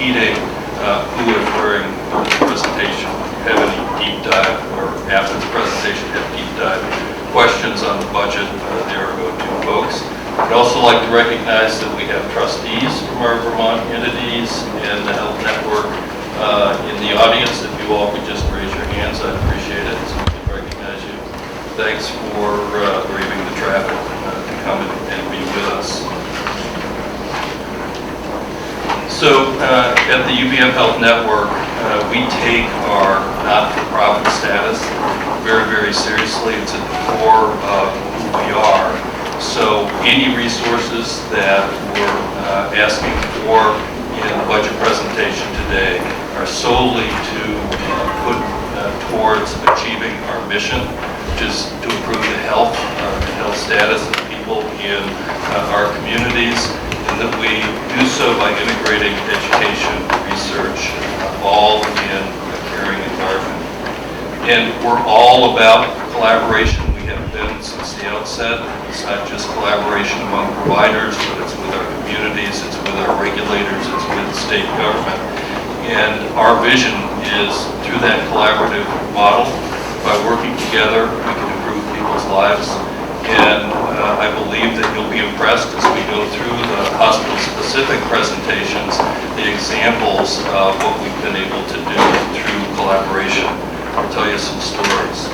heating, who, if during the presentation have any deep dive, or after the presentation have deep dive questions on the budget, they are go-to folks. I'd also like to recognize that we have trustees from our Vermont entities and the health network in the audience. If you all could just raise your hands, I'd appreciate it, so we can recognize you. Thanks for braving the traffic to come and be with us. So at the UVM Health Network, we take our not-for-profit status very, very seriously. It's at the core of who we are. So any resources that we're asking for in the budget presentation today are solely to put towards achieving our mission, which is to improve the health status of people in our communities, and that we do so by integrating education, research, all in a caring environment. And we're all about collaboration. We have been since the outset. It's not just collaboration among providers, but it's with our communities, it's with our regulators, it's with state government. And our vision is, through that collaborative model, by working together, we can improve people's lives. And I believe that you'll be impressed as we go through the hospital-specific presentations, the examples of what we've been able to do through collaboration. I'll tell you some stories.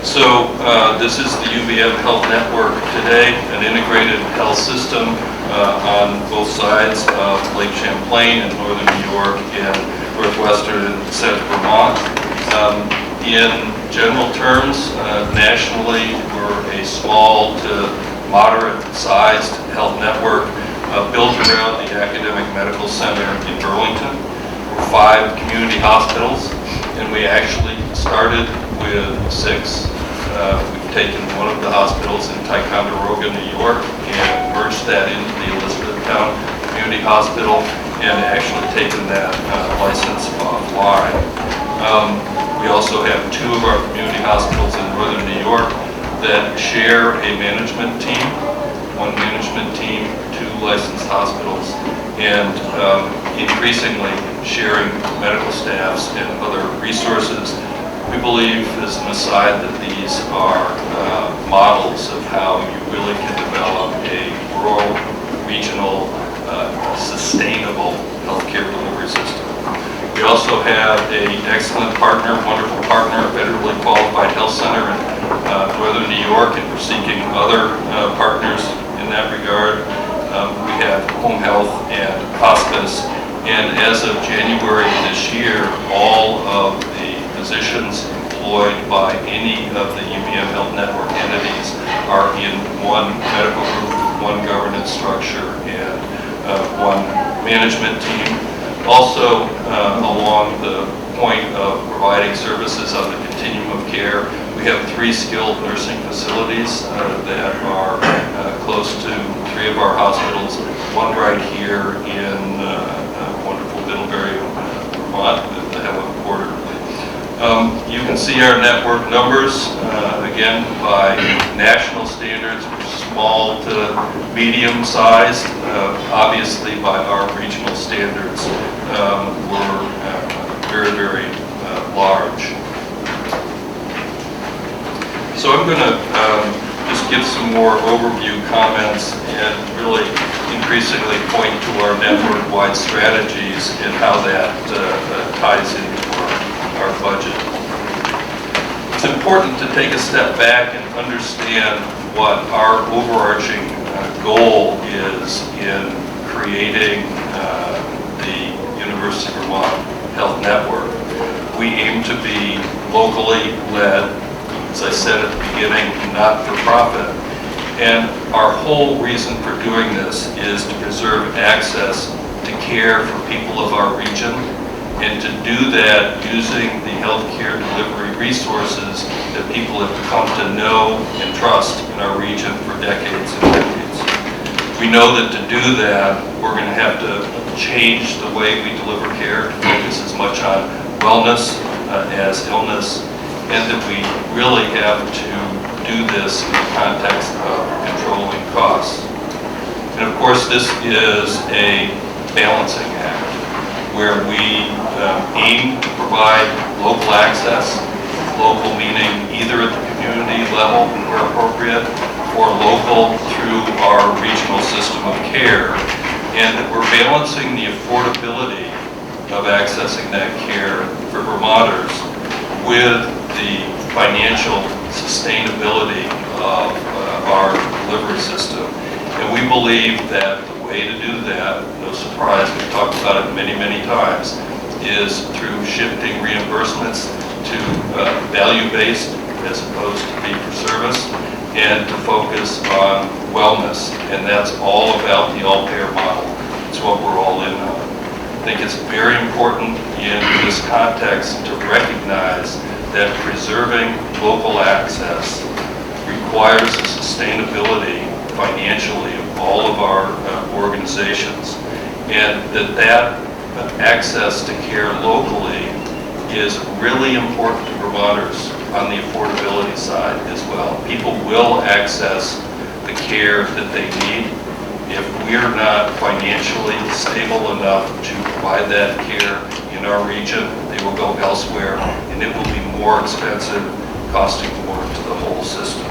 So this is the UVM Health Network today, an integrated health system on both sides of Lake Champlain in northern New York and northwestern and central Vermont. In general terms, nationally, we're a small to moderate-sized health network built around the Academic Medical Center in Burlington. We're 5 community hospitals, and we actually started with 6. We've taken one of the hospitals in Ticonderoga, New York, and merged that into the Elizabethtown Community Hospital, and actually taken that license offline. We also have 2 of our community hospitals in northern New York that share a management team, 1 management team, 2 licensed hospitals, and increasingly sharing medical staffs and other resources. We believe, as an aside, that these are models of how you really can develop a rural, regional, sustainable healthcare delivery system. We also have an excellent partner, wonderful partner, a federally qualified health center in northern New York, and we're seeking other partners in that regard. We have home health and hospice, and as of January this year, all of the physicians employed by any of the UVM Health Network entities are in 1 medical group, 1 governance structure, and 1 management team. Also, along the point of providing services on the continuum of care, we have 3 skilled nursing facilities that are close to 3 of our hospitals, 1 right here in wonderful Middlebury, Vermont, that have a border. You can see our network numbers, again, by national standards, we're small to medium-sized. Obviously, by our regional standards, we're very, very large. So I'm going to just give some more overview comments and really increasingly point to our network-wide strategies and how that ties into our budget. It's important to take a step back and understand what our overarching goal is in creating the University of Vermont Health Network. We aim to be locally led, as I said at the beginning, not-for-profit. And our whole reason for doing this is to preserve access to care for people of our region, and to do that using the healthcare delivery resources that people have come to know and trust in our region for decades and decades. We know that to do that, we're going to have to change the way we deliver care to focus as much on wellness as illness, and that we really have to do this in the context of controlling costs. And of course, this is a balancing act, where we aim to provide local access, local meaning either at the community level where appropriate, or local through our regional system of care, and that we're balancing the affordability of accessing that care for Vermonters with the financial sustainability of our delivery system. And we believe that the way to do that, no surprise, we've talked about it many, many times, is through shifting reimbursements to value-based as opposed to fee-for-service, and to focus on wellness. And that's all about the all-payer model. It's what we're all in on. I think it's very important in this context to recognize that preserving local access requires a sustainability financially of all of our organizations, and that access to care locally is really important to Vermonters on the affordability side as well. People will access the care that they need. If we're not financially stable enough to provide that care in our region, they will go elsewhere, and it will be more expensive, costing more to the whole system.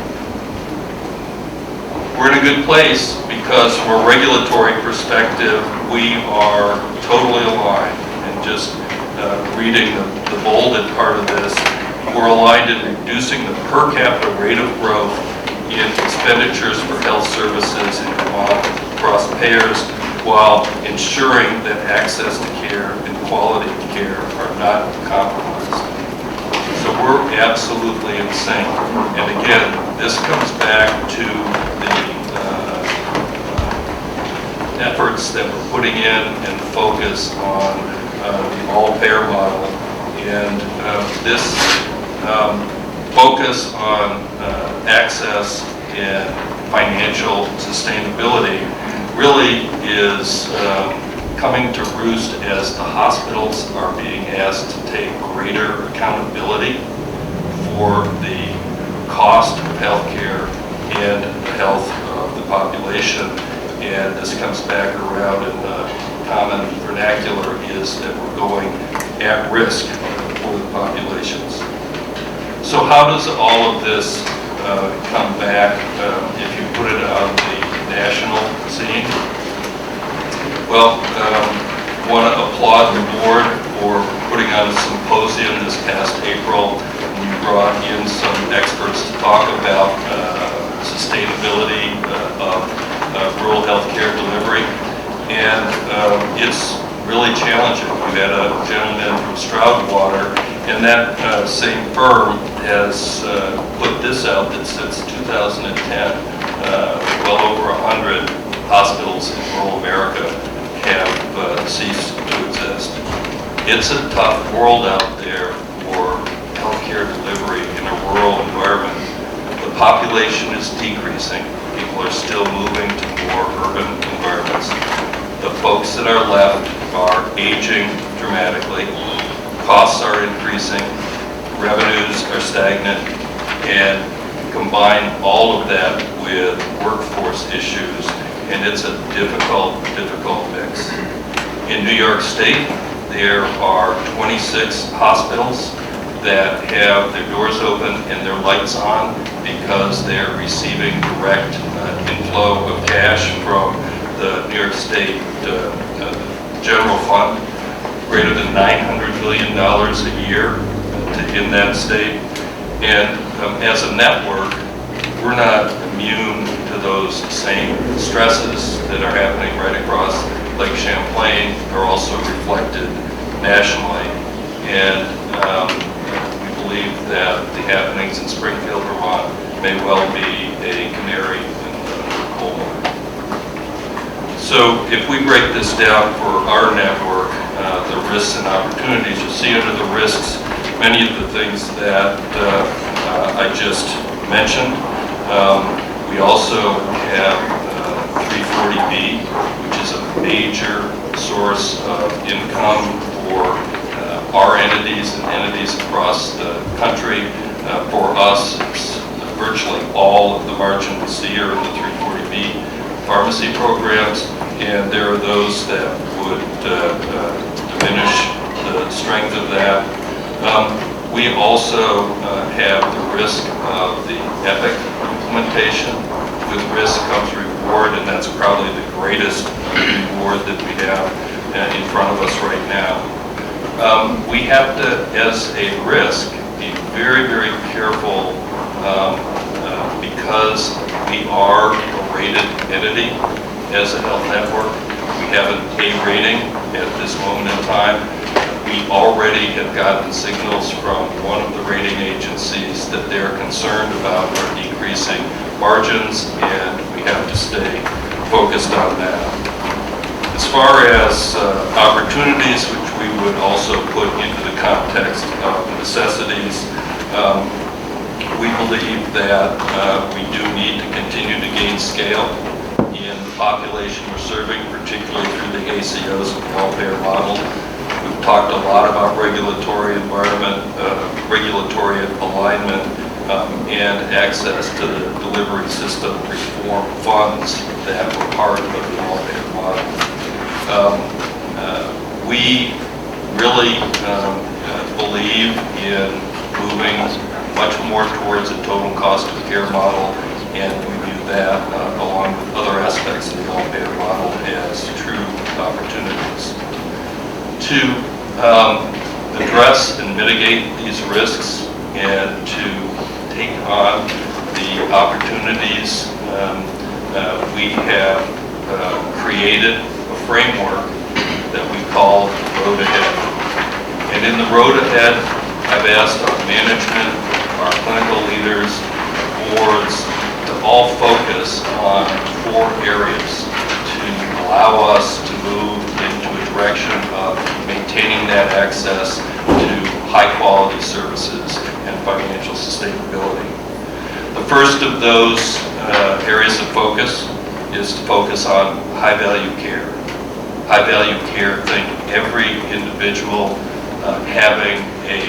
We're in a good place because from a regulatory perspective, we are totally aligned. And just reading the bolded part of this, we're aligned in reducing the per capita rate of growth in expenditures for health services in Vermont across payers, while ensuring that access to care and quality of care are not compromised. So we're absolutely in sync. And again, this comes back to the efforts that we're putting in and focus on the all-payer model. And this focus on access and financial sustainability really is coming to roost as the hospitals are being asked to take greater accountability for the cost of healthcare and the health of the population. And this comes back around in the common vernacular is that we're going at risk for the populations. So how does all of this come back if you put it on the national scene? Well, I want to applaud the board for putting on a symposium this past April. We brought in some experts to talk about sustainability of rural healthcare delivery, and it's really challenging. We had a gentleman from Stroudwater, and that same firm has put this out that since 2010, well over 100 hospitals in rural America have ceased to exist. It's a tough world out there for healthcare delivery in a rural environment. The population is decreasing. People are still moving to more urban environments. The folks that are left are aging dramatically. Costs are increasing. Revenues are stagnant. And combine all of that with workforce issues, and it's a difficult mix. In New York State, there are 26 hospitals that have their doors open and their lights on because they're receiving direct inflow of cash from the New York State General Fund, greater than $900 million a year in that state. And as a network, we're not immune to those same stresses that are happening right across Lake Champlain. Are also reflected nationally. And we believe that the happenings in Springfield, Vermont may well be a canary in the coal mine. So if we break this down for our network, the risks and opportunities, you'll see under the risks many of the things that I just mentioned. We also have 340B, which is a major source of income for our entities and entities across the country. For us, it's virtually all of the margin we see are in the 340B pharmacy programs. and there are those that would diminish the strength of that. We also have the risk of the EPIC implementation. With risk comes reward, and that's probably the greatest reward that we have in front of us right now. We have to, as a risk, be very, very careful because we are a rated entity as a health network. We have an A rating at this moment in time. We already have gotten signals from one of the rating agencies that they're concerned about our decreasing margins, and we have to stay focused on that. As far as opportunities, which we would also put into the context of necessities, we believe that we do need to continue to gain scale in the population we're serving, particularly through the ACOs and welfare model. We've talked a lot about regulatory environment, regulatory alignment, and access to the delivery system reform funds that were part of the welfare model. We really believe in moving much more towards a total cost of care model, and we view that along with other aspects of the welfare model as true opportunities. To address and mitigate these risks and to take on the opportunities, we have created a framework that we call Road Ahead. And in the Road Ahead, I've asked our management, our clinical leaders, boards to all focus on 4 areas to allow us to move into a direction of maintaining that access to high-quality services and financial sustainability. The first of those areas of focus is to focus on high-value care. High-value care, think every individual having a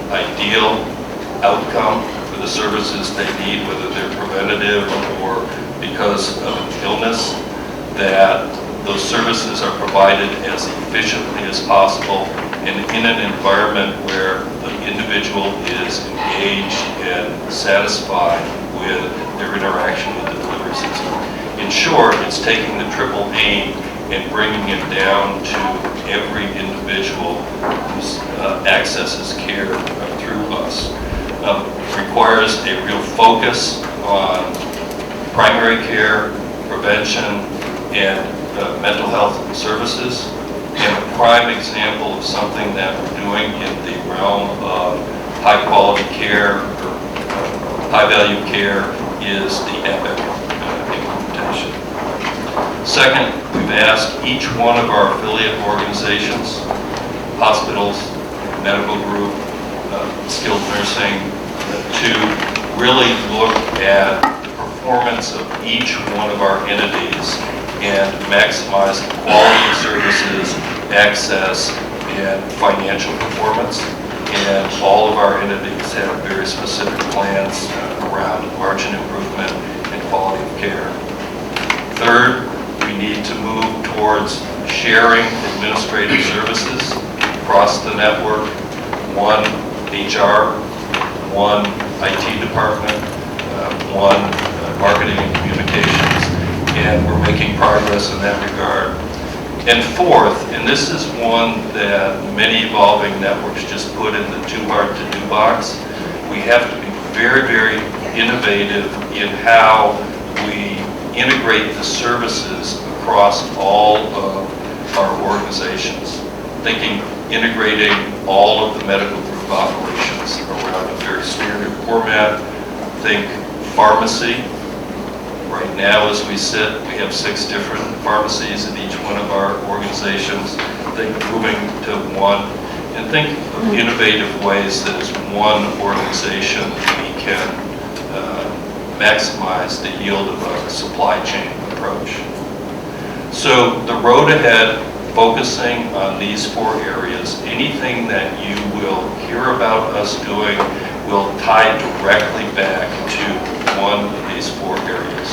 ideal outcome for the services they need, whether they're preventative or because of an illness, that those services are provided as efficiently as possible and in an environment where the individual is engaged and satisfied with their interaction with the delivery system. In short, it's taking the triple aim and bringing it down to every individual who accesses care through us. Requires a real focus on primary care, prevention, and mental health services. And a prime example of something that we're doing in the realm of high quality care or high value care is the EPIC implementation. Second, we've asked each one of our affiliate organizations, hospitals, medical group, skilled nursing, to really look at the performance of each one of our entities and maximize the quality of services, access, and financial performance. And all of our entities have very specific plans around margin improvement and quality of care. Third, we need to move towards sharing administrative services across the network. One HR, one IT department, one marketing and communications, and we're making progress in that regard. And fourth, and this is one that many evolving networks just put in the too hard to do box, we have to be very, very innovative in how we integrate the services across all of our organizations. Thinking integrating all of the medical group operations around a very standard format. Think pharmacy. Right now, as we sit, we have 6 different pharmacies in each one of our organizations. Think moving to one, and think of innovative ways that as one organization we can maximize the yield of a supply chain approach. So the road ahead, focusing on these 4 areas, anything that you will hear about us doing will tie directly back to one of these 4 areas.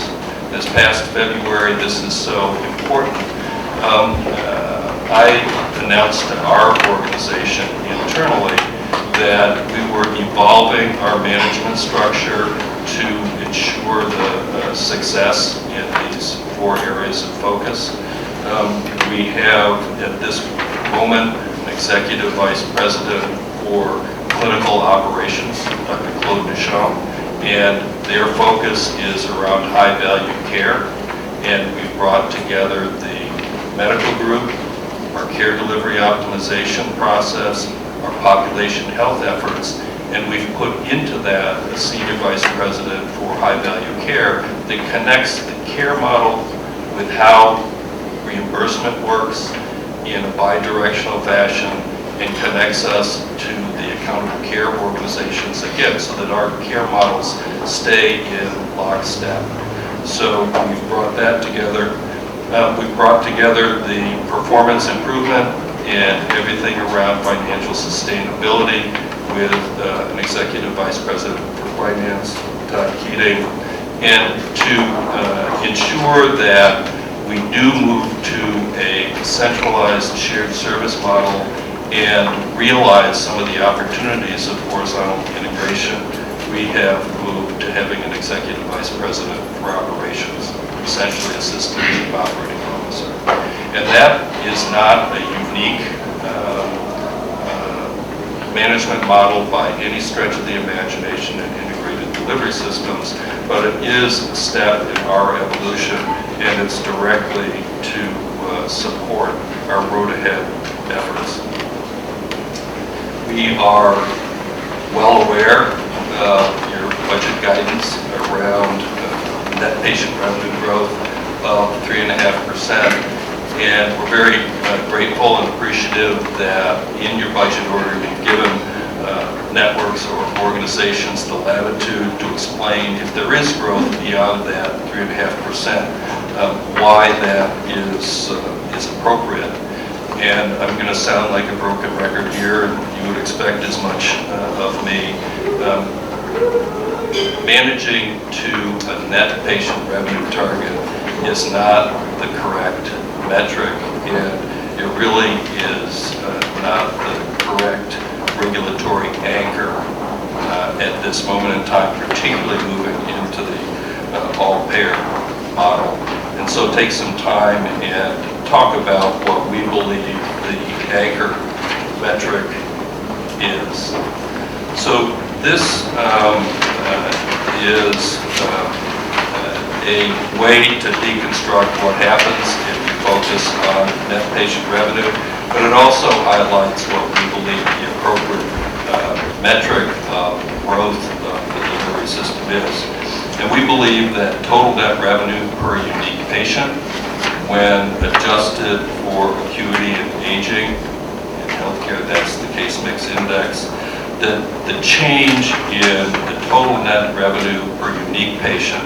this past February, this is so important. I announced to our organization internally that we were evolving our management structure to ensure the success in these 4 areas of focus. We have at this moment an executive vice president for clinical operations, Dr. Claude Duchamp, and their focus is around high-value care. And we've brought together the medical group, our care delivery optimization process, our population health efforts, and we've put into that a senior vice president for high-value care that connects the care model with how reimbursement works in a bi-directional fashion and connects us to the accountable care organizations, again, so that our care models stay in lockstep. So we've brought that together. We've brought together the performance improvement and everything around financial sustainability with an executive vice president for finance, Todd Keating, and to ensure that we do move to a centralized shared service model and realize some of the opportunities of horizontal integration. We have moved to having an executive vice president for operations, essentially assistant chief operating officer. And that is not a unique management model by any stretch of the imagination in integrated delivery systems, but it is a step in our evolution, and it's directly to support our road ahead efforts. We are well aware of your budget guidance around net patient revenue growth of 3.5%. And we're very grateful and appreciative that in your budget order you've given networks or organizations the latitude to explain if there is growth beyond that 3.5%, why that is appropriate. And I'm going to sound like a broken record here, and you would expect as much of me. Managing to a net patient revenue target is not the correct metric, and it really is not the correct regulatory anchor at this moment in time, particularly moving into the all-payer model. And so take some time and talk about what we believe the anchor metric is. So this is a way to deconstruct what happens if you focus on net patient revenue, but it also highlights what we believe the appropriate metric of growth of the delivery system is. And we believe that total net revenue per unique patient, when adjusted for acuity and aging, in healthcare that's the case mix index, that the change in the total net revenue per unique patient,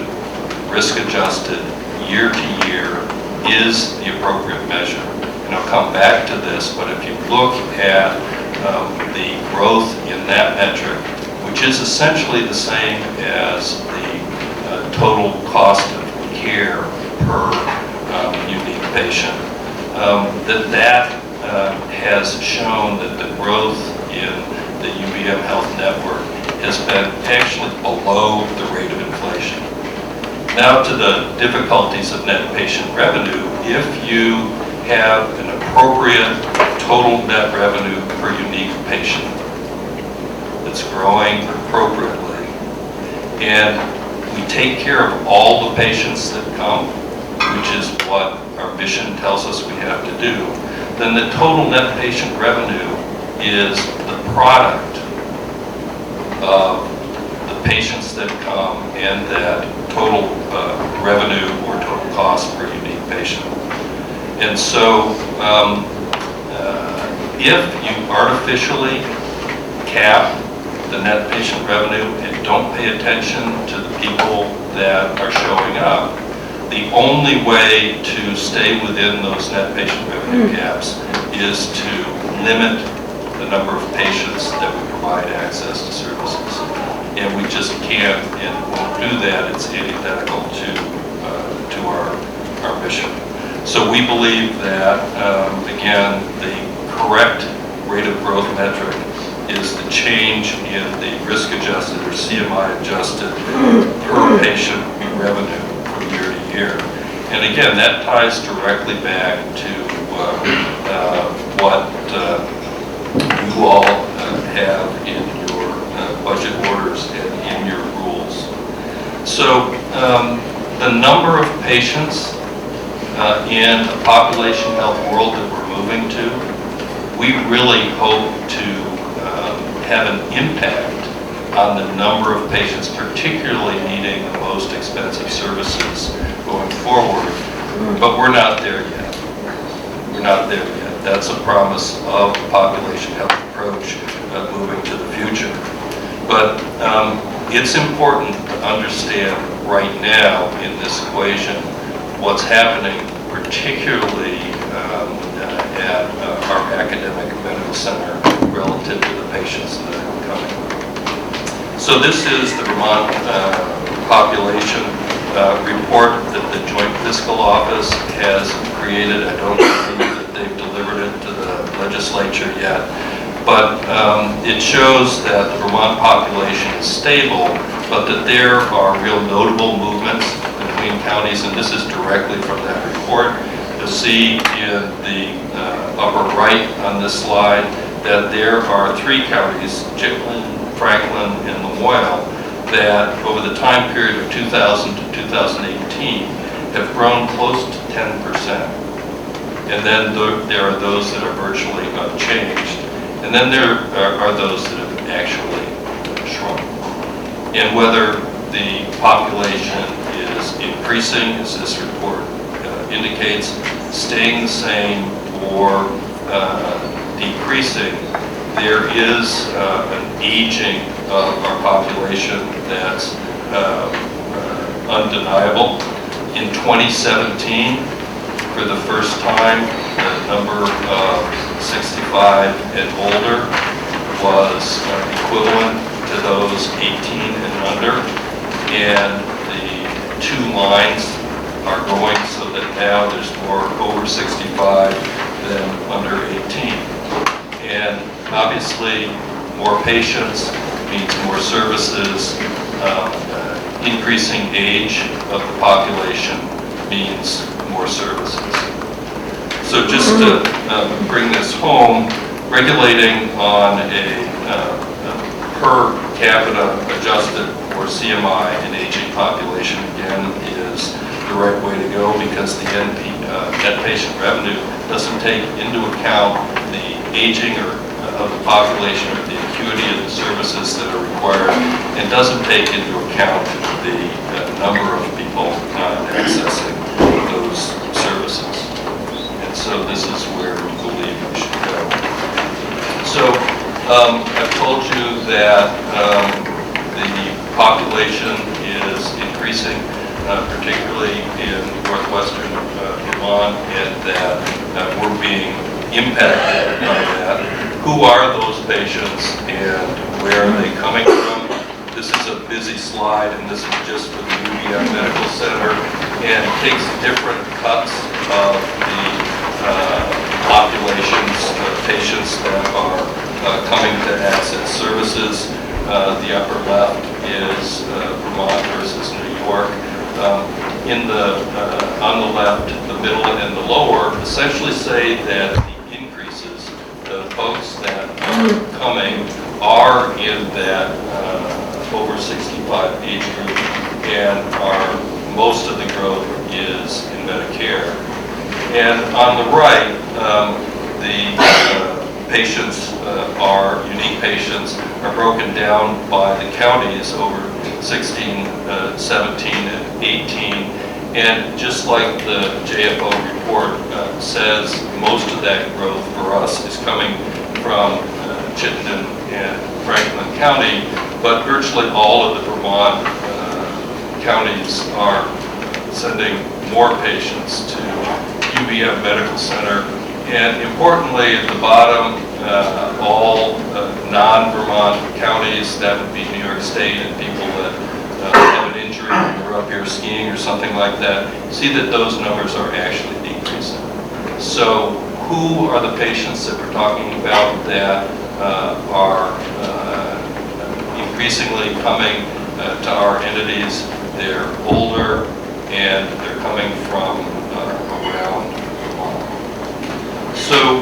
risk adjusted year to year, is the appropriate measure. And I'll come back to this, but if you look at the growth in that metric, which is essentially the same as the total cost of care per unique patient, that has shown that the growth in the UBM Health Network has been actually below the rate of inflation. Now to the difficulties of net patient revenue. If you have an appropriate total net revenue per unique patient that's growing appropriately, and we take care of all the patients that come, which is what our mission tells us we have to do, then the total net patient revenue is the product of the patients that come and that total revenue or total cost per unique patient. And so if you artificially cap the net patient revenue and don't pay attention to the people that are showing up, the only way to stay within those net patient revenue caps is to limit the number of patients that we provide access to services. And we just can't and won't do that. It's antithetical to we believe that, again, the correct rate of growth metric is the change in the risk-adjusted or CMI-adjusted per patient revenue from year to year. And again, that ties directly back to what you all have in your budget orders and in your rules. So the number of patients in a population health world that we're moving to, we really hope to have an impact on the number of patients particularly needing the most expensive services going forward, but we're not there yet. We're not there yet. That's a promise of the population health approach moving to the future. But it's important to understand right now in this equation what's happening, particularly at our academic medical center relative to the patients that are coming. So this is the Vermont population report that the Joint Fiscal Office has created. I don't believe that they've delivered it to the legislature yet, but it shows that the Vermont population is stable, but that there are real notable movements between counties, and this is directly from that report. You'll see in the upper right on this slide that there are 3 counties, Chittenden, Franklin, and Lamoille, that over the time period of 2000 to 2018 have grown close to 10%. And then there are those that are virtually unchanged. And then there are those that have actually shrunk. And whether the population is increasing, as this report indicates, staying the same, or decreasing, there is an aging of our population that's undeniable. In 2017, for the first time, the number of 65 and older was equivalent to those 18 and under, and the 2 lines are going so that now there's more over 65 than under 18. And obviously, more patients means more services. Increasing age of the population means more services. So just to bring this home, regulating on a per capita adjusted or CMI in aging population, again, is the right way to go, because the net patient revenue doesn't take into account the aging of the population or the acuity of the services that are required, and doesn't take into account the number of people accessing those services. And so this is where we believe we should go. So I've told you that the population is increasing, particularly in northwestern Vermont, and that we're being impacted by that. Who are those patients and where are they coming from? This is a busy slide, and this is just for the UVM Medical Center, and it takes different cuts of the populations of patients that are coming to access services. The upper left is Vermont versus New York. On the left, the middle, and the lower essentially say that the increases, the folks that are coming, are in that over 65 age group, and most of the growth is in Medicare. And on the right, the patients unique patients are broken down by the counties over 16, 17, and 18. And just like the JFO report says, most of that growth for us is coming from Chittenden and Franklin County, but virtually all of the Vermont counties are sending more patients to UVM Medical Center. And importantly, at the bottom, all non-Vermont counties, that would be New York State, and people that have an injury or are up here skiing or something like that, see that those numbers are actually decreasing. So who are the patients that we're talking about that are increasingly coming to our entities? They're older and they're coming from around Vermont. So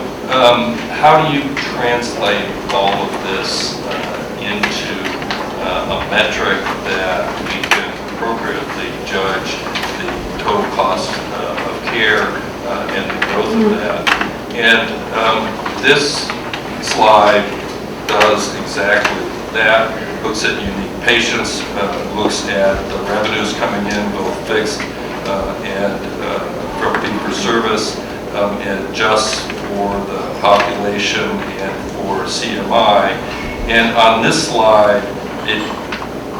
how do you translate all of this into a metric that we can appropriately judge the total cost of care and the growth of that? And this slide does exactly that. Looks at unique patients, looks at the revenues coming in, both fixed and from fee-for-service, and adjusts for the population and for CMI. And on this slide,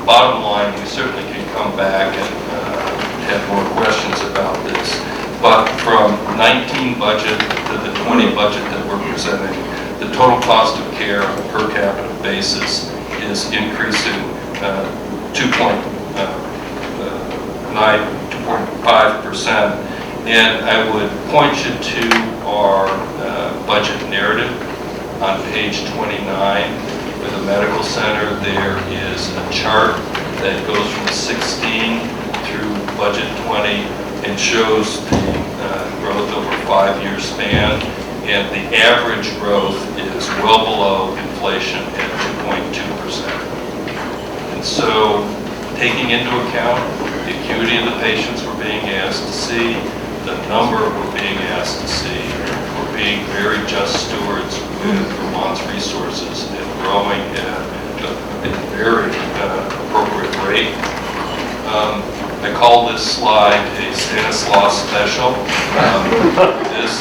bottom line, we certainly can come back and have more questions about this. But from 19 budget to the 20 budget that we're presenting, the total cost of care on a per capita basis is increasing 2.5%. And I would point you to our budget narrative on page 29. For the medical center, there is a chart that goes from 16 through budget 20 and shows the growth over a 5-year span. And the average growth is well below inflation at 2.2%. And so, taking into account the acuity of the patients we're being asked to see, the number we're being asked to see, we're being very just stewards with Vermont's resources and growing at a very appropriate rate. I call this slide a Stanislaus special. This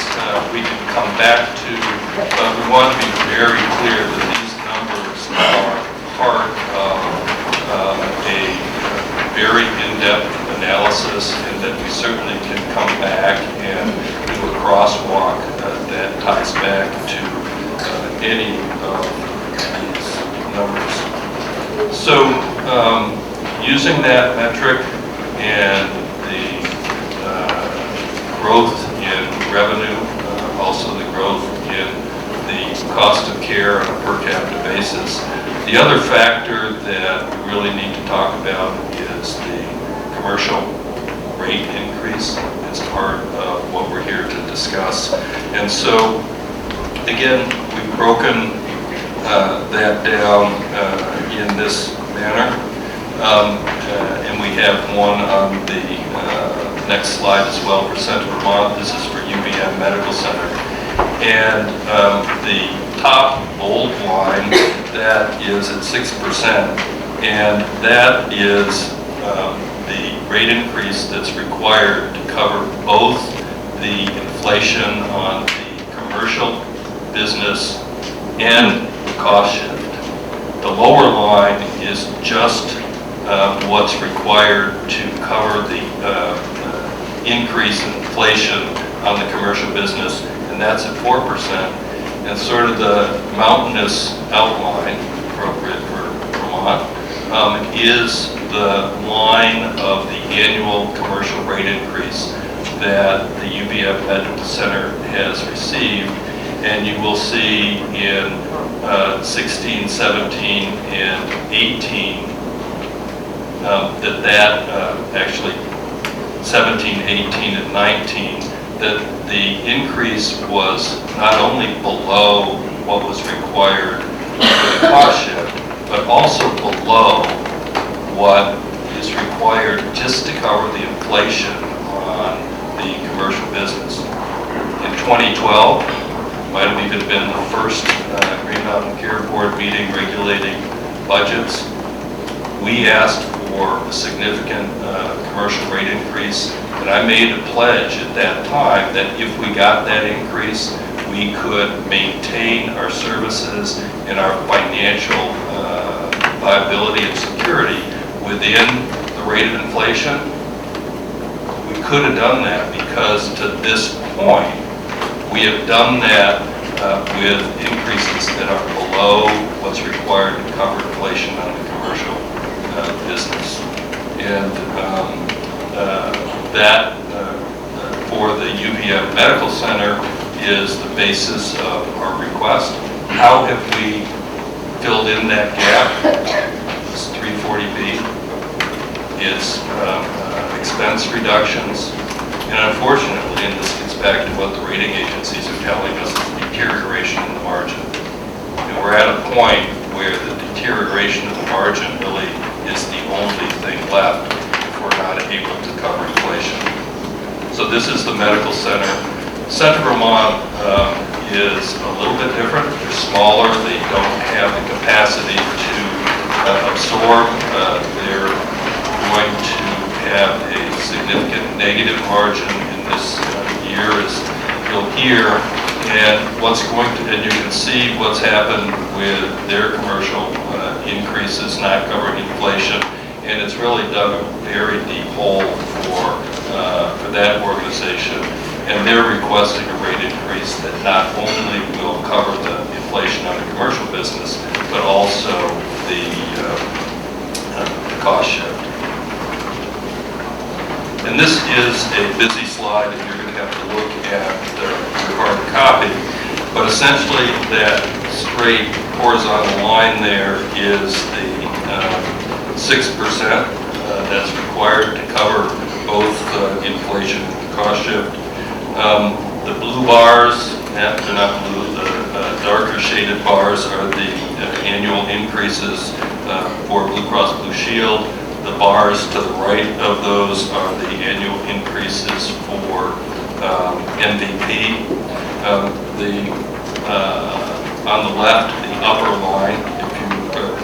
we can come back to, but we want to be very clear that these numbers are part of a very in-depth analysis, and that we certainly can come back and do a crosswalk that ties back to any of these numbers. So using that metric and the growth in revenue, also the growth in the cost of care on a per capita basis, the other factor that we really need to talk about is the commercial rate increase. It's part of what we're here to discuss. And so, again, we've broken that down in this manner. And we have one on the next slide as well for Central Vermont. This is for UVM Medical Center. And the top bold line, that is at 6%. And that is the rate increase that's required to cover both the inflation on the commercial business and the cost shift. The lower line is just what's required to cover the increase in inflation on the commercial business, and that's at 4%. And sort of the mountainous outline, appropriate for Vermont, is the line of the annual commercial rate increase that the UVM Medical Center has received. And you will see in 16, 17, and 18 that actually 17, 18, and 19, that the increase was not only below what was required for the cost shift, but also below what is required just to cover the inflation on the commercial business. In 2012, might have even been the first Green Mountain Care Board meeting regulating budgets, we asked for a significant commercial rate increase, and I made a pledge at that time that if we got that increase, we could maintain our services and our financial viability and security within the rate of inflation. We could have done that because to this point, we have done that with increases that are below what's required to cover inflation on the commercial business. And that for the UVM Medical Center is the basis of our request. How have we filled in that gap? It's 340B. It's expense reductions. And unfortunately, and this gets back to what the rating agencies are telling us, is deterioration in the margin. And we're at a point where the deterioration of the margin really is the only thing left if we're not able to cover inflation. So this is the medical center. Central Vermont is a little bit different. They're smaller. They don't have the capacity to absorb. They're going to have a significant negative margin in this year, as you'll hear. And and you can see what's happened with their commercial increases not covering inflation. And it's really dug a very deep hole for that organization. And they're requesting a rate increase that not only will cover the inflation on the commercial business, but also the cost shift. And this is a busy slide, and you're going to have to look at your hard copy. But essentially, that straight horizontal line there is the 6% that's required to cover both inflation and cost shift. The blue bars, they're not blue, the darker shaded bars are the annual increases for Blue Cross Blue Shield. The bars to the right of those are the annual increases for MVP. On the left, the upper line, if you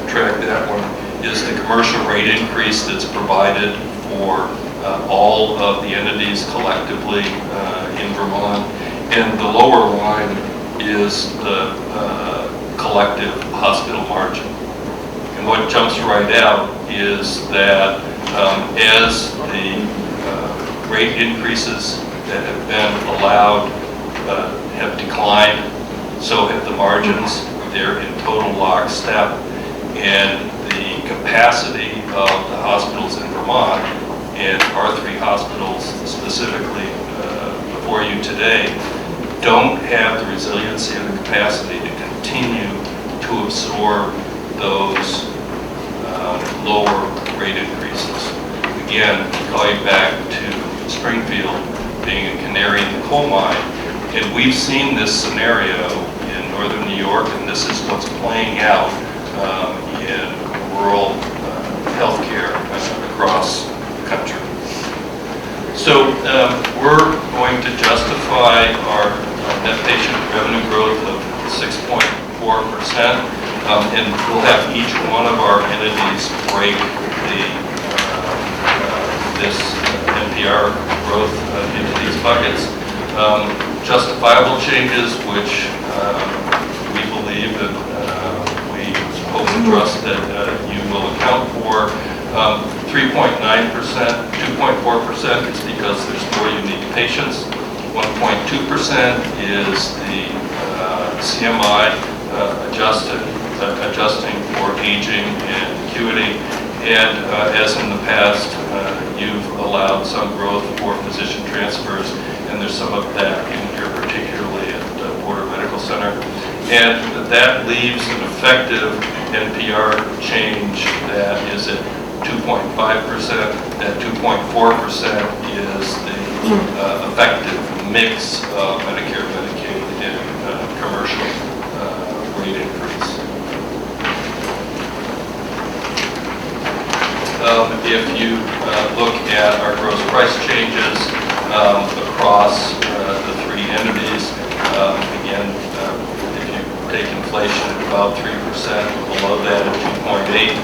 track that one, is the commercial rate increase that's provided for all of the entities collectively in Vermont. And the lower line is the collective hospital margin. And what jumps right out is that as the rate increases that have been allowed have declined, so have the margins. They're in total lockstep. And the capacity of the hospitals in Vermont, and our three hospitals specifically before you today, don't have the resiliency and the capacity to continue to absorb those lower rate increases. Again, calling back to Springfield being a canary in the coal mine, and we've seen this scenario in northern New York, and this is what's playing out in rural healthcare across the country. So we're going to justify our net patient revenue growth of 6.4%. And we'll have each one of our entities break this NPR growth into these buckets. Justifiable changes, which we believe and we hope and trust that you will account for. 3.9%, 2.4% is because there's more unique patients. 1.2% is the CMI adjusting for aging and acuity, and as in the past, you've allowed some growth for physician transfers, and there's some of that in here, particularly at Border Medical Center. And that leaves an effective NPR change that is at 2.5%. That 2.4% is the effective mix of Medicare, Medicaid, and commercial rate increase. If you look at our gross price changes across the three entities, again, if you take inflation at about 3%, below that at 2.8%,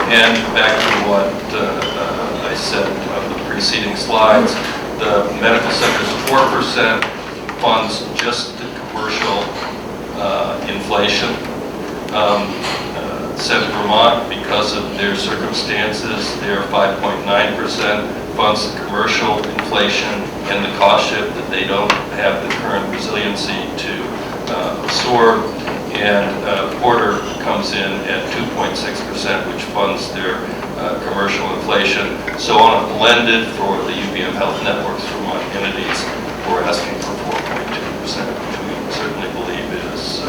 and back to what I said on the preceding slides, the medical center's 4% funds just the commercial inflation. Central Vermont, because of their circumstances, their 5.9% funds the commercial inflation and the cost shift that they don't have the current resiliency to absorb. And Porter comes in at 2.6%, which funds their commercial inflation. So on a blended for the UVM Health Networks Vermont entities, we're asking for 4.2%, which we certainly believe is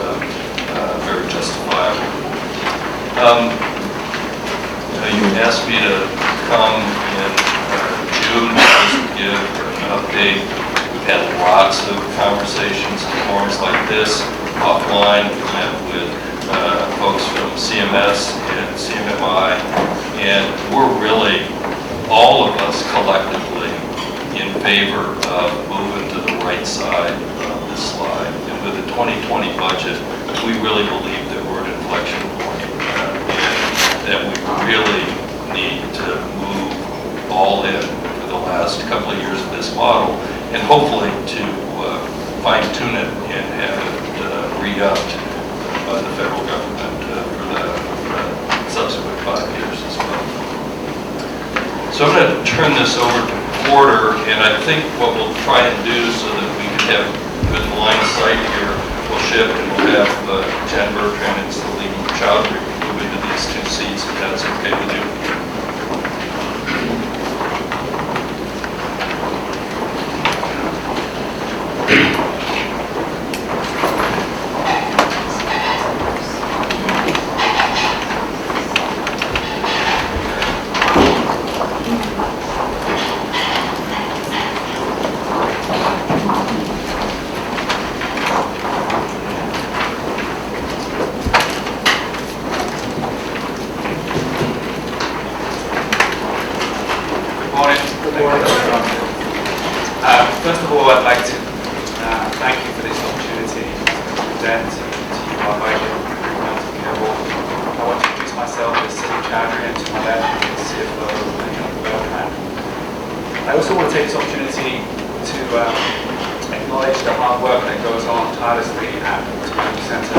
very justifiable. You asked me to come in June just to give an update. We've had lots of conversations and forums like this offline. We met with folks from CMS and CMMI, and we're really, all of us collectively, in favor of moving to the right side of this slide. And with the 2020 budget, we really believe that we're at an inflection point, and that we really need to move all in for the last couple of years of this model, and hopefully to fine-tune it and have it re-upped by the federal government for the subsequent 5 years as well. So I'm going to turn this over to Porter, and I think what we'll try and do so that we can have good line of sight here, we'll shift and we'll have Jen Bertrand and Salim Chowdhury move into these 2 seats, if that's okay with you. First of all, I'd like to thank you for this opportunity to present to you our budget for care board. I want to introduce myself as Salim Chowdhury, and to my left is CFO and Vermont. I also want to take this opportunity to acknowledge the hard work that goes on tirelessly at the Middlebury Centre.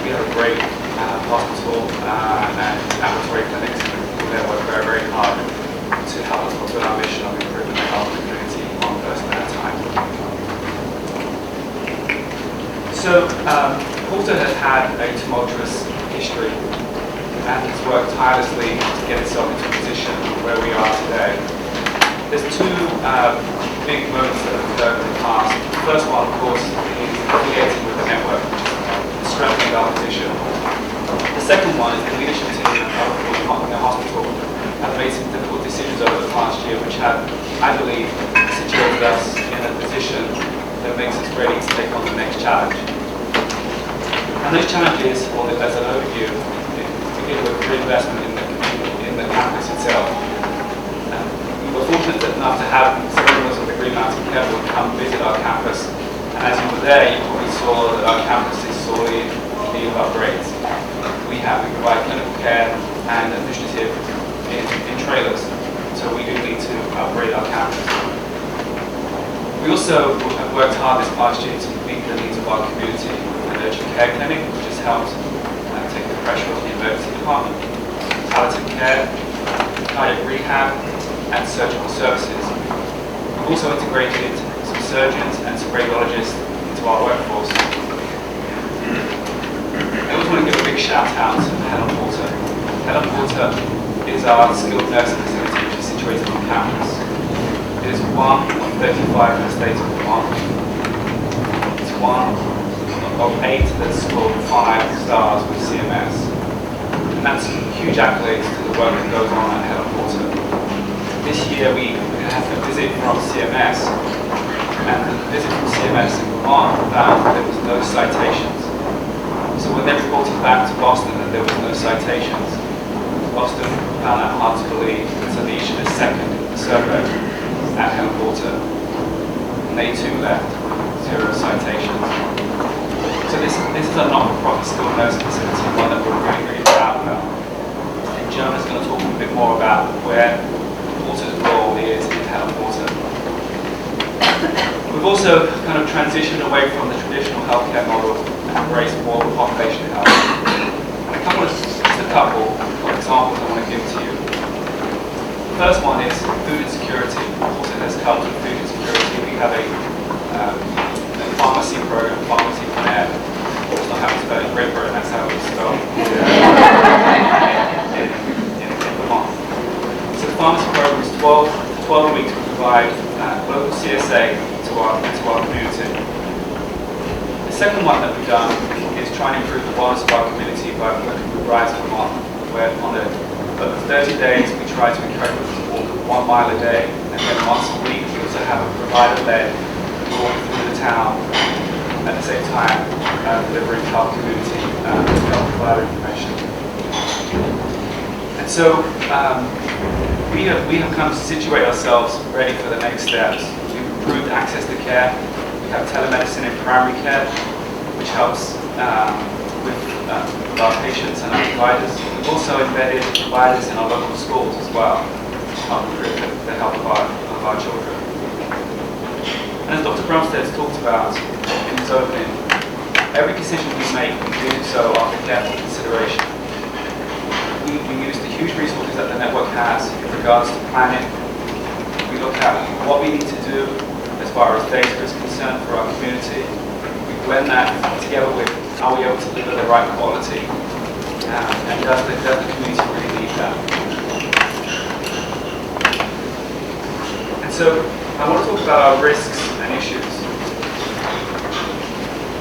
We have a great hospital and laboratory clinics that work very, very hard to help us fulfill our mission of improving the health of the community one person at a time. So, Porter has had a tumultuous history and has worked tirelessly to get itself into a position where we are today. There's 2 big moments that have occurred in the past. The first one, of course, is affiliating with the network, strengthening our position. The second one is the leadership team of the hospital have made some difficult decisions over the past year, which have, I believe, situated us in a position that makes us ready to take on the next challenge. And those challenges, well, as an overview, begin with reinvestment in the campus itself. We were fortunate enough to have some members of the Green Mountain Care Board come visit our campus, and as you were there, you probably saw that our campus is sorely in need of upgrades. We provide clinical care and administrative in trailers, so we do need to upgrade our campus. We also have worked hard this past year to meet the needs of our community with an urgent care clinic, which has helped take the pressure off the emergency department, palliative care, cardiac rehab, and surgical services. We've also integrated some surgeons and some radiologists into our workforce. I also want to give a big shout out to Helen Porter. Helen Porter is our skilled nursing facility, which is situated on campus. It is 1 of 35 in the state of Vermont. It's 1 of 8 that scored 5 stars with CMS. And that's huge accolades to the work that goes on at Helen Porter. This year we had a visit from CMS, and the visit from CMS in Vermont found that there was no citations. So when they reported back to Boston that there was no citations, Boston found that hard to believe, so they issued a second survey at Helen Porter, and they too left 0 citations. So this is a not-for-profit skilled nursing facility, one that we're really, really proud about. And Jonah's going to talk a bit more about where Porter's role is in Helen Porter. We've also kind of transitioned away from the traditional healthcare model and embraced more population health. And just a couple of examples I want to give to you. The first one is food insecurity. Also, has helped with food insecurity. We have a pharmacy program, Pharmacy Care. It's not how to spell it, great program, that's how it's spelled in Vermont. So the pharmacy program is 12 weeks we provide local CSA to our community. The second one that we've done is try and improve the wellness of our community by working with Vermont, where on over 30 days we try to encourage people to walk 1 mile a day, and then once a week we also have a provider-led walk through the town at the same time delivering health community health provider information. And so we have come to situate ourselves ready for the next steps. We've improved access to care. We have telemedicine in primary care, which helps with our patients and our providers. We've also embedded providers in our local schools as well to help improve the health of our children. And as Dr. Bromstead talked about in his opening, every decision we make, we do so after careful consideration. We use the huge resources that the network has in regards to planning. We look at what we need to do as far as data is concerned for our community. We blend that together with are we able to deliver the right quality, and does the community really need that? And so I want to talk about our risks and issues.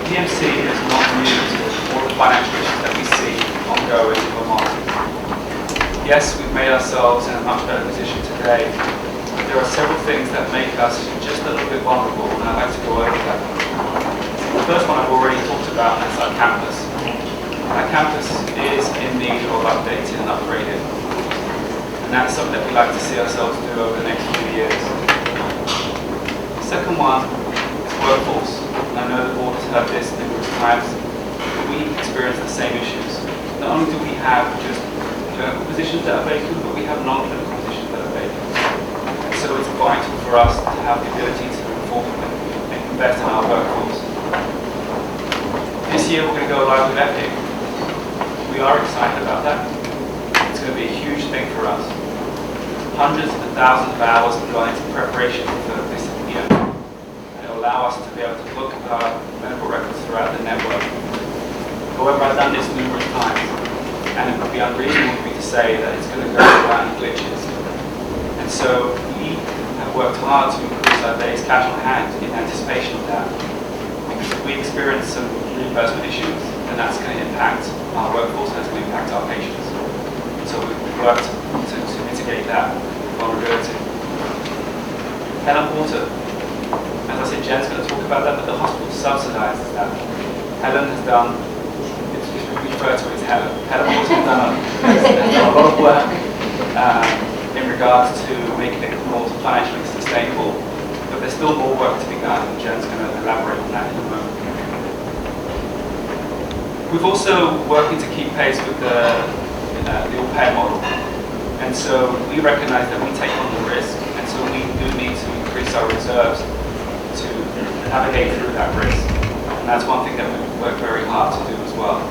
PMC is not immune to all the financial issues that we see ongoing in Vermont. Yes, we've made ourselves in a much better position today, but there are several things that make us just a little bit vulnerable, and I'd like to go over that. The first one I've already talked about, and that's our campus. Our campus is in need of updated and upgraded, and that's something that we'd like to see ourselves do over the next few years. The second one is workforce. And I know the board has heard this numerous times, but we experience the same issues. Not only do we have just clinical positions that are vacant, but we have non-clinical positions that are vacant. And so it's vital for us to have the ability to inform and invest in our workforce. This year we're going to go live with Epic. We are excited about that. It's going to be a huge thing for us. Hundreds of thousands of hours have gone into preparation for this year. And it will allow us to be able to look at our medical records throughout the network. However, I've done this numerous times, and it would be unreasonable for me to say that it's going to go without any glitches. And so we have worked hard to increase our days cash on hand in anticipation of that. Because if we experience some reimbursement issues, then that's going to impact our workforce, and that's going to impact our patients. So we've worked to mitigate that vulnerability. Helen Water. As I said, Jen's going to talk about that, but the hospital subsidizes that. Helen has done, it's referred to as Helen. Helen Water has done a lot of work in regards to making it more financially sustainable, but there's still more work to be done, and Jen's going to elaborate on that in a moment. We've also working to keep pace with the all-payer model, and so we recognize that we take on the risk, and so we do need to increase our reserves to navigate through that risk, and that's one thing that we work very hard to do as well.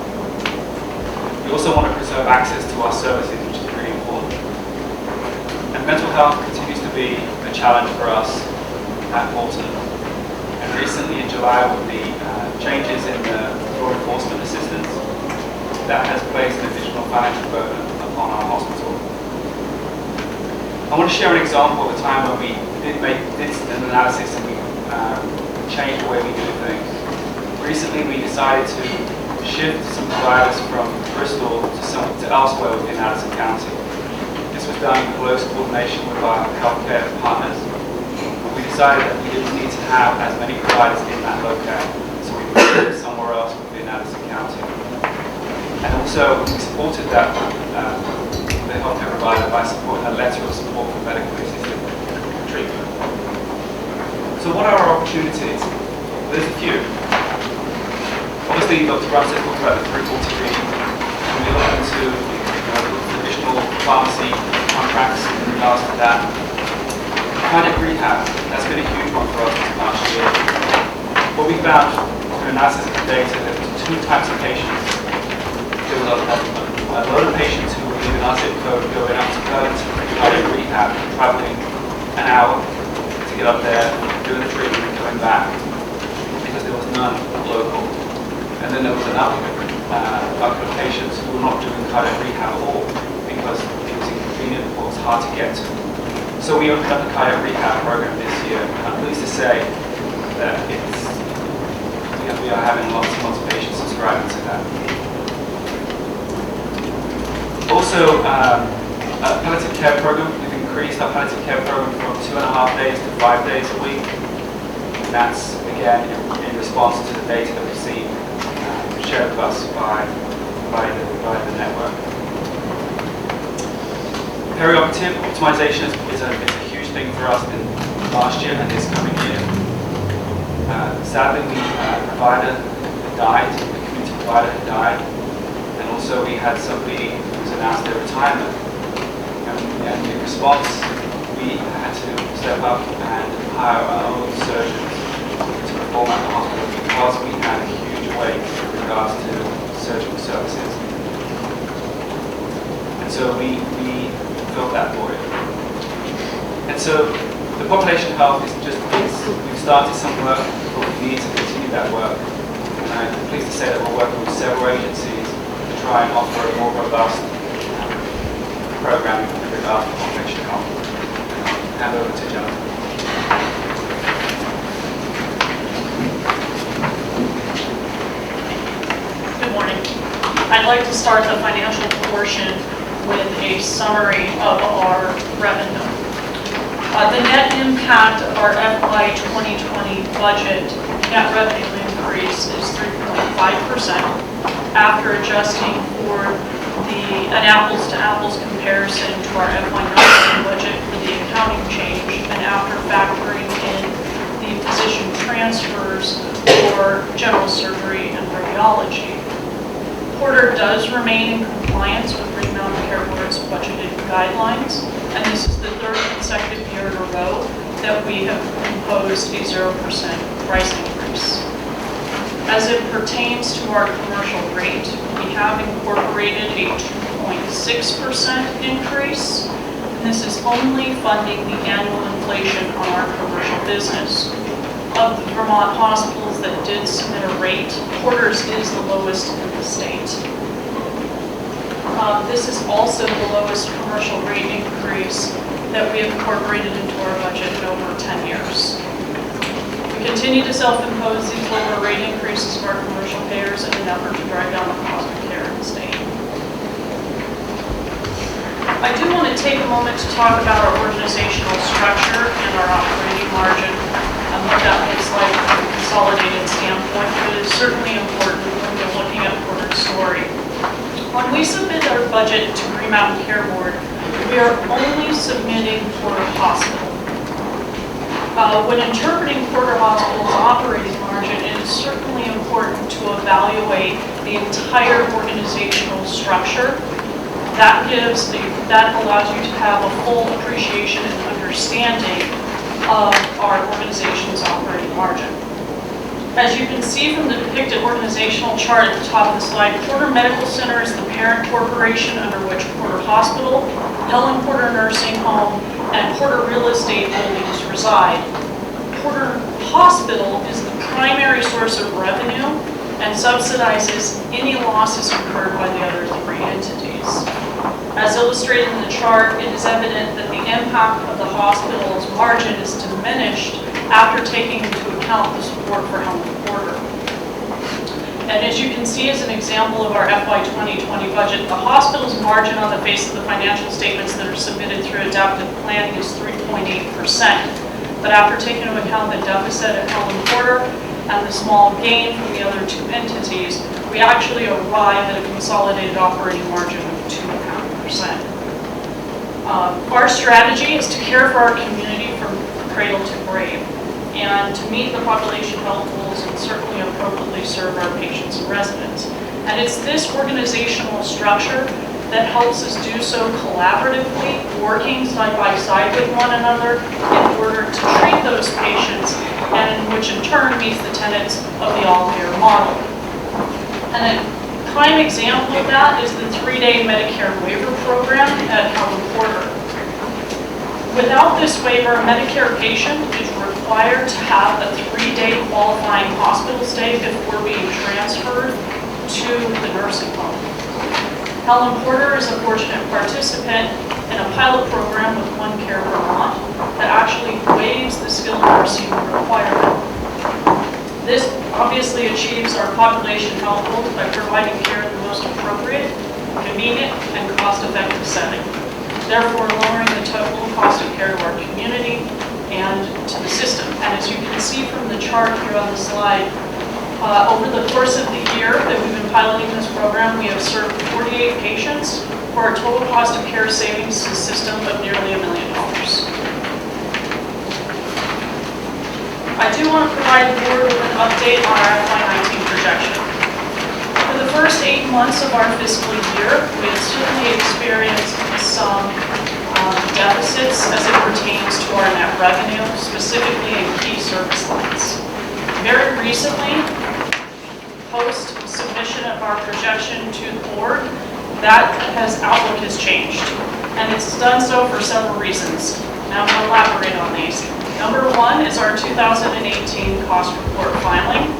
We also want to preserve access to our services, which is really important. And mental health continues to be a challenge for us at Bolton. And recently in July, with the changes in the law enforcement assistance, that has placed an additional financial burden upon our hospital. I want to share an example of a time when we did an analysis and we changed the way we do things. Recently we decided to shift some providers from Bristol to elsewhere within Addison County. This was done in close coordination with our healthcare partners. We decided that we didn't need to have as many providers in that locale, so we moved somewhere else within Addison County. And also we supported that the healthcare provider by supporting a letter of support for medically assisted treatment. So what are our opportunities? Well, there's a few. Obviously, Dr. Bromstead talked about the 340B, and we look into additional pharmacy contracts in regards to that. Cardiac rehab, that's been a huge one for us this last year. What we found through analysis of the data, there were two types of patients. There was a lot of patients who were leaving our zip code going up to Burlington for cardiac rehab, traveling an hour to get up there, doing the treatment and coming back, because there was none local. And then there was another bucket of patients who were not doing cardiac rehab at all because it was inconvenient or it was hard to get to. So we opened up the cardiac rehab program this year, and I'm pleased to say that we are having lots and lots of patients subscribing to that. Also, our palliative care program, we've increased our palliative care program from 2.5 days to 5 days a week. And that's, again, in response to the data that we've seen shared with us by the network. Perioperative optimization is a huge thing for us in last year and this coming year. Sadly, a provider had died, a community provider had died, and also we had somebody who's announced their retirement. And in response, we had to step up and hire our own surgeons to perform at the hospital because we had a huge wait with regards to surgical services. And so we filled that void. And so the population health is we've started some work, but we need to continue that work. And I'm pleased to say that we're working with several agencies to try and offer a more robust program with regard to population health. Hand over to Jonathan. Good morning. I'd like to start the financial portion with a summary of our revenue. The net impact of our FY 2020 budget net revenue increase is 3.5% after adjusting for an apples-to-apples comparison to our FY 19 budget for the accounting change and after factoring in the physician transfers for general surgery and radiology. Porter does remain in compliance with Vermont Care Board's budgeted guidelines, and this is the third consecutive year in a row that we have imposed a 0% price increase. As it pertains to our commercial rate, we have incorporated a 2.6% increase, and this is only funding the annual inflation on our commercial business. Of the Vermont hospitals that did submit a rate, Porter's is the lowest in the state. This is also the lowest commercial rate increase that we have incorporated into our budget in over 10 years. We continue to self-impose these lower rate increases for our commercial payers in an effort to drive down the cost of care in the state. I do want to take a moment to talk about our organizational structure and our operating margin and what that looks like from a consolidated standpoint, but it is certainly important when we're looking at Porter's story. When we submit our budget to Green Mountain Care Board, we are only submitting Porter Hospital. When interpreting Porter Hospital's operating margin, it is certainly important to evaluate the entire organizational structure. That allows you to have a full appreciation and understanding of our organization's operating margin. As you can see from the depicted organizational chart at the top of the slide, Porter Medical Center is the parent corporation under which Porter Hospital, Helen Porter Nursing Home, and Porter Real Estate Holdings reside. Porter Hospital is the primary source of revenue and subsidizes any losses incurred by the other three entities. As illustrated in the chart, it is evident that the impact of the hospital's margin is diminished after taking into account the support for Helen Porter. And as you can see as an example of our FY 2020 budget, the hospital's margin on the face of the financial statements that are submitted through adaptive planning is 3.8%. But after taking into account the deficit at Helen Porter and the small gain from the other two entities, we actually arrive at a consolidated operating margin of 2.5%. Our strategy is to care for our community from cradle to grave and to meet the population health goals and certainly appropriately serve our patients and residents. And it's this organizational structure that helps us do so collaboratively, working side by side with one another in order to treat those patients, and which in turn meets the tenets of the all-payer model. And a prime example of that is the 3-day Medicare waiver program at Helen Porter. Without this waiver, a Medicare patient is required to have a 3-day qualifying hospital stay before being transferred to the nursing home. Helen Porter is a fortunate participant in a pilot program with One Care Vermont that actually waives the skilled nursing requirement. obviously achieves our population health goals by providing care in the most appropriate, convenient, and cost-effective setting, therefore lowering the total cost of care to our community and to the system. And as you can see from the chart here on the slide, over the course of the year that we've been piloting this program, we have served 48 patients for a total cost of care savings to the system of nearly $1 million. I do want to provide the board with an update on our FY19 projection. For the first 8 months of our fiscal year, we have certainly experienced some deficits as it pertains to our net revenue, specifically in key service lines. Very recently, post submission of our projection to the board, that outlook has changed, and it's done so for several reasons. Now I'm going to elaborate on these. Number one is our 2018 cost report filing,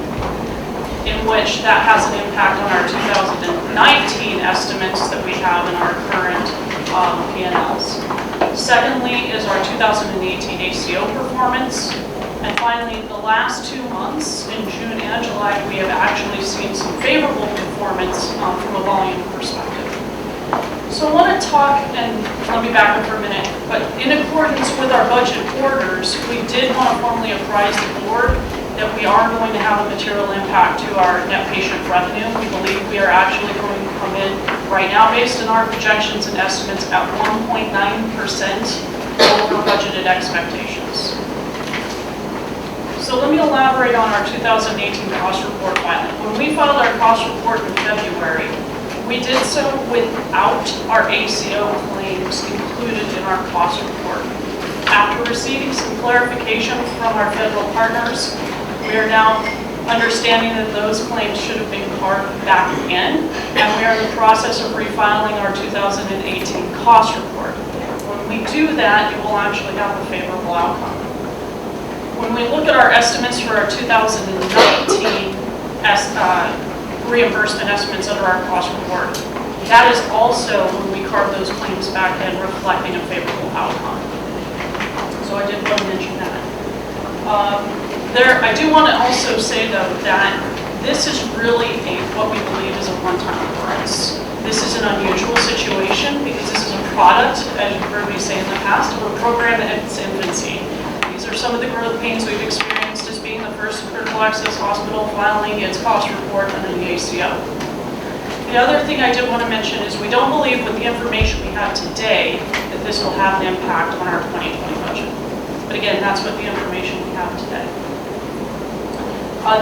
in which that has an impact on our 2019 estimates that we have in our current P&Ls. Secondly is our 2018 ACO performance. And finally, the last 2 months, in June and July, we have actually seen some favorable performance from a volume perspective. So I want to talk, and let me back up for a minute, but in accordance with our budget orders, we did want to formally apprise the board that we are going to have a material impact to our net patient revenue. We believe we are actually going to come in right now, based on our projections and estimates, at 1.9% over budgeted expectations. So let me elaborate on our 2018 cost report filing. When we filed our cost report in February, we did so without our ACO claims included in our cost report. After receiving some clarification from our federal partners, we are now understanding that those claims should have been carved back in, and we are in the process of refiling our 2018 cost report. When we do that, it will actually have a favorable outcome. When we look at our estimates for our 2019 reimbursement estimates under our cost report, that is also, when we carve those claims back in, reflecting a favorable outcome. So I did want to mention that. I do want to also say, though, that this is really what we believe is a one-time occurrence. This is an unusual situation because this is a product, as you've heard me say in the past, of a program in its infancy. These are some of the growth pains we've experienced as being the first critical access hospital filing its cost report under the ACO. The other thing I did want to mention is we don't believe with the information we have today that this will have an impact on our 2020 budget. But again, that's what the information we have today.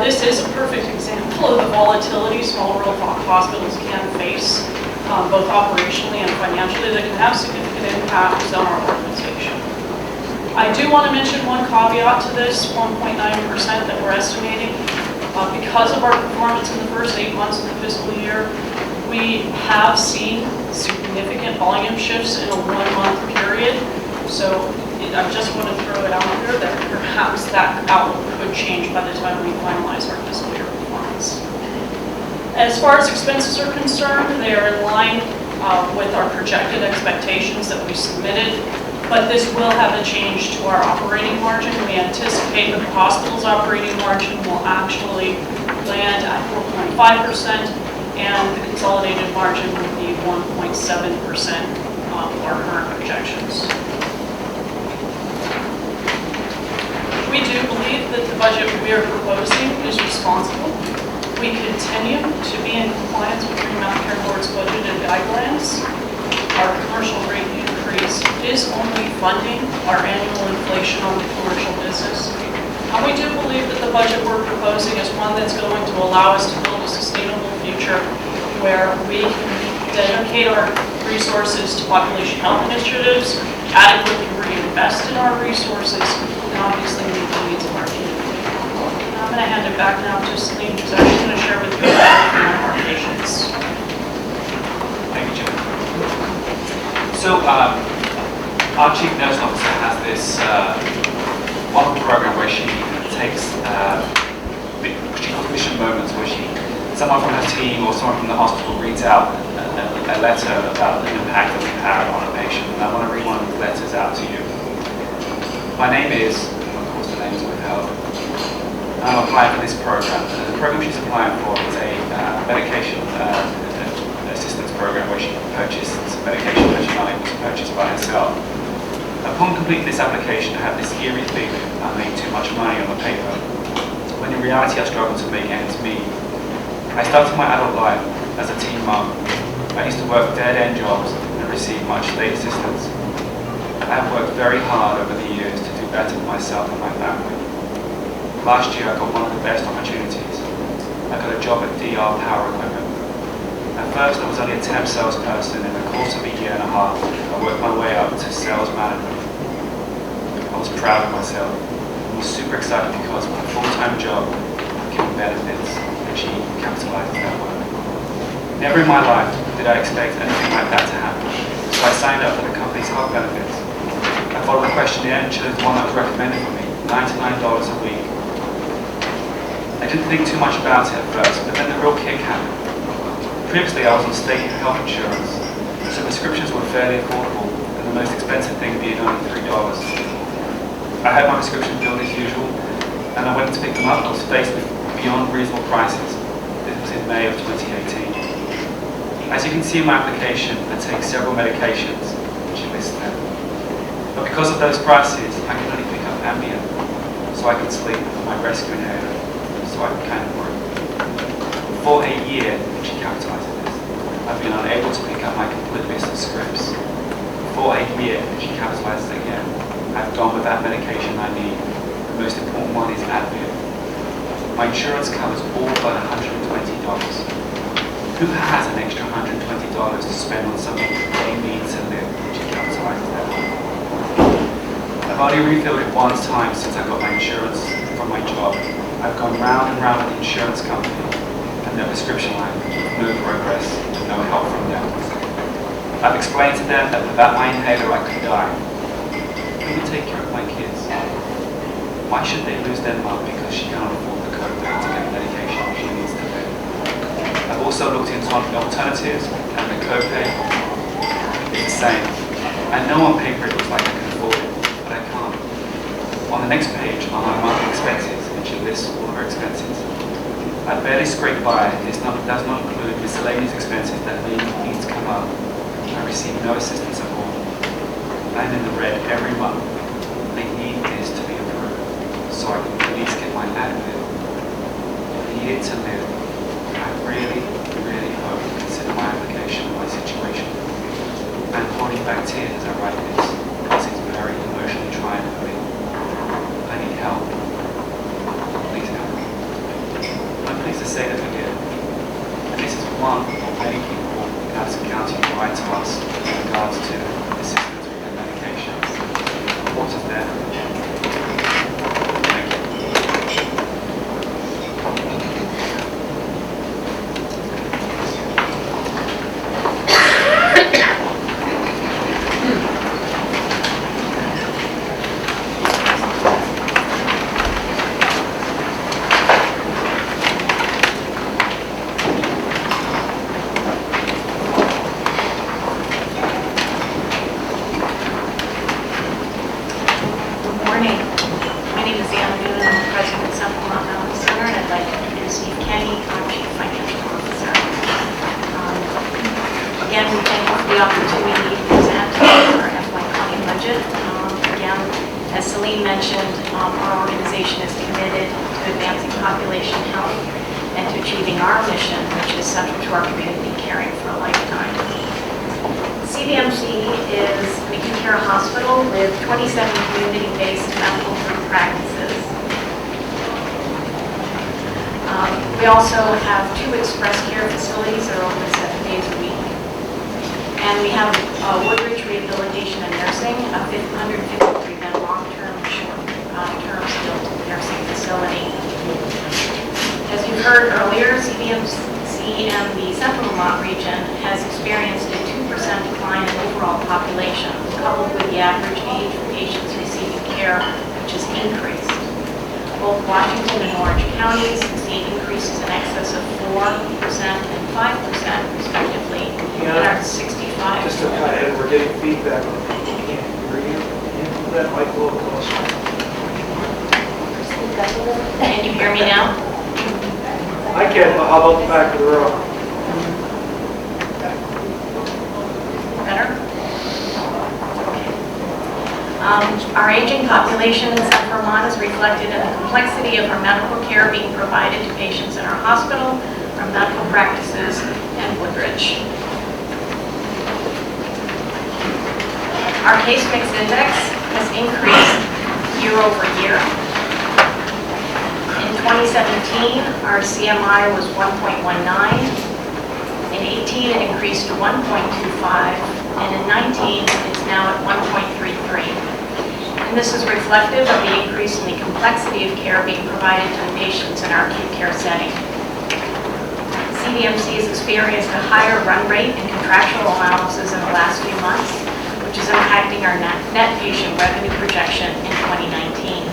This is a perfect example of the volatility small rural hospitals can face, both operationally and financially, that can have significant impacts on our organization. I do want to mention one caveat to this 1.9% that we're estimating. Because of our performance in the first 8 months of the fiscal year, we have seen significant volume shifts in a 1-month period. So I just want to throw it out there that perhaps that outlook could change by the time we finalize our fiscal year performance. As far as expenses are concerned, they are in line with our projected expectations that we submitted, but this will have a change to our operating margin. We anticipate that the hospital's operating margin will actually land at 4.5%, and the consolidated margin will be 1.7% of our current projections. We do believe that the budget we are proposing is responsible. We continue to be in compliance with Green Mountain Care Board's budgeted guidelines. Our commercial rate increase is only funding our annual inflation on the commercial business. And we do believe that the budget we're proposing is one that's going to allow us to build a sustainable future where we can dedicate our resources to population health initiatives, adequately reinvest in our resources, and obviously meet the needs of our community. I'm going to hand it back now to Celine, who's actually going to share with you about our patients. Thank you, Jim. So, our Chief Nursing Officer has this wonderful program where she takes she calls mission moments, where someone from her team or someone from the hospital reads out a letter about the impact that we've had on a patient. And I want to read one of the letters out to you. My name is, of course the name is withheld. I'm applying for this program. program she's applying for is a medication assistance program where she can purchase some medication that she's not able to purchase by herself. Upon completing this application, I had this eerie feeling I made too much money on the paper, when in reality I struggled to make ends meet. I started my adult life as a teen mom. I used to work dead-end jobs and receive much state assistance. I have worked very hard over the years to do better for myself and my family. Last year I got one of the best opportunities. I got a job at DR Power Equipment. At first I was only a temp salesperson. In the course of a year and a half, I worked my way up to sales manager. I was proud of myself. I was super excited because my full-time job gave me benefits and she capitalized on that work. Never in my life did I expect anything like that to happen, so I signed up for the company's health benefits. I followed the questionnaire and chose the one that was recommended for me, $99 a week. I didn't think too much about it at first, but then the real kick happened. Previously I was on state health insurance, so prescriptions were fairly affordable, and the most expensive thing being only $3. I had my prescription billed as usual, and I went to pick them up. I was faced with beyond reasonable prices. This was in May of 2018. As you can see in my application, I take several medications, which are listed there. But because of those prices, I can only pick up Ambien, so I can sleep, and my rescue inhaler, so I can kind of work. For a year, she capitalized on this, I've been unable to pick up my complete list of scripts. For a year, she capitalizes again. I've gone with that medication I need. The most important one is Advil. My insurance covers all but $120. Who has an extra $120 to spend on something they need to live, which you capitalizes that? I've only refilled it one time since I got my insurance from my job. I've gone round and round with the insurance company and their prescription line, no progress, no help from them. I've explained to them that without my inhaler I could die. Who would take care of my kids? Why should they lose their mom because she cannot afford the copay to get the medication she needs to live? I've also looked into alternatives, and the copay is the same. I know on paper it looks like I can afford it, but I can't. On the next page are my monthly expenses, and she lists all of her expenses. I barely scrape by. This number does not include miscellaneous expenses that may need to come up. I receive no assistance at all. I'm in the red every month. I need this to be approved, so I can at least get my Advil. I need it to live. I really, really hope you consider my application and my situation. I'm holding back tears as I write this, because it's very emotionally trying for me. I need help. Please help me. I'm pleased to say that we did. And this is one of many people in Madison County who write to us in regards to assistance with their medications. What is there? Thank you. We also have 2 express care facilities that are open 7 days a week. And we have Woodridge Rehabilitation and Nursing, a 153-bed long-term and short-term skilled nursing facility. As you heard earlier, CVMC and the Central Vermont region has experienced a 2% decline in overall population, coupled with the average age of patients receiving care, which has increased. Both Washington and Orange counties have seen increases in excess of 4% and 5% respectively. Yeah. And are 65. Just to cut in, we're getting feedback. Can't hear you. Can you move that mic a little closer? Can you hear me now? I can, but how about the back of the row? Better? Our aging population in South Vermont is reflected in the complexity of our medical care being provided to patients in our hospital, our medical practices, and Woodridge. Our case mix index has increased year over year. In 2017, our CMI was 1.19. In 18, it increased to 1.25, and in 19, it's now at 1.33. And this is reflective of the increase in the complexity of care being provided to the patients in our acute care setting. CDMC has experienced a higher run rate in contractual allowances in the last few months, which is impacting our net patient revenue projection in 2019.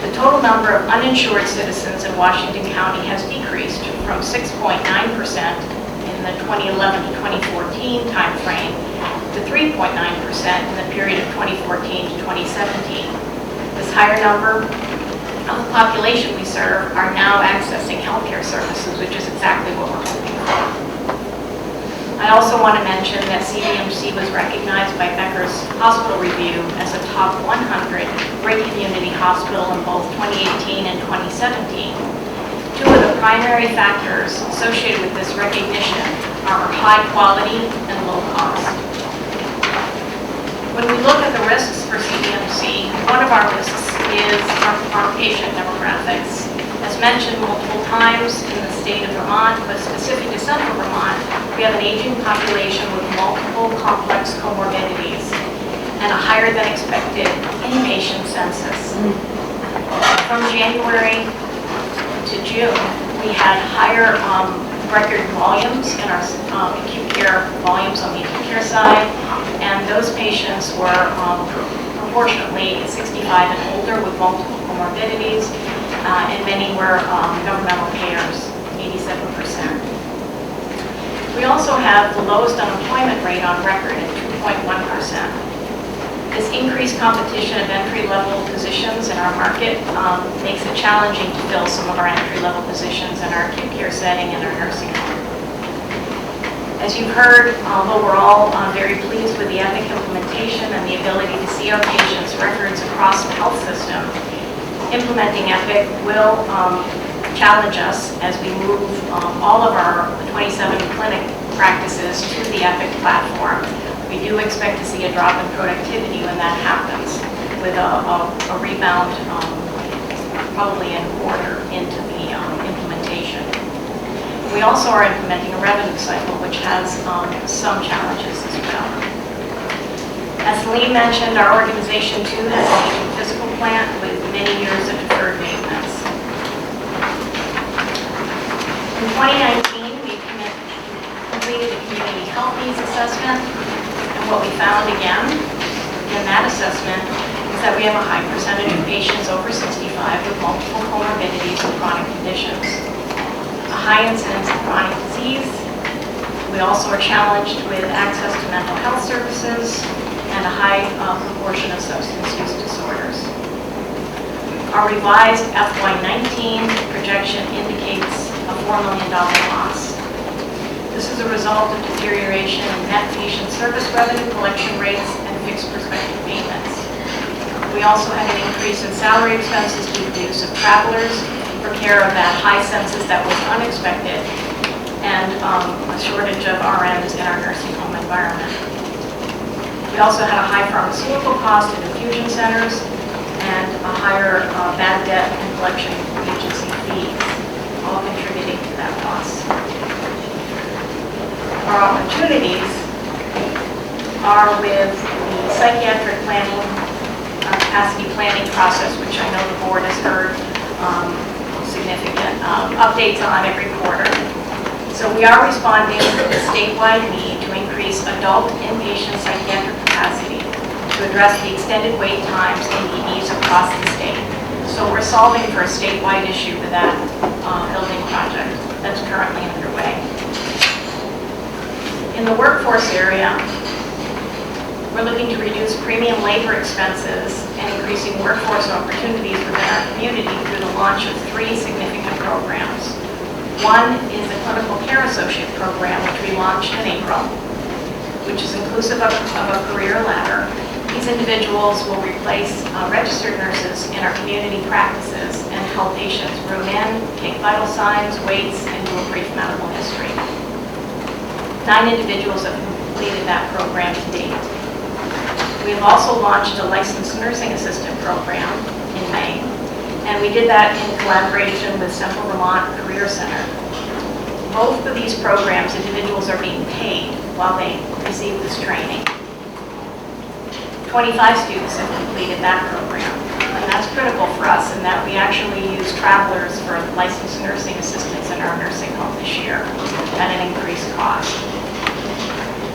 The total number of uninsured citizens in Washington County has decreased from 6.9% in the 2011 to 2014 timeframe to 3.9% in the period of 2014 to 2017. This higher number of the population we serve are now accessing healthcare services, which is exactly what we're hoping for. I also want to mention that CDMC was recognized by Becker's Hospital Review as a top 100 great community hospital in both 2018 and 2017. Two of the primary factors associated with this recognition are high quality and low cost. When we look at the risks for CDMC, one of our risks is our patient demographics. As mentioned multiple times in the state of Vermont, but specific to Central Vermont, we have an aging population with multiple complex comorbidities and a higher than expected inpatient census. From January to June, we had higher record volumes in our acute care volumes on the acute care side, and those patients were proportionately 65 and older with multiple comorbidities, and many were governmental payers, 87%. We also have the lowest unemployment rate on record at 2.1%. This increased competition of entry-level positions in our market makes it challenging to fill some of our entry-level positions in our acute care setting and our nursing home. As you've heard, although we're all very pleased with the EPIC implementation and the ability to see our patients' records across the health system, implementing EPIC will challenge us as we move all of our 27 clinic practices to the EPIC platform. We do expect to see a drop in productivity when that happens, with a rebound probably in quarter into the implementation. We also are implementing a revenue cycle, which has some challenges as well. As Lee mentioned, our organization too has an aging physical plant with many years of deferred maintenance. In 2019, we completed a community health needs assessment, and what we found again in that assessment is that we have a high percentage of patients over 65 with multiple comorbidities and chronic conditions, a high incidence of chronic disease. We also are challenged with access to mental health services and a high proportion of substance use disorders. Our revised FY19 projection indicates a $4 million loss. This is a result of deterioration in net patient service revenue collection rates and fixed prospective maintenance. We also had an increase in salary expenses due to the use of travelers for care of that high census that was unexpected, and a shortage of RNs in our nursing home environment. We also had a high pharmaceutical cost in infusion centers and a higher bad debt and collection agency fees, all contributing to that loss. Our opportunities are with the psychiatric planning, capacity planning process, which I know the board has heard significant updates on every quarter. So we are responding to the statewide need to increase adult inpatient psychiatric capacity to address the extended wait times in EDs across the state. So we're solving for a statewide issue with that building project that's currently underway. In the workforce area, we're looking to reduce premium labor expenses and increasing workforce opportunities within our community through the launch of 3 significant programs. One is the Clinical Care Associate Program, which we launched in April, which is inclusive of a career ladder. These individuals will replace registered nurses in our community practices and help patients room in, take vital signs, weights, and do a brief medical history. 9 individuals have completed that program to date. We have also launched a licensed nursing assistant program in May, and we did that in collaboration with Central Vermont Career Center. Both of these programs, individuals are being paid while they receive this training. 25 students have completed that program, and that's critical for us in that we actually use travelers for licensed nursing assistants in our nursing home this year at an increased cost.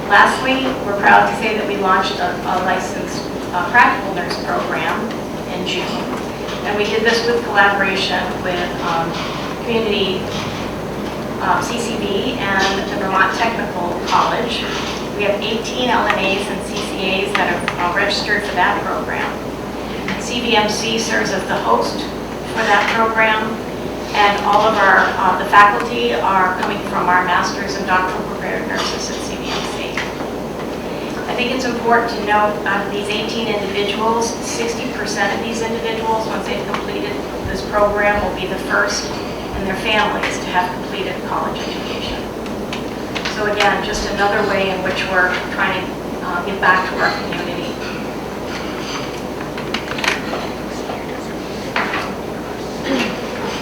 Lastly, we're proud to say that we launched a licensed practical nurse program in June, and we did this with collaboration with community CCB and the Vermont Technical College. We have 18 LNAs and CCAs that are registered for that program. CVMC serves as the host for that program, and all of the faculty are coming from our master's and doctoral prepared nurses at CVMC. I think it's important to note out of these 18 individuals, 60% of these individuals, once they've completed this program, will be the first in their families to have completed college education. So again, just another way in which we're trying to give back to our community.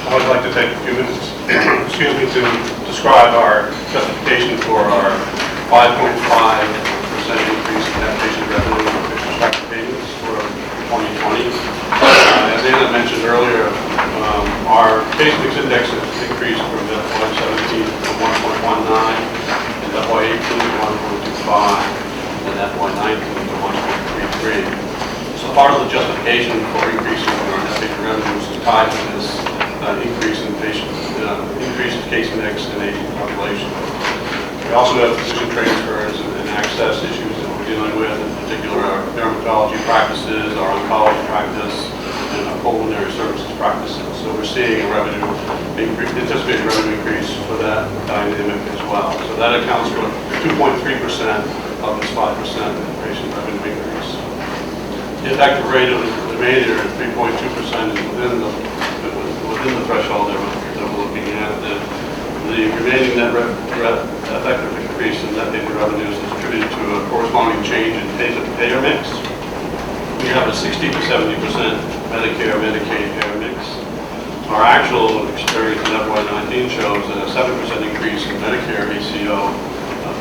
I would like to take a few minutes, to describe our justification for our 5.5% increase in net patient revenue and prospective payments for 2020. As Anna mentioned earlier, our case mix index has increased from FY17 to 1.19, and FY18 to 1.25, and FY19 to 1.33. So part of the justification for increasing our net patient revenues is tied to this increase in increased case mix and aging population. We also have physician transfers and access issues that we're dealing with, in particular our dermatology practices, our oncology practice, and our pulmonary services practices. So we're seeing a anticipated revenue increase for that dynamic as well. So that accounts for 2.3% of this 5% patient revenue increase. The effective rate of the remainder at 3.2% is within the threshold that we're looking at. The remaining net effective increase in net patient revenues is attributed to a corresponding change in payer mix. We have a 60 to 70% Medicare-Medicaid payer mix. Our actual experience in FY19 shows a 7% increase in Medicare ACO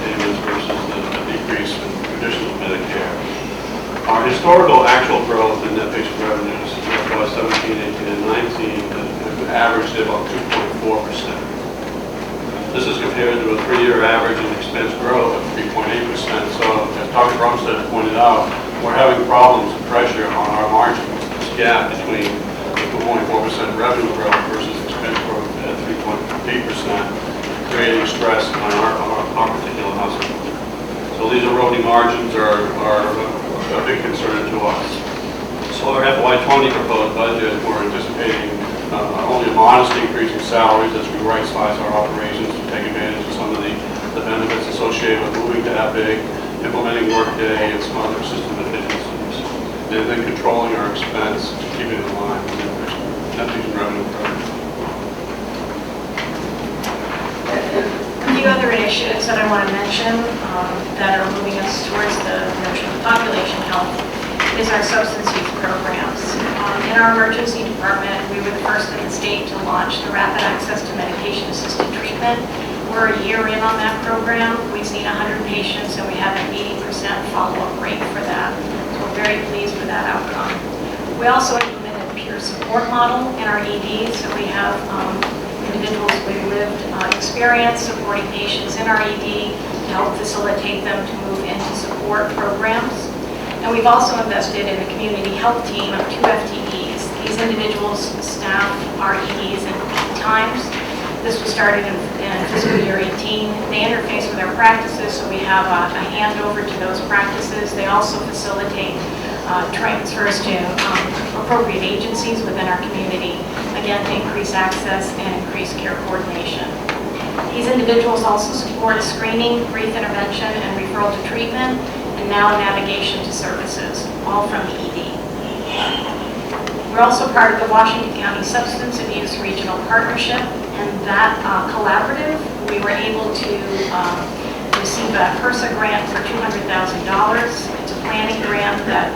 payments versus the decrease in traditional Medicare. Our historical actual growth in net patient revenues in FY17, 18, and 19 have averaged about 2.4%. This is compared to a 3-year average in expense growth of 3.8%. So, as Dr. Brumstead pointed out, we're having problems and pressure on our margins. This gap between the 2.4% revenue growth versus expense growth at 3.8%, creating stress on our particular hospital. So these eroding margins are a big concern to us. So our FY20 proposed budget, we're anticipating only a modest increase in salaries as we right-size our operations to take advantage of some of the benefits associated with moving to Epic, implementing Workday, and some other system efficiencies, and then controlling our expense to keep it in line with net patient revenue growth. A few other initiatives that I want to mention that are moving us towards the notion of population health is our substance use programs. In our emergency department, we were the first in the state to launch the rapid access to medication-assisted treatment. We're a year in on that program. We've seen 100 patients, and we have an 80% follow-up rate for that. So we're very pleased with that outcome. We also implemented a peer support model in our ED, so we have individuals with lived experience supporting patients in our ED to help facilitate them to move into support programs. And we've also invested in a community health team of 2 FTEs. These individuals staff our EDs at peak times. This was started in fiscal year 18. They interface with our practices, so we have a handover to those practices. They also facilitate transfers to appropriate agencies within our community, again, to increase access and increase care coordination. These individuals also support screening, brief intervention, and referral to treatment, and now navigation to services, all from the ED. We're also part of the Washington County Substance Abuse Regional Partnership, and that collaborative, we were able to receive a HRSA grant for $200,000. It's a planning grant that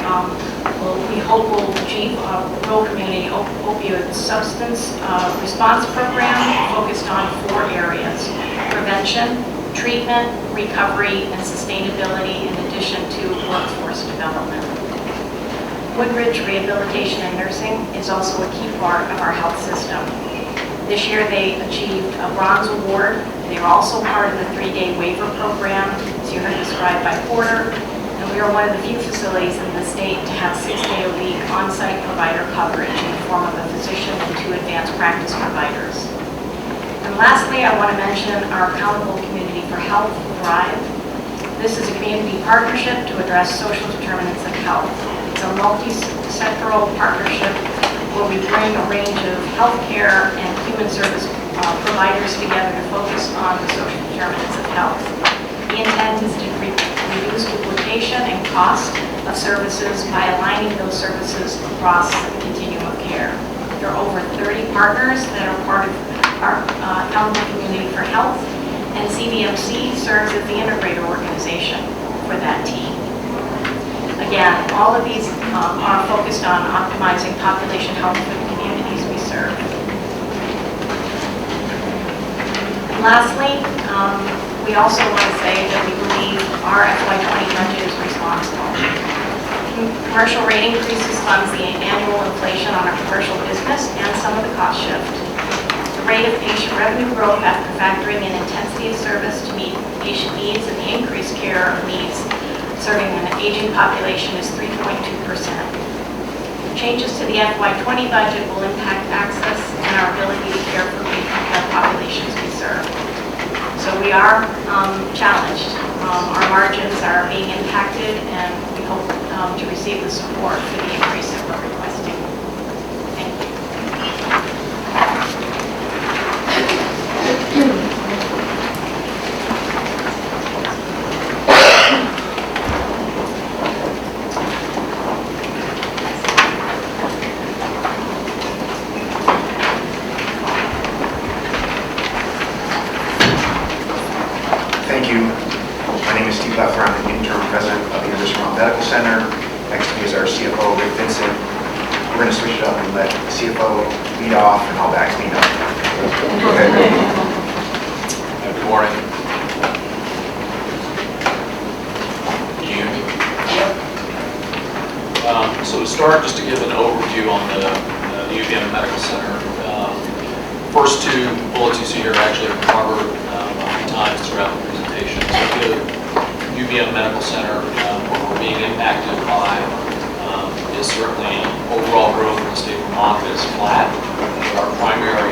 we hope will achieve a rural community opioid substance response program focused on 4 areas: prevention, treatment, recovery, and sustainability, in addition to workforce development. Woodridge Rehabilitation and Nursing is also a key part of our health system. This year they achieved a bronze award. They are also part of the 3-day waiver program, as you heard described by Porter, and we are one of the few facilities in the state to have 6-day-a-week on-site provider coverage in the form of a physician and 2 advanced practice providers. And lastly, I want to mention our accountable community for health, Thrive. This is a community partnership to address social determinants of health. It's a multi-sectoral partnership where we bring a range of healthcare and human service providers together to focus on the social determinants of health. The intent is to reduce duplication and cost of services by aligning those services across the continuum of care. There are over 30 partners that are part of our accountable community for health, and CVMC serves as the integrator organization for that team. Again, all of these are focused on optimizing population health for the communities we serve. And lastly, we also want to say that we believe our FY20 budget is responsible. Commercial rate increases funds the annual inflation on our commercial business and some of the cost shift. The rate of patient revenue growth after factoring in intensity of service to meet patient needs and the increased care needs serving an aging population is 3.2%. Changes to the FY20 budget will impact access and our ability to care for the populations we serve. So we are challenged. Our margins are being impacted, and we hope to receive the support for the increase that we're requesting. Thank you. Thank you. My name is Steve Leffer. I'm the interim president of the Vermont Medical Center. Next to me is our CFO, Rick Vincent. We're going to switch it up and let the CFO lead off, and I'll back clean up. Okay. Good morning. Can you hear me? Yep. So to start, just to give an overview on the UVM Medical Center. First 2 bullets you see here actually are covered a few times throughout the presentation. So the UVM Medical Center, what we're being impacted by is certainly overall growth in the state of Vermont is flat. Our primary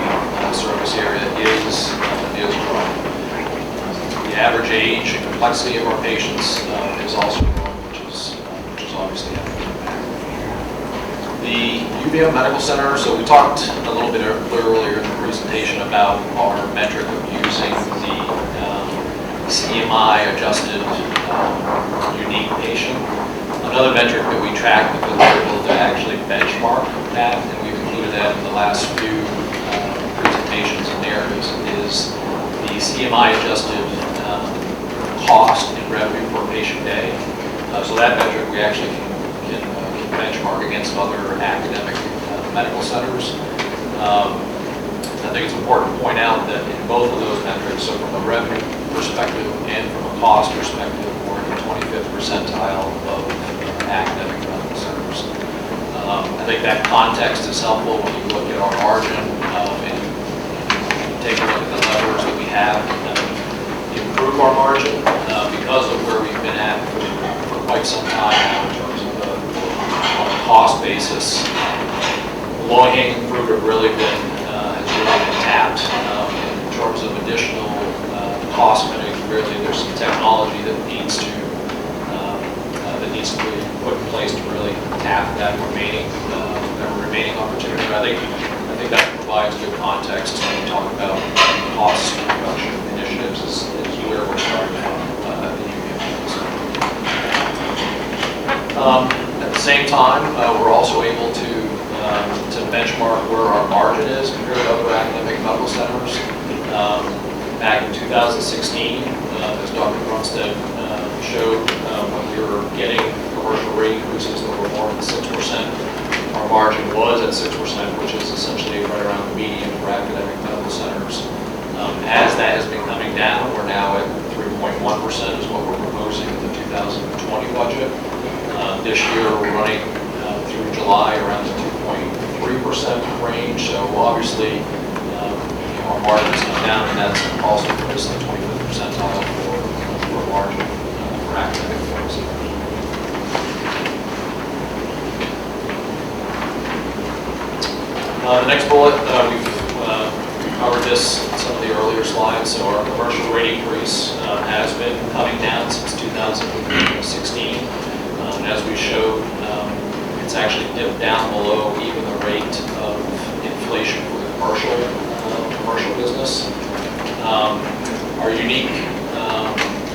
service area is growing. The average age and complexity of our patients is also growing, which is obviously having an impact. The UVM Medical Center, so we talked a little bit earlier in the presentation about our metric of using the CMI adjusted unique patient. Another metric that we track because we're able to actually benchmark that, and we've included that in the last few presentations and narratives, is the CMI adjusted cost and revenue per patient day. So that metric we actually can benchmark against other academic medical centers. I think it's important to point out that in both of those metrics, so from a revenue perspective and from a cost perspective, we're in the 25th percentile of academic medical centers. I think that context is helpful when you look at our margin and you take a look at the levers that we have to improve our margin because of where we've been at for quite some time now in terms of on a cost basis. Low-hanging fruit has really been tapped in terms of additional cost cutting. Really, there's some technology that needs to basically put in place to really tap that remaining opportunity. I think that provides good context when we talk about cost reduction initiatives is where we're starting from at the UVM. At the same time, we're also able to benchmark where our margin is compared to other academic medical centers. Back in 2016, as Dr. Brunstad showed, when we were getting commercial rate increases that were more than 6%, our margin was at 6%, which is essentially right around the median for academic medical centers. As that has been coming down, we're now at 3.1% is what we're proposing in the 2020 budget. This year, we're running through July around the 2.3% range. So obviously, our margins come down, and that's also put us in the 25th percentile for margin for academic folks. The next bullet, we've covered this in some of the earlier slides. So our commercial rate increase has been coming down since 2016. And as we showed, it's actually dipped down below even the rate of inflation for the commercial business.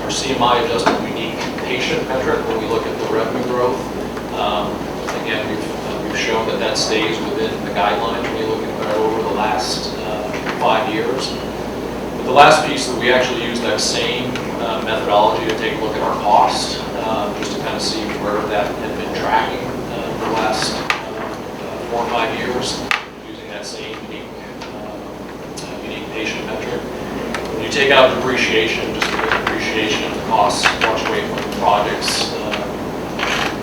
Our CMI adjusted unique patient metric, when we look at the revenue growth, again, we've shown that stays within the guideline when you look at that over the last 5 years. But the last piece that we actually use that same methodology to take a look at our cost, just to kind of see where that had been tracking for the last 4 or 5 years, using that same unique patient metric. When you take out depreciation, just because depreciation and the costs fluctuate when projects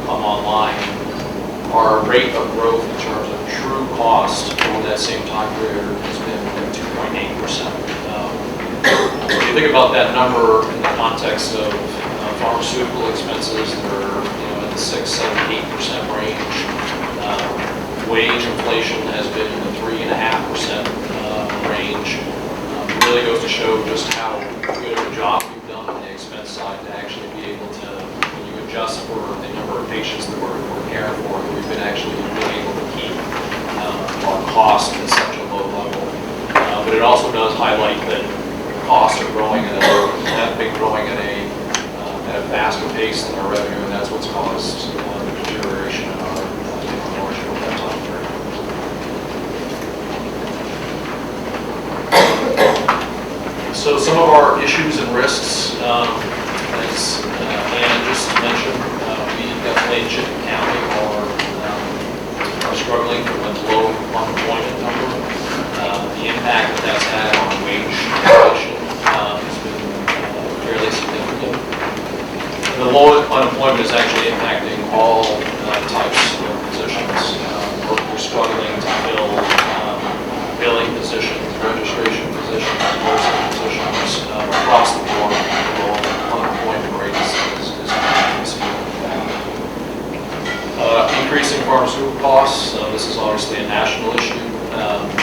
come online, our rate of growth in terms of true cost over that same time period has been 2.8%. If you think about that number in the context of pharmaceutical expenses that are in the 6, 7, 8% range, wage inflation has been in the 3.5% range. It really goes to show just how good of a job we've done on the expense side to actually be able to, when you adjust for the number of patients that we're caring for, that we've been actually really able to keep our cost at such a low level. But it also does highlight that costs are growing at a faster pace than our revenue, and that's what's caused the deterioration in our margin over that time period. So some of our issues and risks, as Anna just mentioned, we definitely in Chittenden County are struggling with a low unemployment number. The impact that that's had on wage inflation has been fairly significant. The low unemployment is actually impacting all types of positions. We're struggling to fill billing positions, registration positions, nursing positions across the board. The low unemployment rate is increasing pharmaceutical costs. This is obviously a national issue.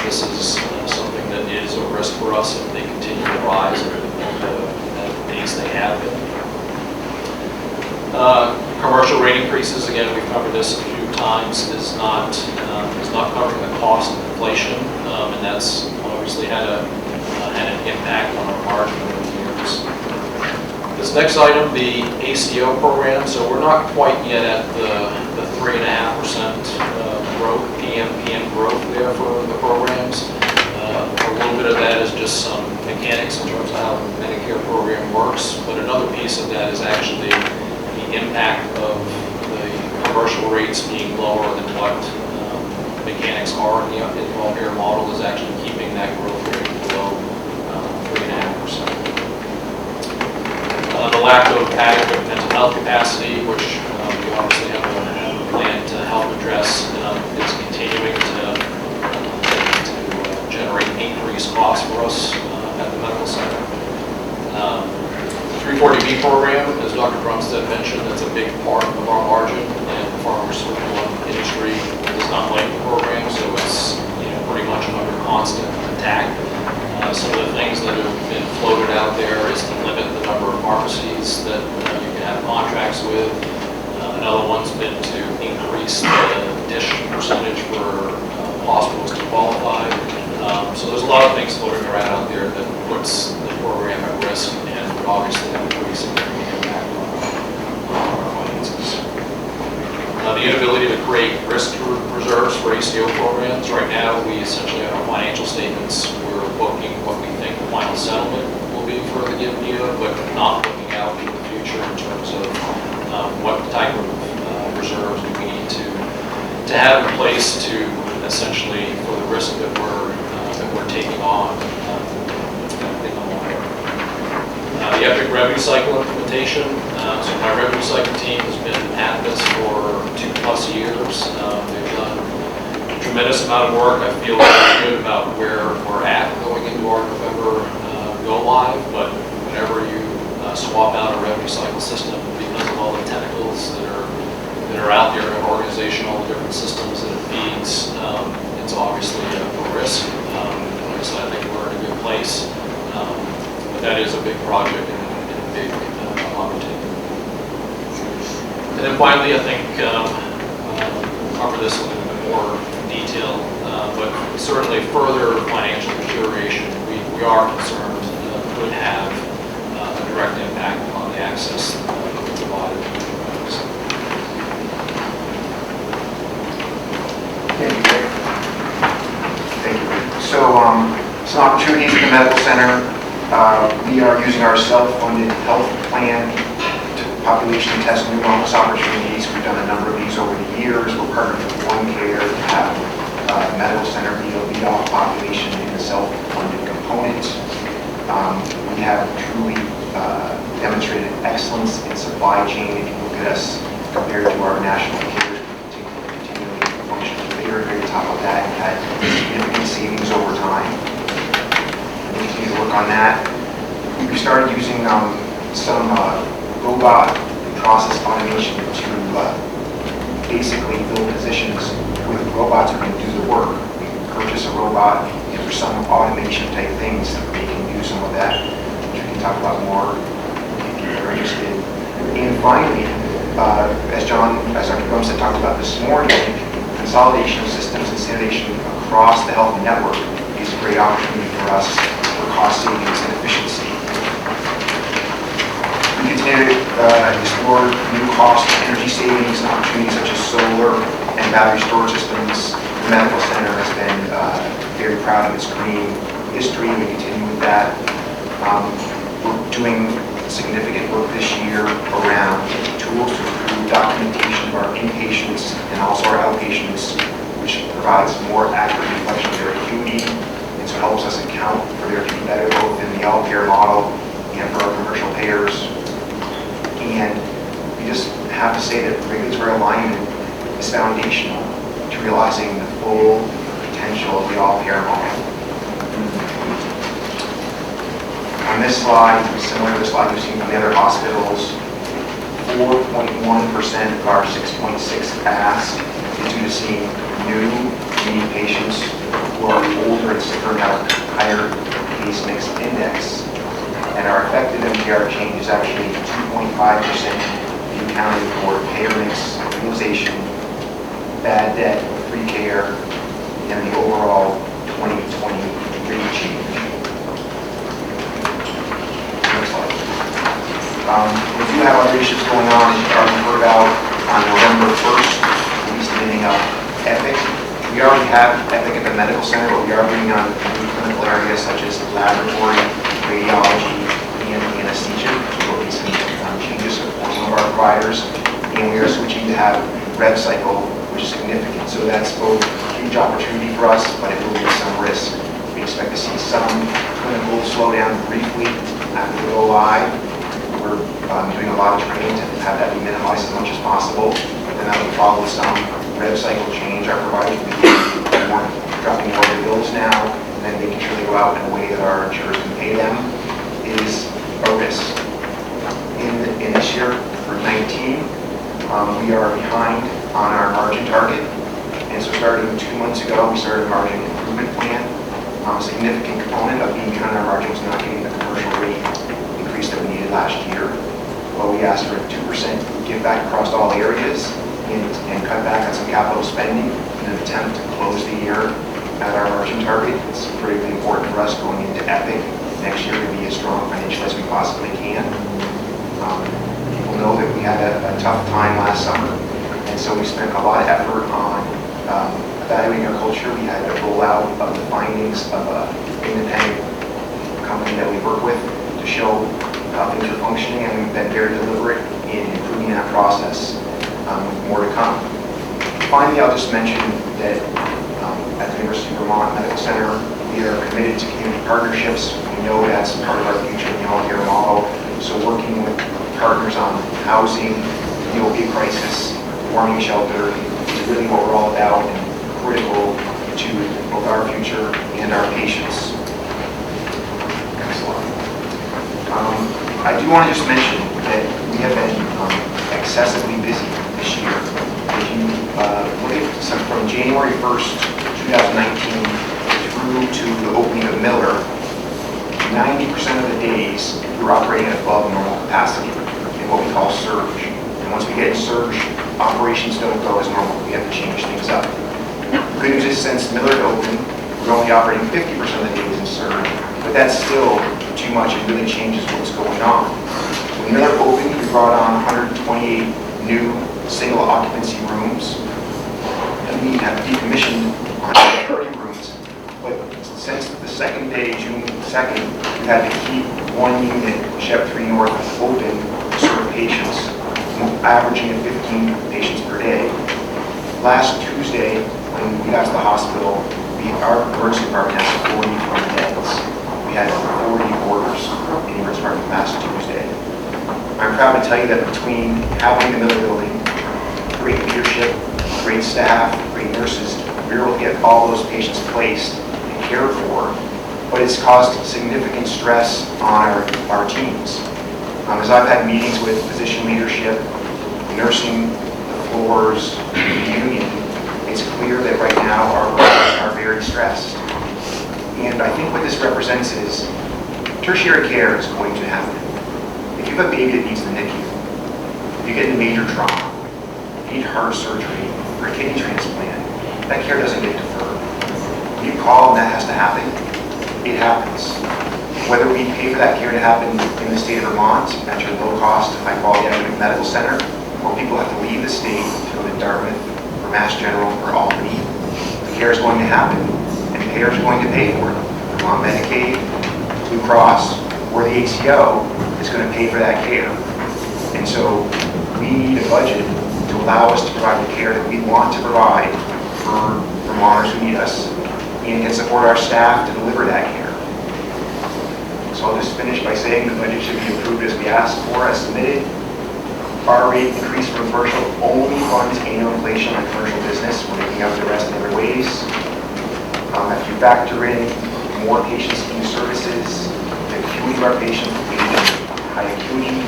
This is something that is a risk for us if they continue to rise at the pace they have been. Commercial rate increases, again, we've covered this a few times, is not covering the cost of inflation, and that's obviously had an impact on our margin over the years. This next item, the ACO program, so we're not quite yet at the 3.5% growth, PM growth there for the programs. A little bit of that is just some mechanics in terms of how the Medicare program works, but another piece of that is actually the impact of the commercial rates being lower than what mechanics are in the all-payer model is actually keeping that growth rate below 3.5%. The lack of adequate mental health capacity, which we obviously have a plan to help address, is continuing to generate increased costs for us at the medical center. The 340B program, as Dr. Brunstad mentioned, that's a big part of our margin, and the pharmaceutical industry does not like the program, so it's pretty much under constant attack. Some of the things that have been floated out there is to limit the number of pharmacies that you can have contracts with, Another one's been to increase the dish percentage for hospitals to qualify. So there's a lot of things floating around out there that puts the program at risk and would obviously have a pretty significant impact on our finances. The inability to create risk reserves for ACO programs. Right now, we essentially have our financial statements. We're booking what we think the final settlement will be for the given year, but not looking out into the future in terms of what type of reserves do we need to have in place to essentially for the risk that we're taking on. The Epic revenue cycle implementation. So my revenue cycle team has been at this for 2+ years. They've done a tremendous amount of work. I feel very good about where we're at going into our November go live, but whenever you swap out a revenue cycle system because of all the tentacles that are out there in an organization, all the different systems that it feeds, it's obviously a risk. So I think we're in a good place. But that is a big project and a big undertaking. And then finally, I think we'll cover this in a little bit more detail, but certainly further financial deterioration we are concerned could have a direct impact on the access that we provide. Thank you, Greg. Thank you. So, some opportunities at the medical center. We are using our self-funded health plan to population test new wellness opportunities. We've done a number of these over the years. We're partnered with OneCare to have medical center lead off population in the self-funded component. We have truly demonstrated excellence in supply chain. If you look at us compared to our national peers, we continually function at the very, very top of that and had significant savings over time. We continue to work on that. We started using some robot process automation to basically fill positions with robots who can do the work. We purchase a robot for some automation type things that we can do some of that, which we can talk about more if you're interested. And finally, as Dr. Brumstead talked about this morning, consolidation of systems and standardization across the health network is a great opportunity for us for cost savings and efficiency. We continue to explore new cost energy savings and opportunities such as solar and battery storage systems. The medical center has been very proud of its green history, and we continue with that. We're doing significant work this year around tools to improve documentation of our inpatients and also our outpatients, which provides more accurate reflection of their acuity, and so helps us account for their acuity better both in the all-care model and for our commercial payers. And we just have to say that regulatory alignment is foundational to realizing the full potential of the all-care model. On this slide, similar to the slide you've seen from the other hospitals, 4.1% of our 6.6 ask is due to seeing new needy patients who are older and sicker and have a higher case mix index. And our effective MDR change is actually 2.5% being accounted for payer mix, utilization, bad debt, free care, and the overall 2023 change. Next slide. We do have other issues going on. As you already heard about on November 1st, we'll be spinning up Epic. We already have Epic at the medical center, but we are bringing on new clinical areas such as laboratory, radiology, and anesthesia. There will be some changes for some of our providers. And we are switching to have rev cycle, which is significant. So that's both a huge opportunity for us, but it will be some risk. We expect to see some clinical slowdown briefly after we go live. We're doing a lot of training to have that be minimized as much as possible. But then that will follow some rev cycle change. Our providers will be dropping more of the bills now, and then making sure they go out in a way that our insurers can pay them is a risk. In this year, for 19, we are behind on our margin target. And so starting 2 months ago, we started a margin improvement plan. A significant component of being behind our margin was not getting the commercial rate increase that we needed last year. but we asked for a 2% give back across all areas and cut back on some capital spending in an attempt to close the year at our margin target. It's pretty important for us going into EPIC next year to be as strong financially as we possibly can. People know that we had a tough time last summer, and so we spent a lot of effort on evaluating our culture. We had a rollout of the findings of an independent company that we work with to show how things are functioning, and we've been very deliberate in improving that process with more to come. Finally, I'll just mention that at the University of Vermont Medical Center, we are committed to community partnerships. We know that's part of our future in the all-care model. So working with partners on housing, the opioid crisis, warming shelter is really what we're all about and critical to both our future and our patients. Excellent. I do want to just mention that we have been excessively busy this year. If you look at from January 1st, 2019 through to the opening of Miller, 90% of the days we were operating at above normal capacity in what we call surge. And once we get in surge, operations don't go as normal. We have to change things up. The good news is since Miller opened, we're only operating 50% of the days in surge, but that's still too much. It really changes what's going on. When Miller opened, we brought on 128 new single occupancy rooms, and we have decommissioned 130 rooms. But since the second day, June 2nd, we had to keep one unit, Shep 3 North, open to serve patients, averaging at 15 patients per day. Last Tuesday, when we got to the hospital, our emergency department has 40 front beds. We had 40 orders in the emergency department last Tuesday. I'm proud to tell you that between having the Miller building, great leadership, great staff, great nurses, we were able to get all those patients placed and cared for, but it's caused significant stress on our teams. As I've had meetings with physician leadership, nursing, the floors, the union, it's clear that right now our workers are very stressed. And I think what this represents is tertiary care is going to happen. If you have a baby that needs the NICU, if you get a major trauma, you need heart surgery or a kidney transplant, that care doesn't get deferred. When you call and that has to happen, it happens. Whether we pay for that care to happen in the state of Vermont at your low-cost, high-quality academic medical center, or people have to leave the state to go to Dartmouth or Mass General or Albany, the care is going to happen, and payers are going to pay for it. Vermont Medicaid, Blue Cross, or the ACO is going to pay for that care. And so we need a budget to allow us to provide the care that we want to provide for Vermonters who need us, and can support our staff to deliver that care. So I'll just finish by saying the budget should be approved as we asked for, as submitted. Our rate increase for commercial only funds annual inflation on commercial business. We're making up the rest in other ways. If you factor in more patients in services, the acuity of our patients will be high acuity.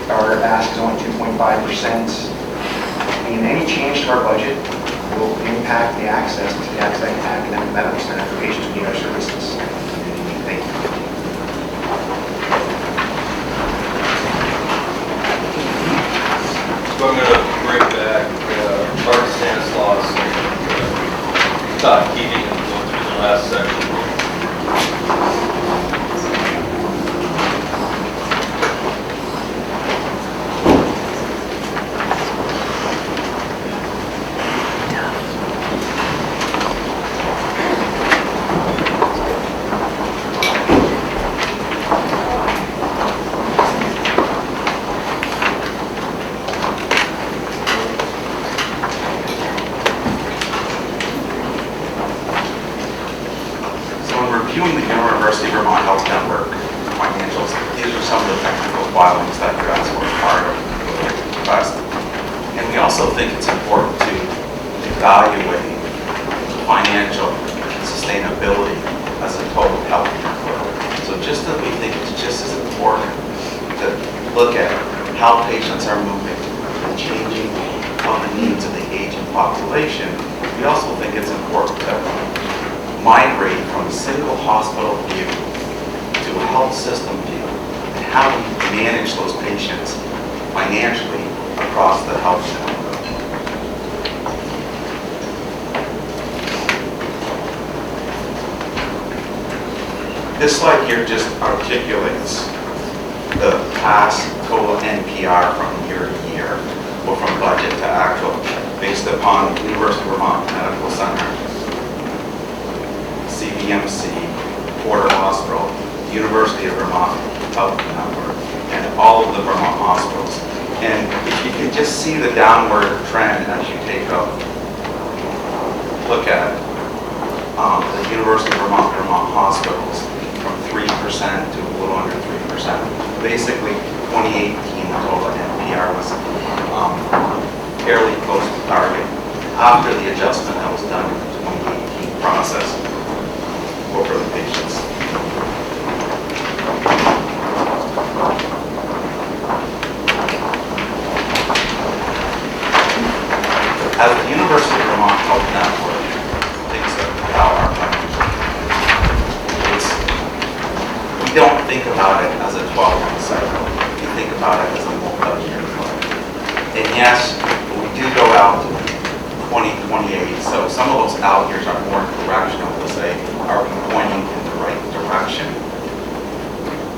Our ask is only 2.5%. And any change to our budget will impact the access to the academic medical center for patients who need our services. Thank you. So I'm going to bring back Mark Stanislaus and Todd Keating and go through the last section. Reviewing the University of Vermont Health Network financials, these are some of the technical filings that you guys were part of the request. And we also think it's important to evaluate financial sustainability as a total health network. So just that we think it's just as important to look at how patients are moving and changing on the needs of the aging population. We also think it's important to migrate from a single hospital view to a health system view and how we manage those patients financially across the health system. This slide here just articulates the past total NPR from year to year, or from budget to actual, based upon University of Vermont Medical Center, CVMC, Porter Hospital, University of Vermont Health Network, and all of the Vermont hospitals. And if you can just see the downward trend as you take a look at the University of Vermont hospitals, from 3% to a little under 3%. Basically, 2018, the total NPR was fairly close to target after the adjustment that was done in the 2018 process for the patients. As the University of Vermont Health Network thinks about our financial, we don't think about it as a 12-month cycle. We think about it as a multi-year plan. And yes, we do go out to 2028, so some of those out years are more directional to say, are we pointing in the right direction?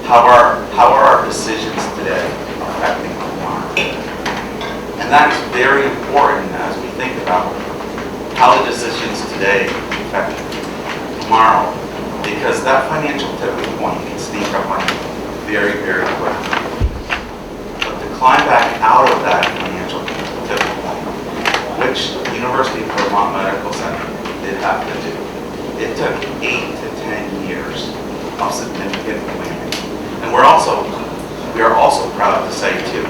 How are our decisions today affecting tomorrow? And that's very important as we think about how the decisions today affect tomorrow, because that financial tipping point can sneak up on you very, very quickly. But to climb back out of that financial tipping point, which the University of Vermont Medical Center did have to do, it took 8 to 10 years of significant planning. And we are also proud to say too,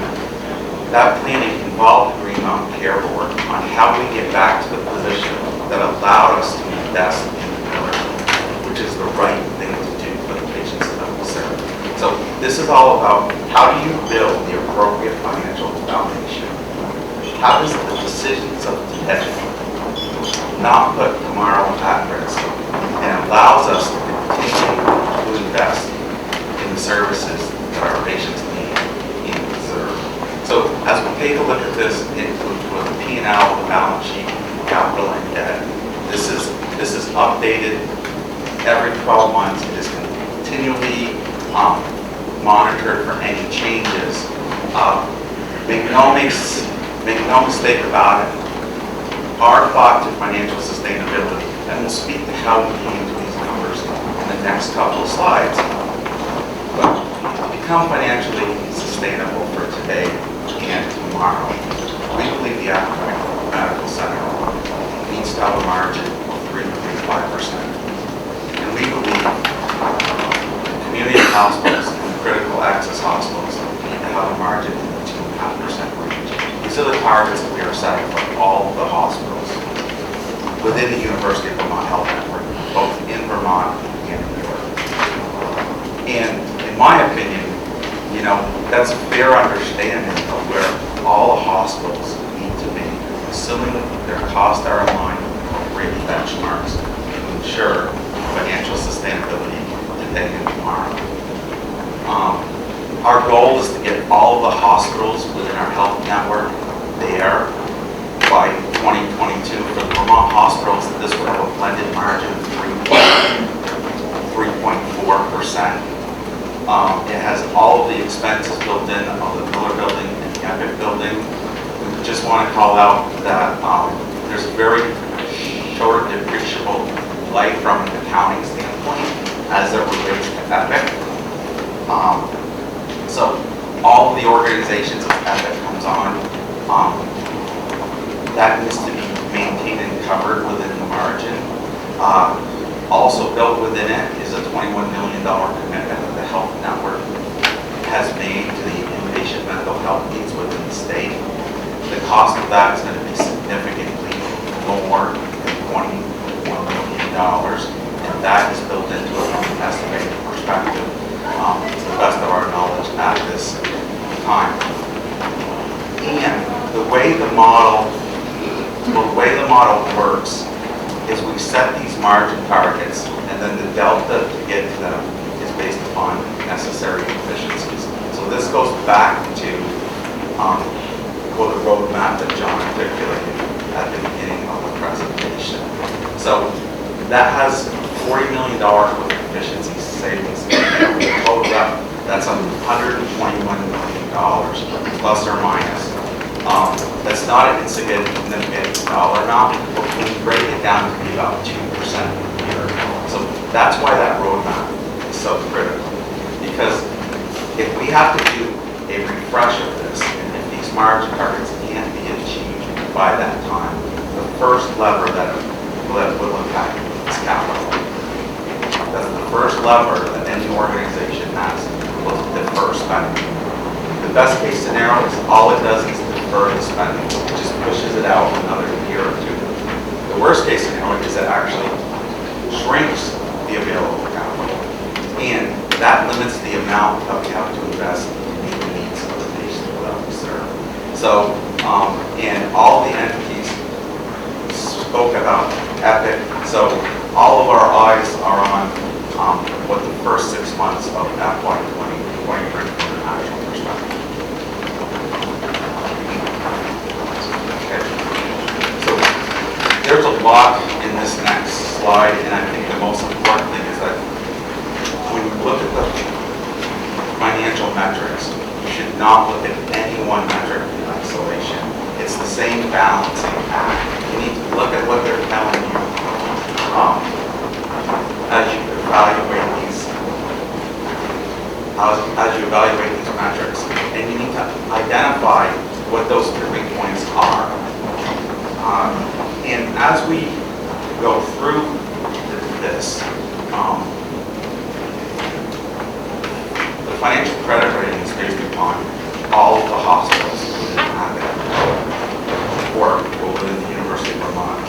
that planning involved the Green Mountain Care Board on how we get back to the position that allowed us to invest in the building, which is the right thing to do for the patients that we serve. So this is all about how do you build the appropriate financial foundation? How does the decisions of today not put tomorrow at risk, and allows us to continue to invest in the services that our patients need and deserve? So as we take a look at this with the P&L, the balance sheet, capital and debt, this is updated every 12 months. It is continually monitored for any changes. Make no mistake about it. Our thought to financial sustainability, and we'll speak to how we came to these numbers in the next couple of slides, but to become financially sustainable for today and tomorrow, we believe the academic medical center needs to have a margin of 3.5%. And we believe the community hospitals and critical access hospitals need to have a margin in the 2.5% range. These are the targets that we are setting for all of the hospitals within the University of Vermont Health Network, both in Vermont and New York. And in my opinion, that's a fair understanding of where all the hospitals need to be, assuming that their costs are in line with appropriate benchmarks to ensure financial sustainability today and tomorrow. Our goal is to get all of the hospitals within our health network there by 2022. For the Vermont hospitals, this would have a blended margin of 3.4%. It has all of the expenses built in of the Miller building and the Epic building. We just want to call out that there's a very short depreciable life from an accounting standpoint as it relates to Epic. So all of the organizations as Epic comes on, that needs to be maintained and covered within the margin. Also built within it is a $21 million commitment that the health network has made to the inpatient mental health needs within the state. The cost of that is going to be significantly more than $21 million, and that is built into it from an estimated perspective, to the best of our knowledge at this time. And the way the model works is we set these margin targets, and then the delta to get to them is based upon necessary efficiencies. back to, the roadmap that John articulated at the beginning of the presentation. So that has $40 million worth of efficiency savings. Total that's $121 million, plus or minus. That's not an insignificant dollar amount, but when we break it down to be about 2% a year. So that's why that roadmap is so critical. Because if we have to do a refresh of this, and if these margin targets can't be achieved by that time, the first lever that will impact is capital. That's the first lever that any organization has, will defer spending. The best case scenario is all it does is defer the spending, it just pushes it out another year or two. The worst case scenario is it actually shrinks the available capital, and that limits the amount that we have to invest to meet the needs of the patients that we serve. So, and all the entities spoke about EPIC, so all of our eyes are on what the first 6 months of FY 2020 bring from an actual perspective. Okay. So there's a lot in this next slide, and I think the most important thing is that when you look at the financial metrics, you should not look at any one metric in isolation. It's the same balancing act. You need to look at what they're telling you as you evaluate these metrics, and you need to identify what those tipping points are. And as we go through this, the financial credit rating is based upon all of the hospitals within AVID or within the University of Vermont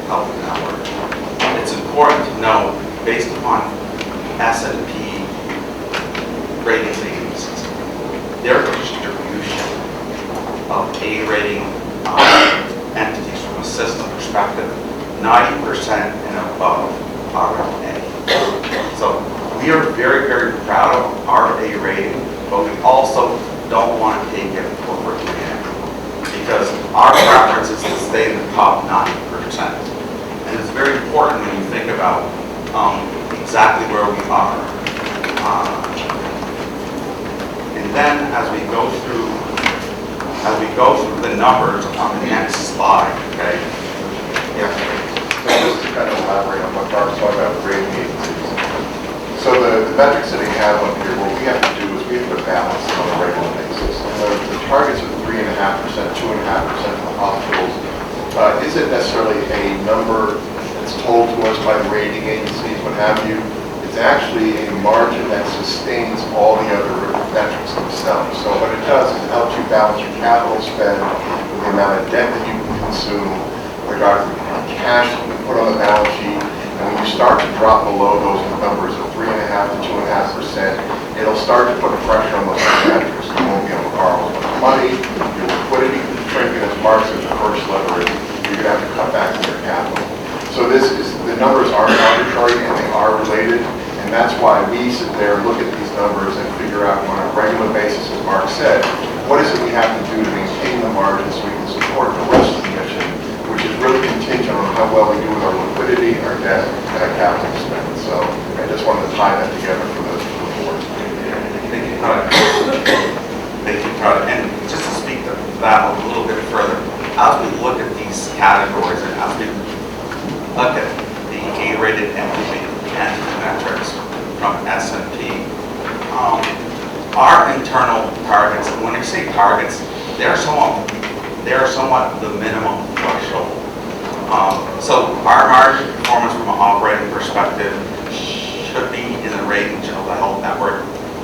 Health Network. It's important to know, based upon S&P ratings agencies, their distribution of A-rating entities from a system perspective, 90% and above are A. So we are very, very proud of our A rating, but we also don't want to take it for granted, because our preference is to stay in the top 90%. And it's very important when you think about exactly where we are. And then as we go through the numbers on the next slide, okay? Yeah. So just to kind of elaborate on what Mark's talking about, the rating agencies. So the metrics that we have up here, what we have to do is we have to balance them on a regular basis. And the targets of 3.5%, 2.5% for the hospitals isn't necessarily a number that's told to us by the rating agencies, what have you. It's actually a margin that sustains all the other metrics themselves. So what it does is it helps you balance your capital spend with the amount of debt that you can consume, regarding the cash that you can put on the balance sheet. And when you start to drop below those numbers of 3.5% to 2.5%, it'll start to put pressure on those metrics. You won't be able to borrow as much money. Your liquidity can shrink, and as Mark said, the first lever is you're going to have to cut back on your capital. So the numbers are arbitrary and they are related, and that's why we sit there and look at these numbers and figure out on a regular basis, as Mark said, what is it we have to do to maintain the margins so we can support the rest of the mission, which is really contingent on how well we do with our liquidity, our debt, and our capital spend. So I just wanted to tie that together for the board. Thank you, Todd. Thank you, Todd. And just to speak to that a little bit further, as we look at these categories and as we look at the A-rated entity metrics from S&P, our internal targets, and when I say targets, they're somewhat the minimum threshold. So our margin performance from an operating perspective should be in the range of the health network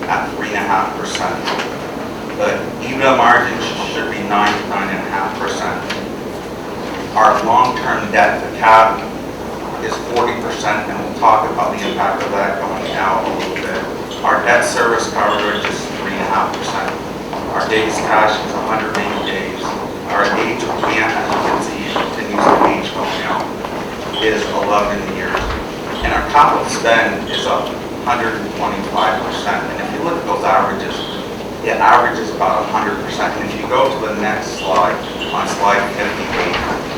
at 3.5%. The EBITDA margin should be 9 to 9.5%. Our long-term debt to cap is 40%, and we'll talk about the impact of that going out a little bit. Our debt service coverage is 3.5%. Our days cash is 180 days. Our age of plant, as you can see, continues to age going out, is 11 years. And our capital spend is up 125%. And if you look at those averages, it averages about 100%. And if you go to the next slide, on slide 58,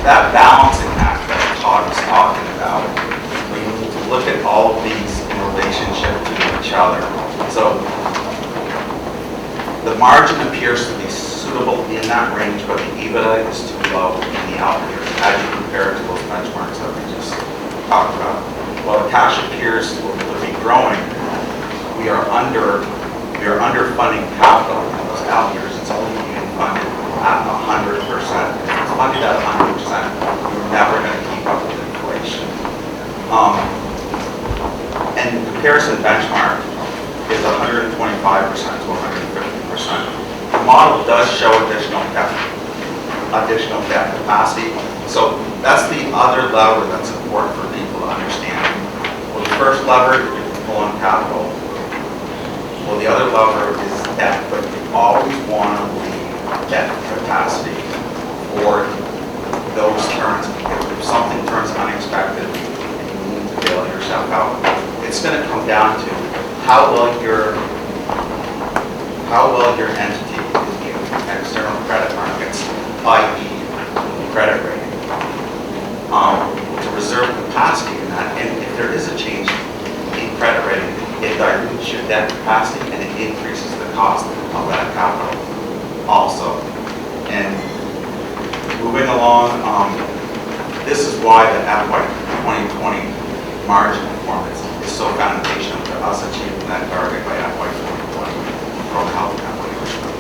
that balancing act that Todd was talking about, we need to look at all of these in relationship to each other. So the margin appears to be suitable in that range, but the EBITDA is too low in the out years as you compare it to those benchmarks that we just talked about. While the cash appears to be growing, we are underfunding capital in those out years. It's only being funded at 100%. If it's funded at 100%, we're never going to keep up with inflation. And the comparison benchmark is 125% to 150%. The model does show additional debt capacity. So that's the other lever that's important for people to understand. Well, the first lever, you can pull on capital. Well, the other lever is debt, but you always want to leave debt capacity for those turns. If something turns unexpected and you need to bail yourself out, it's going to come down to how well your entity is viewed in external credit markets, i.e. credit rating. To reserve capacity in that, and if there is a change in credit rating, it dilutes your debt capacity and it increases the cost of that capital also. And moving along, this is why the FY 2020 margin performance is so foundational to us achieving that target by FY 2020 from a health company perspective.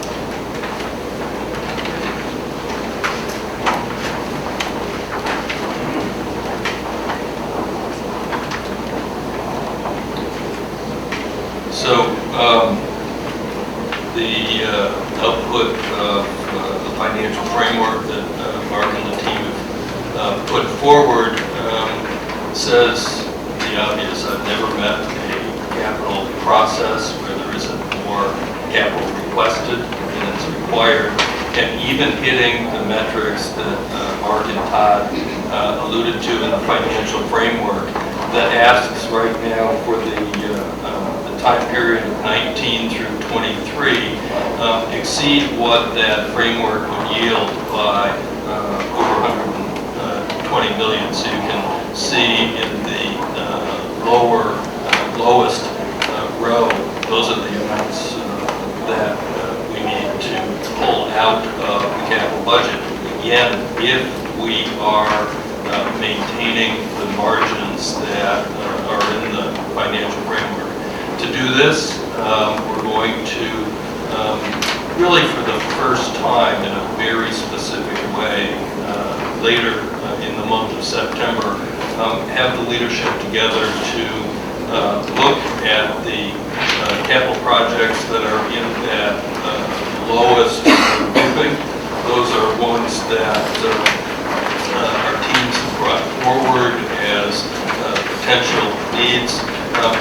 So the output of the financial framework that Mark and the team have put forward says the obvious. I've never met a capital process where there isn't more capital requested than is required, and even hitting the metrics that Mark and Todd alluded to in the financial framework that asks right now for the time period of 19 through 23 exceed what that framework would yield by over 120 million. So you can see in the lowest row, those are the amounts that we need to pull out of the capital budget. Again, if we are maintaining the margins that are in the financial framework. To do this, we're going to really for the first time in a very specific way later in the month of September have the leadership together to look at the capital projects that are in that lowest grouping. Those are ones that our teams have brought forward as potential needs.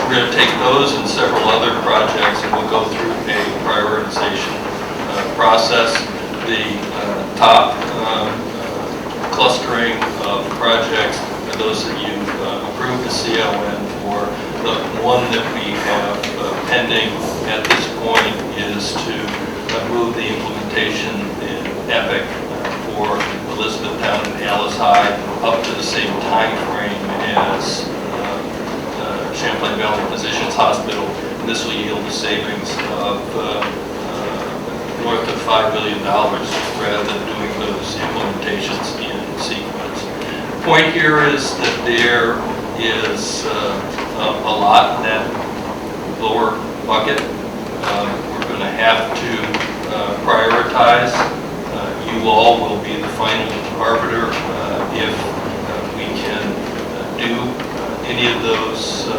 We're going to take those and several other projects and we'll go through a prioritization process. The top clustering of projects are those that you approved the CON for. The one that we have pending at this point is to move the implementation in EPIC for Elizabethtown and Alice High up to the same time frame as Champlain Valley Physicians Hospital. And this will yield a savings of north of $5 million rather than doing those implementations in sequence. The point here is that there is a lot in that lower bucket. We're going to have to prioritize. You all will be the final arbiter if we can do any of those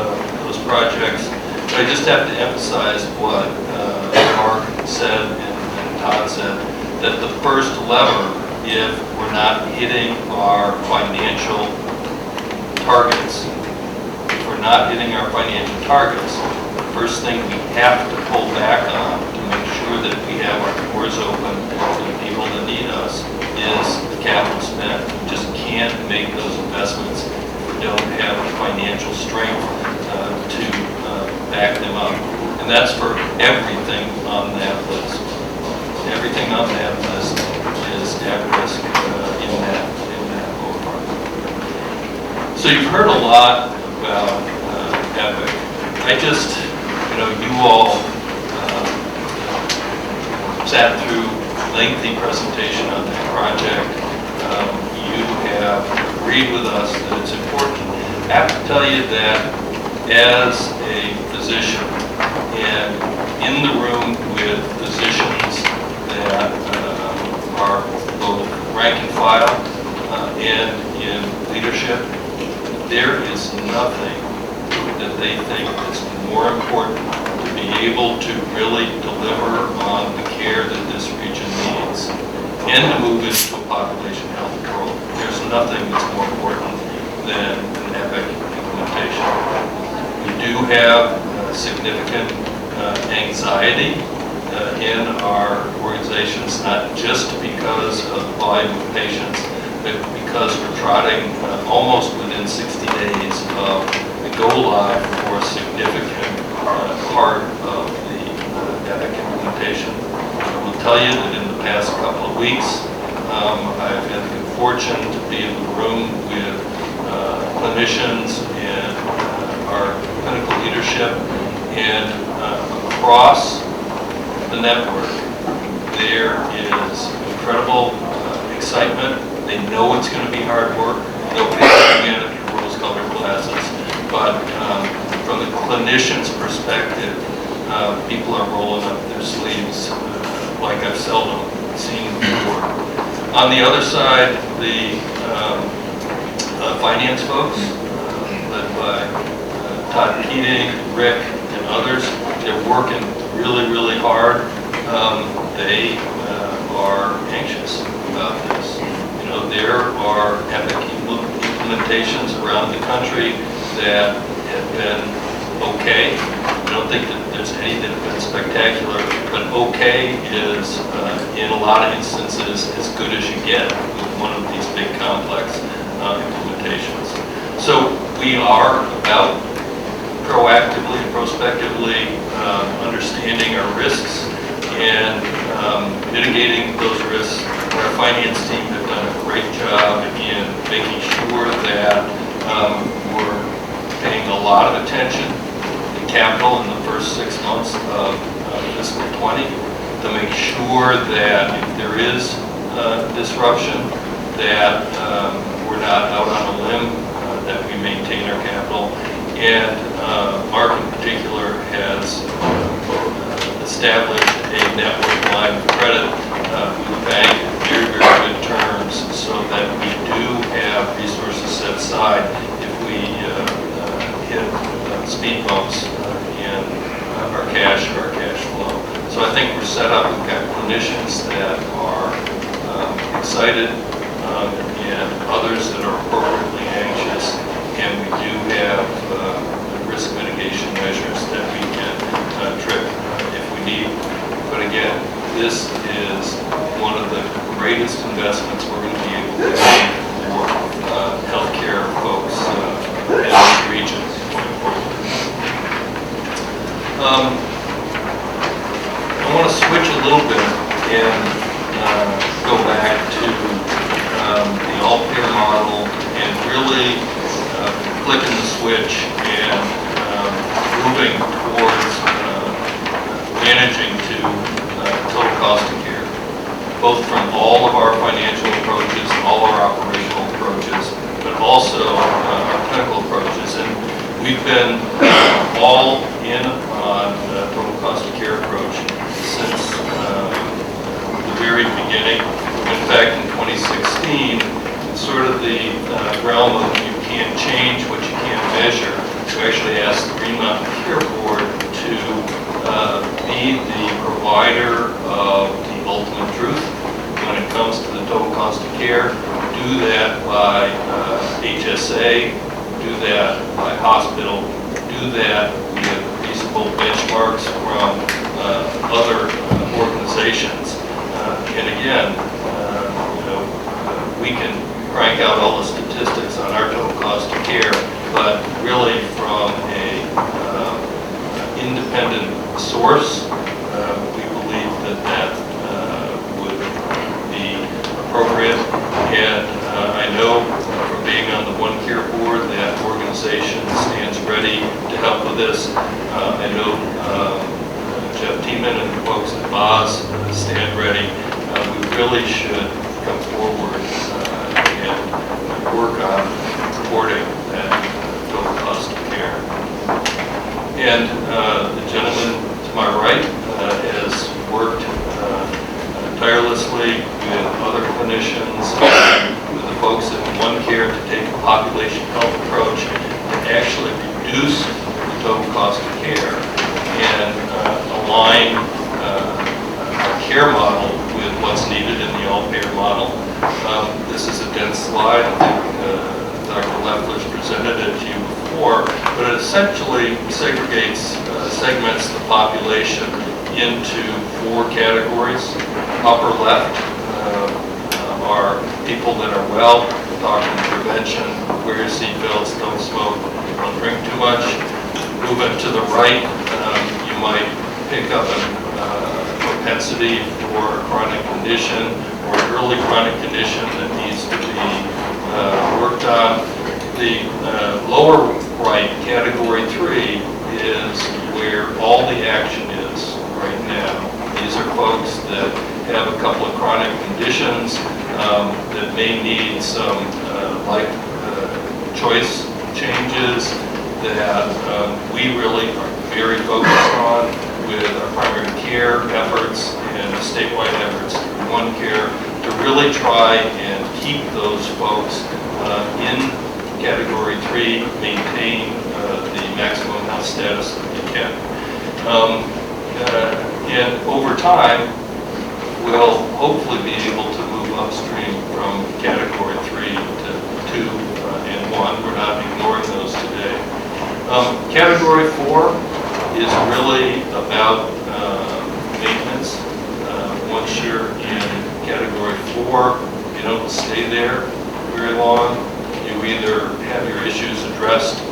projects. But I just have to emphasize what Mark said and Todd said, that the first lever, if we're not hitting our financial targets, the first thing we have to pull back on to make sure that we have our doors open to the people that need us is the capital spend. We just can't make those investments don't have the financial strength to back them up. And that's for everything on that list. Everything on that list is at risk in that ballpark. So you've heard a lot about Epic. I just, you all sat through lengthy presentation on that project. You have agreed with us that it's important. I have to tell you that as a physician and in the room with physicians that are both rank and file and in leadership, there is nothing that they think is more important to be able to really deliver on the care that this region needs and to move into a population health world. There's nothing that's more important than an Epic implementation. We do have significant anxiety in our organizations, not just because of the volume of patients, but because we're trotting almost within 60 days of the go live for a significant part of the Epic implementation. I will tell you that in the past couple of weeks, I've had the good fortune to be in the room with clinicians and our clinical leadership, and across the network, there is incredible excitement. They know it's going to be hard work. Nobody's looking at it through rose-colored glasses. But from the clinician's perspective, people are rolling up their sleeves like I've seldom seen before. On the other side, the finance folks, led by Todd Keating, Rick, and others, they're working really, really hard. They are anxious about this. There are Epic implementations around the country that have been okay. I don't think that there's any that have been spectacular, but okay is, in a lot of instances, as good as you get with one of these big complex implementations. So we are about proactively and prospectively understanding our risks and mitigating those risks. Our finance team have done a great job in making sure that we're paying a lot of attention to capital in the first 6 months of fiscal 20 to make sure that if there is disruption, that we're not out on a limb, that we maintain our capital. And Mark in particular has established a network line of credit with the bank at very, very good terms so that we do have resources set aside if we hit speed bumps in our cash flow. So I think we're set up. We've got clinicians that are excited and others that are appropriately anxious, and we do have risk mitigation measures that we can trip if we need. But again, this is one of the greatest investments we're going to be able to make for healthcare folks in this region going forward. I want to switch a little bit and go back to the all-payer model and really flicking the switch and moving towards managing to total cost of care, both from all of our financial approaches, all our operational approaches, but also our clinical approaches. And we've been all in on the total cost of care approach since the very beginning. In fact, in 2016, it's sort of the realm of you can't change what you can't measure. We actually asked the Green Mountain Care Board to be the provider of the ultimate truth when it comes to the total cost of care. Do that by HSA, do that by hospital, do that with reasonable benchmarks from other organizations. And again, we can crank out all the statistics on our total cost of care, but really from a independent source. We believe that that would be appropriate. And I know from being on the One Care board that organization stands ready to help with this. I know Jeff Tiemann and the folks at Boz stand ready. We really should come forward and work on reporting that total cost of care. And the gentleman to my right has worked tirelessly with other clinicians, with the folks at One Care to take a population health approach to actually reduce the total cost of care and align our care model with what's needed in the all-payer model. This is a dense slide. I think Dr. Leffler's presented it to you before, but it essentially segments the population into 4 categories. Upper left are people that are well, talking prevention, wear your seatbelts, don't smoke, don't drink too much. Moving to the right, you might pick up a propensity for a chronic condition or an early chronic condition that needs to be worked on. The lower right, category 3, is where all the action is right now. These are folks that have a couple of chronic conditions that may need some life choice changes that we really are very focused on with our primary care efforts and statewide efforts through One Care to really try and keep those folks in category 3, maintain the maximum health status that we can. And over time, we'll hopefully be able to move upstream from category 3 to 2 and 1. We're not ignoring those today. Category 4 is really about maintenance. Once you're in category 4, you don't stay there very long. You either have your issues addressed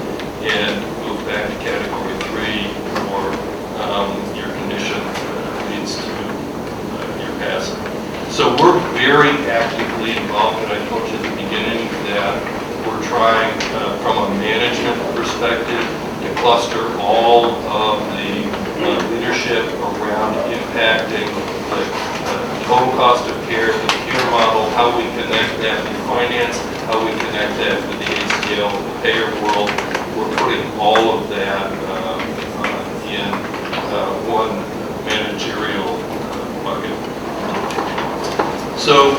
and move back to category 3, or your condition leads to your passing. So we're very actively involved, and I told you at the beginning that we're trying, from a management perspective, to cluster all of the leadership around impacting the total cost of care, the care model, how we connect that with finance, how we connect that with the ACO, the payer world. We're putting all of that in one managerial bucket. So,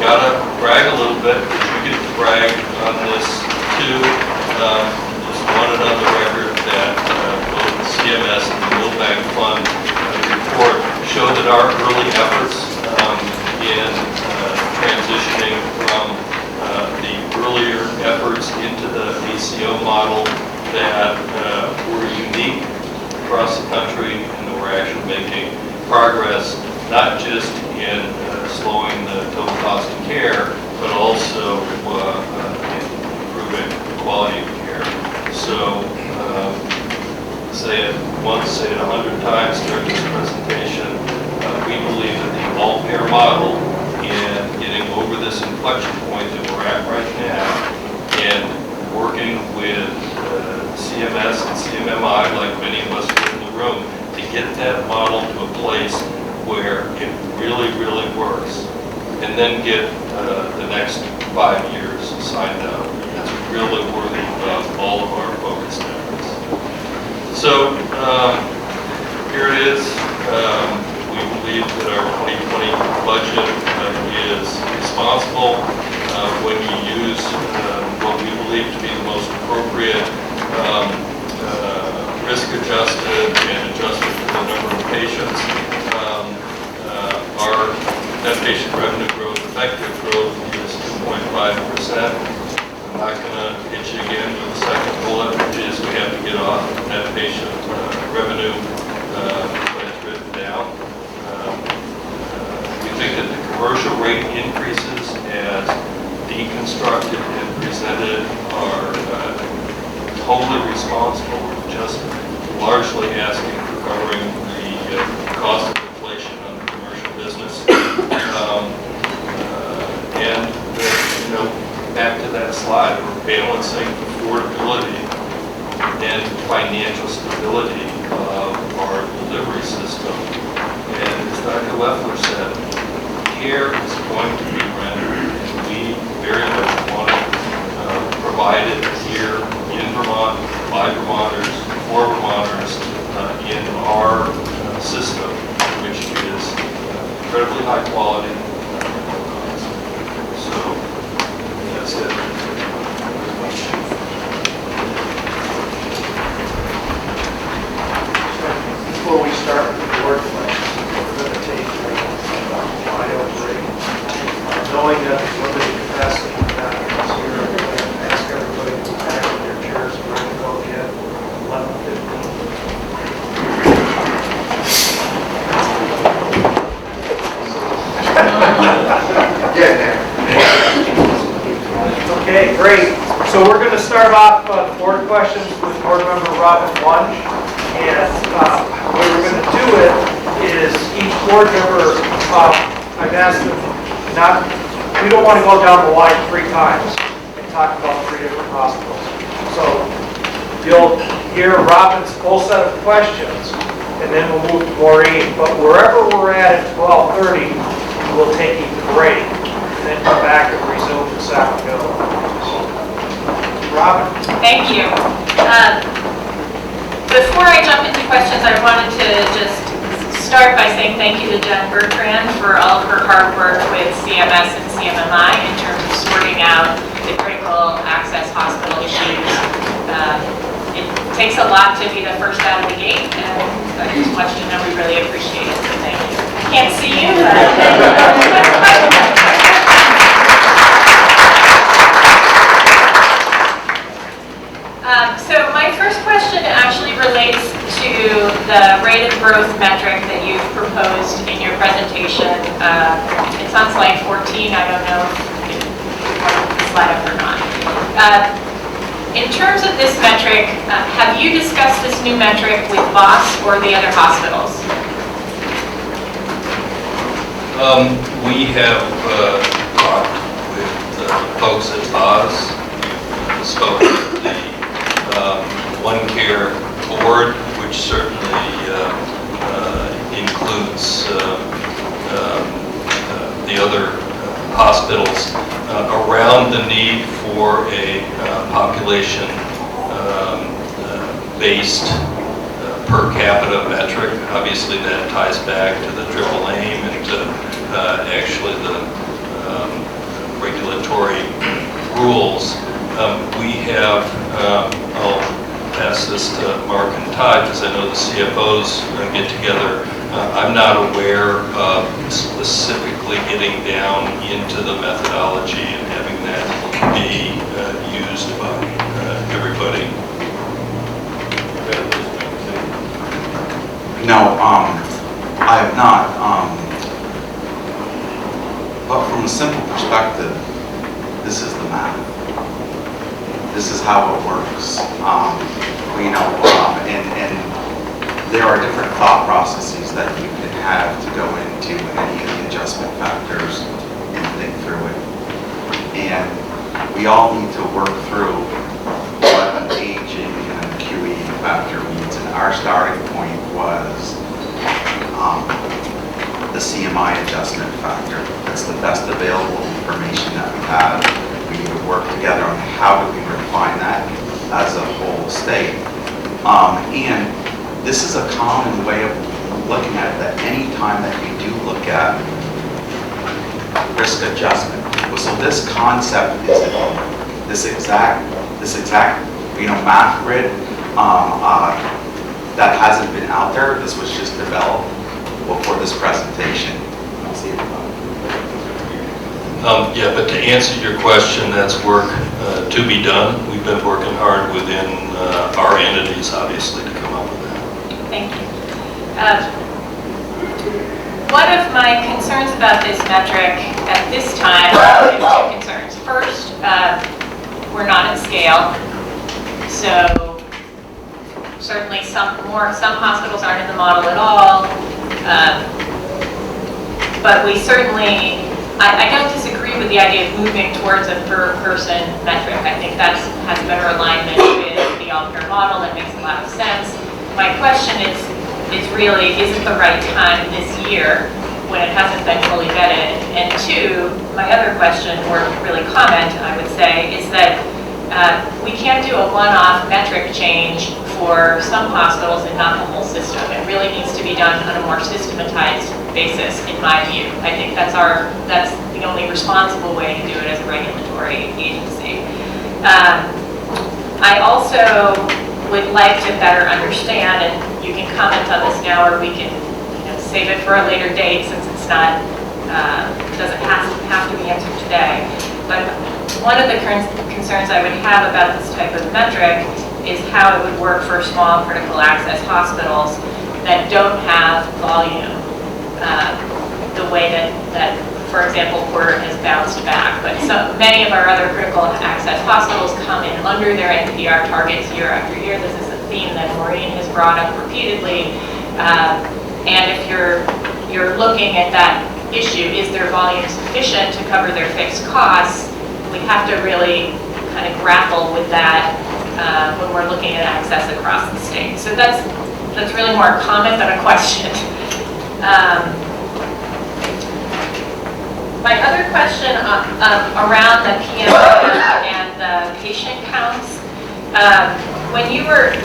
gotta brag a little bit, because you get to brag on this too. Just wanted on the record that both CMS and the Middlebury Fund report show that our early efforts in transitioning from the earlier efforts into the ACO model that were unique across the country, and that we're actually making progress, not just in slowing the total cost of care, but also in improving the quality of care. So, say it once, say it 100 times during this presentation, we believe that the all-payer model and getting over this inflection point that we're at right now, and working with CMS and CMMI, like many of us are in the room, to get that model to a place where it really, really works, and then get the next 5 years signed up. That's really worthy of all of our focused efforts. So here it is. We believe that our 2020 budget is responsible when you use what we believe to be the most appropriate risk-adjusted and adjusted for the number of patients. Our net patient revenue growth, effective growth, is 2.5%. I'm not going to hit you again with the second bullet, which is we have to get off net patient revenue when it's written down. We think that the commercial rate increases as deconstructed and presented are totally responsible, just largely asking for covering the cost of inflation on the commercial business. And, back to that slide, we're balancing affordability and financial stability of our delivery system. And as Dr. Leffler said, care is going to be rendered, and we very much want to provide it here in Vermont, by Vermonters, for Vermonters, in our system, which is incredibly high quality. So that's it. Before we start with the board questions, we're going to take a wide break. Knowing that there's limited capacity in the audience here, I'm going to ask everybody to go back in their chairs and ready to go again, 11:15. Get there. Okay, great. So we're going to start off the board questions with board member Robin Wunsch. And the way we're going to do it is each board member, I've asked them we don't want to go down the line 3 times and talk about 3 different hospitals. So you'll hear Robin's full set of questions, and then we'll move to Maureen. But wherever we're at 12:30, we'll take a break, and then come back and resume the second go. Robin? Thank you. Before I jump into questions, I wanted to just start by saying thank you to Jen Bertrand for all of her hard work with CMS and CMMI in terms of sorting out the critical access hospital issues. It takes a lot to be the first out of the gate, and I just want you to know we really appreciate it, so thank you. Can't see you, but... So my first question actually relates to the rate of growth metric that you've proposed in your presentation. It's on slide 14. I don't know if you want the slide up or not. In terms of this metric, have you discussed this new metric with VOS or the other hospitals? We have talked with folks at VOS. We spoke with the One Care board, which certainly includes the other hospitals, around the need for a population-based per capita metric. Obviously, that ties back to the triple aim and to actually the regulatory rules. We have, I'll pass this to Mark and Todd because I know the CFOs get together. I'm not aware of specifically getting down into the methodology and having that be used by everybody. No, I have not. But from a simple perspective, this is the math. This is how it works. And there are different thought processes that you can have to go into any of the adjustment factors and think through it. And we all need to work through what an aging and an QE factor means. And our starting point was the CMI adjustment factor. That's the best available information that we have. We need to work together on how do we refine that as a whole state. And this is a common way of looking at it, that any time that you do look at risk adjustment. So this concept is this exact math grid that hasn't been out there. This was just developed before this presentation. I'll see it. Yeah, but to answer your question, that's work to be done. We've been working hard within our entities, obviously, to come up with that. Thank you. One of my concerns about this metric at this time is 2 concerns. First, scale. So certainly some hospitals aren't in the model at all. But we certainly, I don't disagree with the idea of moving towards a per person metric. I think that has better alignment with the all-care model. That makes a lot of sense. My question is really, is it the right time this year when it hasn't been fully vetted? And two, my other question, or really comment, I would say, is that we can't do a one-off metric change for some hospitals and not the whole system. It really needs to be done on a more systematized basis, in my view. I think that's the only responsible way to do it as a regulatory agency. I also would like to better understand, and you can comment on this now, or we can save it for a later date since it's not, doesn't have to be answered today. But one of the concerns I would have about this type of metric is how it would work for small critical access hospitals that don't have volume the way that, for example, Porter has bounced back. But so many of our other critical access hospitals come in under their NPR targets year after year. This is a theme that Maureen has brought up repeatedly. And if you're looking at that issue, is their volume sufficient to cover their fixed costs? We have to really kind of grapple with that when we're looking at access across the state. So that's really more a comment than a question. My other question around the PMA and the patient counts, when you were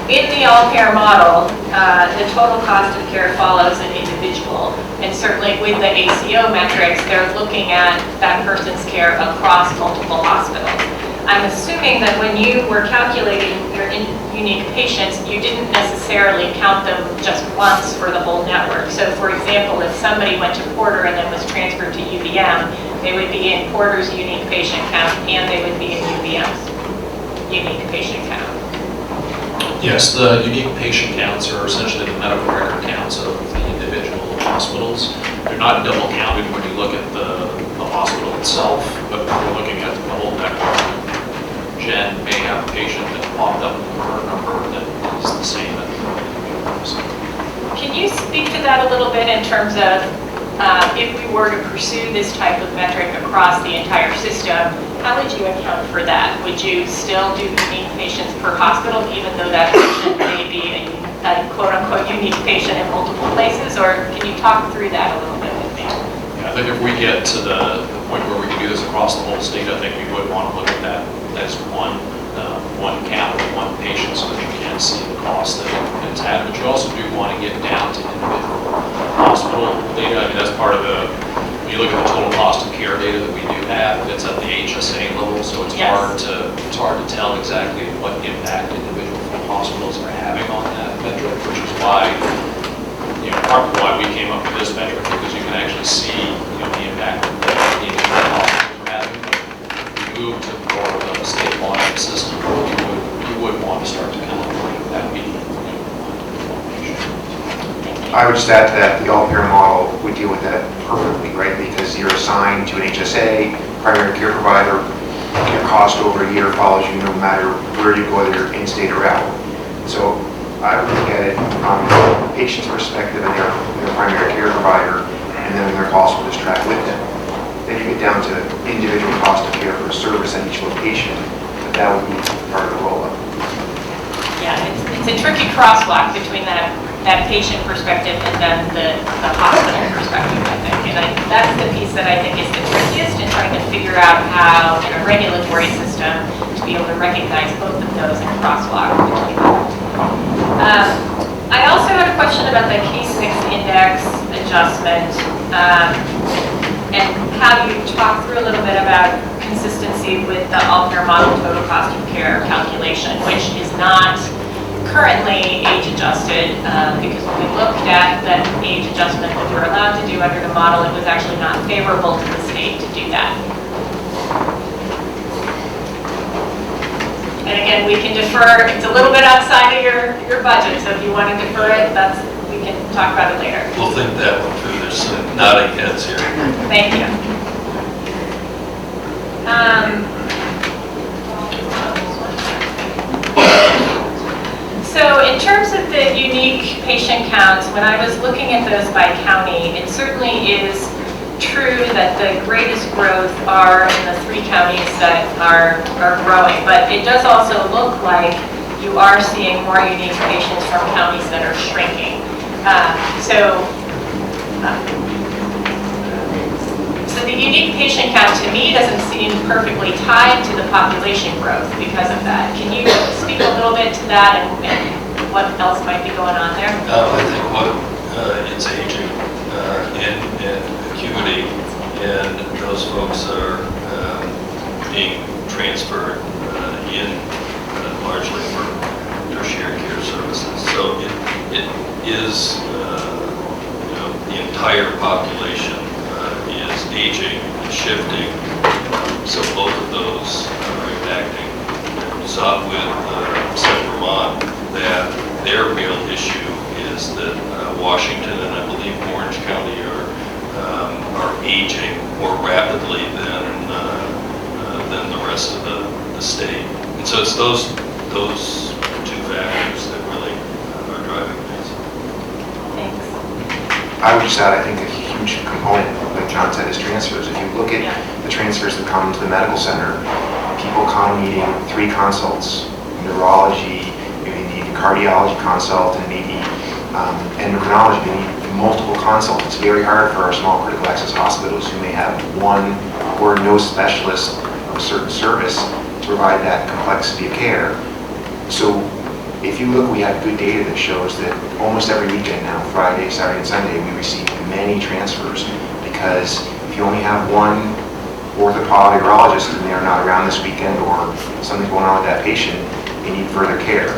in the all-care model, the total cost of care follows an individual, and certainly with the ACO metrics, they're looking at that person's care across multiple hospitals. I'm assuming that when you were calculating your unique patients, you didn't necessarily count them just once for the whole network. So for example, if somebody went to Porter and then was transferred to UVM, they would be in Porter's unique patient count and they would be in UVM's unique patient count. Yes, the unique patient counts are essentially the medical record counts of the individual hospitals. They're not double counted when you look at the hospital itself, but we're looking at the whole network. Jen may have a patient that popped up in her number that is the same as the Can you speak to that a little bit in terms of if we were to pursue this type of metric across the entire system, how would you account for that? Would you still do unique patients per hospital, even though that patient may be a quote-unquote unique patient in multiple places, or can you talk through that a little bit with me? Yeah, I think if we get to the point where we can do this across the whole state, I think we would want to look at that as one count, one patient, so that you can see the cost that it's had. But you also do want to get down to individual hospital data. I mean, that's part of when you look at the total cost of care data that we do have, it's at the HSA level, so it's hard to tell exactly what impact individual hospitals are having on that metric, which is why, part of why we came up with this metric, because you can actually see, the impact that the individual hospitals are having. If you move to more of a state monitoring system, you would want to start to kind of bring that meeting. I would just add to that, the all-care model would deal with that perfectly, right? Because you're assigned to an HSA, primary care provider, your cost over a year follows you no matter where you go, whether you're in-state or out. So I would look at it from the patient's perspective and their primary care provider, and then their cost will just track with them. Then you get down to individual cost of care for service at each location, but that would be part of the roll-up. Yeah, it's a tricky crosswalk between that patient perspective and then the hospital perspective, I think. And that's the piece that I think is the trickiest in trying to figure out how, in a regulatory system, to be able to recognize both of those in a crosswalk between them. I also had a question about the case mix index adjustment and how you talk through a little bit about consistency with the all-care model total cost of care calculation, which is not currently age adjusted because when we looked at the age adjustment that we're allowed to do under the model, it was actually not favorable to the state to do that. And again, we can defer, it's a little bit outside of your budget, so if you want to defer it, we can talk about it later. We'll think that one through. There's some nodding heads here. Thank you. terms of the unique patient counts, when I was looking at those by county, it certainly is true that the greatest growth are in the 3 counties that are growing, but it does also look like you are seeing more unique patients from counties that are shrinking. So the unique patient count to me doesn't seem perfectly tied to the population growth because of that. Can you speak a little bit to that and what else might be going on there? I think it's aging and acuity, and those folks are being transferred in largely for tertiary care services. So it is, the entire population is aging and shifting. So both of those are impacting. We saw with Central Vermont that their real issue is that Washington and I believe Orange County are aging more rapidly than the rest of the state. And so it's those 2 factors that really are driving things. Thanks. I would just add, I think a huge component, like John said, is transfers. If you look at the transfers that come to the medical center, people come needing 3 consults, neurology, maybe need a cardiology consult, and maybe endocrinology, they need multiple consults. It's very hard for our small critical access hospitals who may have 1 or no specialist of a certain service to provide that complexity of care. So if you look, we have good data that shows that almost every weekend now, Friday, Saturday, and Sunday, we receive many transfers because if you only have 1 orthopod urologist and they're not around this weekend or something's going on with that patient, they need further care.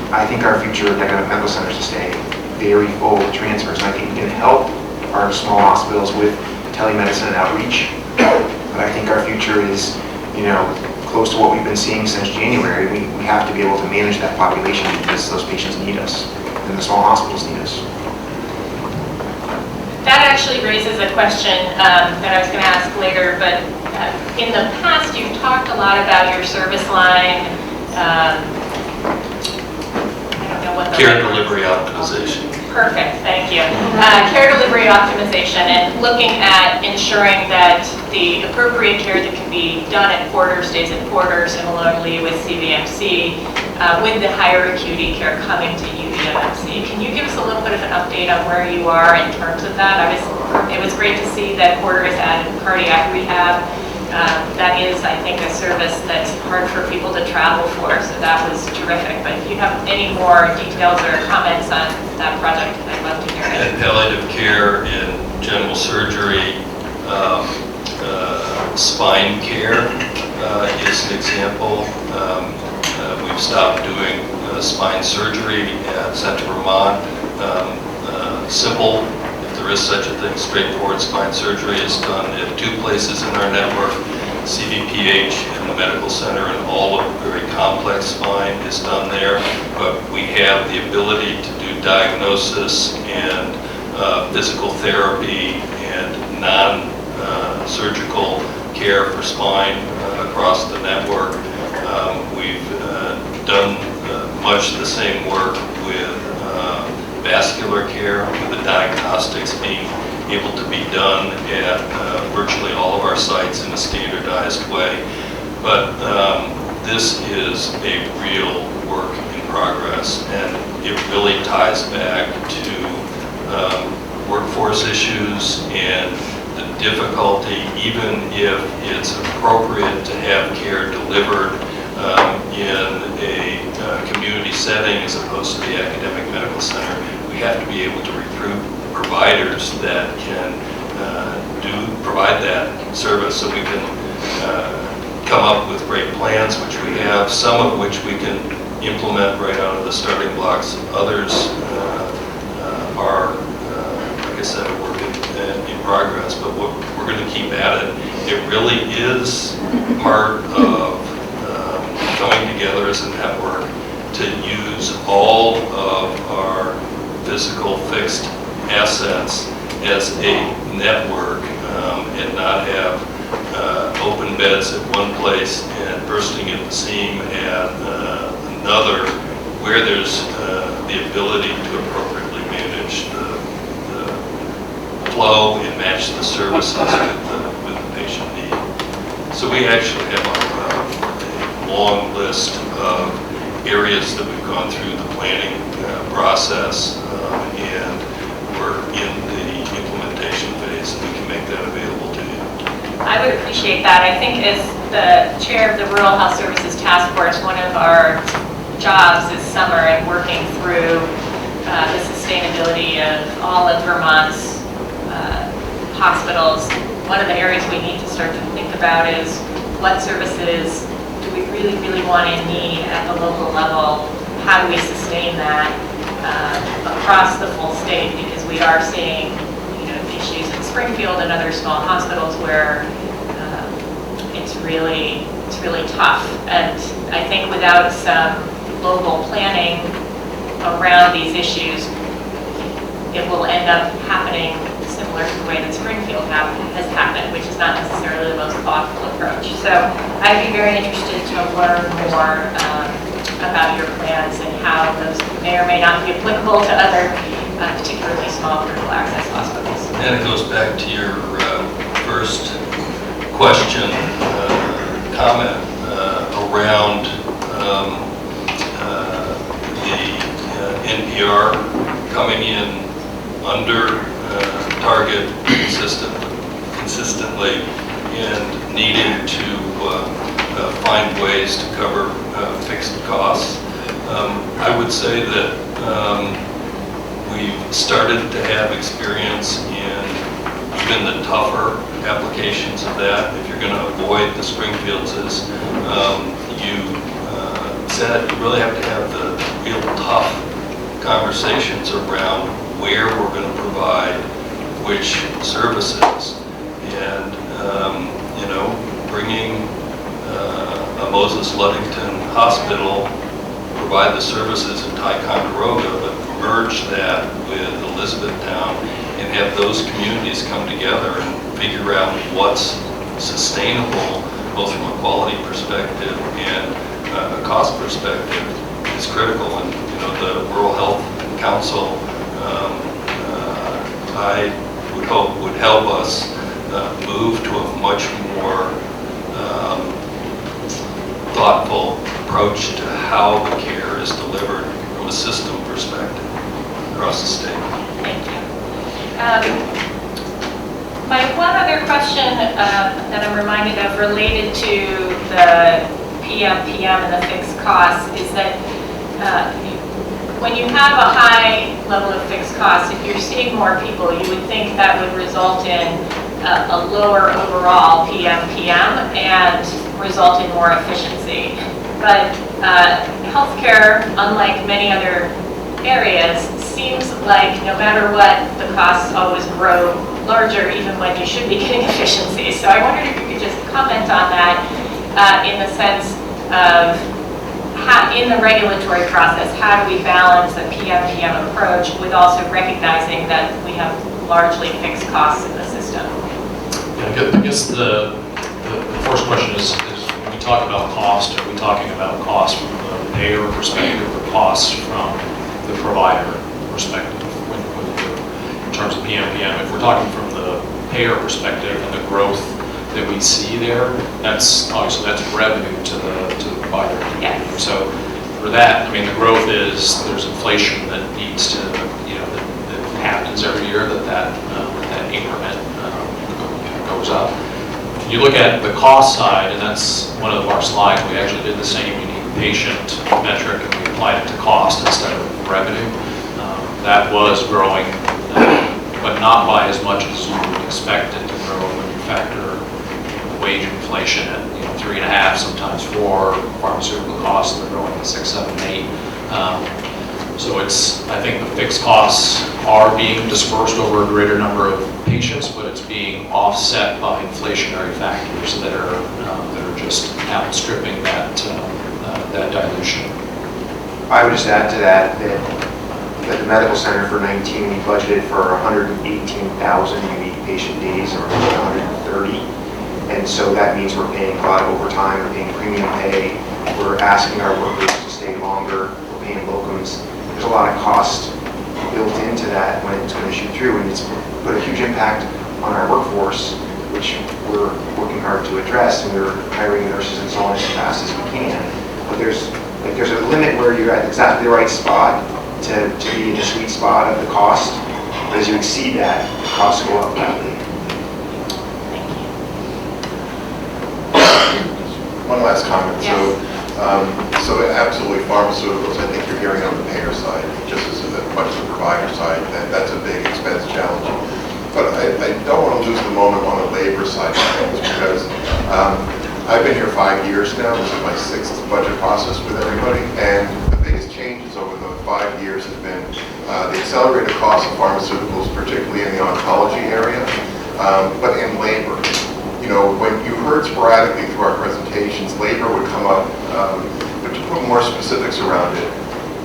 I think our future of academic medical centers to stay very full with transfers, and I think we can help our small hospitals with telemedicine and outreach, but I think our future is, close to what we've been seeing since January. We have to be able to manage that population because those patients need us and the small hospitals need us. That actually raises a question that I was going to ask later, but in the past you've talked a lot about your service line, I don't know what the Care delivery optimization. Perfect, thank you. Care delivery optimization and looking at ensuring that the appropriate care that can be done at Porter stays at Porter, similarly with CVMC, with the higher acuity care coming to UVMC. Can you give us a little bit of an update on where you are in terms of that? It was great to see that Porter has added cardiac rehab. That is, I think, a service that's hard for people to travel for, so that was terrific. But if you have any more details or comments on that project, I'd love to hear it. And palliative care in general surgery, spine care is an example. We've stopped doing spine surgery at Central Vermont. Simple, if there is such a thing, straightforward spine surgery is done at 2 places in our network, CVPH and the medical center, and all of very complex spine is done there. But we have the ability to do diagnosis and physical therapy and non-surgical care for spine across the network. We've done much the same work with vascular care, with the diagnostics being able to be done at virtually all of our sites in a standardized way. But this is a real work in progress, and it really ties back to workforce issues and the difficulty, even if it's appropriate to have care delivered in a community setting as opposed to the academic medical center. We have to be able to recruit providers that can provide that service, so we can come up with great plans, which we have, some of which we can implement right out of the starting blocks. Others are, like I said, a work in progress, but we're going to keep at it. It really is part of coming together as a network to use all of our physical fixed assets as a network and not have open beds at one place and bursting at the seam at another, where there's the ability to appropriately manage the flow and match the services with the patient need. So we actually have a long list of areas that we've gone through the planning process, and we're in the implementation phase, and we can make that available to you. I would appreciate that. I think as the chair of the Rural Health Services Task Force, one of our jobs this summer and working through the sustainability of all of Vermont's hospitals, one of the areas we need to start to think about is what services do we really want and need at the local level? How do we sustain that across the full state? Because we are seeing, issues in Springfield and other small hospitals where it's really tough. And I think without some local planning around these issues, it will end up happening similar to the way that Springfield has happened, which is not necessarily the most thoughtful approach. So I'd be very interested to learn more about your plans and how those may or may not be applicable to other, particularly small critical access hospitals. And it goes back to your first question, comment around the NPR coming in under target consistently and needing to find ways to cover fixed costs. I would say that we've started to have experience in even the tougher applications of that. If you're going to avoid the Springfields, as you said, you really have to have the real tough conversations around where we're going to provide which services, and bringing a Moses Ludington Hospital, provide the services in Ticonderoga, but merge that with Elizabethtown and have those communities come together and figure out what's sustainable, both from a quality perspective and a cost perspective, is critical. And the Rural Health Council, I would hope, would help us move to a much more thoughtful approach to how the care is delivered from a system perspective across the state. Thank you. My one other question that I'm reminded of related to the PM and the fixed costs is that when you have a high level of fixed costs, if you're seeing more people, you would think that would result in a lower overall PM and result in more efficiency. But healthcare, unlike many other areas, seems like no matter what, the costs always grow larger even when you should be getting efficiency. So I wondered if you could just comment on that in the sense of how, in the regulatory process, how do we balance the PM approach with also recognizing that we have largely fixed costs in the system? Yeah, I guess the first question is when we talk about cost, are we talking about cost from the payer perspective or cost from the provider perspective in terms of PM? If we're talking from the payer perspective and the growth that we see there, that's obviously that's revenue to the provider. Yes. So for that, I mean, the growth is there's inflation that needs to, that happens every year that increment goes up. You look at the cost side, and that's one of our slides. We actually did the same unique patient metric, and we applied it to cost instead of revenue. That was growing, but not by as much as you would expect it to grow when you factor wage inflation at 3.5, sometimes 4. Pharmaceutical costs that are growing at 6, 7, 8. So I think the fixed costs are being dispersed over a greater number of patients, but it's being offset by inflationary factors that are just outstripping that dilution. I would just add to that at the medical center for 19, we budgeted for 118,000 unique patient days, or 130. And so that means we're paying a lot of overtime, we're paying premium pay, we're asking our workers to stay longer, we're paying locums. there's a lot of cost built into that when it's going to shoot through, and it's put a huge impact on our workforce, which we're working hard to address, and we're hiring nurses and so on as fast as we can. But there's a limit where you're at exactly the right spot to be in the sweet spot of the cost. But as you exceed that, the costs go up rapidly. One last comment. Yes. So absolutely, pharmaceuticals, I think you're hearing on the payer side, just as much as the provider side, that's a big expense challenge. But I don't want to lose the moment on the labor side of things, because I've been here 5 years now. This is my 6th budget process with everybody, and the biggest changes over the 5 years has been the accelerated cost of pharmaceuticals, particularly in the oncology area, but in labor. You know, when you heard sporadically through our presentations, labor would come up, but to put more specifics around it,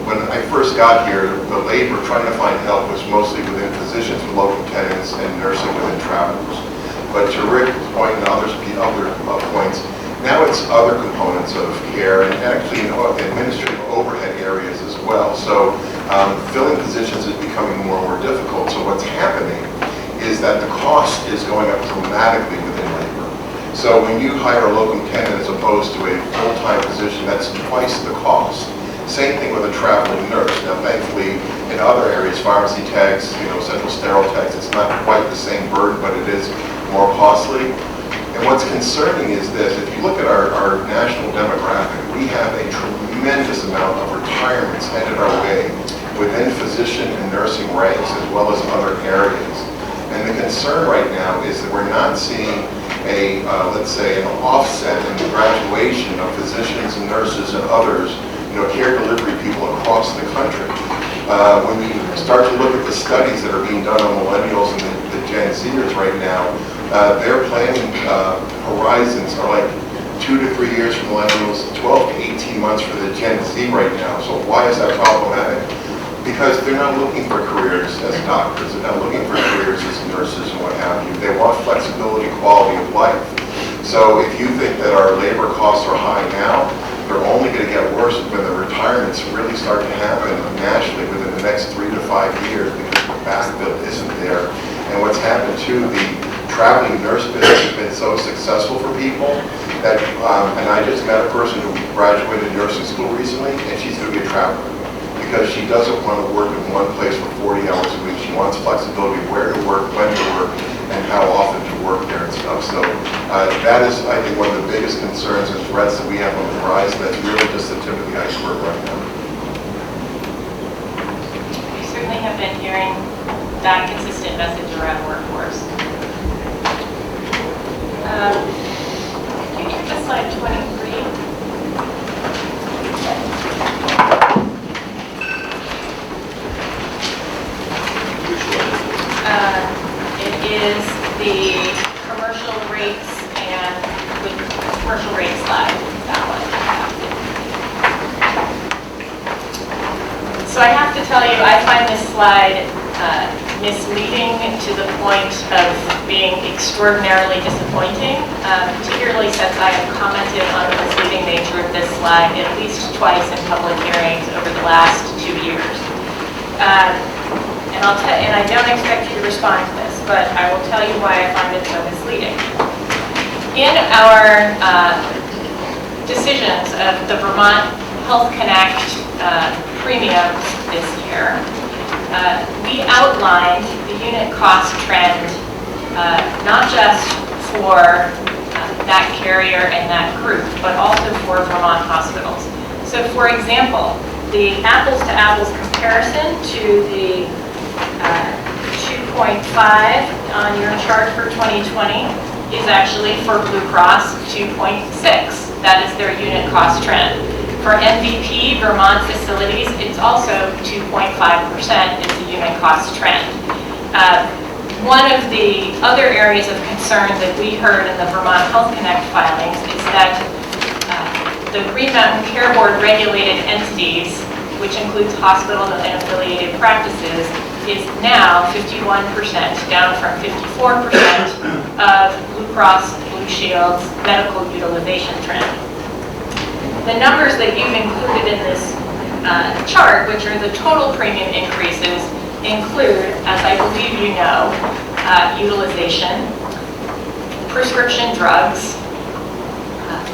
when I first got here, the labor trying to find help was mostly within physicians with local tenants and nursing within travelers. But to Rick's point and other points, now it's other components of care and actually in administrative overhead areas as well. So filling positions is becoming more and more difficult. So what's happening is that the cost is going up dramatically within labor. So when you hire a locum tenant as opposed to a full-time position, that's twice the cost. Same thing with a traveling nurse. Now, thankfully, in other areas, pharmacy techs, central sterile techs, it's not quite the same burden, but it is more costly. And what's concerning is this: if you look at our national demographic, we have a tremendous amount of retirements headed our way within physician and nursing ranks, as well as other areas. And the concern right now is that we're not seeing a, let's say, an offset in the graduation of physicians and nurses and others, care delivery people across the country. When we start to look at the studies that are being done on millennials and the Gen Zers right now, their planning horizons are like 2 to 3 years for millennials, 12 to 18 months for the Gen Z right now. So why is that problematic? Because they're not looking for careers as doctors, they're not looking for careers as nurses and what have you. They want flexibility, quality of life. So if you think that our labor costs are high now, they're only going to get worse when the retirements really start to happen nationally within the next 3 to 5 years, because the backfill isn't there. And what's happened too, the traveling nurse business has been so successful for people that, and I just met a person who graduated nursing school recently, and she's going to be a traveler, because she doesn't want to work in one place for 40 hours a week. She wants flexibility, where to work, when to work, and how often to work there and stuff. So that is, I think, one of the biggest concerns and threats that we have on the horizon. That's really just the tip of the iceberg right now. We certainly have been hearing that consistent message around workforce. Can you turn to slide 23? It is the commercial rates and with commercial rate slide, that one. So I have to tell you, I find this slide misleading to the point of being extraordinarily disappointing, particularly since I have commented on the misleading nature of this slide at least twice in public hearings over the last 2 years. And I don't expect you to respond to this, but I will tell you why I find it so misleading. In our decisions of the Vermont Health Connect premiums this year, we outlined the unit cost trend, not just for that carrier and that group, but also for Vermont hospitals. So for example, the apples-to-apples comparison to the 2.5 on your chart for 2020 is actually for Blue Cross 2.6. That is their unit cost trend. For MVP Vermont facilities, it's also 2.5% is the unit cost trend. One of the other areas of concern that we heard in the Vermont Health Connect filings is that the Green Mountain Care Board regulated entities, which includes hospitals and affiliated practices, is now 51%, down from 54% of Blue Cross Blue Shield's medical utilization trend. The numbers that you've included in this chart, which are the total premium increases, include, as I believe you know, utilization, prescription drugs,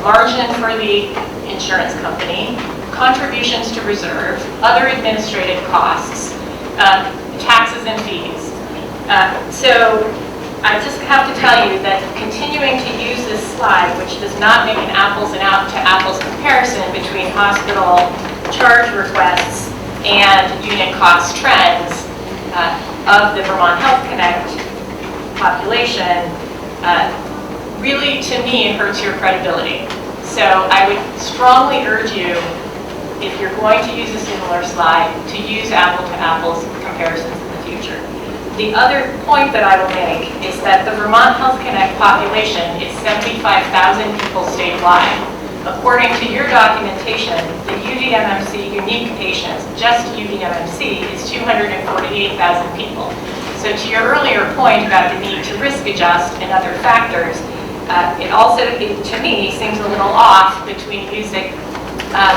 margin for the insurance company, contributions to reserve, other administrative costs, taxes and fees. So I just have to tell you that continuing to use this slide, which does not make an apples and apples comparison between hospital charge requests and unit cost trends of the Vermont Health Connect population, really, to me, hurts your credibility. So I would strongly urge you, if you're going to use a similar slide, to use apple-to-apples comparisons in the future. The other point that I will make is that the Vermont Health Connect population is 75,000 people statewide. According to your documentation, the UVMMC unique patients, just UVMMC, is 248,000 people. So to your earlier point about the need to risk adjust and other factors, it also, to me, seems a little off between using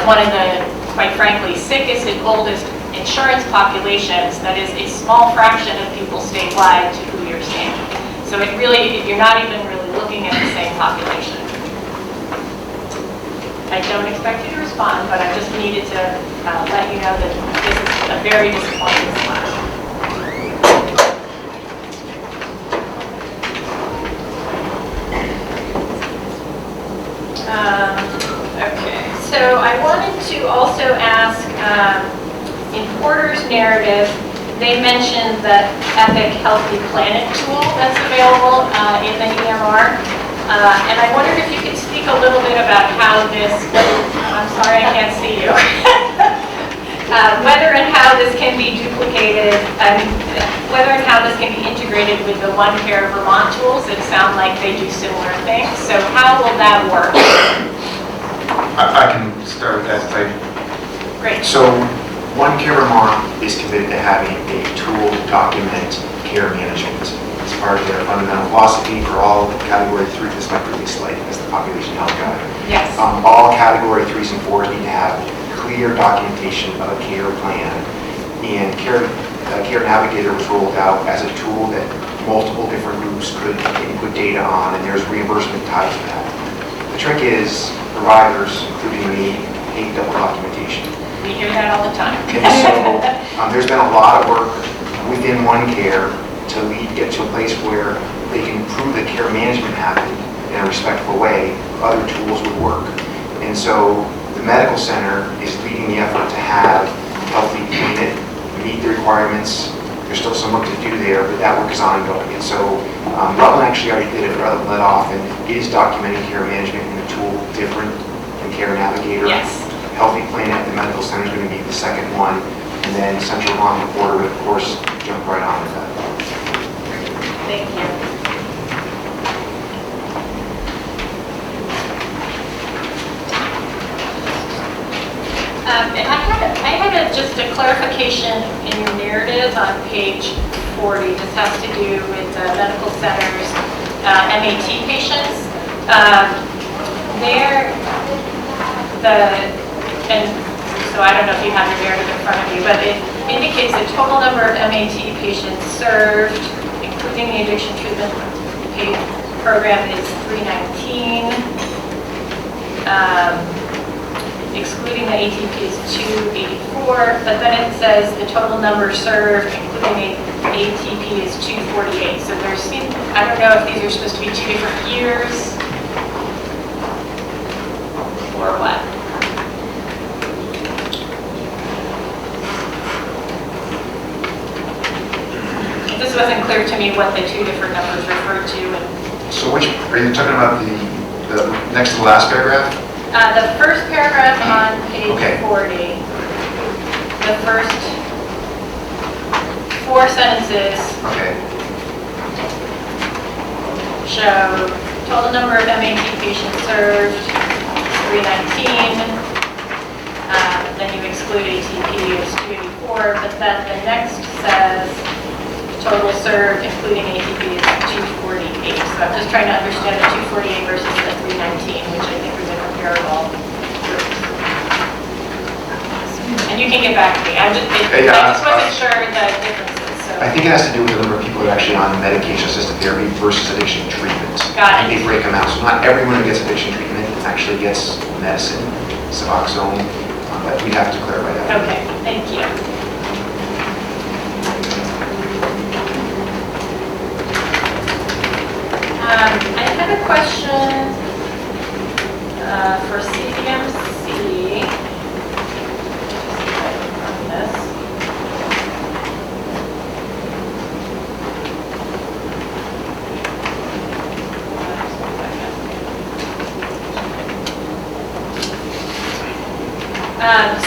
one of the, quite frankly, sickest and oldest insurance populations that is a small fraction of people statewide to who you're seeing. So it really, you're not even really looking at the same population. I don't expect you to respond, but I just needed to let you know that this is a very disappointing slide. Okay, so I wanted to also ask, in Porter's narrative, they mentioned the Epic Healthy Planet tool that's available in the EMR. And I wondered if you could speak a little bit about how this, I'm sorry I can't see you, whether and how this can be duplicated, whether and how this can be integrated with the One Care Vermont tools that sound like they do similar things. So how will that work? I can start with that. Great. So One Care Vermont is committed to having a tool to document care management. It's part of their fundamental philosophy for all Category 3, this might be like as the population health guide. Yes. All Category 3s and 4s need to have clear documentation of a care plan. And Care Navigator was rolled out as a tool that multiple different groups could input data on, and there's reimbursement tied to that. The trick is providers, including me, hate double documentation. We hear that all the time. And so there's been a lot of work within One Care to get to a place where they can improve the care management happening in a respectful way. Other tools would work. And so the medical center is leading the effort to have Healthy Planet meet the requirements. There's still some work to do there, but that work is ongoing. And so Rutland actually already did it, Rutland led off and is documenting care management in a tool different than Care Navigator. Yes. Healthy Planet, the medical center is going to be the second one, and then Central Vermont and Porter would, of course, jump right on with that. Thank you. I had just a clarification in your narrative on page 40. This has to do with the medical center's MAT patients. And so I don't know if you have your narrative in front of you, but it indicates the total number of MAT patients served, including the addiction treatment program, is 319. Excluding the ATP is 284, but then it says the total number served, including the ATP, is 248. So I don't know if these are supposed to be two different years or what. This wasn't clear to me what the two different numbers referred to. So which, are you talking about the next to the last paragraph? The first paragraph on page Okay. 40, the first 4 sentences Okay. show total number of MAT patients served, 319. Then you exclude ATP, it's 284, but then the next says total served, including ATP, is 248. So I'm just trying to understand the 248 versus the 319, which I think are the comparable groups. And you get back to me. I just wasn't sure the differences, so. I think it has to do with the number of people that are actually on medication-assisted therapy versus addiction treatment. Got it. They break them out, so not everyone who gets addiction treatment actually gets medicine, Suboxone, but we'd have to clarify that. Okay, thank you. I have a question for CDMC. On this.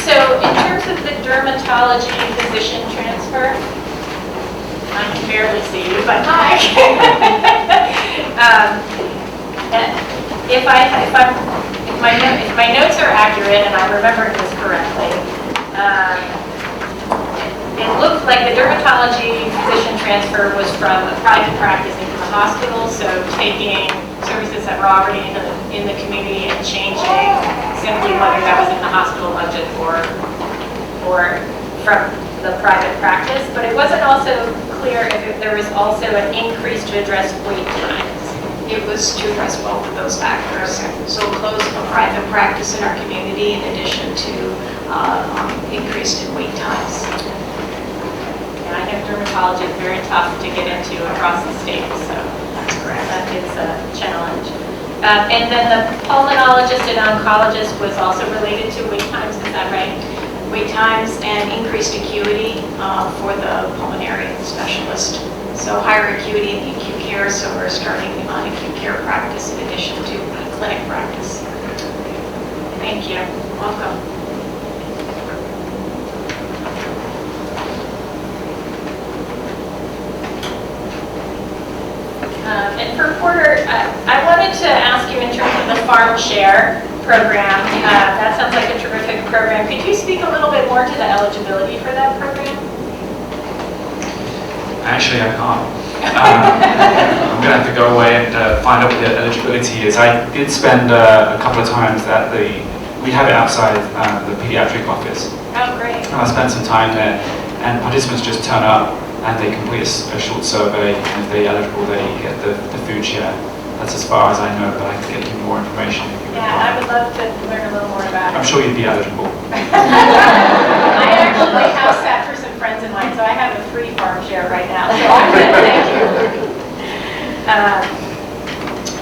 So in terms of the dermatology physician transfer, I can barely see you, but hi. If my notes are accurate and I'm remembering this correctly, it looked like the dermatology physician transfer was from a private practice into the hospital, so taking services that were already in the community and changing simply whether that was in the hospital budget or from the private practice. But it wasn't also clear if there was also an increase to address wait times. It was to address both of those factors. So close a private practice in our community in addition to increased in wait times. And I know dermatology is very tough to get into across the state, so that is a challenge. And then the pulmonologist and oncologist was also related to wait times, is that right? Wait times and increased acuity for the pulmonary specialist. So higher acuity in the acute care, so we're starting on acute care practice in addition to the clinic practice. Thank you. Welcome. And for Porter, I wanted to ask you in terms of the farm share program. That sounds like a terrific program. Could you speak a little bit more to the eligibility for that program? Actually, I can't. I'm going to have to go away and find out what the eligibility is. I did spend a couple of times at we have it outside the pediatric office. Oh, great. And I spent some time there, and participants just turn up and they complete a short survey, and if they're eligible, they get the food share. That's as far as I know, but I can get you more information if you would Yeah, I like. would love to learn a little more about I'm it. sure you'd be eligible. I actually house sat for some friends of mine, so I have a free farm share right now. So thank you.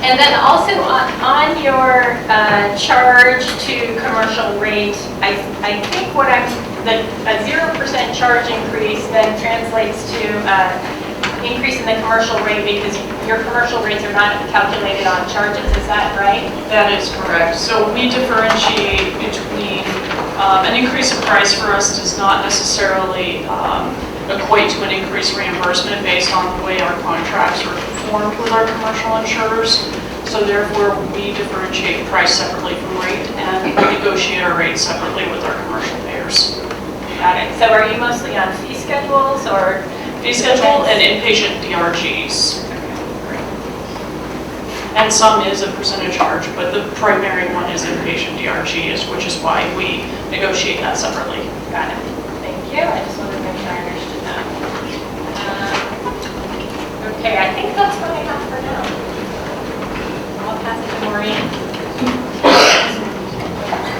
And then also on your charge to commercial rate, I think what a 0% charge increase then translates to increase in the commercial rate because your commercial rates are not calculated on charges, is that right? That is correct. So we differentiate between an increase in price for us does not necessarily equate to an increased reimbursement based on the way our contracts are formed with our commercial insurers. So therefore, we differentiate price separately from rate and negotiate our rates separately with our commercial payers. Got it. So are you mostly on fee schedules or? Fee schedule and inpatient DRGs. And some is a percentage charge, but the primary one is inpatient DRGs, which is why we negotiate that separately. Got it. Thank you. I just wanted to make sure I understood that. Okay, I think that's what I have for now. I'll pass it to Maureen.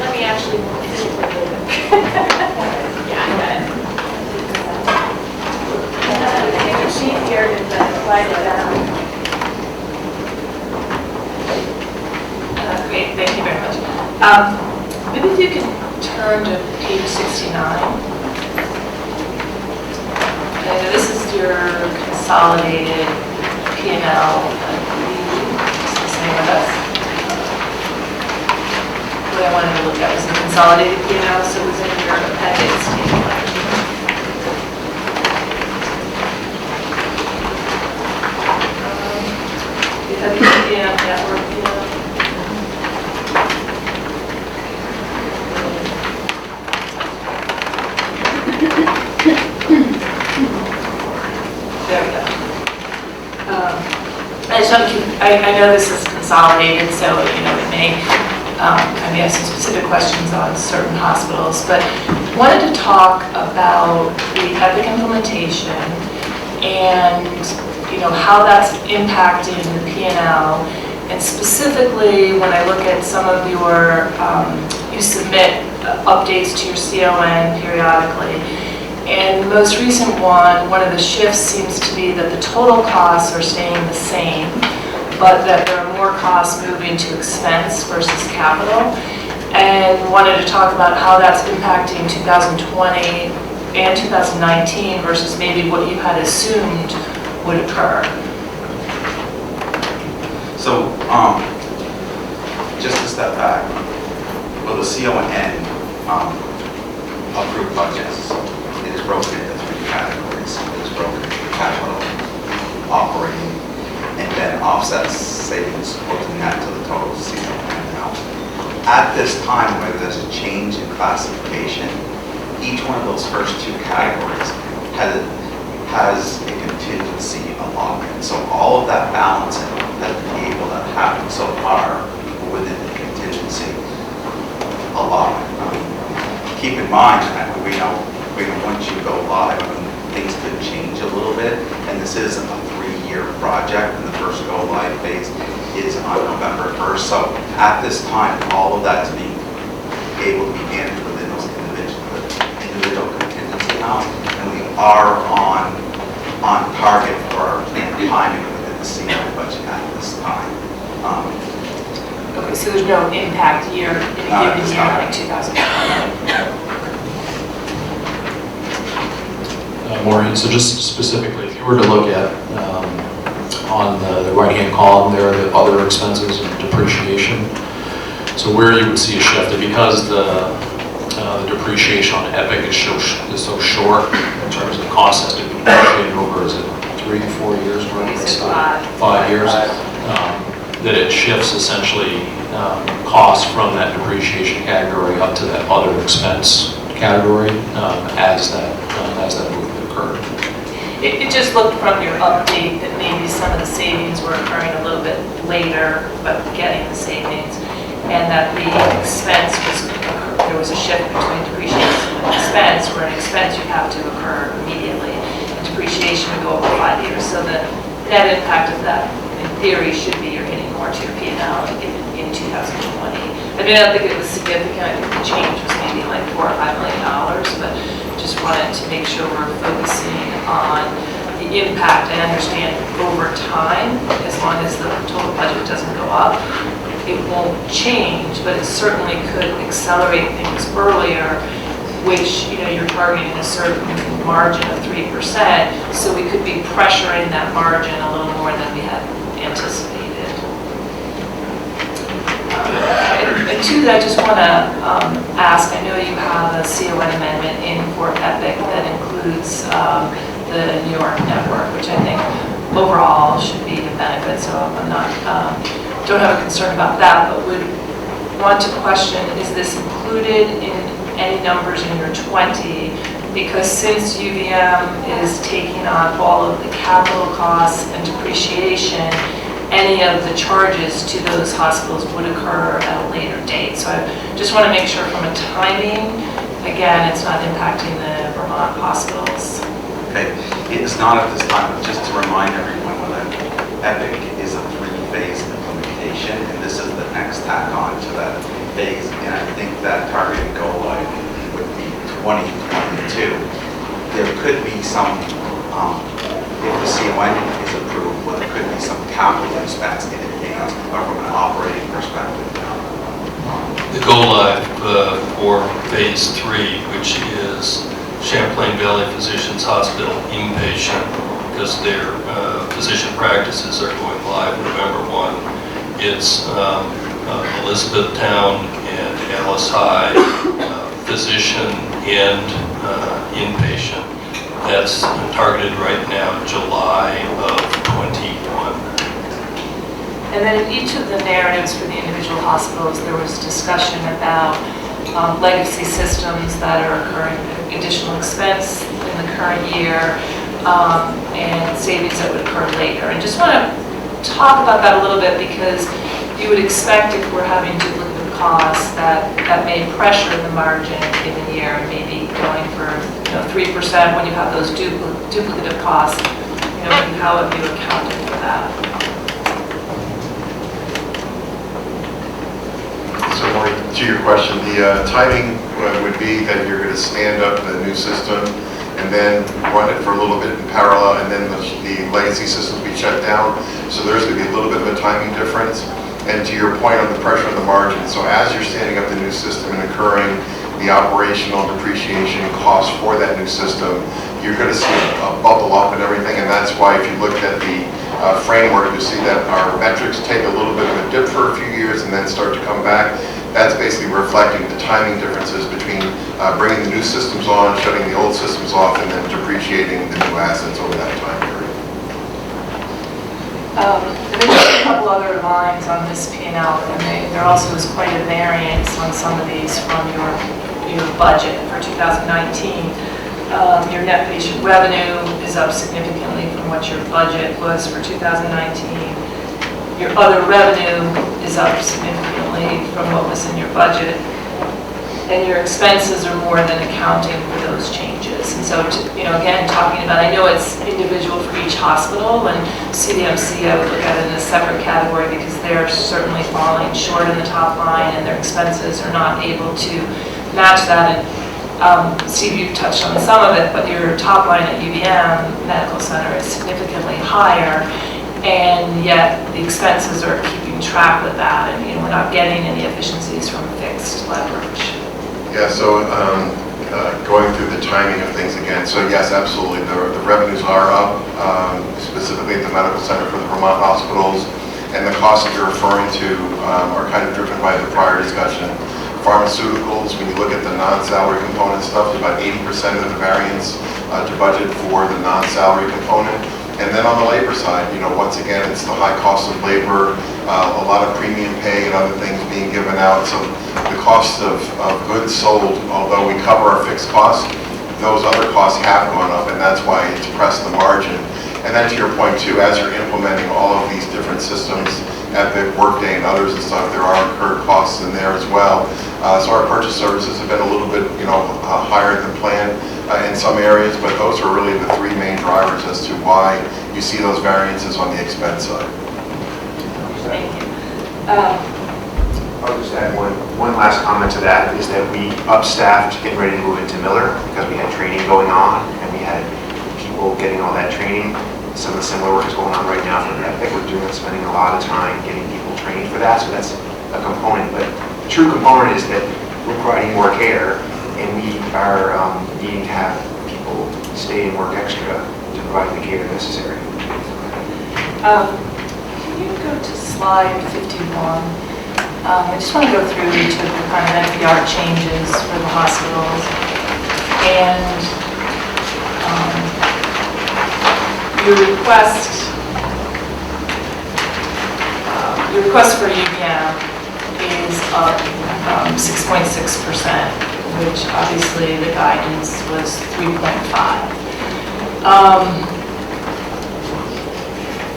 Let me actually Yeah, I got it. I think a sheet here to slide it down. Great, thank you very much. Maybe if you can turn to page 69. And this is your consolidated P&L, I believe. It's the same with us. What I wanted to look at was the consolidated P&L, so it was in your appendix table. Yeah, network, there we go. I know this is consolidated, so, it may I may have some specific questions on certain hospitals, but wanted to talk about the Epic implementation and, you know, how that's impacting the P&L. And specifically, when I look at some of your, you submit updates to your CON periodically. And the most recent one of the shifts seems to be that the total costs are staying the same, but that there are more costs moving to expense versus capital. And wanted to talk about how that's impacting 2020 and 2019 versus maybe what you had assumed would occur. So, just to step back, well, the CON approved budgets, it is broken into 3 categories. It is broken into capital, operating, and then offsets savings, working that to the total CON now. At this time, where there's a change in classification, each one of those first 2 categories has a contingency allotment. So all of that balancing that been able to happen so far within the contingency allotment. Keep in mind that we know once you go live, things could change a little bit, and this is a 3-year project, and the first go live phase is on November 1st. So at this time, all of that's being able to be managed within those individual contingency amounts, and we are on target for our planned timing within the CON budget at this time. Okay, so there's no impact year in a given year like 2020. Maureen, so just specifically, if you were to look at on the right-hand column there, the other expenses and depreciation, so where you would see a shift, because the depreciation on Epic is so short in terms of the cost has to be depreciated over, is it 3-4 years? 5 years. That it shifts essentially costs from that depreciation category up to that other expense category as that movement occurred. It just looked from your update that maybe some of the savings were occurring a little bit later, but getting the savings, and that the expense there was a shift between depreciation and expense, where an expense you'd have to occur immediately, and depreciation would go over 5 years. So the net impact of that, in theory, should be you're hitting more to your P&L in 2020. I mean, I don't think it was significant. I think the change was maybe like $4 or $5 million, but just wanted to make sure we're focusing on the impact. I understand over time, as long as the total budget doesn't go up, it won't change, but it certainly could accelerate things earlier, which, you know, you're targeting a certain margin of 3%, so we could be pressuring that margin a little more than we had anticipated. And two, that I just want to ask, I know you have a CON amendment in for Epic that includes the New York network, which I think overall should be a benefit, so I'm not, don't have a concern about that, but would want to question, is this included in any numbers in your 20? Because since UVM is taking on all of the capital costs and depreciation, any of the charges to those hospitals would occur at a later date. So I just want to make sure from a timing, again, it's not impacting the Vermont hospitals. Okay, it is not at this time, but just to remind everyone that Epic is a 3-phase implementation, and this is the next tack on to that phase, and I think that targeted go live would be 2022. There could be some, if the CON is approved, well, there could be some capital expense in advance, or from an operating perspective. The go live for phase 3, which is Champlain Valley Physicians Hospital inpatient, because their physician practices are going live November 1. It's Elizabethtown and Alice High, physician and inpatient. That's targeted right now, July of 21. And then in each of the narratives for the individual hospitals, there was discussion about legacy systems that are incurring additional expense in the current year and savings that would occur later. And just want to talk about that a little bit, because you would expect if we're having duplicate costs that may pressure the margin in a given year, and maybe going for 3% when you have those duplicative costs. How have you accounted for that? So Maureen, to your question, the timing would be that you're going to stand up the new system and then run it for a little bit in parallel, and then the legacy system will be shut down. So there's going to be a little bit of a timing difference. And to your point on the pressure on the margin, so as you're standing up the new system and incurring the operational depreciation costs for that new system, you're going to see a bubble up and everything. And that's why if you look at the framework, you see that our metrics take a little bit of a dip for a few years and then start to come back. That's basically reflecting the timing differences between bringing the new systems on, shutting the old systems off, and then depreciating the new assets over that time period. There's a couple other lines on this P&L, and there also is quite a variance on some of these from your budget for 2019. Your net patient revenue is up significantly from what your budget was for 2019. Your other revenue is up significantly from what was in your budget. And your expenses are more than accounting for those changes. And so, again, talking about, I know it's individual for each hospital, and CDMC, I would look at it in a separate category because they're certainly falling short in the top line and their expenses are not able to match that. And Steve, you touched on some of it, but your top line at UVM Medical Center is significantly higher, and yet the expenses are keeping track with that, and we're not getting any efficiencies from fixed leverage. Yeah, so going through the timing of things again, so yes, absolutely, the revenues are up, specifically at the medical center for the Vermont hospitals, and the costs that you're referring to are kind of driven by the prior discussion. Pharmaceuticals, when you look at the non-salary component stuff, about 80% of the variance to budget for the non-salary component. And then on the labor side, once again, it's the high cost of labor, a lot of premium pay and other things being given out. So the cost of goods sold, although we cover our fixed costs, those other costs have gone up, and that's why it's pressed the margin. And then to your point too, as you're implementing all of these different systems, Epic, Workday, and others and stuff, there are incurred costs in there as well. So our purchase services have been a little bit, higher than planned in some areas, but those are really the three main drivers as to why you see those variances on the expense side. Thank you. I'll just add one last comment to that, is that we upstaffed getting ready to move into Miller because we had training going on and we had people getting all that training. Some of the similar work is going on right now for Epic. We're spending a lot of time getting people trained for that, so that's a component. But the true component is that we're providing more care, and we are needing to have people stay and work extra to provide the care necessary. Can you go to slide 51? I just want to go through each of the kind of NPR changes for the hospitals, and your request for UVM is up 6.6%, which obviously the guidance was 3.5.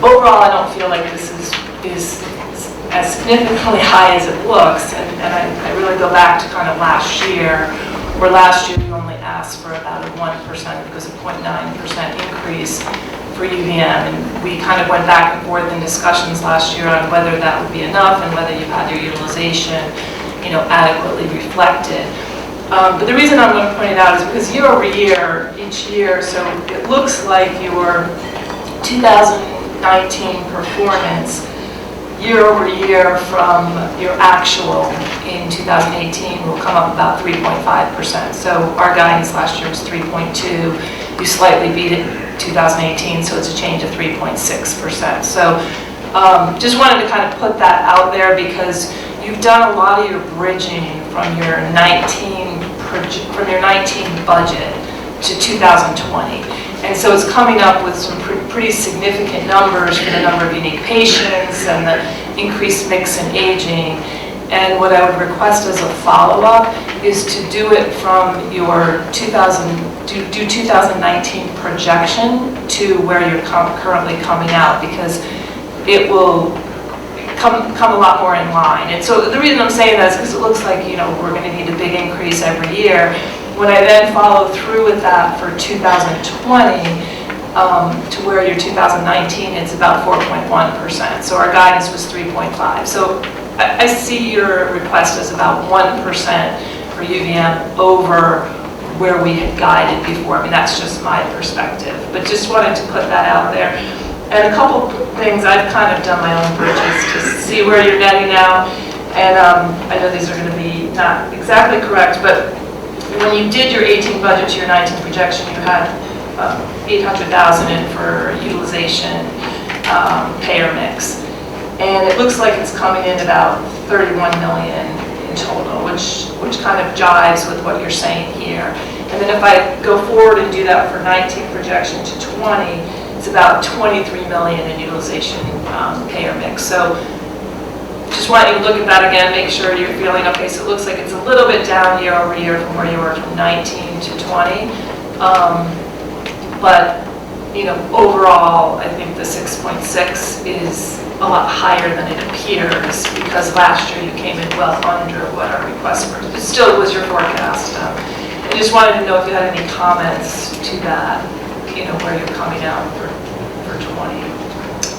Overall, I don't feel like this is as significantly high as it looks, and I really go back to kind of last year, where last year we only asked for about a 1%, because a 0.9% increase for UVM, and we kind of went back and forth in discussions last year on whether that would be enough and whether you had your utilization, adequately reflected. But the reason I'm going to point it out is because year over year, each year, so it looks like your 2019 performance year over year from your actual in 2018 will come up about 3.5%. So our guidance last year was 3.2. You slightly beat it in 2018, so it's a change of 3.6%. So just wanted to kind of put that out there because you've done a lot of your bridging from your 19 budget to 2020. And so it's coming up with some pretty significant numbers for the number of unique patients and the increased mix in aging. And what I would request as a follow-up is to do it from your 2019 projection to where you're currently coming out, because it will come a lot more in line. And so the reason I'm saying that is because it looks like, you know, we're going to need a big increase every year. When I then follow through with that for 2020, to where your 2019, it's about 4.1%. So our guidance was 3.5. So I see your request as about 1% for UVM over where we had guided before. I mean, that's just my perspective, but just wanted to put that out there. And a couple things, I've kind of done my own bridges to see where you're netting out. And I know these are going to be not exactly correct, but when you did your 18 budget to your 19 projection, you had 800,000 in for utilization, payer mix. And it looks like it's coming in about 31 million in total, which kind of jives with what you're saying here. And then if I go forward and do that for 19 projection to 20, it's about 23 million in utilization payer mix. So just want you to look at that again, make sure you're feeling okay. So it looks like it's a little bit down year over year from where you were from 19 to 20. But you know, overall, I think the 6.6 is a lot higher than it appears because last year you came in well under what our request was. But still, it was your forecast. I just wanted to know if you had any comments to that, you know, where you're coming out for 20.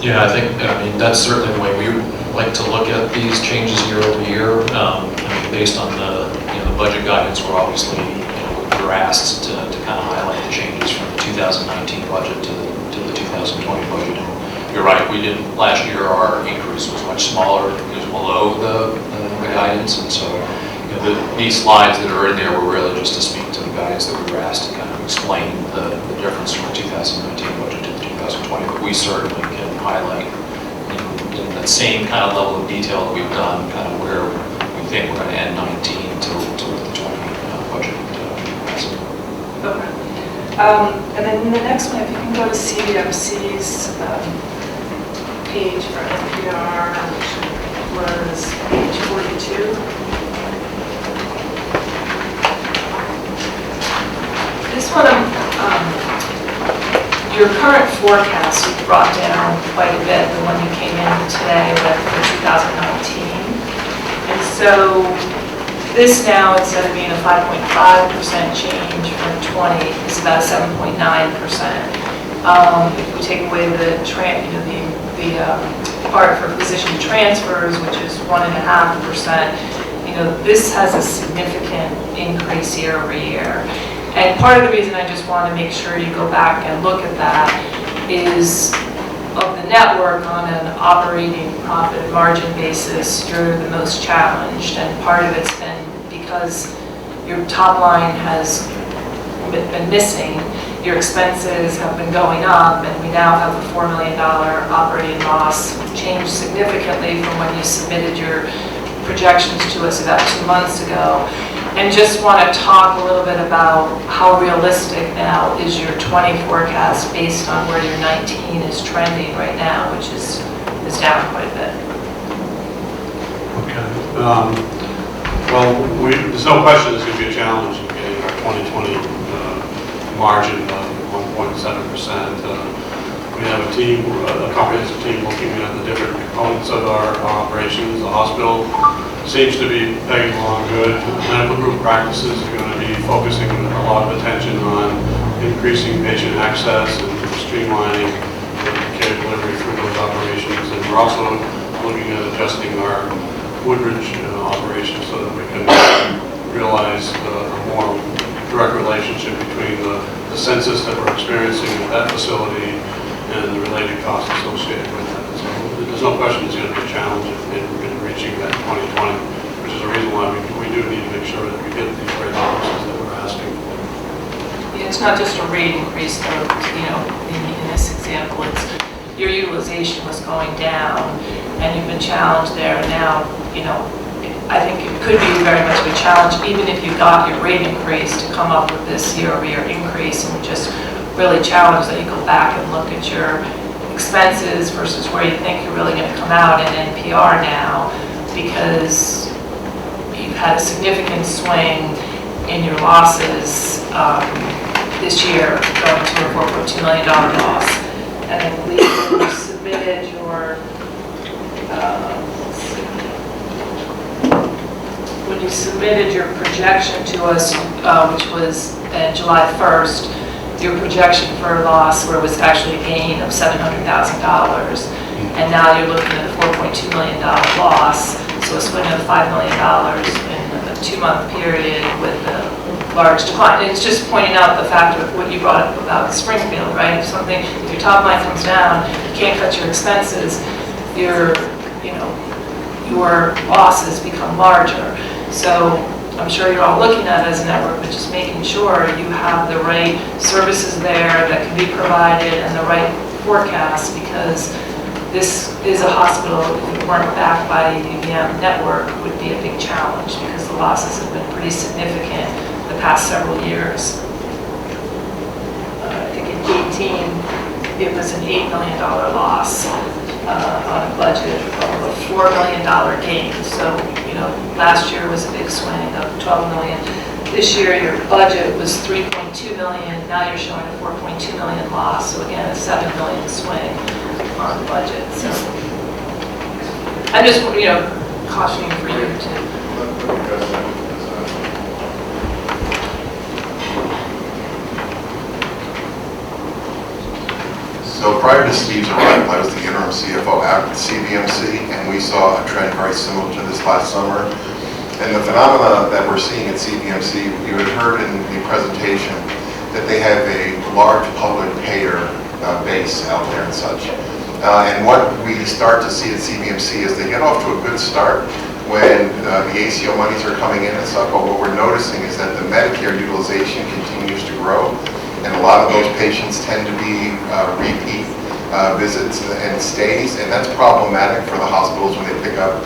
Yeah, I mean, that's certainly the way we like to look at these changes year over year. I mean, based on the, you know, the budget guidance, we're obviously, we're asked to kind of highlight the changes from the 2019 budget to the 2020 budget. And you're right, we didn't, last year our increase was much smaller, it was below the guidance, and so these slides that are in there were really just to speak to the guidance that we were asked to kind of explain the difference from the 2019 budget to the 2020, but we certainly can highlight in that same kind of level of detail that we've done, kind of where we think we're going to end 19 to the 20 budget. Okay. And then the next one, if you can go to CVMC's page for NPR, which was page 42. This one, your current forecast you brought down quite a bit, the one you came in today with for 2019. And so this now, instead of being a 5.5% change from 20, is about 7.9%. If we take away the part for physician transfers, which is 1.5%, this has a significant increase year over year. And part of the reason I just want to make sure you go back and look at that is of the network on an operating profit and margin basis, you're the most challenged. And part of it's been because your top line has been missing, your expenses have been going up, and we now have a $4 million operating loss, changed significantly from when you submitted your projections to us about 2 months ago. And just want to talk a little bit about how realistic now is your 20 forecast based on where your 19 is trending right now, which is down quite a bit. Okay. Well, there's no question there's going to be a challenge in getting our 2020 margin of 1.7%. We have a team, a comprehensive team looking at the different components of our operations. The hospital seems to be pegging along good. Medical group practices are going to be focusing a lot of attention on increasing patient access and streamlining the care delivery through those operations. And we're also looking at adjusting our Woodridge operations so that we can realize a more direct relationship between the census that we're experiencing at that facility and the related costs associated with that. So there's no question it's going to be a challenge in reaching that 2020, which is the reason why we do need to make sure that we get these rate increases that we're asking for. Yeah, it's not just a rate increase though, in this example, it's your utilization was going down and you've been challenged there, and now, I think it could be very much of a challenge even if you got your rate increase to come up with this year-over-year increase, and just really challenge that you go back and look at your expenses versus where you think you're really going to come out in NPR now, because you've had a significant swing in your losses this year, going to a $4.2 million loss. And I believe when you submitted your let's see. When you submitted your projection to us, which was July 1st, your projection for a loss where it was actually a gain of $700,000, and now you're looking at a $4.2 million loss, so a swing of $5 million in a 2-month period with a large decline. And it's just pointing out the fact of what you brought up about Springfield, right? If your top line comes down, you can't cut your expenses, your losses become larger. So I'm sure you're all looking at it as a network, but just making sure you have the right services there that can be provided and the right forecast, because this is a hospital, if it weren't backed by the UVM network, would be a big challenge because the losses have been pretty significant the past several years. I think in 2018, it was an $8 million loss on a budget of a $4 million gain. So, last year was a big swing of $12 million. This year, your budget was $3.2 million. Now you're showing a $4.2 million loss. So again, a $7 million swing on the budget. So I'm just, cautioning for you to. So prior to Steve's arrival, I was the interim CFO at CVMC, and we saw a trend very similar to this last summer. And the phenomena that we're seeing at CVMC, you had heard in the presentation that they have a large public payer base out there and such. And what we start to see at CVMC is they get off to a good start when the ACO monies are coming in and stuff, but what we're noticing is that the Medicare utilization continues to grow, and a lot of those patients tend to be repeat visits and stays, and that's problematic for the hospitals when they pick up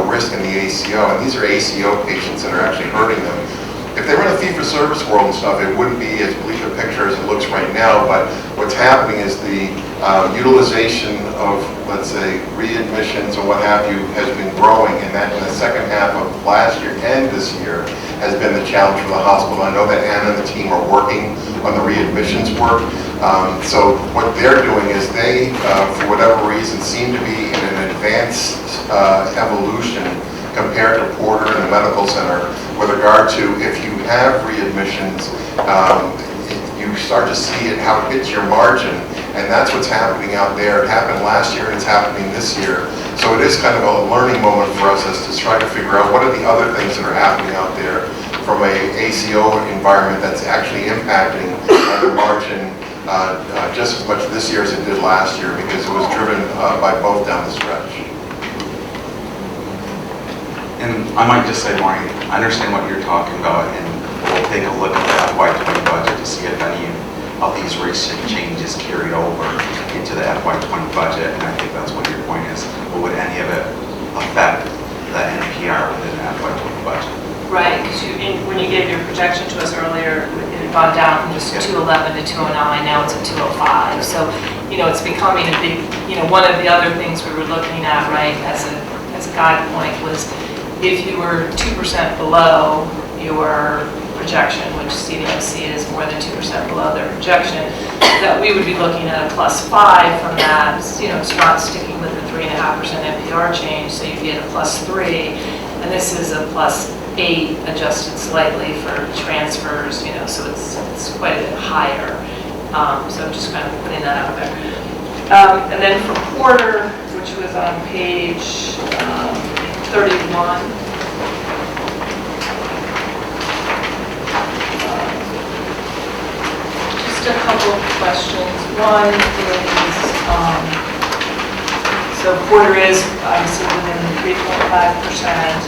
risk in the ACO, and these are ACO patients that are actually hurting them. If they were in a fee-for-service world and stuff, it wouldn't be as bleak a picture as it looks right now, but what's happening is the utilization of, let's say, readmissions or what have you has been growing, and that in the second half of last year and this year has been the challenge for the hospital. I know that Anna and the team are working on the readmissions work. So what they're doing is they, for whatever reason, seem to be in an advanced evolution compared to Porter and the medical center with regard to if you have readmissions, you start to see it, how it hits your margin, and that's what's happening out there. It happened last year and it's happening this year. So it is kind of a learning moment for us as to try to figure out what are the other things that are happening out there from a ACO environment that's actually impacting the margin just as much this year as it did last year, because it was driven by both down the stretch. And I might just say, Maureen, I understand what you're talking about, and we'll take a look at the FY20 budget to see if any of these recent changes carried over into the FY20 budget, and I think that's what your point is. But would any of it affect the NPR within the FY20 budget? Right, because when you gave your projection to us earlier, it had gone down from just 211 to 209, now it's at 205. So, it's becoming a big, one of the other things we were looking at, right, as a guide point was if you were 2% below your projection, which CVMC is more than 2% below their projection, that we would be looking at a +5 from that. It's not sticking with the 3.5% NPR change, so you'd be at a +3, and this is a +8 adjusted slightly for transfers, so it's quite a bit higher. So I'm just kind of putting that out there. And then for Porter, which was on page 31. Just a couple of questions. One is, so Porter is obviously within the 3.5%,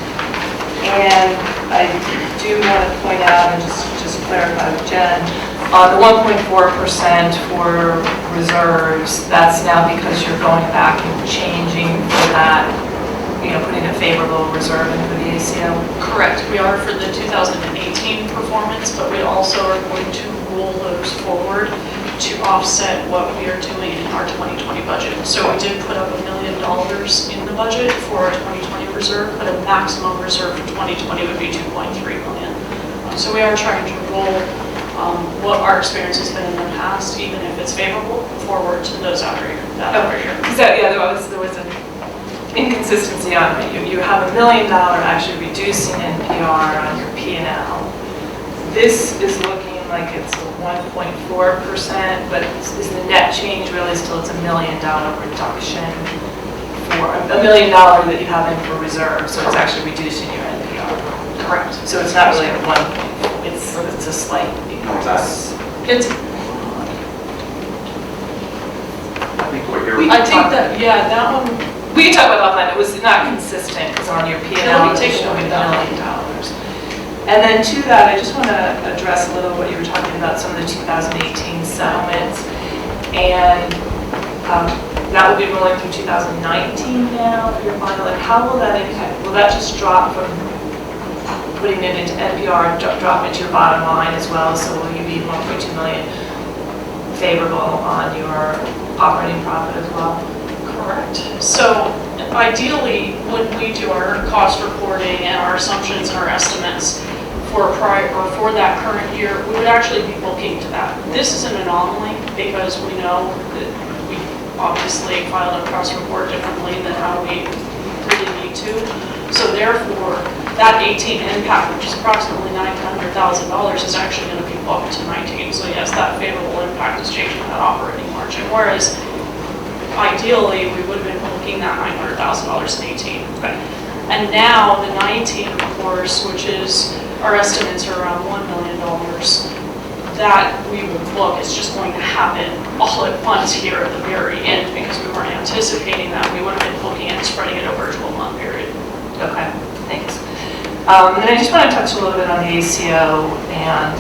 and I do want to point out and just clarify with Jen, the 1.4% for reserves, that's now because you're going back and changing for that, putting a favorable reserve in for the ACO? Correct. We are for the 2018 performance, but we also are going to roll those forward to offset what we are doing in our 2020 budget. So we did put up $1 million in the budget for our 2020 reserve, but a maximum reserve for 2020 would be $2.3 million. So we are trying to roll what our experience has been in the past, even if it's favorable, forward to those out here. There was inconsistency on it. You have $1 million actually reducing NPR on your P&L. This is looking like it's a 1.4%, but is the net change really still it's $1 million reduction for $1 million that you have in for reserve, so it's actually reducing your NPR. Correct. So it's not really a 1, it's a slight increase. It's, I think what you're. I think that, yeah, that one, We can talk about offline, it was not consistent, because on your P&L, Let me it's take a showing $1 look at that. million. And then to that, I just want to address a little what you were talking about, some of the 2018 settlements. And that will be rolling through 2019 now for your final. Like, how will that impact? Will that just drop from putting it into NPR, drop into your bottom line as well? So will you be 1.2 million favorable on your operating profit as well? correct. So ideally, when we do our cost reporting and our assumptions and our estimates for that current year, we would actually be looking to that. This is an anomaly because we know that we obviously filed a cost report differently than how we really need to. So therefore, that 18 impact, which is approximately $900,000, is actually going to be booked to 19. So yes, that favorable impact is changing that operating margin. Whereas ideally, we would have been booking that $900,000 in 18. Okay. And now the 19, of course, which is our estimates are around $1 million, that we would book is just going to happen all at once here at the very end because we weren't anticipating that. We would have been booking it and spreading it over a 12-month period. Okay, thanks. And then I just want to touch a little bit on the ACO and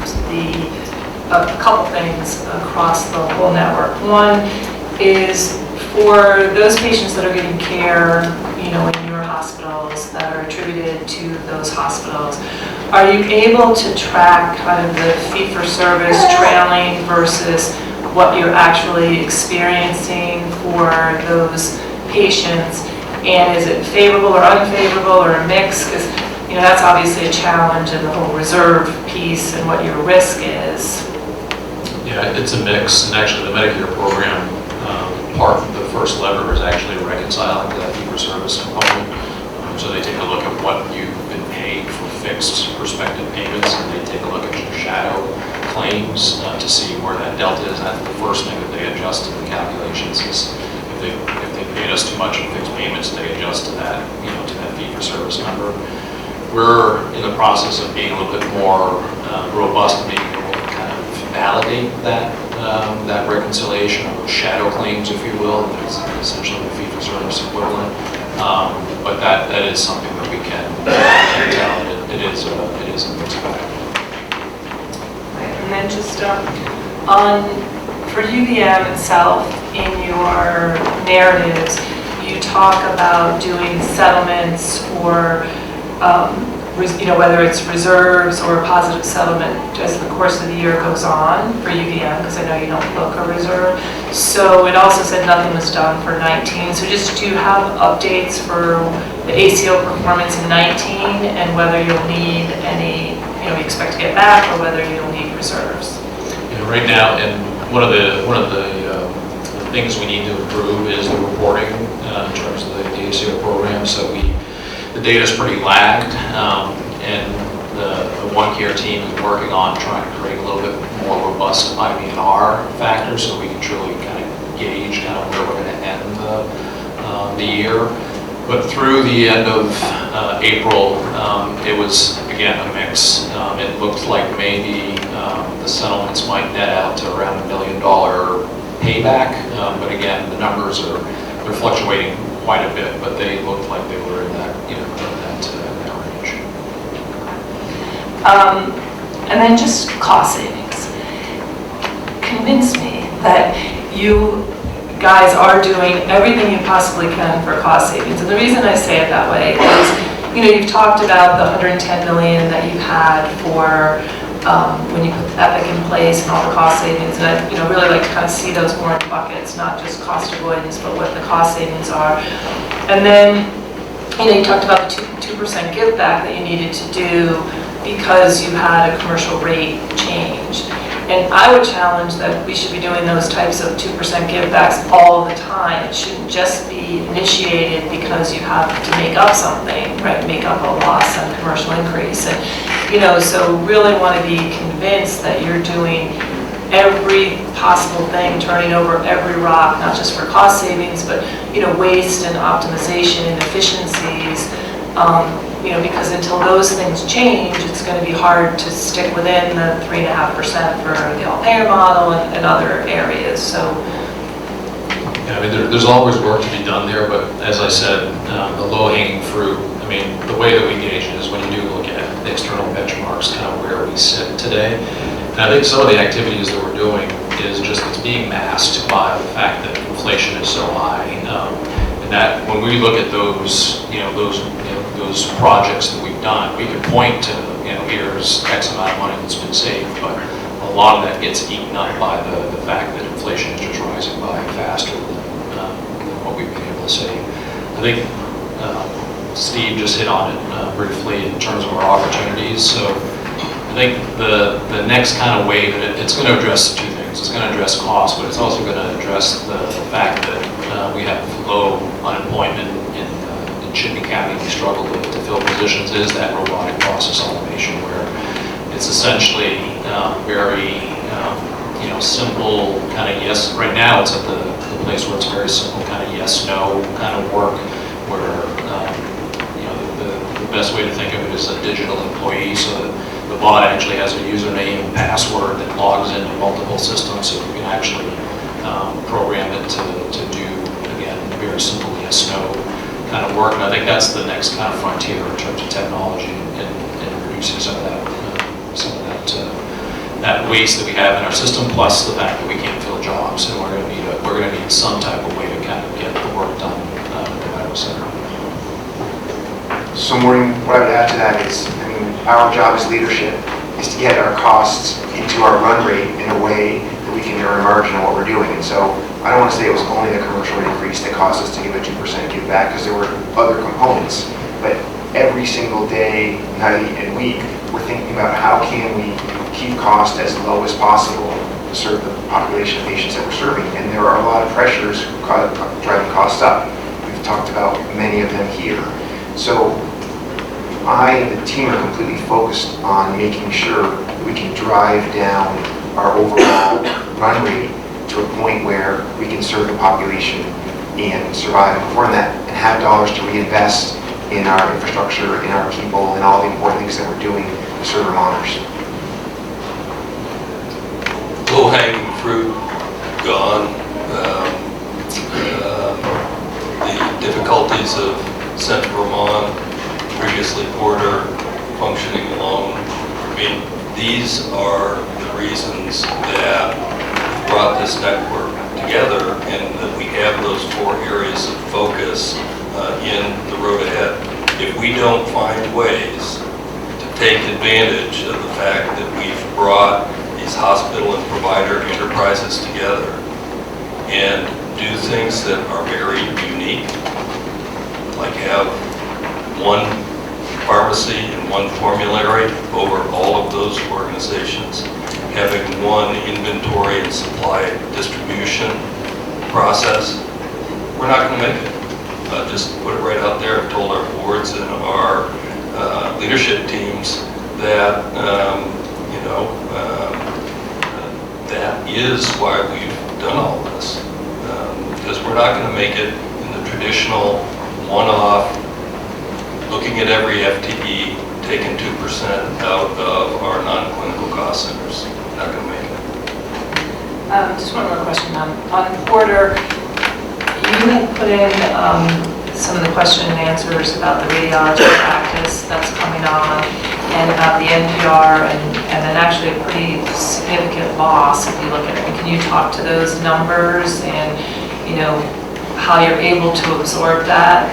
a couple things across the whole network. One is for those patients that are getting care, in your hospitals that are attributed to those hospitals, are you able to track kind of the fee-for-service trailing versus what you're actually experiencing for those patients? And is it favorable or unfavorable or a mix? Because that's obviously a challenge in the whole reserve piece and what your risk is. Yeah, it's a mix, and actually the Medicare program, part of the first lever is actually reconciling that fee-for-service component. So they take a look at what you've been paid for fixed prospective payments, and they take a look at your shadow claims to see where that delta is. That's the first thing that they adjust to the calculations is if they paid us too much in fixed payments, they adjust to that, to that fee-for-service number. We're in the process of being a little bit more robust and being able to kind of validate that that reconciliation of those shadow claims, if you will, that is essentially the fee-for-service equivalent. But that is something that we can tell. It is a mixed bag. And then just for UVM itself, in your narratives, you talk about doing settlements or whether it's reserves or a positive settlement as the course of the year goes on for UVM, because I know you don't book a reserve. So it also said nothing was done for 19. So just do you have updates for the ACO performance in 19 and whether you'll need any, you expect to get back or whether you'll need reserves? Right now, and one of the things we need to improve is the reporting in terms of the ACO program. So the data is pretty lagged, and the OneCare team is working on trying to create a little bit more robust IBNR factor so we can truly kind of gauge kind of where we're going to end the year. But through the end of April, it was, again, a mix. It looked like maybe the settlements might net out to around $1 million payback, but again, the numbers they're fluctuating quite a bit, but they looked like they were in that, that range. And then just cost savings. Convince me that you guys are doing everything you possibly can for cost savings. And the reason I say it that way is, you've talked about the $110 million that you had for when you put Epic in place and all the cost savings. And I really like to kind of see those more in buckets, not just cost avoidance, but what the cost savings are. And then, you talked about the 2% give back that you needed to do because you had a commercial rate change. And I would challenge that we should be doing those types of 2% givebacks all the time. It shouldn't just be initiated because you have to make up something, right? Make up a loss on commercial increase. And, so really want to be convinced that you're doing every possible thing, turning over every rock, not just for cost savings, but, waste and optimization and efficiencies. Because until those things change, it's going to be hard to stick within the 3.5% for the all-payer model and other areas. So, yeah, I mean, there's always work to be done there, but as I said, the low-hanging fruit, I mean, the way that we gauge it is when you do look at the external benchmarks, kind of where we sit today. And I think some of the activities that we're doing is just, it's being masked by the fact that inflation is so high. And that when we look at those projects that we've done, we can point to, here's X amount of money that's been saved, but a lot of that gets eaten up by the fact that inflation is just rising by faster than what we've been able to save. I think Steve just hit on it briefly in terms of our opportunities. So I think the next kind of wave, it's going to address two things. It's going to address cost, but it's also going to address the fact that we have low unemployment in Chittenden County. We struggle to fill positions. Is that robotic process automation where it's essentially very simple kind of yes. Right now it's at the place where it's very simple kind of yes no kind of work where the best way to think of it is a digital employee, so that the bot actually has a username and password that logs into multiple systems, so you can actually program it to do, again, very simple yes-no kind of work. And I think that's the next kind of frontier in terms of technology and reducing some of that waste that we have in our system, plus the fact that we can't fill jobs, and we're going to need some type of way to kind of get the work done at the medical center. So Maureen, what I would add to that is, our job as leadership is to get our costs into our run rate in a way that we can earn a margin on what we're doing. And so I don't want to say it was only the commercial rate increase that caused us to give a 2% give back, because there were other components. But every single day, night, and week, we're thinking about how can we keep cost as low as possible to serve the population of patients that we're serving. And there are a lot of pressures driving costs up. We've talked about many of them here. So I and the team are completely focused on making sure that we can drive down our overall run rate to a point where we can serve the population and survive and perform that, and have dollars to reinvest in our infrastructure, in our people, and all the important things that we're doing to serve Vermonters. Low-hanging fruit, gone. The difficulties of Central Vermont, previously Porter, functioning alone. I mean, these are the reasons that brought this network together, and that we have those 4 areas of focus in the road ahead. If we don't find ways to take advantage of the fact that we've brought these hospital and provider enterprises together and do things that are very unique, like have one pharmacy and one formulary over all of those organizations, having one inventory and supply distribution process, we're not going to make it. Just put it right out there. I've told our boards and our leadership teams that, that is why we've done all this. Because we're not going to make it in the traditional one-off, looking at every FTE, taking 2% out of our non-clinical cost centers. Not going to make it. Just one more question on Porter. You had put in some of the question and answers about the radiology practice that's coming on, and about the NPR, and then actually a pretty significant loss if you look at it. Can you talk to those numbers and, how you're able to absorb that?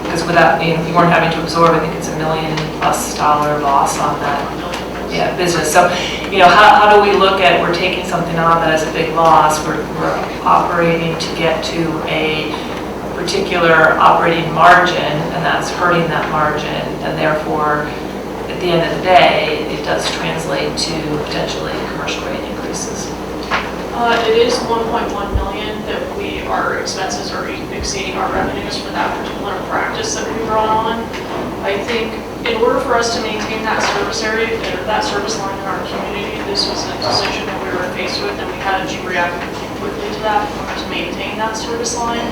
Because without, if you weren't having to absorb, I think it's $1 million+ loss on that business. So, how do we look at, we're taking something on that has a big loss, we're operating to get to a particular operating margin, and that's hurting that margin, and therefore the end of the day, it does translate to potentially commercial rate increases. It is 1.1 million that our expenses are exceeding our revenues for that particular practice that we brought on. I think in order for us to maintain that service area, that service line in our community, this was a decision that we were faced with, and we had to react quickly to that in order to maintain that service line.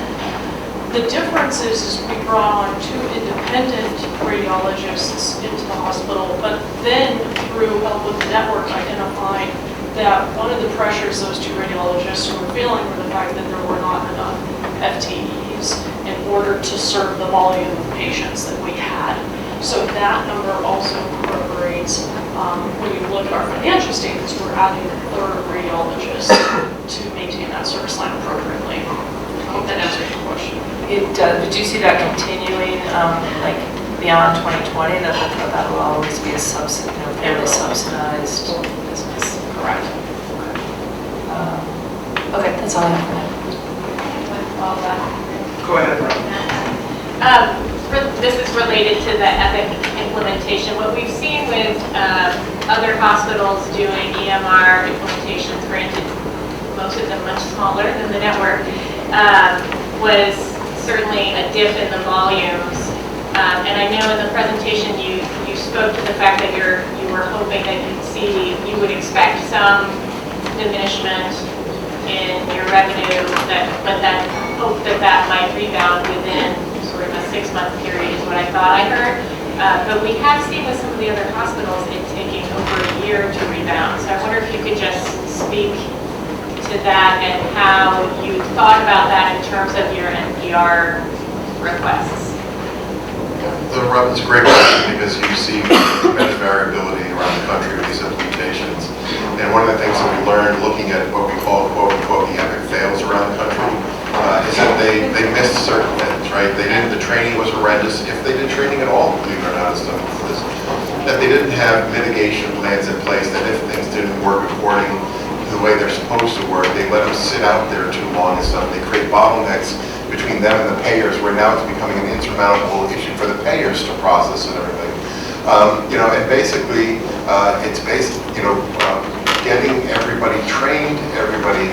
The difference is we brought on 2 independent radiologists into the hospital, but then through help with the network identified that one of the pressures those 2 radiologists were feeling were the fact that there were not enough FTEs in order to serve the volume of patients that we had. So that number also incorporates, when you look at our financial statements, we're adding a 3rd radiologist to maintain that service line appropriately. I hope that answers your question. It does. Did you see that continuing, like beyond 2020? That'll always be a fairly subsidized business. Correct. Okay, that's all I have for now. Well done. Go ahead. This is related to the Epic implementation. What we've seen with other hospitals doing EMR implementations, granted most of them much smaller than the network, was certainly a dip in the volumes. And I know in the presentation you spoke to the fact that you were hoping that you would expect some diminishment in your revenue, but that hope that might rebound within sort of a 6-month period is what I thought I heard. But we have seen with some of the other hospitals it taking over a year to rebound. So I wonder if you could just speak to that and how you thought about that in terms of your NPR requests. It's a great question because you see tremendous variability around the country with these implementations. And one of the things that we learned looking at what we call, quote unquote, the epic fails around the country is that they missed certain things, right? The training was horrendous, if they did training at all, believe it or not, stuff like this. That they didn't have mitigation plans in place, that if things didn't work according to the way they're supposed to work, they let them sit out there too long and stuff. They create bottlenecks between them and the payers, where now it's becoming an insurmountable issue for the payers to process and everything. And basically, it's getting everybody trained, everybody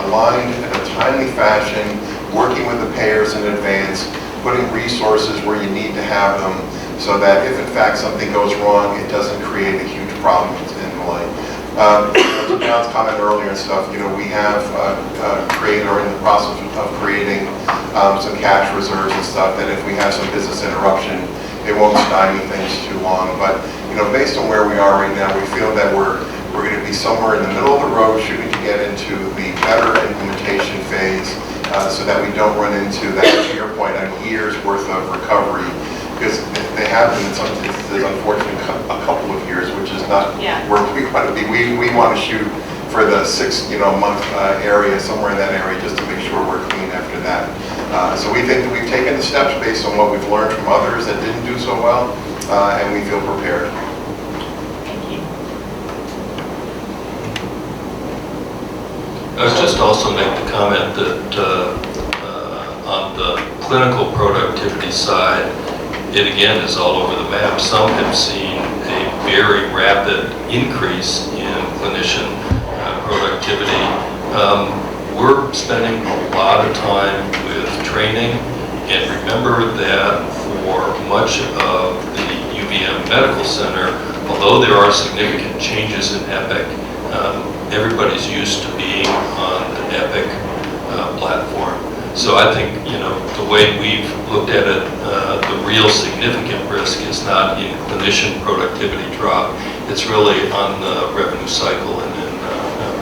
aligned in a timely fashion, working with the payers in advance, putting resources where you need to have them, so that if in fact something goes wrong, it doesn't create a huge problem in the line. To John's comment earlier and stuff, we have created or in the process of creating some cash reserves and stuff, that if we have some business interruption, it won't stymie things too long. But based on where we are right now, we feel that we're going to be somewhere in the middle of the road, shooting to get into the better implementation phase, so that we don't run into that, to your point, a year's worth of recovery. Because they have been in some instances, unfortunately, a couple of years, which is not where we want to be. We want to shoot for the 6-month area, somewhere in that area, just to make sure we're clean after that. So we think that we've taken the steps based on what we've learned from others that didn't do so well, and we feel prepared. Thank you. I was just also make the comment that on the clinical productivity side, it again is all over the map. Some have seen a very rapid increase in clinician productivity. We're spending a lot of time with training, and remember that for much of the UVM Medical Center, although there are significant changes in Epic, everybody's used to being on the Epic platform. So I think, the way we've looked at it, the real significant risk is not in clinician productivity drop. It's really on the revenue cycle and then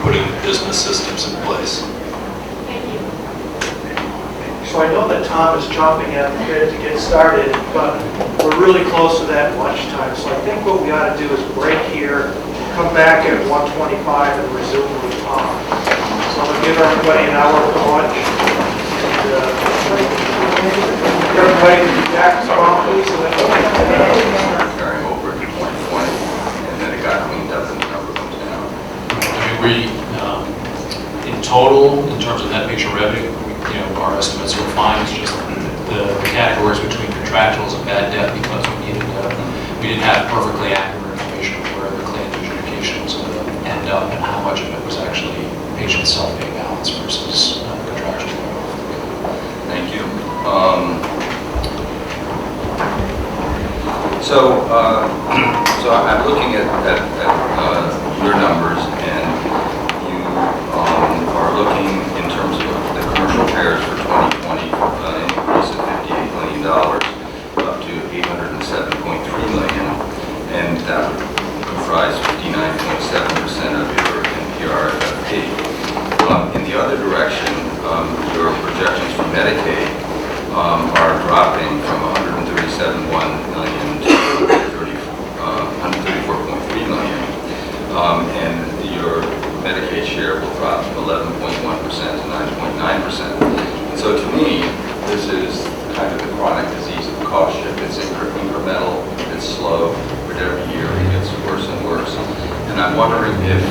putting the business systems in place. Thank you. So I know that Tom is chomping at the bit to get started, but we're really close to that lunchtime. So I think what we ought to do is break here, come back at 1:25 and resume with Tom. So I'm going to give everybody an hour for lunch. Everybody can be back promptly so that Carrying over to 2020, and then it got cleaned up and the number comes down. In total, in terms of net patient revenue, our estimates are fine. It's just the categories between contractuals and bad debt, because we we didn't have perfectly accurate information of where the claim adjudication was going to end up and how much of it was actually patient self-pay balance versus contractual. Thank you. So I'm looking at your numbers, and you are looking in terms of the commercial payers for 2020, an increase of $58 million up to $807.3 million, and that would comprise 59.7% of your NPR FFP. In the other direction, your projections for Medicaid are dropping from 137.1 million to 134.3 million, and your Medicaid share will drop from 11.1% to 9.9%. So to me, this is kind of the chronic disease of cost shift. It's incremental, it's slow, but every year it gets worse and worse. And I'm wondering if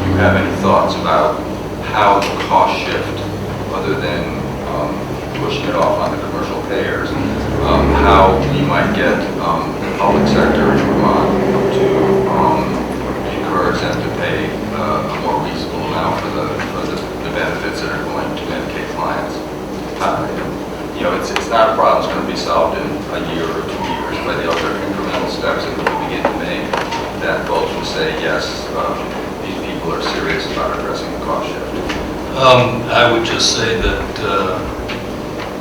you have any thoughts about how the cost shift, other than pushing it off on the commercial payers, how we might get the public sector in Vermont to encourage them to pay a more reasonable amount for the benefits that are going to Medicaid clients. It's not a problem that's going to be solved in a year or 2 years, but the other incremental steps that we begin to make that folks will say, yes, these people are serious about addressing the cost shift. I would just say that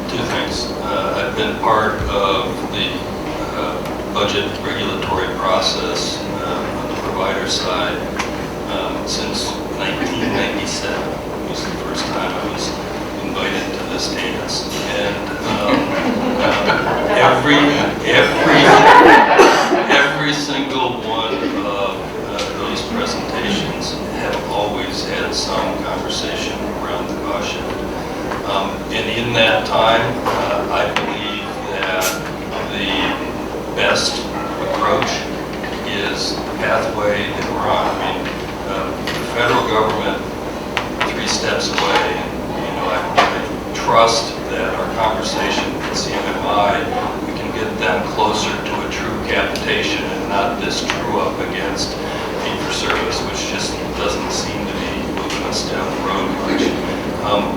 two things. I've been part of the budget regulatory process on the provider side since 1997. It was the first time I was invited to this dance, and every single one of those presentations have always had some conversation around the cost shift. And in that time, I believe that the best approach is the pathway that we're on. I mean, the federal government 3 steps away, and I trust that our conversation with CMMI, we can get them closer to a true capitation and not this true up against fee-for-service, which just doesn't seem to be moving us down the road much.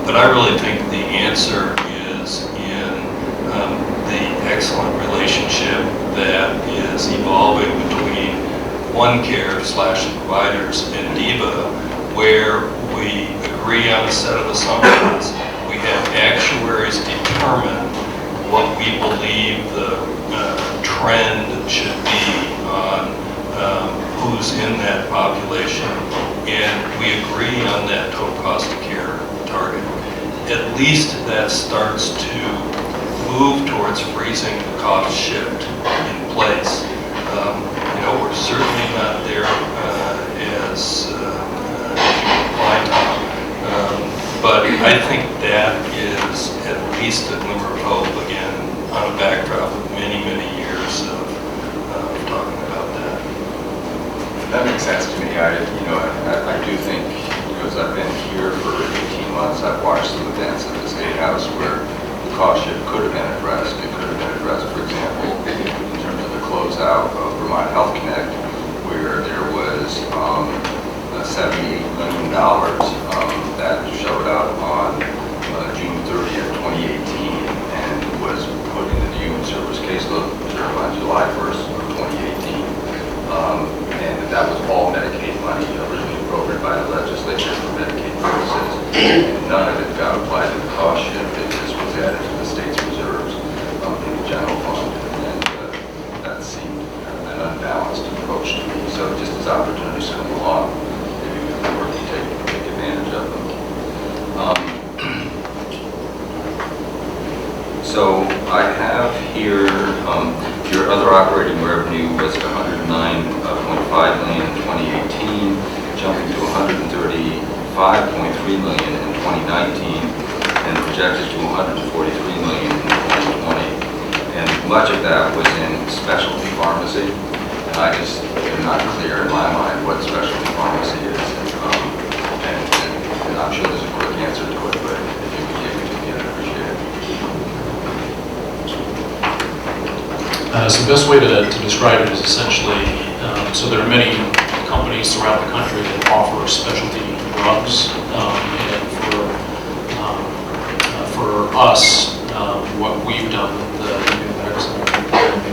But I really think the answer is in the excellent relationship that is evolving between OneCare/providers and DIVA, where we agree on a set of assumptions. We have actuaries determine what we believe the trend should be on who's in that population, and we agree on that total cost of care target. At least that starts to move towards freezing the cost shift in place. We're certainly not there as applied Tom, but I think that is at least a glimmer of hope, again, on a backdrop of many, many years of talking about that. That makes sense to me. I do think, because I've been here for 18 months, I've watched some events at the State House where the cost shift could have been addressed. It could have been addressed, for example, in terms of the closeout of Vermont Health Connect, where there was $78 million that showed up on June 30th, 2018, and was put into the human service caseload reserve on July 1st of 2018. And that was all Medicaid money originally appropriated by the legislature for Medicaid purposes. And none of it got applied to the cost shift. It just was added to the state's reserves in the general fund. And that seemed an unbalanced approach to me. So just as opportunities come along, maybe we can work to take advantage of them. So I have here your other operating revenue was at $109.5 million in 2018, jumping to $135.3 million in 2019, and projected to $143 million in 2020. And much of that was in specialty pharmacy. And I just am not clear in my mind what specialty pharmacy is. And I'm sure there's a quick answer to it, but if you could give it to me, I'd appreciate it. So the best way to describe it is essentially, so there are many companies throughout the country that offer specialty drugs, and for us, what we've done with the medical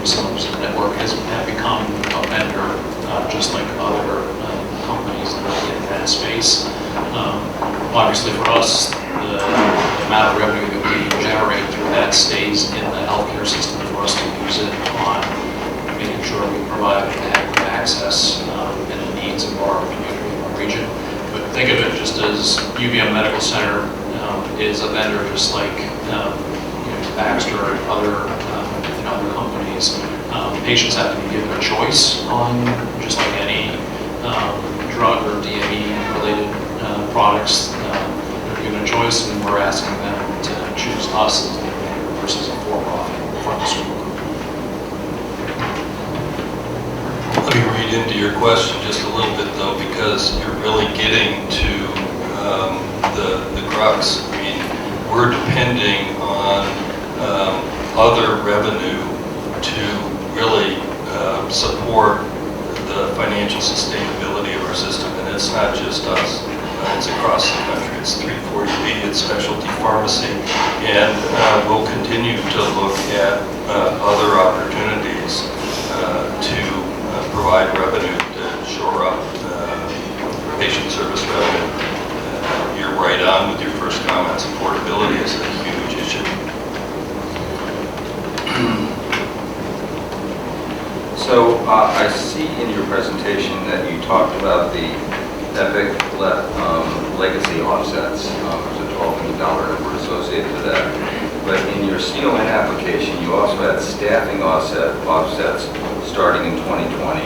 center network has become a vendor, just like other companies that are in that space. Obviously for us, the amount of revenue that we generate through that stays in the healthcare system for us to use it on making sure we provide adequate access and the needs of our community and our region. But think of it just as UVM Medical Center is a vendor just like Baxter and other companies. Patients have to be given a choice on just like any drug or DME related products. They're given a choice, and we're asking them to choose us as the vendor versus a for-profit pharmaceutical company. Let me read into your question just a little bit though, because you're really getting to the crux. I mean, we're depending on other revenue to really support the financial sustainability of our system, and it's not just us. It's across the country. It's 340B, it's specialty pharmacy, and we'll continue to look at other opportunities to provide revenue to shore up patient service revenue. You're right on with your first comments. Affordability is a huge issue. So I see in your presentation that you talked about the EPIC legacy offsets. There's a $12 million number associated with that. But in your CON application, you also had staffing offsets starting in 2020.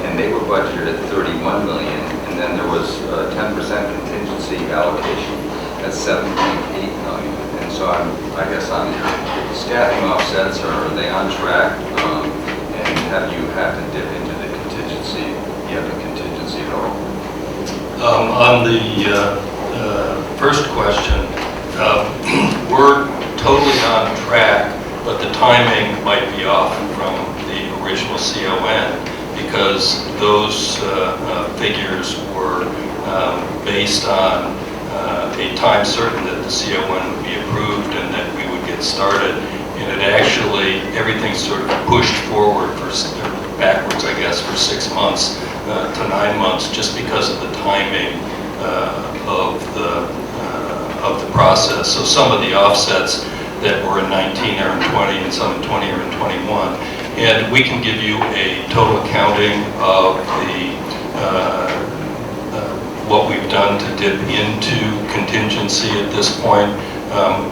And they were budgeted at $31 million. And then there was a 10% contingency allocation at $7.8 million. And so I guess on your staffing offsets, are they on track? And have you had to dip into the contingency, at all? On the first question, we're totally on track, but the timing might be off from the original CON because those figures were based on a time certain that the CON would be approved and that we would get started. And it actually, everything's sort of pushed forward backwards, I guess, for 6 months to 9 months, just because of the timing of the process. So some of the offsets that were in 19 are in 20, and some in 20 are in 21. And we can give you a total accounting of the what we've done to dip into contingency at this point.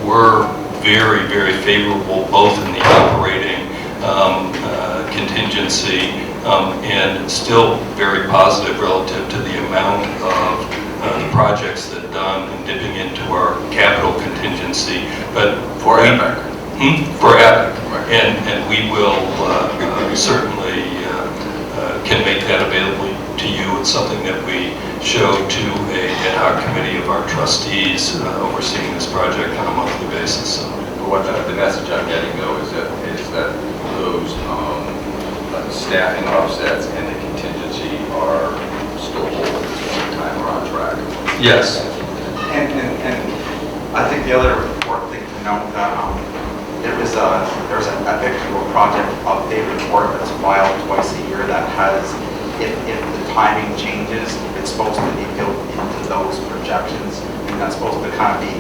We're very, very favorable both in the operating contingency and still very positive relative to the amount of the projects that done and dipping into our capital contingency. But For EPIC? For EPIC. And we will certainly can make that available to you. It's something that we show to a ad hoc committee of our trustees overseeing this project on a monthly basis. So. What the message I'm getting though is that those staffing offsets and the contingency are still whole at this point in time, or on track. Yes. And I think the other important thing to note that there's an EPIC project update report that's filed twice a year that has, if the timing changes, it's supposed to be built into those projections, and that's supposed to kind of be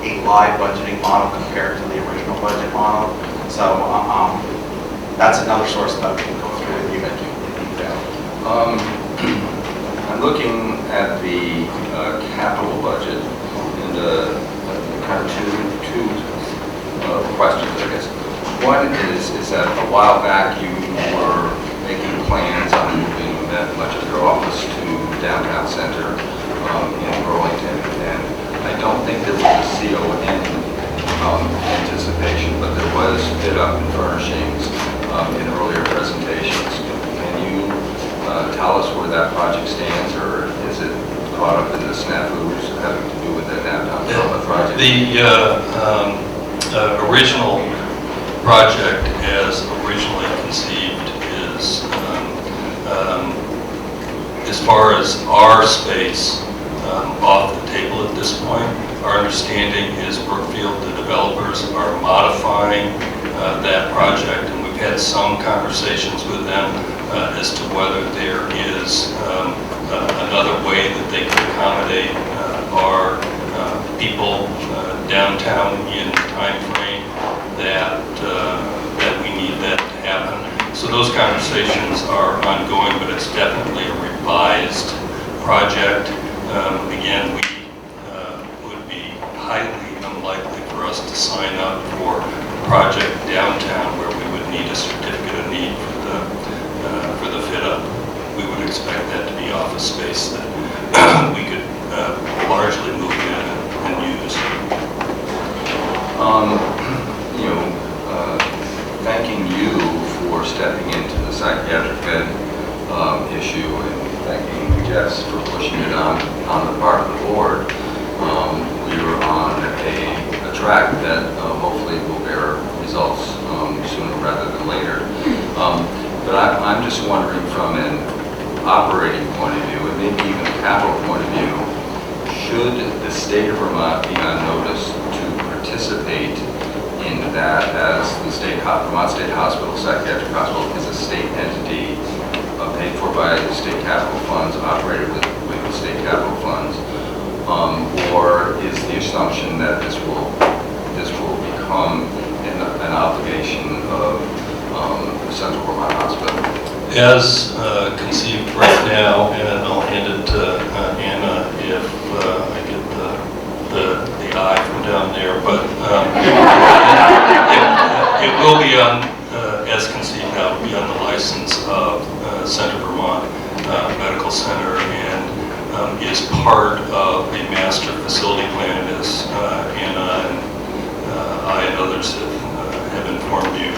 a live budgeting model compared to the original budget model. So that's another source that we can go through with you in detail. I'm looking at the capital budget and kind of two questions, I guess. One is that a while back you were making plans on moving much of your office to downtown center in Burlington, and I don't think there was a CON anticipation, but there was fit up and furnishings in earlier presentations. Can you tell us where that project stands, or is it caught up in the snafus having to do with the downtown development project? The original project, as space off the table at this point. Our understanding is Brookfield, the developers, are modifying that project, and we've had some conversations with them as to whether there is another way that they could accommodate our people downtown in the time frame that we need that to happen. So those conversations are ongoing, but it's definitely a revised project. Again, we would be highly unlikely for us to sign up for a project downtown where we would need a certificate of need for the fit up. We would expect that to be office space that we could largely move in and use. Thanking you for stepping into the psychiatric bed issue, and thanking Jess for pushing it on the part of the board. We were on a track that hopefully will bear results sooner rather than later. But I'm just wondering, from an operating point of view, and maybe even a capital point of view, should the state of Vermont be on notice to participate in that, as the Vermont State Hospital, Psychiatric Hospital, is a state entity paid for by the state capital funds, operated with the state capital funds, or is the assumption that this will become an obligation of the Central Vermont Hospital? As conceived right now, and I'll hand it to Anna if I get the eye from down there, but it will be on, as conceived now, it will be on the license of Central Vermont Medical Center, and is part of a master facility plan, as Anna and I and others have informed you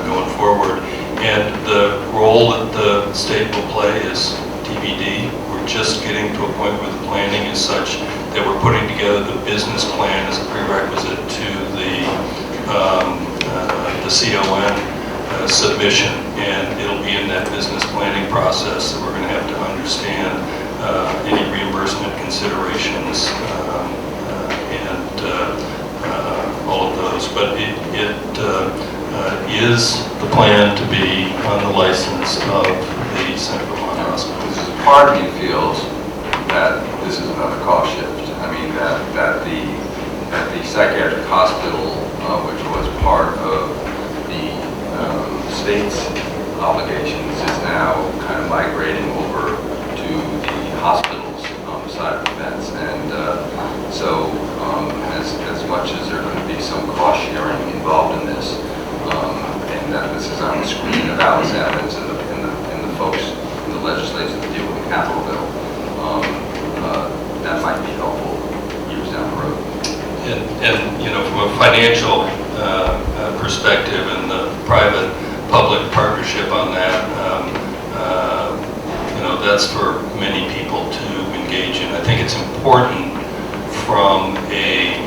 going forward. And the role that the state will play is TBD. We're just getting to a point where the planning is such that we're putting together the business plan as a prerequisite to the CON submission, and it'll be in that business planning process that we're going to have to understand any reimbursement considerations and all of those. But it is the plan to be on the license of the Central Vermont Hospital. Part of me feels that this is another cost shift. I mean, that the psychiatric hospital, which was part of the state's obligations, is now kind of migrating over to the hospital's side of the fence. And so as much as there are going to be some cost sharing involved in this, and that this is on the screen of Alice Evans and the folks in the legislature that deal with the capital bill, that might be helpful years down the road. And you know, from a financial perspective and the private-public partnership on that, you know, that's for many people to engage in. I think it's important from a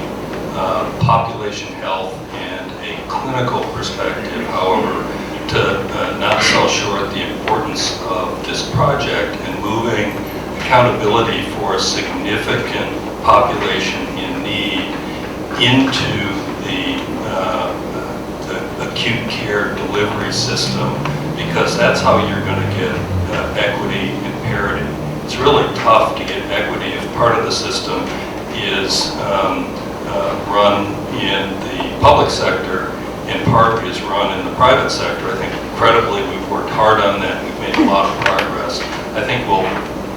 population health and a clinical perspective, however, to not sell short the importance of this project and moving accountability for a significant population in need into the acute care delivery system, because that's how you're going to get equity and parity. It's really tough to get equity if part of the system is run in the public sector and part is run in the private sector. I think incredibly we've worked hard on that. We've made a lot of progress. I think we'll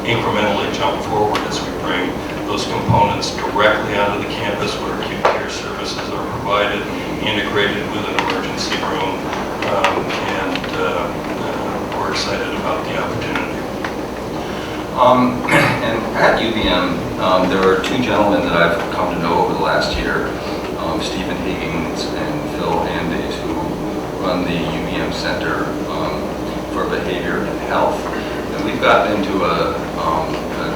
incrementally jump forward as we bring those components directly onto the campus where acute care services are provided, integrated with an emergency room, and we're excited about the opportunity. And at UVM, there are two gentlemen that I've come to know over the last year, Stephen Higgins and Phil Andes, who run the UVM Center for Behavior and Health. And we've gotten into a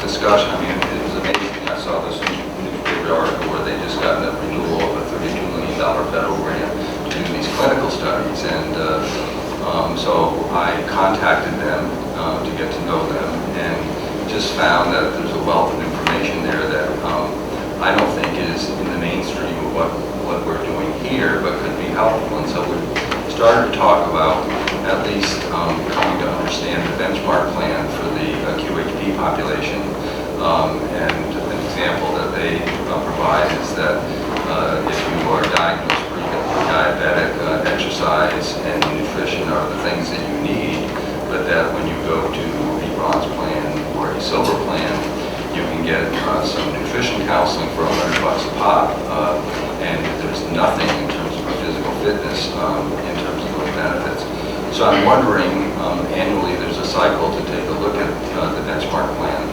discussion. I mean, it was amazing. I saw this newspaper article where they just got a renewal of a $32 million federal grant to do these clinical studies. And so I contacted them to get to know them. And just found that there's a wealth of information there that I don't think is in the mainstream of what we're doing here, but could be helpful. And so we started to talk about at least coming to understand the benchmark plan for the QHP population. And an example that they provide is that if you are diagnosed pre-diabetic, exercise and nutrition are the things that you need, but that when you go to a bronze plan or a silver plan, you can get some nutrition counseling for $100 a pop, and there's nothing in terms of physical fitness in terms of those benefits. So I'm wondering, annually there's a cycle to take a look at the benchmark plan,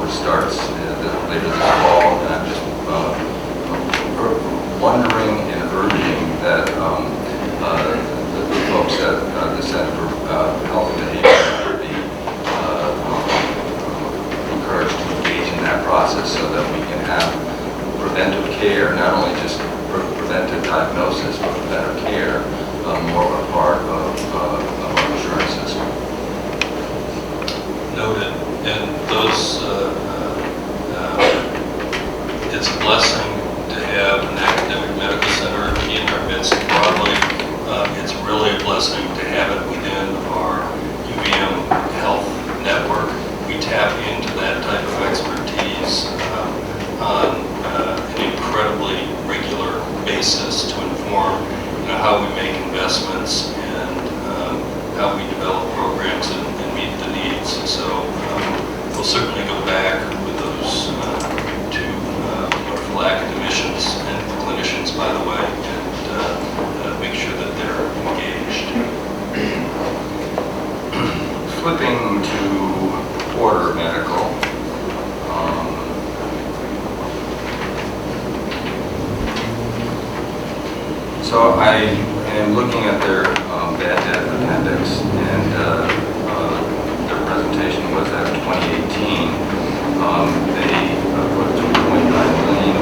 which starts later this fall, and I'm just wondering and urging that the folks at the Center for Health and Behavior be encouraged to engage in that process so that we can have preventive care, not only just preventive diagnosis, but preventive care, more of a part of our insurance system. Noted. And those, it's a blessing to have an academic medical center in our midst broadly. It's really a blessing to have it within our UVM health network. We tap into that type of expertise on an incredibly regular basis to inform how we make investments and how we develop programs and meet the needs. So we'll certainly go back with those two wonderful academicians and clinicians, by the way, and make sure that they're engaged. Flipping to Porter Medical. So I am looking at their bad debt appendix, and their presentation was at 2018. They put $2.9 million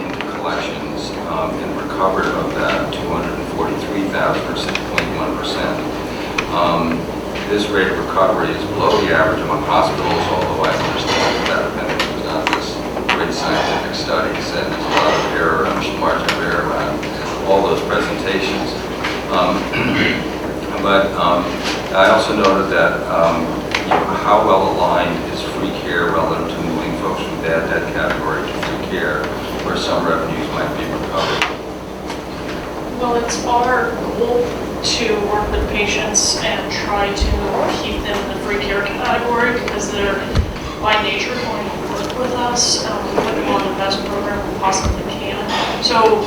into collections and recovered of that $243,000 or 6.1%. This rate of recovery is below the average among hospitals, although I understand that appendix was not this great scientific studies, and there's a lot of error, margin of error around all those presentations. But I also noted that how well aligned is free care relative to moving folks from bad debt category to free care, where some revenues might be recovered. Well, it's our goal to work with patients and try to keep them in the free care category because they're by nature going to work with us. We put them on the best program we possibly can. So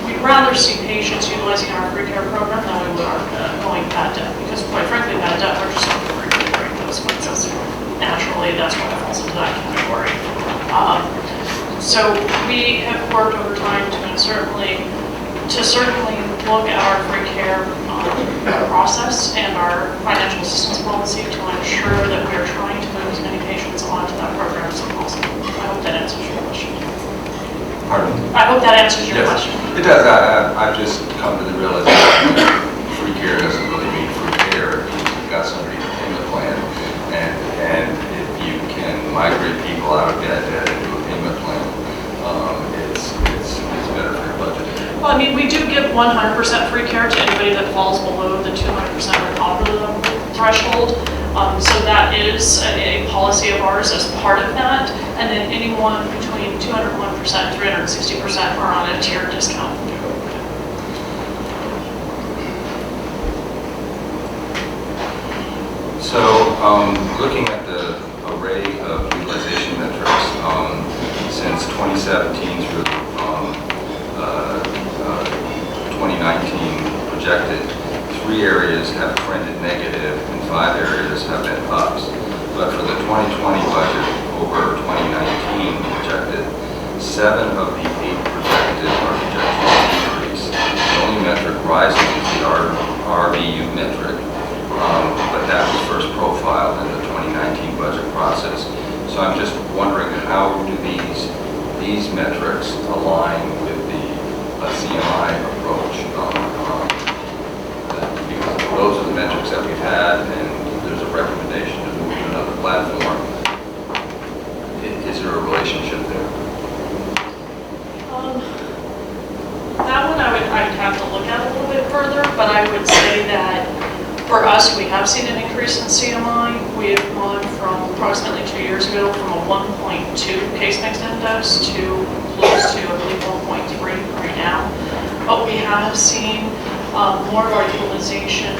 we'd rather see patients utilizing our free care program than we would our going bad debt, because quite frankly, bad debt, we're just not recovering those expenses. Naturally, that's why it falls into that category. So we have worked over time to certainly look at our free care process and our financial assistance policy to ensure that we are trying to move as many patients onto that program as possible. I hope that answers your question. Pardon? I hope that answers your question. It does. I've just come to the realization that free care doesn't really mean free care. You've got somebody in a payment plan, and if you can migrate people out of bad debt into a payment plan, it's better for your budget. Well, I mean, we do give 100% free care to anybody that falls below the 200% recovery threshold. So that is a policy of ours as part of that. And then anyone between 201% and 360% are on a tiered discount. So looking at the array of utilization metrics since 2017 through 2019 projected, 3 areas have trended negative and 5 areas have been ups. But for the 2020 budget over 2019 projected, 7 of the 8 projected are projected to decrease. The only metric rising is the RVU metric, but that was first profiled in the 2019 budget process. So I'm just wondering, how do these metrics align with the CMI approach? Because those are the metrics that we've had, and there's a recommendation to move to another platform. have seen an increase in CMI. We have gone from approximately 2 years ago from a 1.2 case mix index to close to, I believe, 1.3 right now. But we have seen more of our utilization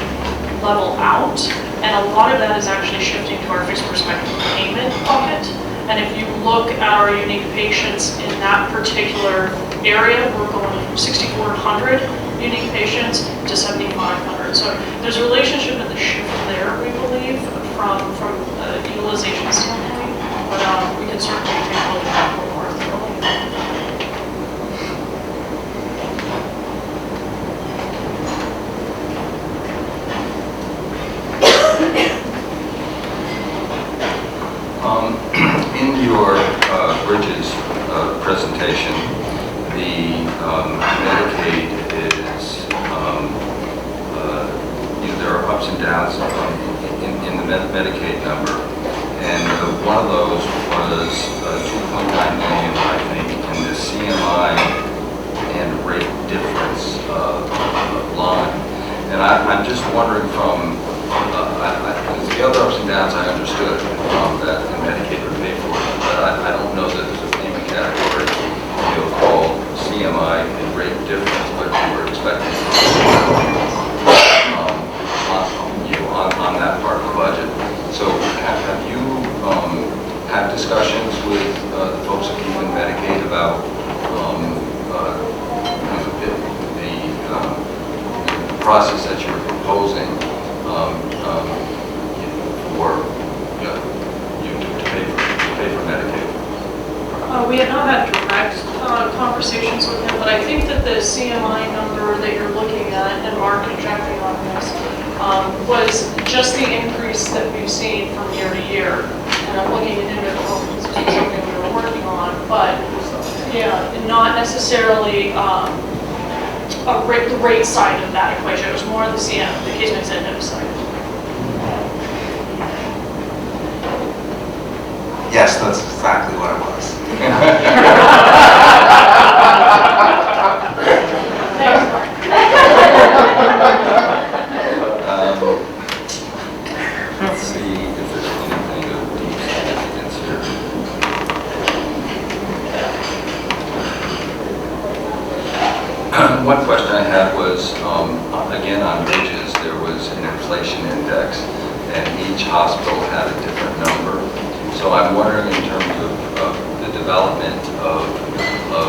level out, and a lot of that is actually shifting to our fixed perspective payment bucket. And if you look at our unique patients in that particular area, we're going from 6,400 unique patients to 7,500. So there's a relationship in the shift there, we believe, from a utilization standpoint, but we can certainly take a look at that a little more thoroughly. In your bridges presentation, the Medicaid is, there are ups and downs in the Medicaid number, and one of those was 2.9 million, I think, in the CMI and rate difference line. And I'm just wondering from, the other ups and downs I understood that the Medicaid would pay for it, but I don't know that there's a payment category called CMI and rate difference, but you were expecting on that part of the budget. So have you had discussions with the folks at Keeping Medicaid about the process that you're proposing for you to pay for Medicaid? We have not had direct conversations with him, but I think that the CMI number that you're looking at, and Mark can jump in on this, was just the increase that we've seen from year to year. And I'm looking at him at the moment, this is something we were working on, but yeah, not necessarily the rate side of that equation. It was more the CM, the case mix index side. Yes, that's exactly what it was. Let's see if there's anything of deep significance here. One question I had was, again on wages, there was an inflation index, and each hospital had a different number. So I'm wondering in terms of the development of the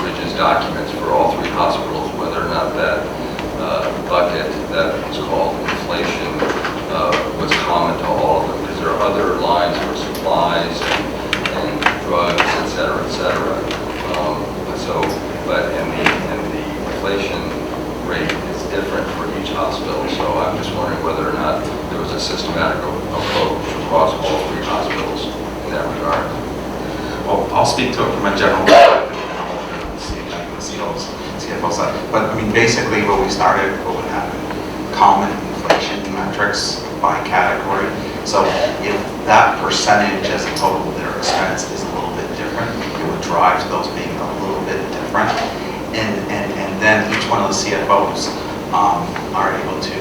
bridges documents for all three hospitals, whether or not that bucket that was called inflation was common to all of them, because there are other lines for supplies and drugs, et cetera, et cetera. And the inflation rate is different for each hospital. So I'm just wondering whether or not there was a systematic approach across all three hospitals in that regard. Well, I'll speak to it from a general perspective, and then I'll see if I can see those CFO side. But I mean, basically what we started, what would happen, common inflation metrics by category. So if that percentage as a total of their expense is a little bit different, it would drive to those being a little bit different. And then each one of the CFOs are able to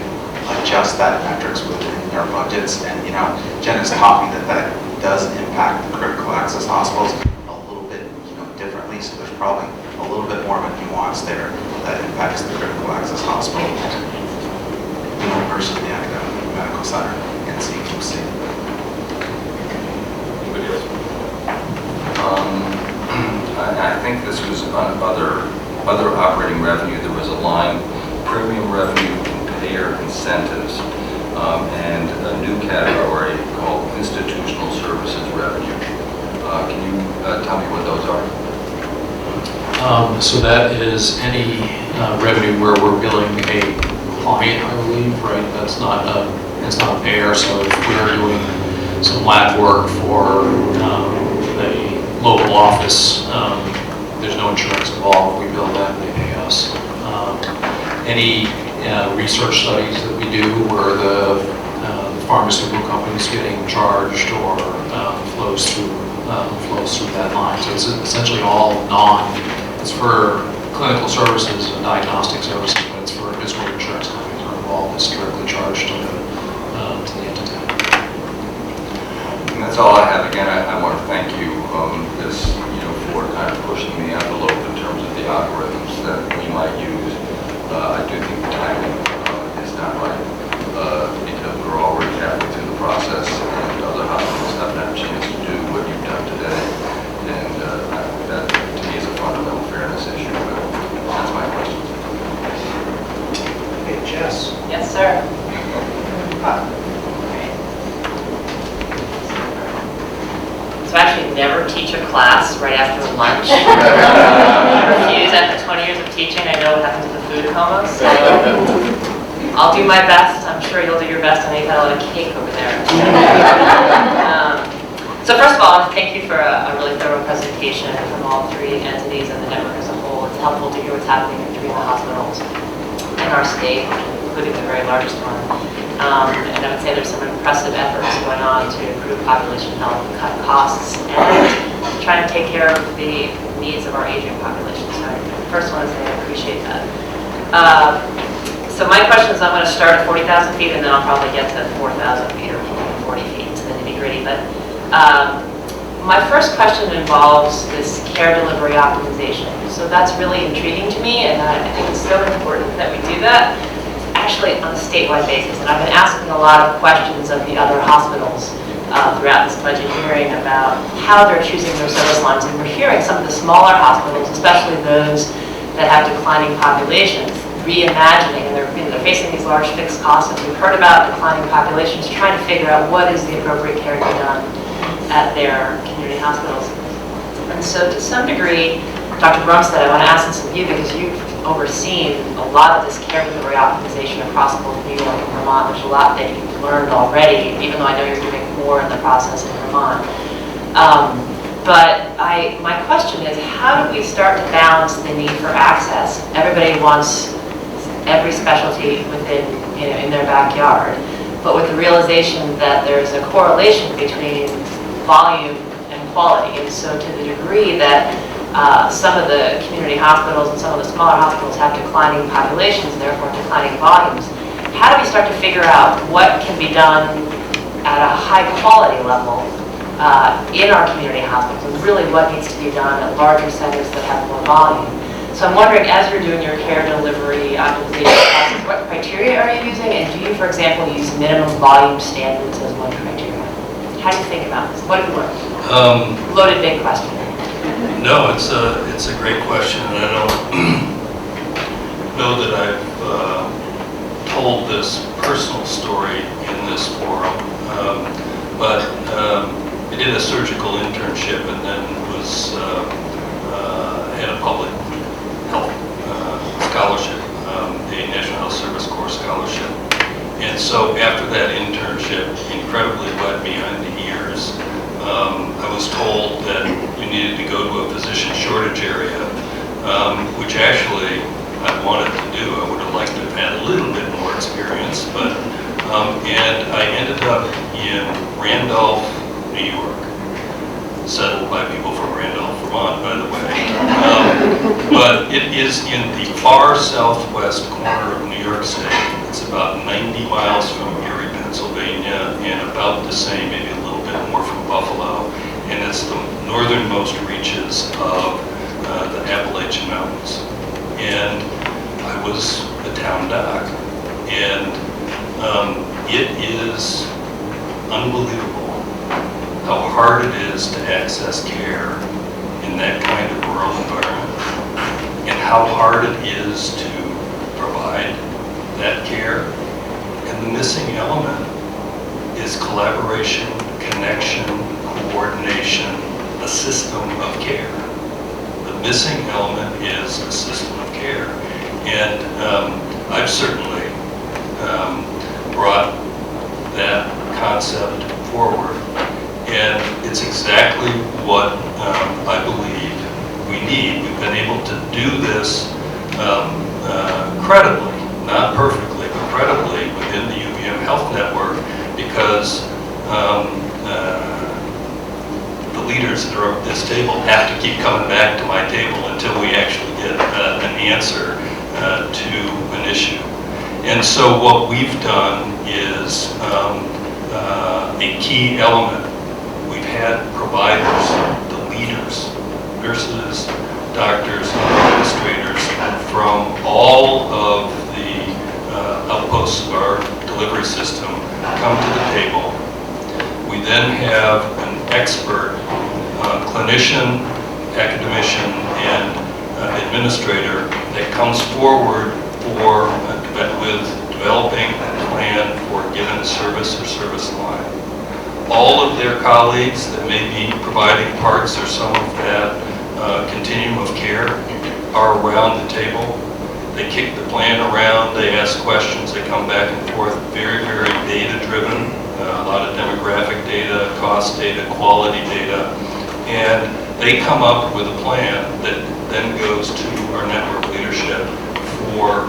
adjust that metrics within their budgets. And Jen has taught me that does impact the critical access hospitals a little bit differently. So there's probably a little bit more of a nuance there that impacts the critical access hospital versus the academic medical center and CQC. Anybody else? I think this was on other operating revenue. There was a line, premium revenue and payer incentives, and a new category called institutional services revenue. Can you tell me what those are? So that is any revenue where we're billing a client, I believe, right? That's not it's not a payer. So if we're doing some lab work for a local office, there's no insurance involved. We bill them, they pay us. Any research studies that we do where the pharmaceutical company's getting charged or flows through that line. So it's essentially all it's for clinical services and diagnostic services, but it's for where insurance companies are involved. It's directly charged to would never teach a class right after lunch. I refuse after 20 years of teaching. I know what happens to the food coma, so I'll do my best. I'm sure you'll do your best. I know you've got a lot of cake over there. So first of all, I want to thank you for a really thorough presentation from all three entities and the network as a whole. It's helpful to hear what's happening in three of the hospitals in our state, including the very largest one. And I would say there's some impressive efforts going on to improve population health, cut costs, and try and take care of the needs of our aging population. So I first want to say I appreciate that. So my question is, I'm going to start at 40,000 feet, and then I'll probably get to 4,000 feet or 40 feet to the nitty-gritty. But my first question involves this care delivery optimization. So that's really intriguing to me, and I think it's so important that we do that actually on a statewide basis. And I've been asking a lot of questions of the other hospitals throughout this budget hearing about how they're choosing their service lines. And we're hearing some of the smaller hospitals, especially those that have declining populations, reimagining, and they're facing these large fixed costs. And we've heard about declining populations, trying to figure out what is the appropriate care to be done at their community hospitals. And so to some degree, Dr. Brumstead, I want to ask this of you because you've overseen a lot of this care delivery optimization across both New York and Vermont. There's a lot that you've learned already, even though I know you're doing more in the process in Vermont. But my question is, how do we start to balance the need for access? Everybody wants every specialty within, in their backyard, but with the realization that there's a correlation between volume and quality. And so to the degree that some of the community hospitals and some of the smaller hospitals have declining populations, therefore declining volumes, how do we start to figure out what can be done at a high quality level in our community hospitals, and really what needs to be done at larger centers that have more volume? So I'm wondering, as you're doing your care delivery optimization process, what criteria are you using, and do you, for example, use minimum volume standards as one criteria? How do you think about this? What have you learned? Loaded big question. No, it's a great question, and I don't know that I've told this personal story in this forum, but I did a surgical internship and then was had a public health scholarship, a National Health Service Corps scholarship. And so after that internship, incredibly wet behind the ears, I was told that we needed to go to a physician shortage area, which actually I wanted to do. I would have liked to have had a little bit more experience, but and I ended up in Randolph, New York, settled by people from Randolph, Vermont, by the way. But it is in the far southwest corner of New York State. It's about 90 miles from Erie, Pennsylvania, and about the same, maybe a little bit more from Buffalo. And it's the northernmost reaches of the Appalachian Mountains. And I was a town doc, and it is unbelievable how hard it is to access care in that kind of rural environment, and how hard it is to provide that care. And the missing element is collaboration, connection, coordination, a system of care. The missing element is a system of care. And I've certainly brought that concept forward. And it's exactly what I believe we need. We've been able to do this credibly, not perfectly, but credibly within the UVM Health Network, because the leaders that are at this table have to keep coming back to my table until we actually get an answer to an issue. And so what we've done is a key element. We've had providers, the leaders, nurses, doctors, administrators from all of the outposts of our delivery system come to the table. We then have an expert, clinician, academician, and administrator that comes forward with developing a plan for a given service or service line. all of their colleagues that may be providing parts or some of that continuum of care are around the table. They kick the plan around, they ask questions, they come back and forth, very, very data-driven, a lot of demographic data, cost data, quality data, and they come up with a plan that then goes to our network leadership for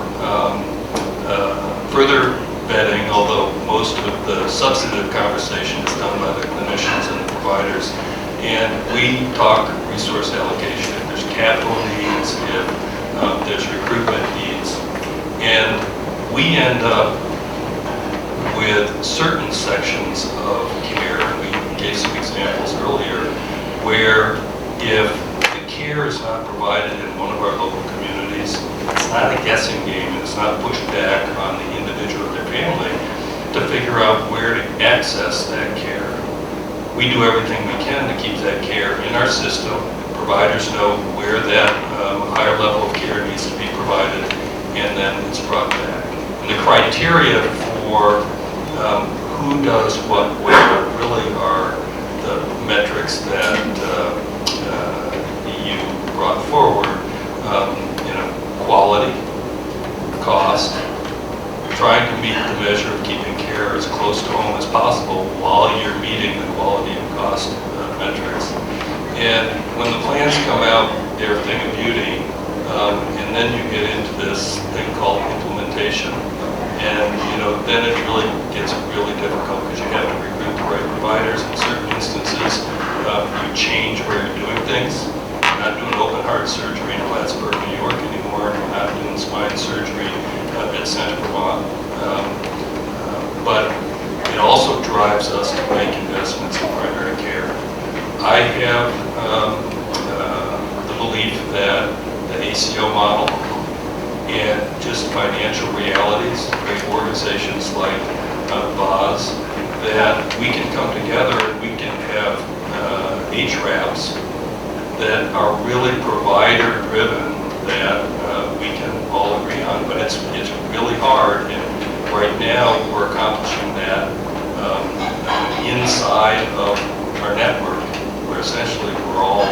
further vetting, although most of the substantive conversation is done by the clinicians and the providers. And we talk resource allocation, if there's capital needs, if there's recruitment needs. And we end up with certain sections of care, and we gave some examples earlier, where if the care is not provided in one of our local communities, it's not a guessing game, it's not pushed back on the individual or their family to figure out where to access that care. We do everything we can to keep that care in our system. Providers know where that higher level of care needs to be provided, and then it's brought back. And the criteria for who does what where really are the metrics that you brought forward. Quality, cost, trying to meet the measure of keeping care as close to home as possible while you're meeting the quality and cost metrics. And when the plans come out, they're a thing of beauty, and then you get into this thing called implementation, and then it really gets really difficult because you have to recruit the right providers. In certain instances, you change where you're doing things. We're not doing open heart surgery in Plattsburgh, New York anymore. We're not doing spine surgery at Center Vermont. But it also drives us to make investments in primary care. I have the belief that the ACO model and just financial realities, great organizations like VAS, that we can come together and we can have HRAPs that are really provider-driven that we can all agree on. But it's really hard, and right now we're accomplishing that inside of our network, where essentially we're all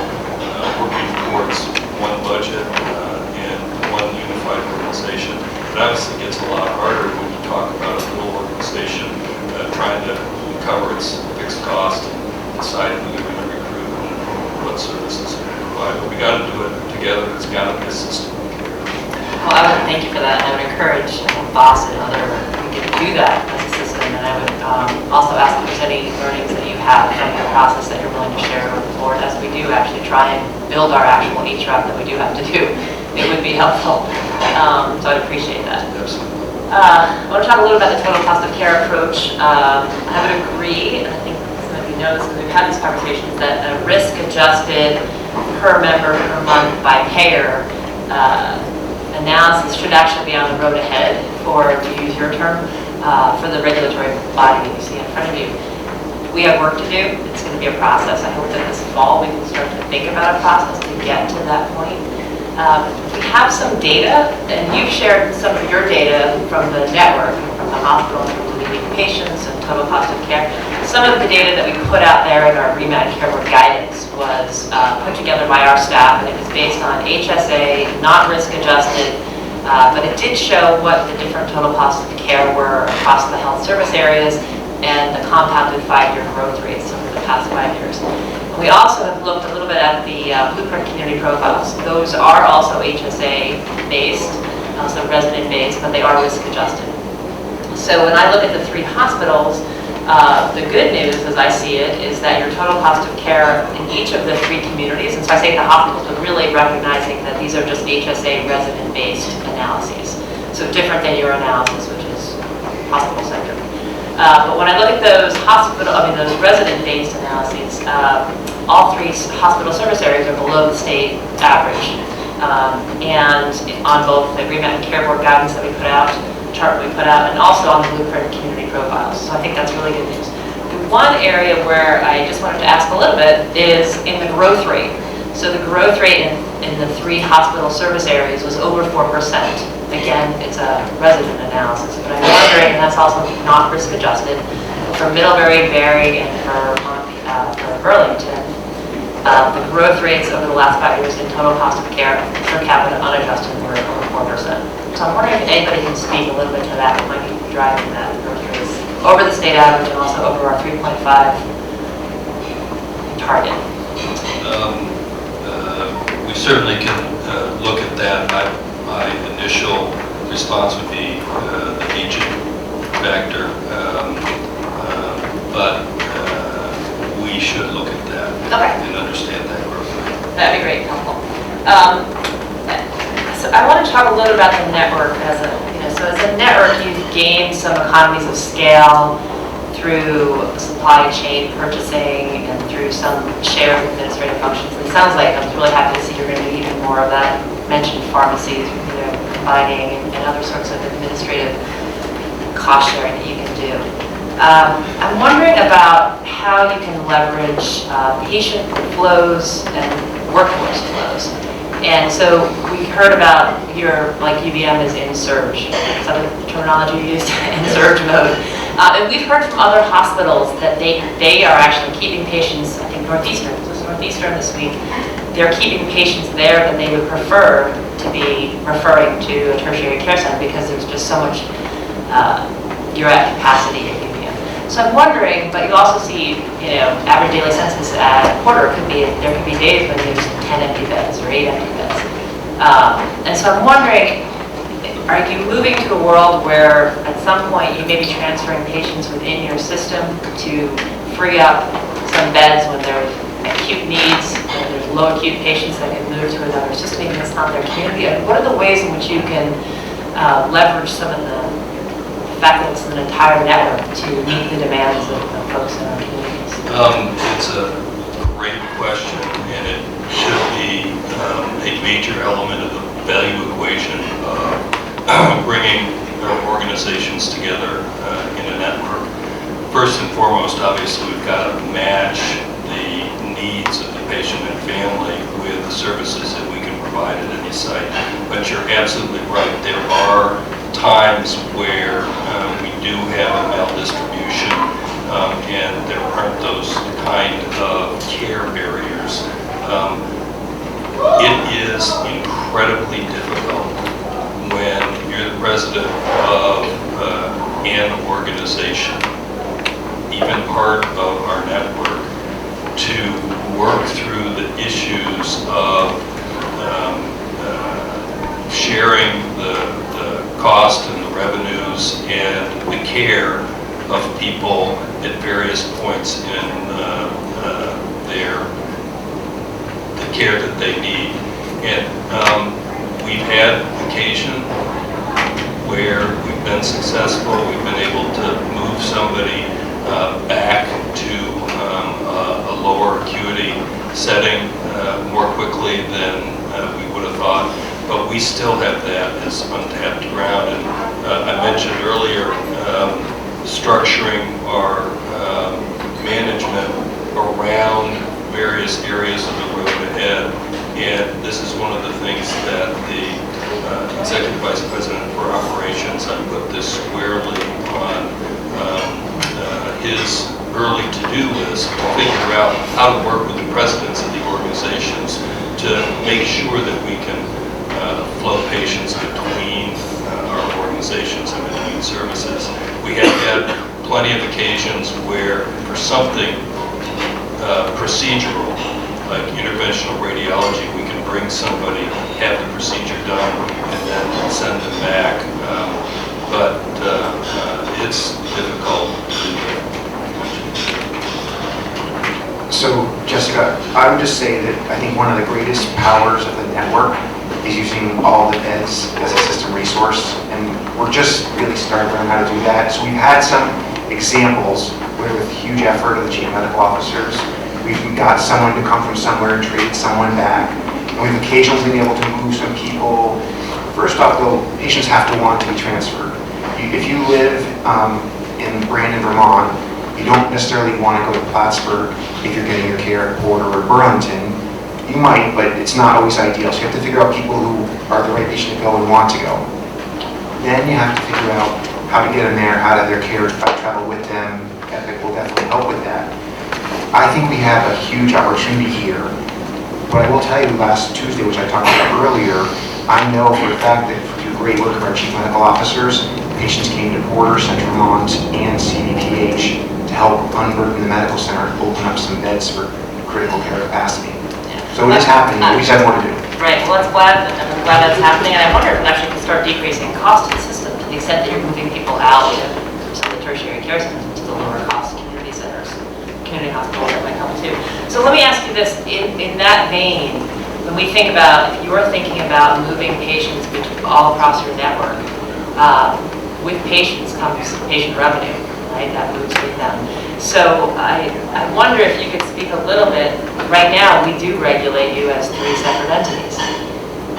working towards one budget and one unified organization. It obviously gets a lot harder when you talk about a little organization trying to cover its fixed cost and decide who they're going to recruit and what services they're going to provide. But we got to do it together. It's got to be a system. Well, I would thank you for that, and I would encourage BOSS and other to do that as a system, and I would also ask if there's any learnings that you have from the process that you're willing to share with the board as we do actually try and build our actual HRAP that we do have to do. It would be helpful, so I'd appreciate that. Absolutely. I want to talk a little about the total cost of care approach. I would agree, and I think some of you know this, and we've had these conversations, that a risk-adjusted per member per month by payer analysis should actually be on the road ahead, or to use your term, for the regulatory body that you see in front of you. We have work to do. It's going to be a process. I hope that this fall we can start to think about a process to get to that point. We have some data, and you've shared some of your data from the network, from the hospital, including patients and total cost of care. Some of the data that we put out there in our Remed Care Board guidance was put together by our staff, and it was based on HSA, not risk adjusted, but it did show what the different total costs of care were across the health service areas and the compounded 5-year growth rates over the past 5 years. We also have looked a little bit at the Blueprint community profiles. Those are also HSA based, also resident based, but they are risk adjusted. So when I look at the 3 hospitals, the good news, as I see it, is that your total cost of care in each of the 3 communities, and so I say the hospitals, but really recognizing that these are just HSA resident based analyses. So different than your analysis, which is hospital centric. But when I look at those those resident-based analyses, all 3 hospital service areas are below the state average. And on both the Remed Care Board guidance that we put out, chart we put out, and also on the Blueprint community profiles. So I think that's really good news. The one area where I just wanted to ask a little bit is in the growth rate. So the growth rate in the 3 hospital service areas was over 4%. Again, it's a resident analysis, but I'm wondering, and that's also not risk adjusted, for Middlebury, Barry, and for Burlington, the growth rates over the last 5 years in total cost of care per capita unadjusted were over 4%. So I'm wondering if anybody can speak a little bit to that, what might be driving that growth rates over the state average and also over our 3.5 target. We certainly can look at that. My initial response would be the aging factor, but we should look at that and understand that growth rate. That'd be great, helpful. So I want to talk a little about the network so as a network, you've gained some economies of scale through supply chain purchasing and through some shared administrative functions. It sounds like, I'm really happy to see you're going to do even more of that. You mentioned pharmacies, combining and other sorts of administrative cost sharing that you can do. I'm wondering about how you can leverage patient flows and workforce flows. And so we heard about your, UVM is in surge. Is that the terminology you used? In surge mode. And we've heard from other hospitals that they are actually keeping patients, I think Northeastern this week, they're keeping patients there that they would prefer to be referring to a tertiary care center because there's just so much, you're at capacity at UVM. So I'm wondering, but you also see, average daily census at Porter there could be days when there's 10 empty beds or 8 empty beds. And so I'm wondering, are you moving to a world where at some point you may be transferring patients within your system to free up some beds when there's acute needs, when there's low acute patients that can move to another system even if it's not their community? And what are the ways in which you can leverage some of the fact that it's an entire network to meet the demands of folks in our communities? It's a great question, and it should be a major element of the value equation of bringing organizations together in a network. First and foremost, obviously, we've got to match the needs of the patient and family with the services that we can provide at any site. But you're absolutely right. There are times where we do have a maldistribution and there aren't those kind of care barriers. It is incredibly difficult when you're the president of an organization, even part of our network, to work through the issues of sharing the cost and the revenues and the care of people at various points in the care that they need. And we've had occasion where we've been successful, we've been able to move somebody back to a lower acuity setting more quickly than we would have thought. But we still have that as untapped ground. And I mentioned earlier structuring our management around various areas of the road ahead. And this is one of the things that the Executive Vice President for Operations, I put this squarely on his early to-do list to figure out how to work with the presidents of the organizations to make sure that we can flow patients between our organizations and between services. We have had plenty of occasions where for something procedural, like interventional radiology, we can bring somebody, have the procedure done, and then send them back. But it's difficult to do that. So, Jessica, I would just say that I think one of the greatest powers of the network is using all the beds as a system resource, and we're just really starting to learn how to do that. So we've had some examples where with huge effort of the chief medical officers, we've got someone to come from somewhere and treat someone back, and we've occasionally been able to move some people. First off, though, patients have to want to be transferred. If you live in Brandon, Vermont, you don't necessarily want to go to Plattsburgh if you're getting your care at Porter or Burlington. You might, but it's not always ideal. So you have to figure out people who are the right patient to go and want to go. Then you have to figure out how to get them there, how to have their care travel with them, at help with that. I think we have a huge opportunity here. But I will tell you, last Tuesday, which I talked about earlier, I know for a fact that through great work of our chief medical officers, patients came to Porter, Central Vermont, and CVPH to help unburden the medical center and open up some beds for critical care capacity. So it is happening, but we just have more to do. Right, well, I'm glad that's happening, and I wonder if it actually can start decreasing cost to the system to the extent that you're moving people out of some of the tertiary care centers to the lower cost community centers, community hospitals that might help too. So let me ask you this, in that vein, when we think about, if you're thinking about moving patients all across your network, with patients comes patient revenue, right, that moves with them. So I wonder if you could speak a little bit, right now we do regulate you as 3 separate entities.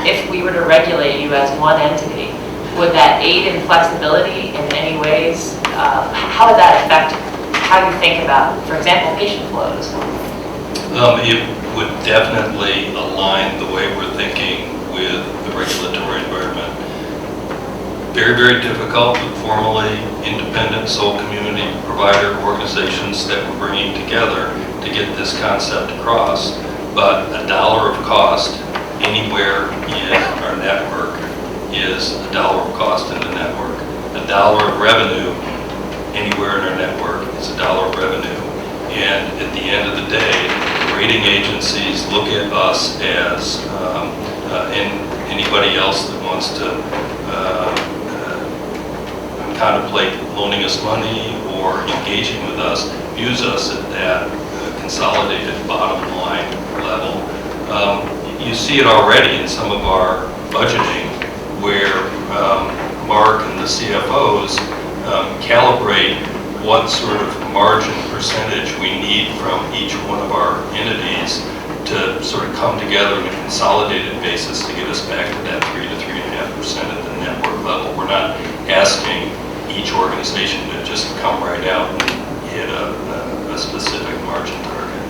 If we were to regulate you as one entity, would that aid in flexibility in any ways? How would that affect how you think about, for example, patient flows? It would definitely align the way we're thinking with the regulatory environment. Very, very difficult, but formally independent sole community provider organizations that we're bringing together to get this concept across. But $1 of cost anywhere in our network is $1 of cost in the network. $1 of revenue anywhere in our network is $1 of revenue. And at the end of the day, rating agencies look at us as, and anybody else that wants to contemplate loaning us money or engaging with us, views us at that consolidated bottom line level. You see it already in some of our budgeting where Mark and the CFOs calibrate what sort of margin percentage we need from each one of our entities to sort of come together on a consolidated basis to get us back to that 3 to 3.5% at the network level. We're not asking each organization to just come right out and hit a specific margin target.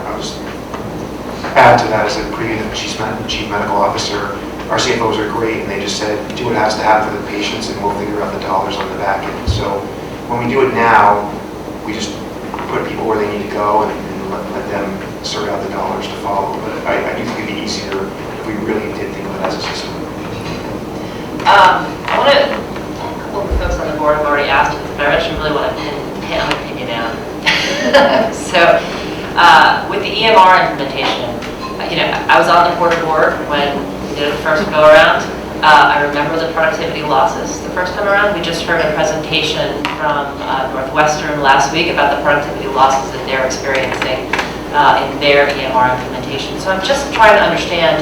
I'll just add to that as a previous chief medical officer. Our CFOs are great, and they just said, do what has to happen for the patients, and we'll figure out the dollars on the back end. So when we do it now, we just put people where they need to go and let them sort out the dollars to follow. But I do think it'd be easier if we really did think of it as a system. I want to, a couple of the folks on the board have already asked, but I actually really want to pin my opinion down. So with the EMR implementation, I was on the Porter board when we did it the first go around. I remember the productivity losses the first time around. We just heard a presentation from Northwestern last week about the productivity losses that they're experiencing in their EMR implementation. So I'm just trying to understand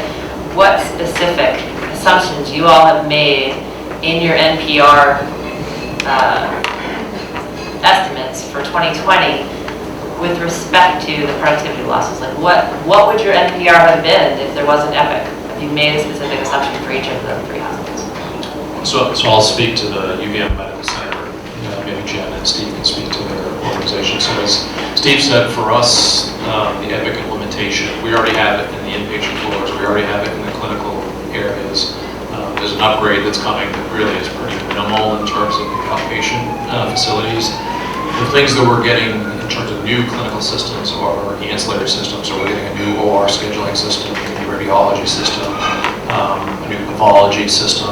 what specific assumptions you all have made in your NPR estimates for 2020 with respect to the productivity losses. Like what would your NPR have been if there wasn't Epic? Have you made a specific assumption for each of the 3 hospitals? So I'll speak to the UVM Medical Center. Maybe Jen and Steve can speak to their organization. So as Steve said, for us, the Epic implementation, we already have it in the inpatient floors. We already have it in the clinical areas. There's an upgrade that's coming that really is pretty minimal in terms of the outpatient facilities. The things that we're getting in terms of new clinical systems or ancillary systems, so we're getting a new OR scheduling system, a new radiology system, a new pathology system.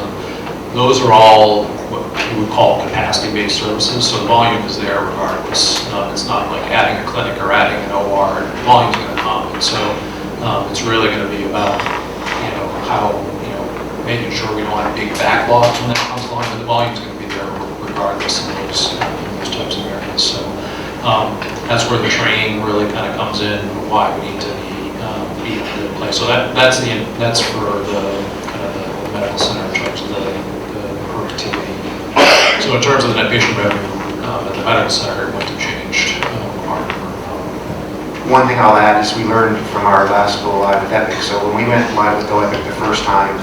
Those are all what we would call capacity-based services, so the volume is there regardless. It's not like adding a clinic or adding an OR, the volume's going to come. And so it's really going to be about how making sure we don't have big backlogs when that comes along, but the volume's going to be there regardless of those types of areas. So that's where the training really kind of comes in, why we need to be in a good place. So that's for the medical center in terms of the productivity. So in terms of the net patient revenue at the medical center, it wouldn't have changed our number. One thing I'll add is we learned from our last go live with Epic. So when we went live with Go Epic the first time,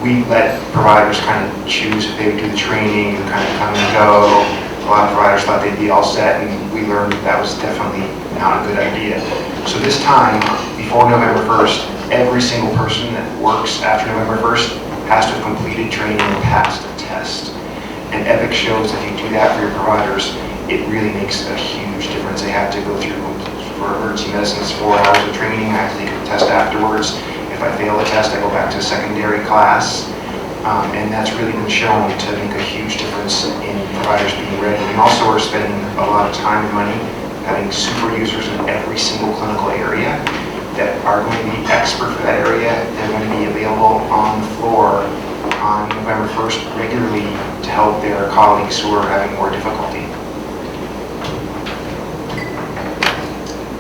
we let providers kind of choose if they would do the training and kind of come and go. A lot of providers thought they'd be all set, and we learned that was definitely not a good idea. So this time, before November 1st, every single person that works after November 1st has to have completed training and passed a test. And Epic shows if you do that for your providers, it really makes a huge difference. They have to go through, for emergency medicine, it's 4 hours of training. I have to take a test afterwards. If I fail the test, I go back to a secondary class. And that's really been shown to make a huge difference in providers being ready. And also we're spending a lot of time and money having super users in every single clinical area that are going to be expert for that area. They're going to be available on the floor on November 1st regularly to help their colleagues who are having more difficulty.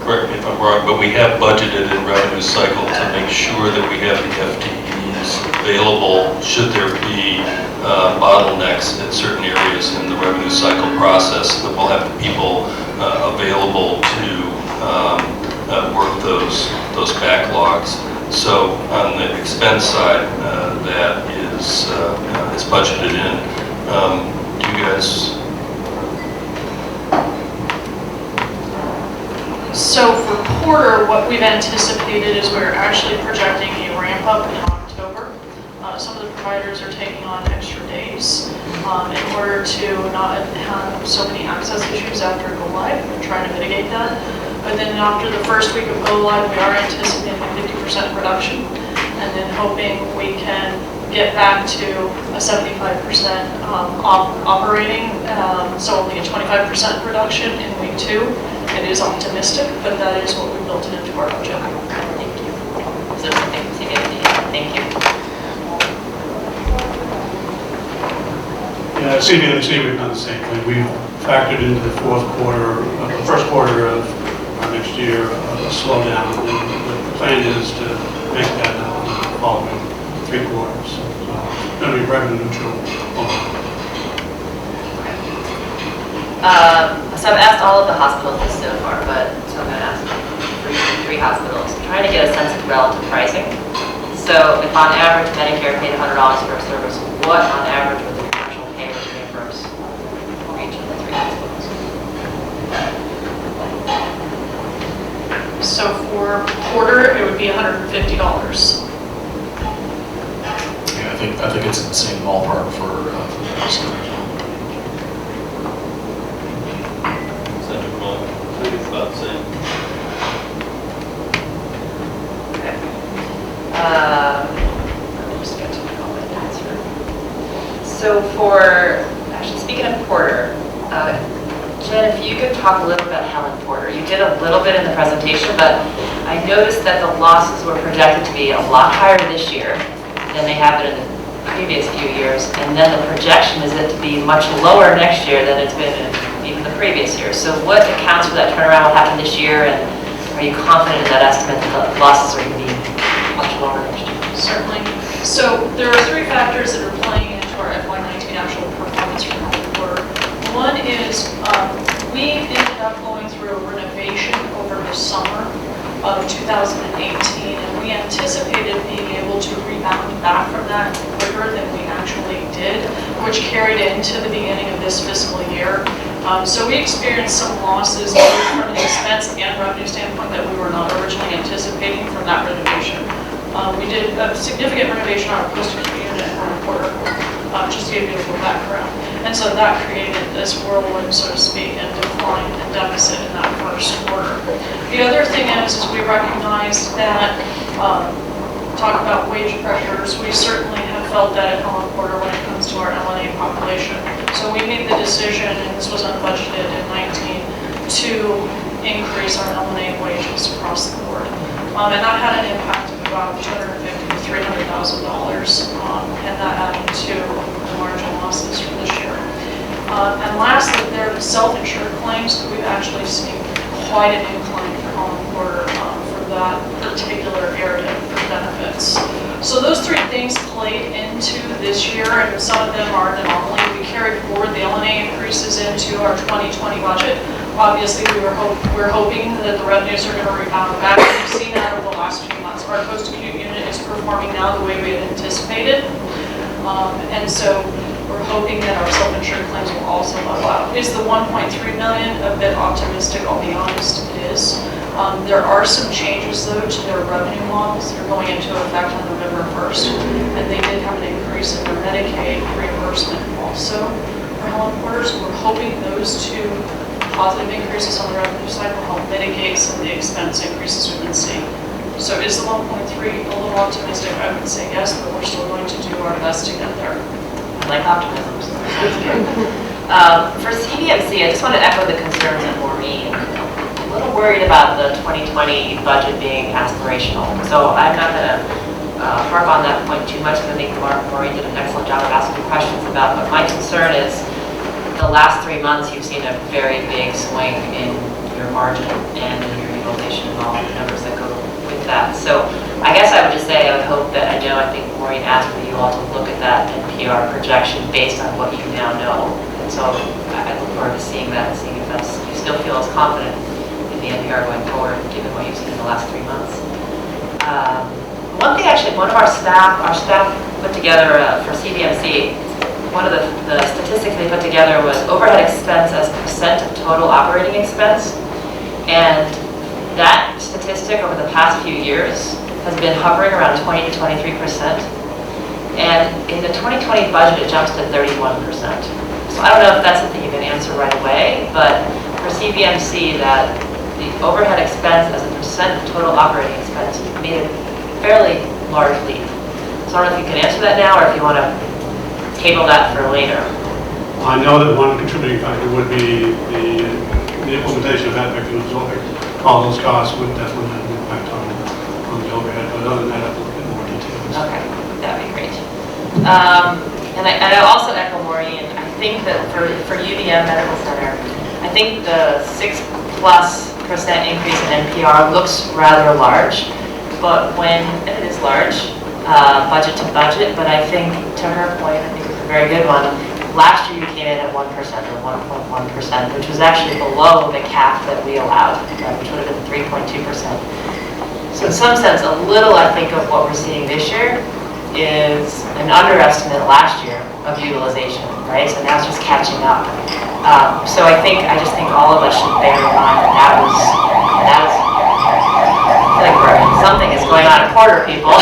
Correct me if I'm wrong, but we have budgeted in revenue cycle to make sure that we have the FTEs available should there be bottlenecks in certain areas in the revenue cycle process, that we'll have the people available to work those backlogs. So on the expense side, that is budgeted in. Do you guys? So for Porter, what we've anticipated is we're actually projecting a ramp up in October. Some of the providers are taking on extra days in order to not have so many access issues after go live. We're trying to mitigate that. But then after the first week of go live, we are anticipating a 50% reduction, and then hoping we can get back to a 75% operating, so only a 25% reduction in week 2. It is optimistic, but that is what we built into our budget. Thank you. So, thank you. Yeah, CBMC, we've done the same thing. We've factored into the first quarter of next year, a slowdown, and the plan is to make that now in the following 3 quarters. So it's going to be revenue neutral. So I've asked all of the hospitals this so far, but so I'm going to ask 3 hospitals. I'm trying to get a sense of relative pricing. So if on average Medicare paid $100 for a service, what on average would the commercial payers reimburse for each of the 3 hospitals? So for Porter, it would be $150. Yeah, I think it's in the same ballpark for the rest of the I think it's about the same. Okay. Let me just get to my own answer. So actually speaking of Porter, Jen, if you could talk a little about Helen Porter. You did a little bit in the presentation, but I noticed that the losses were projected to be a lot higher this year than they have been in the previous few years, and then the projection is it to be much lower next year than it's been in even the previous year. So what accounts for that turnaround? What happened this year, and are you confident in that estimate that the losses are going to be much lower next year? Certainly. So there are 3 factors that are playing into our FY19 actual performance for Helen Porter. One is we ended up going through a renovation over the summer of 2018, and we anticipated being able to rebound back from that quicker than we actually did, which carried into the beginning of this fiscal year. So we experienced some losses both from an expense and revenue standpoint that we were not originally anticipating from that renovation. We did a significant renovation on our post-acute unit in Helen Porter, just to give you a little background. And so that created this whirlwind, so to speak, and decline and deficit in that first quarter. The other thing is we recognized that, talk about wage pressures, we certainly have felt that at Helen Porter when it comes to our LNA population. So we made the decision, and this was unbudgeted in 19, to increase our LNA wages across the board. And that had an impact of about $250,000 to $300,000, and that added to the margin losses for this year. And lastly, there are the self-insured claims. We've actually seen quite an incline for Helen Porter for that particular area for benefits. So those 3 things played into this year, and some of them are an anomaly. We carried forward the LNA increases into our 2020 budget. Obviously, we're hoping that the revenues are going to rebound back. We've seen that over the last few months. Our post-acute unit is performing now the way we had anticipated. And so we're hoping that our self-insured claims will also level out. Is the $1.3 million a bit optimistic? I'll be honest, it is. There are some changes, though, to their revenue models. They're going into effect on November 1st, and they did have an increase in their Medicaid reimbursement also. hoping those two positive increases on the revenue side will help mitigate some of the expense increases we've been seeing. So is the 1.3 a little optimistic? I would say yes, but we're still going to do our best to get there. I like optimism. So that's good. For CVMC, I just want to echo the concerns of Maureen. I'm a little worried about the 2020 budget being aspirational. So I'm not going to harp on that point too much, because I think Maureen did an excellent job of asking questions about. But my concern is the last 3 months you've seen a very big swing in your margin and in your utilization and all the numbers that go with that. So I guess I would just say I would hope that, I think Maureen asked for you all to look at that NPR projection based on what you now know. And so I look forward to seeing that and seeing if you still feel as confident in the NPR going forward, given what you've seen in the last 3 months. One thing actually, one of our staff put together for CVMC, one of the statistics they put together was overhead expense as a percent of total operating expense. And that statistic over the past few years has been hovering around 20 to 23%. And in the 2020 budget, it jumps to 31%. So I don't know if that's something you can answer right away, but for CVMC, that the overhead expense as a percent of total operating expense made a fairly large leap. So I don't know if you can answer that now, or if you want to table that for later. I know that one contributing factor would be the implementation of that victim absorbing. All those costs would definitely have an impact on the overhead, but other than that, I'll look at more details. Okay, that'd be great. And I also echo Maureen. I think that for UVM Medical Center, I think the 6+% increase in NPR looks rather large, but and it is large, budget to budget, but I think, to her point, I think it's a very good one. Last year you came in at 1% or 1.1%, which was actually below the cap that we allowed, which would have been 3.2%. So in some sense, a little, I think, of what we're seeing this year is an underestimate last year of utilization, right? So now it's just catching up. So I just think all of us should bear in mind that was I feel like something is going on at Porter, people.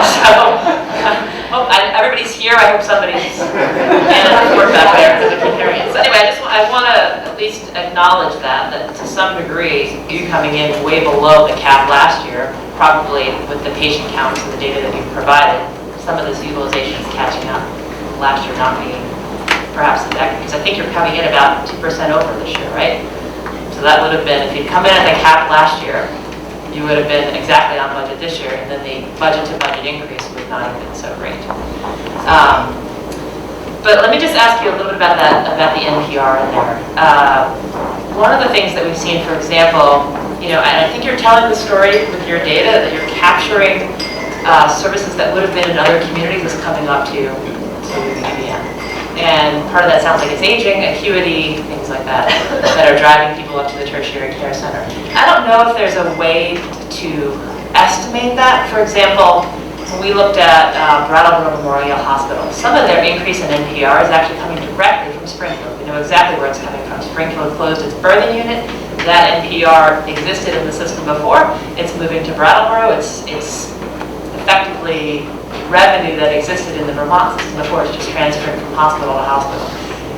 So everybody's here. I hope somebody's in a report back there because I keep hearing it. So anyway, I want to at least acknowledge that to some degree, you coming in way below the cap last year, probably with the patient counts and the data that you've provided, some of this utilization is catching up. Last year not being perhaps because I think you're coming in about 2% over this year, right? So that would have been, if you'd come in at the cap last year, you would have been exactly on budget this year, and then the budget-to-budget increase would not have been so great. But let me just ask you a little bit about the NPR in there. One of the things that we've seen, for example, and I think you're telling the story with your data that you're capturing services that would have been in other communities is coming up to UVM. And part of that sounds like it's aging, acuity, things like that are driving people up to the tertiary care center. I don't know if there's a way to estimate that. For example, when we looked at Brattleboro Memorial Hospital, some of their increase in NPR is actually coming directly from Springfield. We know exactly where it's coming from. Springfield closed its birthing unit. That NPR existed in the system before. It's moving to Brattleboro. It's effectively revenue that existed in the Vermont system before. It's just transferring from hospital to hospital.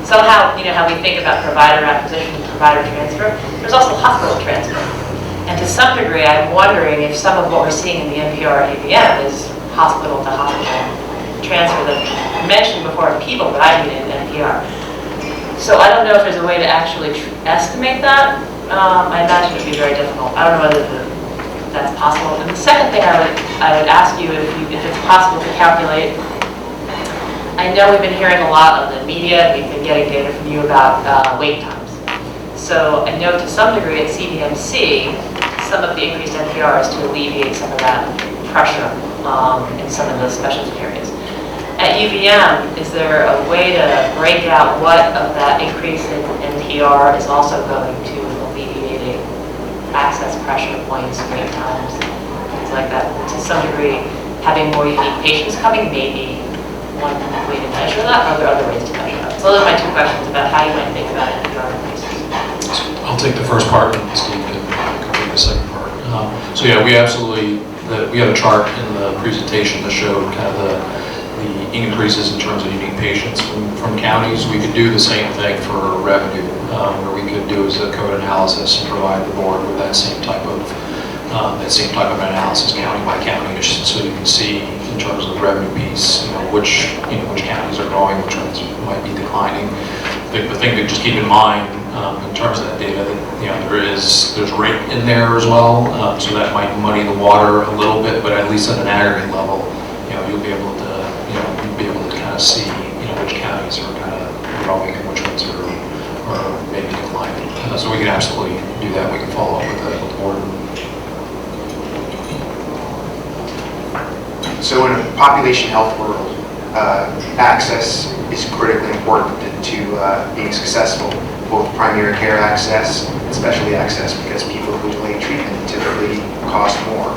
Somehow, how we think about provider acquisition and provider transfer, there's also hospital transfer. And to some degree, I'm wondering if some of what we're seeing in the NPR at UVM is hospital to hospital transfer that you mentioned before in people, but I mean in NPR. So I don't know if there's a way to actually estimate that. I imagine it would be very difficult. I don't know whether that's possible. And the second thing I would ask you if it's possible to calculate. I know we've been hearing a lot on the media, we've been getting data from you about wait times. So I know to some degree at CVMC, some of the increased NPR is to alleviate some of that pressure in some of those specialty areas. At UVM, is there a way to break out what of that increase in NPR is also going to alleviating access pressure points, wait times, things like that? To some degree, having more unique patients coming may be one way to measure that, or are there other ways to measure that? So those are my two questions about how you might think about NPR increases. I'll take the first part and Steve can complete the second part. So yeah, we absolutely, we have a chart in the presentation that showed kind of the the increases in terms of unique patients from counties. We could do the same thing for revenue, where we could do as a code analysis and provide the board with that same type of analysis county by county, so you can see in terms of the revenue piece, which counties are growing, which ones might be declining. The thing to just keep in mind in terms of that data, that there's rate in there as well, so that might muddy the water a little bit, but at least at an aggregate level, you'll be able to kind of see which counties are kind of growing and which ones are maybe declining. So we can absolutely do that. We can follow up with the board. So in a population health world, access is critically important to being successful, both primary care access and specialty access, because people who delay treatment typically cost more.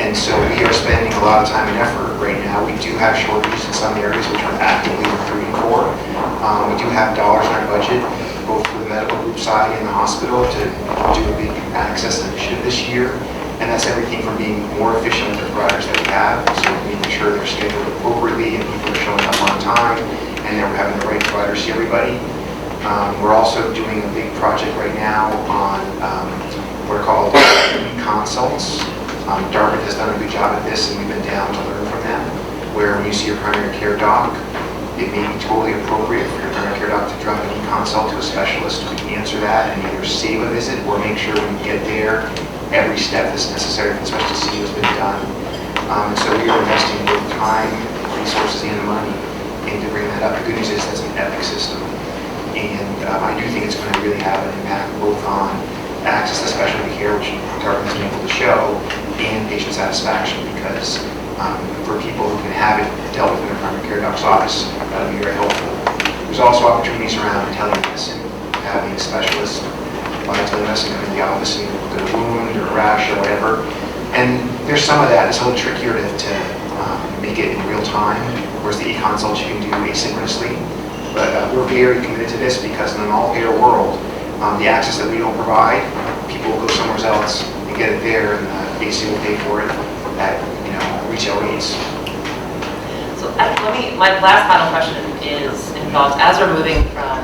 And so we are spending a lot of time and effort right now. We do have shortages in some areas which we're actively recruiting for. We do have dollars in our budget, both for the medical group side and the hospital, to do a big access initiative this year. And that's everything from being more efficient with the providers that we have, so making sure they're scheduled appropriately and people are showing up on time, and that we're having the right providers see everybody. We're also doing a big project right now on what are called consults. Dartmouth has done a good job at this, and we've been down to learn from them, where when you see your primary care doc, it may be totally appropriate for your primary care doc to drop an e-consult to a specialist who can answer that and either save a visit or make sure when you get there, every step that's necessary for the specialist to see has been done. And so we are investing both time, resources, and money into bringing that up. The good news is that's an epic system. And I do think it's going to really have an impact both on access to specialty care, which Dartmouth has been able to show, and patient satisfaction, because for people who can have it dealt with in their primary care doc's office, that'll be very helpful. There's also opportunities around telemedicine, having a specialist by telemedicine come in the office and look at a wound or a rash or whatever. And there's some of that. It's a little trickier to make it in real time, whereas the e-consult you can do asynchronously. But we're very committed to this because in an all-payer world, the access that we don't provide, people will go somewhere else and get it there, and AC will pay for it at retail rates. So my last final question is involved, as we're moving from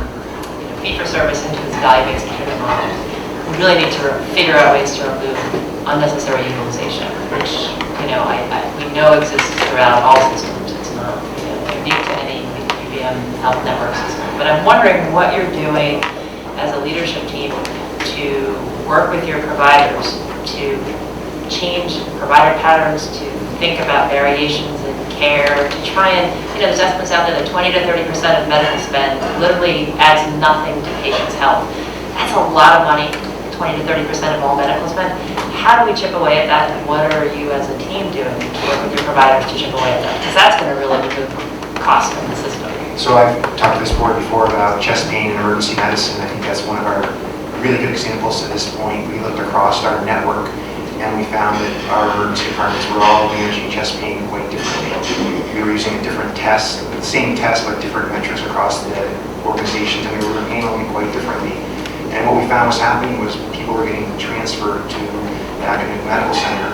fee-for-service into this value-based procurement model, we really need to figure out ways to remove unnecessary utilization, which we know exists throughout all systems. It's not unique to any UVM health network system. But I'm wondering what you're doing as a leadership team to work with your providers to change provider patterns, to think about variations in care, to try and, there's estimates out there that 20 to 30% of medical spend literally adds nothing to patients' health. That's a lot of money, 20 to 30% of all medical spend. How do we chip away at that, and what are you as a team doing to work with your providers to chip away at that? Because that's going to really remove cost from the system. So I've talked to this board before about chest pain and emergency medicine. I think that's one of our really good examples to this point. We looked across our network and we found that our emergency departments were all managing chest pain quite differently. We were using a different test, the same test, but different metrics across the organizations, and we were handling it quite differently. And what we found was happening was people were getting transferred to the academic medical center,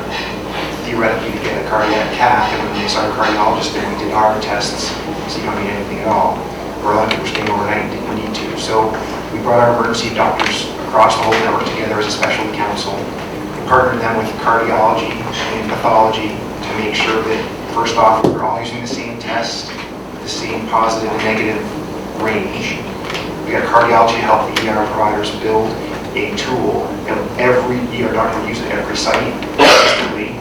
theoretically to get a cardiac cath, and when they saw a cardiologist and we did our tests, so you don't need anything at all. Or a lot of people were staying overnight and didn't need to. So we brought our emergency doctors across the whole network together as a specialty council. Partnered them with cardiology and pathology to make sure that, first off, we're all using the same test, the same positive and negative range. We got cardiology to help the ER providers build a tool that every ER doctor would use at every site consistently,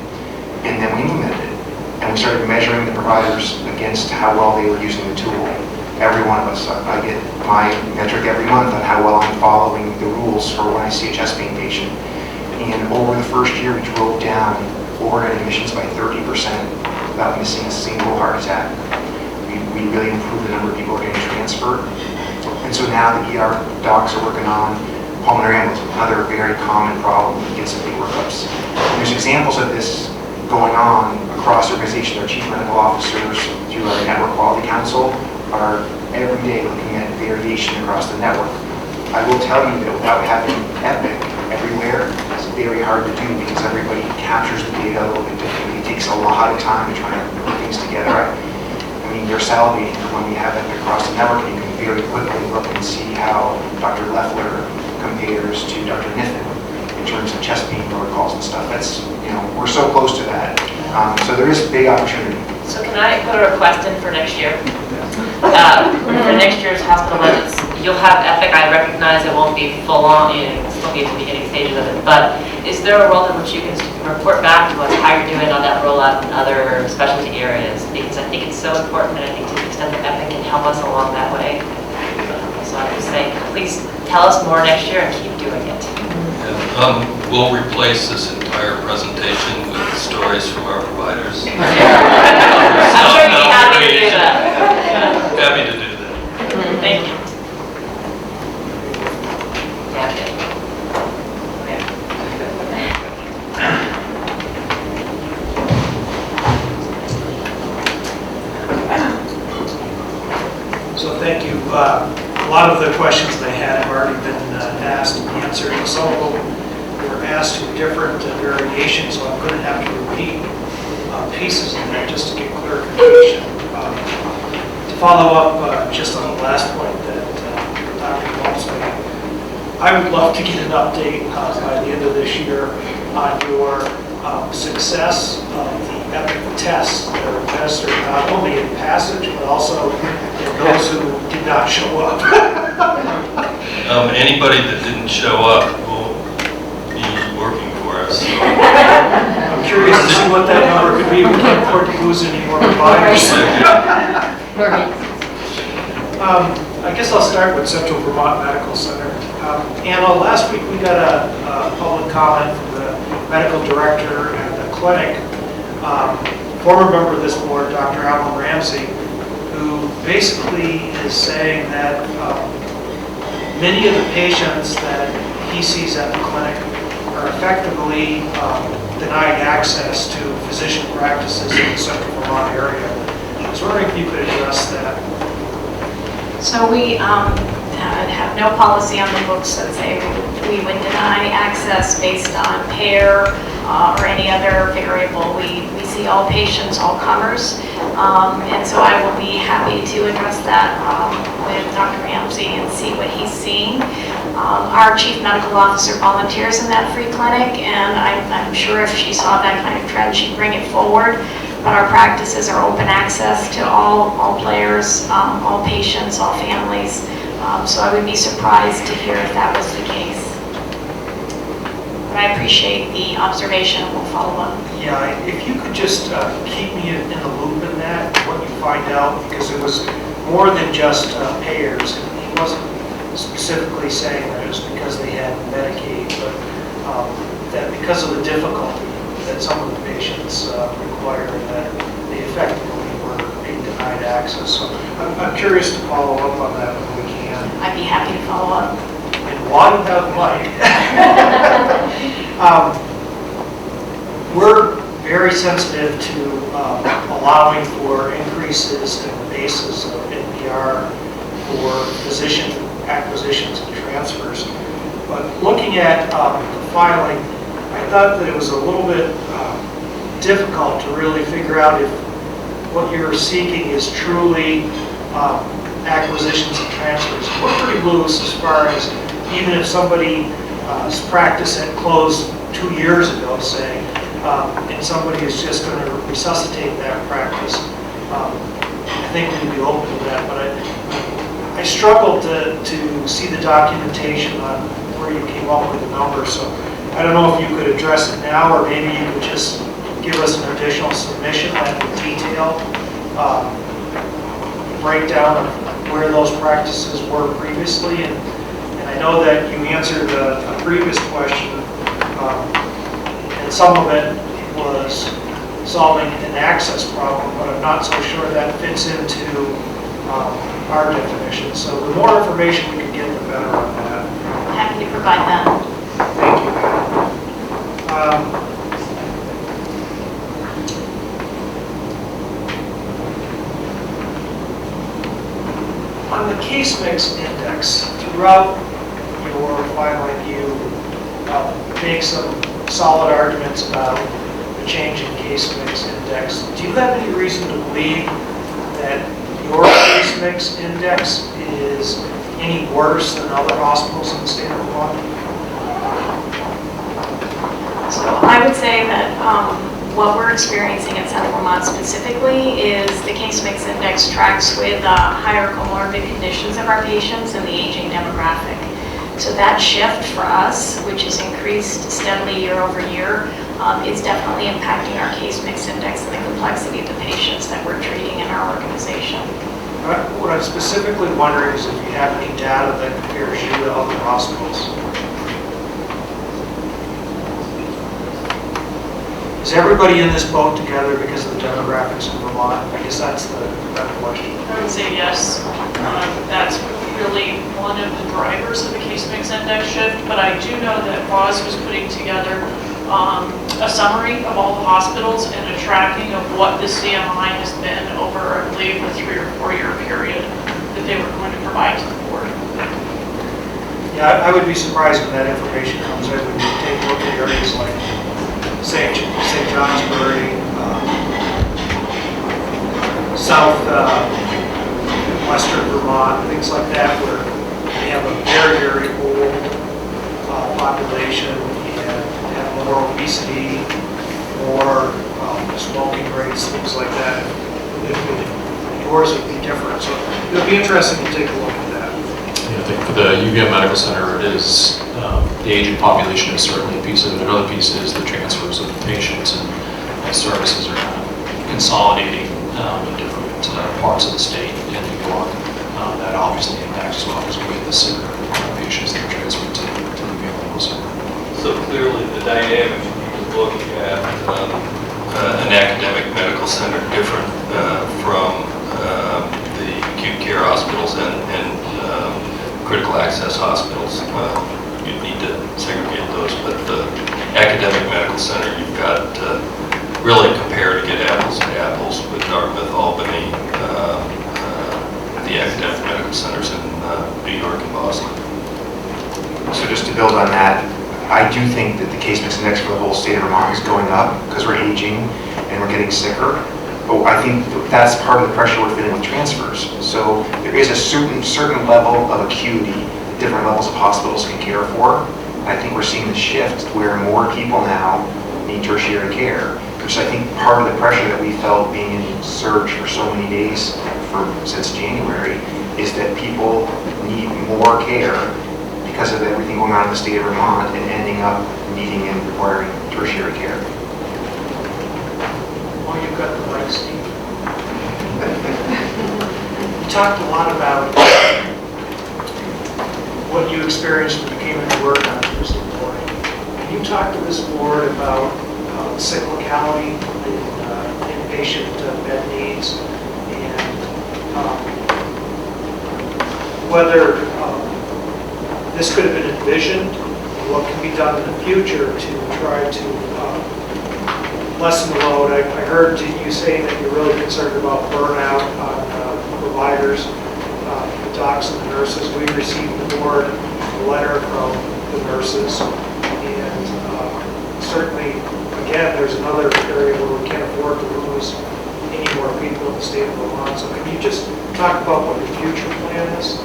and then we implemented it. And we started measuring the providers against how well they were using the tool. Every one of us, I get my metric every month on how well I'm following the rules for when I see a chest pain patient. And over the first year, we drove down overnight admissions by 30% without missing a single heart attack. We really improved the number of people getting transferred. And so now the ER docs are working on pulmonary embolism, another very common problem that gets in big workups. And there's examples of this going on across the organization. Our chief medical officers through our Network Quality Council are every day looking at variation across the network. I will tell you that without having Epic everywhere, it's very hard to do because everybody captures the data a little bit differently. It takes a lot of time to try to put things together. I mean, mean, you're salivating when we have it across the network, and you can very quickly look and see how Dr. Leffler compares to Dr. Niffen in terms of chest pain protocols and stuff. That's, we're so close to that. So there is big opportunity. So can I put a request in for next year? For next year's hospital budgets, you'll have Epic. I recognize it won't be full on, still be at the beginning stages of it, but is there a world in which you can report back to us how you're doing on that rollout in other specialty areas? Because I think it's so important, and I think to the extent that Epic can help us along that way. So I would say, please tell us more next year and keep doing it. We'll replace this entire presentation with stories from our providers. I'm sure you'd be happy to do that. Happy to do that. Thank you. Yeah, okay. So thank you. A lot of the questions they had have already been asked and answered. Some of them were asked in different variations, so I'm going to have to repeat pieces of that just to get clarification. To follow up just on the last point that Dr. Waltz made, I would love to get an update by the end of this year on your success of the EPIC tests that are administered not only in Passage, but also in those who did not show up. Anybody that didn't show up will be working for us. So. I'm curious to see what that number could be. We can't afford to lose any more providers. I guess I'll start with Central Vermont Medical Center. Anna, last week we got a public comment from the medical director at the clinic, former member of this board, Dr. Alan Ramsey, who basically is saying that many of the patients that he sees at the clinic are effectively denied access to physician practices in the Central Vermont area. I was wondering if you could address that. So we have no policy on the books that say we would deny access based on payer or any other variable. We see all patients, all comers, and so I will be happy to address that with Dr. Ramsey and see what he's seeing. Our chief medical officer volunteers in that free clinic, and I'm sure if she saw that kind of trend, she'd bring it forward. But our practices are open access to all players, all patients, all families. So I would be surprised to hear if that was the case. But I appreciate the observation, and we'll follow up. Yeah, if you could just keep me in the loop in that, what you find out, because it was more than just payers. He wasn't specifically saying that it was because they had Medicaid, but that because of the difficulty that some of the patients require, that they effectively were being denied access. So I'm curious to follow up on that when we can. I'd be happy to follow up. And while you have Mike, we're very sensitive to allowing for increases in the basis of NPR for physician acquisitions and transfers. But looking at the filing, I thought that it was a little bit difficult to really figure out if what you're seeking is truly acquisitions and transfers. We're pretty loose as far as even if somebody's practice had closed 2 years ago, say, and somebody is just going to resuscitate that practice, I think we'd be open to that. But I struggled to see the documentation on where you came up with the numbers. So I don't know if you could address it now, or maybe you could just give us an additional submission that would detail breakdown of where those practices were previously. And I know that you answered a previous question, and some of it was solving an access problem, but I'm not so sure that fits into our definition. So the more information we can get, the better on that. Happy to provide that. Thank you. On the case mix index, throughout your filing, you make some solid arguments about the change in case mix index. Do you have any reason to believe that your case mix index is any worse than other hospitals in the state of Vermont? So I would say that what we're experiencing in Central Vermont specifically is the case mix index tracks with higher comorbid conditions of our patients and the aging demographic. So that shift for us, which has increased steadily year over year, is definitely impacting our case mix index and the complexity of the patients that we're treating in our organization. What I'm specifically wondering is if you have any data that compares you to other hospitals. Is everybody in this boat together because of the demographics in Vermont? I guess that's the better question. I would say yes. That's really one of the drivers of the case mix index shift, but I do know that WAS was putting together a summary of all the hospitals and a tracking of what the CMI has been over, I believe, a 3 or 4 year period that they were going to provide to the board. Yeah, I would be surprised when that information comes in, when you take a look at areas like St. Johnsbury, South, Western Vermont, things like that, where they have a very, very old population and have more obesity, more smoking rates, things like that. Yours would be different, so it would be interesting to take a look at that. Yeah, I think for the UVM Medical Center, it is, the aging population is certainly a piece of it. Another piece is the transfers of patients and services are kind of consolidating in different parts of the state and New York. That obviously impacts as well as we get the sicker patients that are transferred to the UVM Medical Center. So clearly the dynamic you look at an academic medical center different from the acute care hospitals and critical access hospitals. You need to segregate those, but the academic medical center, you've got really compare to get apples to apples with Dartmouth, Albany, the academic medical centers in New York and Boston. So just to build on that, I do think that the case mix index for the whole state of Vermont is going up because we're aging and we're getting sicker. But I think that's part of the pressure we're feeling with transfers. So there is a certain level of acuity that different levels of hospitals can care for. And I think we're seeing the shift where more people now need tertiary care, which I think part of the pressure that we felt being in surge for so many days since January is that people need more care because of everything going on in the state of Vermont and ending up needing and requiring tertiary care. Oh, you've got the right, Steve. You talked a lot about what you experienced when you came into work on Tuesday morning. Can you talk to this board about cyclicality in inpatient bed needs and whether this could have been envisioned, what can be done in the future to try to lessen the load? I heard you say that you're really concerned about burnout on providers, the docs and the nurses. We received the board a letter from the nurses, and certainly, again, there's another area where we can't afford to lose any more people in the state of Vermont. So can you just talk about what your future plan is?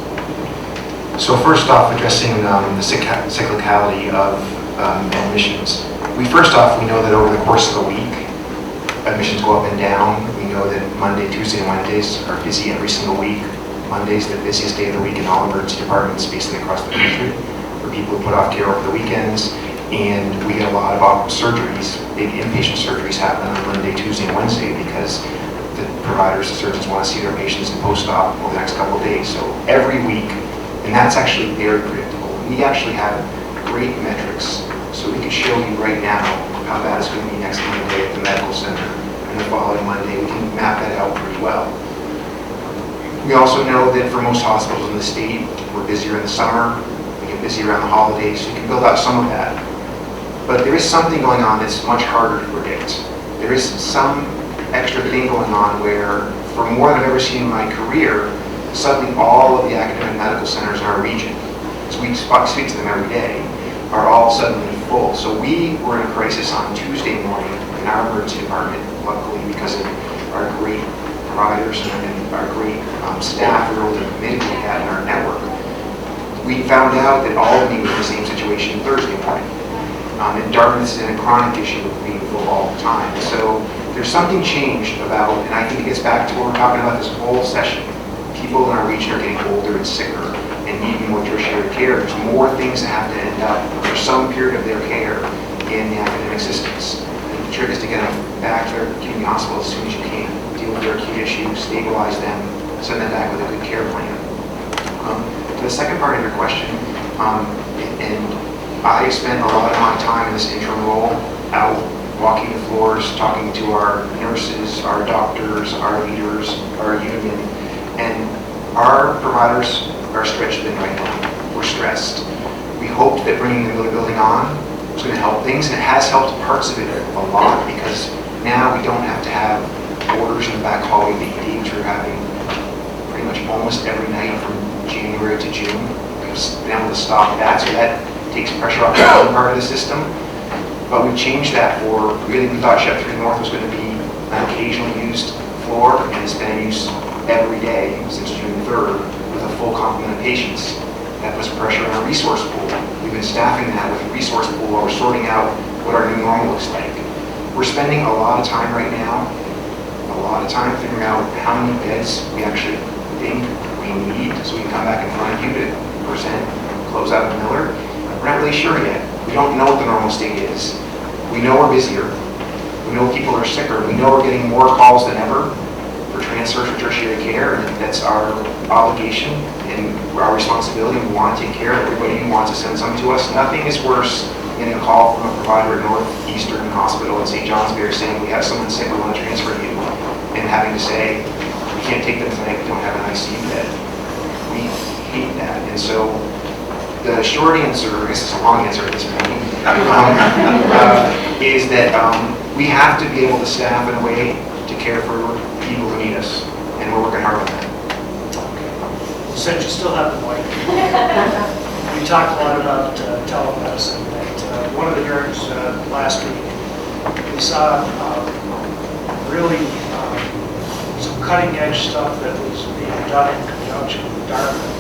So first off, addressing the cyclicality of admissions. First off, we know that over the course of the week, admissions go up and down. We know that Monday, Tuesday, and Wednesdays are busy every single week. Monday's the busiest day of the week in all emergency departments basically across the country, where people put off care over the weekends. And we get a lot of surgeries, big inpatient surgeries happen on Monday, Tuesday, and Wednesday because the providers, the surgeons want to see their patients in post-op over the next couple of days. So every week, and that's actually very predictable. We actually have great metrics, so we can show you right now how bad it's going to be next Monday at the medical center, and the following Monday we can map that out pretty well. We also know that for most hospitals in the state, we're busier in the summer, we get busy around the holidays, so you can build out some of that. But there is something going on that's much harder to predict. There is some extra thing going on where, for more than I've ever seen in my career, suddenly all of the academic medical centers in our region, so we speak to them every day, are all suddenly full. So we were in a crisis on Tuesday morning in our emergency department, luckily because of our great providers and our great staff who are able to mitigate that in our network. We found out that Albany was in the same situation Thursday morning. And Dartmouth is in a chronic issue of being full all the time. So there's something changed about, and I think it gets back to what we're talking about this whole session. People in our region are getting older and sicker and needing more tertiary care. There's more things that have to end up for some period of their care in the academic systems. And the trick is to get them back to their community hospital as soon as you can. Deal with their acute issues, stabilize them, send them back with a good care plan. To the second part of your question, and I spend a lot of my time in this interim role out walking the floors, talking to our nurses, our doctors, our leaders, our union, and our providers are stretched thin right now. We're stressed. We hoped that bringing the Miller building on was going to help things, and it has helped parts of it a lot because now we don't have to have orders in the back hallway of the ED, which we're having pretty much almost every night from January to June. We've been able to stop that, so that takes pressure off the other part of the system. But we've changed that for, really we thought Shep 3 North was going to be an occasionally used floor, and it's been in use every day since June 3rd with a full complement of patients. That puts pressure on our resource pool. We've been staffing that with a resource pool while we're sorting out what our new normal looks like. We're spending a lot of time right now, figuring out how many beds we actually think we need so we can come back in front of you to present, close out of Miller. We're not really sure yet. We don't know what the normal state is. We know we're busier. We know people are sicker. We know we're getting more calls than ever for transfers for tertiary care, and that's our obligation and our responsibility. We want to take care of everybody who wants to send something to us. Nothing is worse than a call from a provider at Northeastern Hospital in St. Johnsbury saying, we have someone sick, we want to transfer you, and having to say, we can't take them tonight, we don't have an ICU bed. We hate that. And so the short answer, I guess it's a long answer at this point, is that we have to be able to staff in a way to care for people who need us, and we're working hard on that. Since you still have the mic, we talked a lot about telemedicine. At one of the hearings last week, we saw really some cutting-edge stuff that was being done in conjunction with Dartmouth,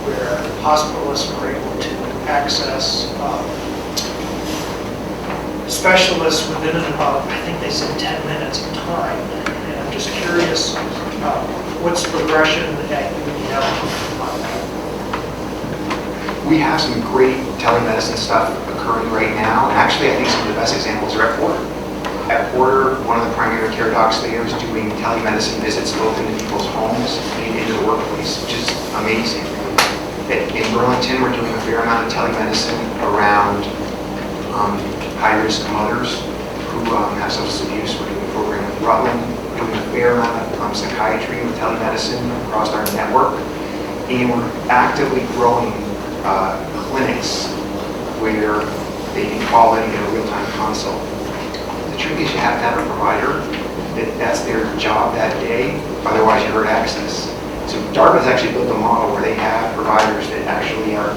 where hospitalists were able to access specialists within about, I think they said 10 minutes of time. And I'm just curious, what's the progression that you have on that? We have some great telemedicine stuff occurring right now. And actually, I think some of the best examples are at Porter. At Porter, one of the primary care docs there is doing telemedicine visits both into people's homes and into the workplace, which is amazing. In Burlington, we're doing a fair amount of telemedicine around high-risk mothers who have substance abuse. We're doing a program with Rutland. We're doing a fair amount of psychiatry with telemedicine across our network. And we're actively growing clinics where they can call in and get a real-time consult. The trick is you have to have a provider that's their job that day, otherwise you hurt access. So Dartmouth actually built a model where they have providers that actually are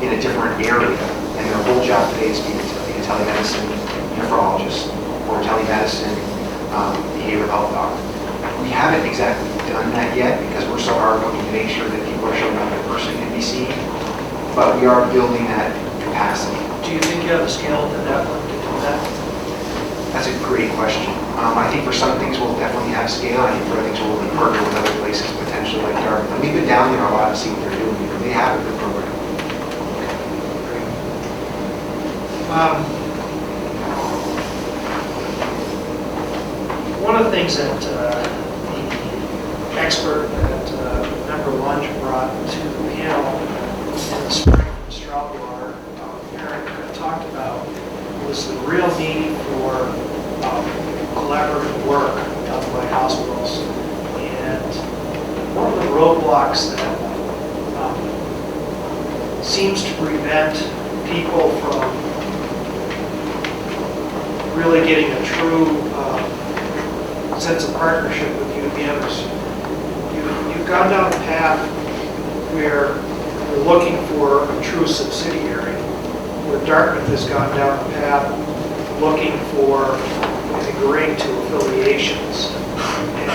in a different area, and their whole job today is being a telemedicine nephrologist or telemedicine behavioral health doctor. We haven't exactly done that yet because we're so hard working to make sure that people are showing up in person and be seen, but we are building that capacity. Do you think you have the scale of the network to do that? That's a great question. I think for some things we'll definitely have scale. I think for other things we'll partner with other places, potentially like Dartmouth. And we've been down there a lot to see what they're doing. They have a good program. One of the things that the expert that Member Lunge brought to the panel in the spring from Strawwater talked about was the real need for collaborative work done by hospitals. And one of the roadblocks that seems to prevent people from really getting a true sense of partnership with UVM is you've gone down a path where we're looking for a true subsidiary, where Dartmouth has gone down a path looking for and agreeing to affiliations. And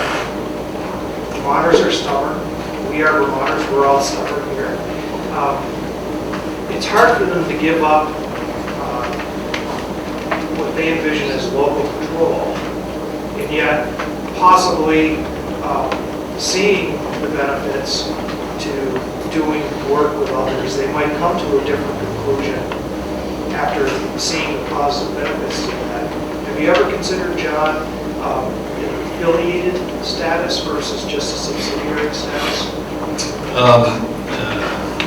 Vermonters are stubborn. We are Vermonters, we're all stubborn here. It's hard for them to give up what they envision as local control, and yet possibly seeing the benefits to doing work with others, they might come to a different conclusion after seeing the positive benefits to that. Have you ever considered, John, an affiliated status versus just a subsidiary status?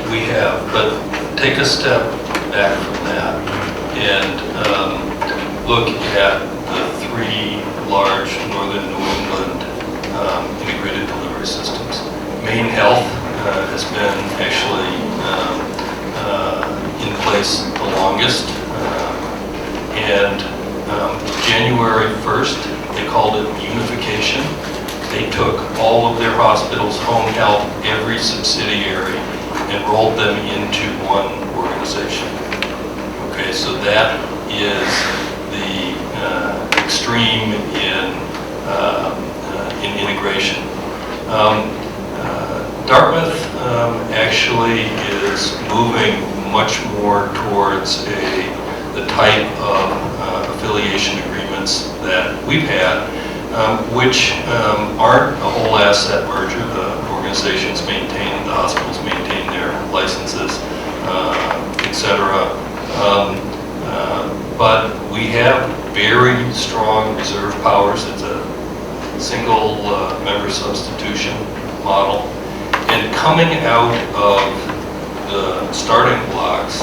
We have, but take a step back from that and look at the three large northern New England integrated delivery systems. Maine Health has been actually in place the longest, and January 1st, they called it unification. They took all of their hospitals, home health, every subsidiary, and rolled them into one organization. Okay, so that is the extreme in integration. Dartmouth actually is moving much more towards the type of affiliation agreements that we've had, which aren't a whole asset merger. The organizations maintain, the hospitals maintain their licenses, etc. But we have very strong reserve powers. It's a single member substitution model. And coming out of the starting blocks,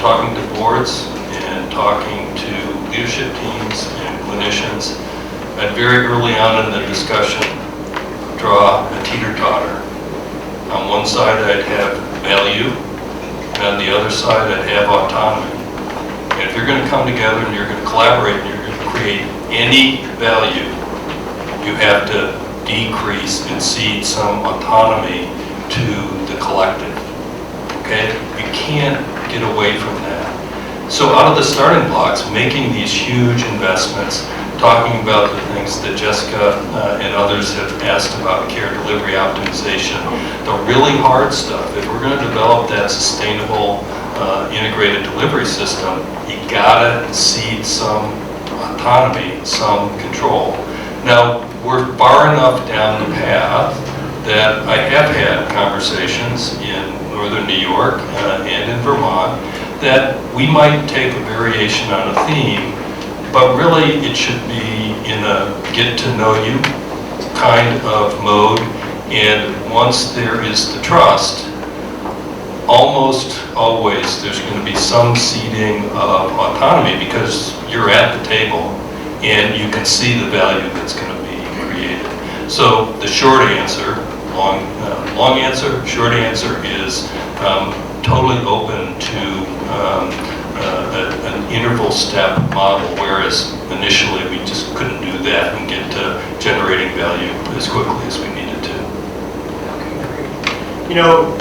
talking to boards and talking to leadership teams and clinicians, I'd very early on in the discussion draw a teeter-totter. On one side I'd have value, and on the other side I'd have autonomy. And if you're going to come together and you're going to collaborate and you're going to create any value, you have to decrease and cede some autonomy to the collective. Okay? You can't get away from that. So out of the starting blocks, making these huge investments, talking about the things that Jessica and others have asked about, care delivery optimization, the really hard stuff. If we're going to develop that sustainable integrated delivery system, you gotta cede some autonomy, some control. Now, we're far enough down the path that I have had conversations in northern New York and in Vermont that we might take a variation on a theme, but really it should be in a get-to-know-you kind of mode, and once there is the trust, almost always there's going to be some ceding of autonomy because you're at the table and you can see the value that's going to be created. So the short answer, long answer, short answer is totally open to an interval step model, whereas initially we just couldn't do that and get to generating value as quickly as we needed to. You know,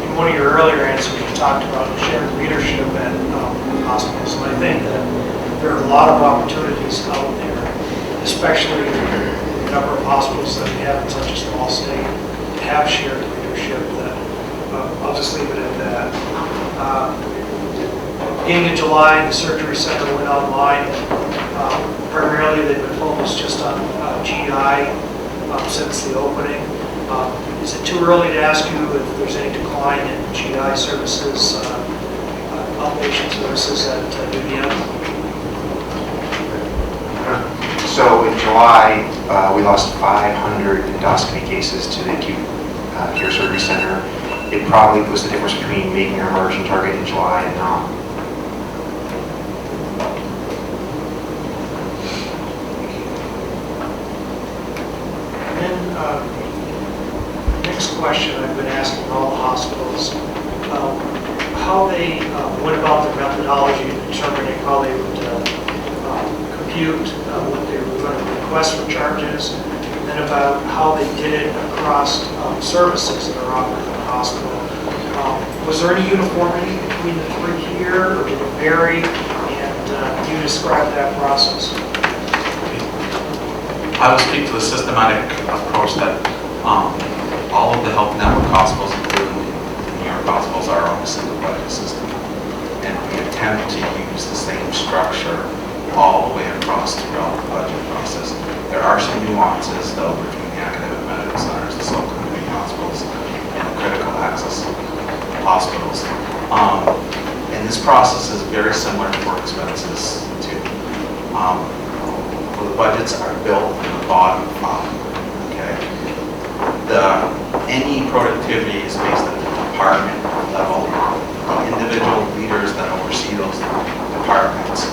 in one of your earlier answers, you talked about shared leadership at hospitals, and I think that there are a lot of opportunities out there, especially in the number of hospitals that we have in such a small state, to have shared leadership. That I'll just leave it at that. Beginning of July, the surgery center went online. Primarily, they've been focused just on GI since the opening. Is it too early to ask you if there's any decline in GI services, outpatient services at UVM? So in July, we lost 500 endoscopy cases to the acute care surgery center. It probably was the difference between making our margin target in July and not. And then, next question I've been asking all the hospitals, how they went about their methodology in determining how they would compute what they were going to request for charges, and then about how they did it across services that are offered in the hospital. Was there any uniformity between the three here, or did it vary? And can you describe that process? I will speak to the systematic approach that All of the health network hospitals, including the New York hospitals, are on a single budget system. And we attempt to use the same structure all the way across throughout the budget process. There are some nuances though between the academic medical centers, the sub-community hospitals, and the critical access hospitals. And this process is very similar for expenses too. The budgets are built from the bottom up, okay? Any productivity is based at the department level. The individual leaders that oversee those departments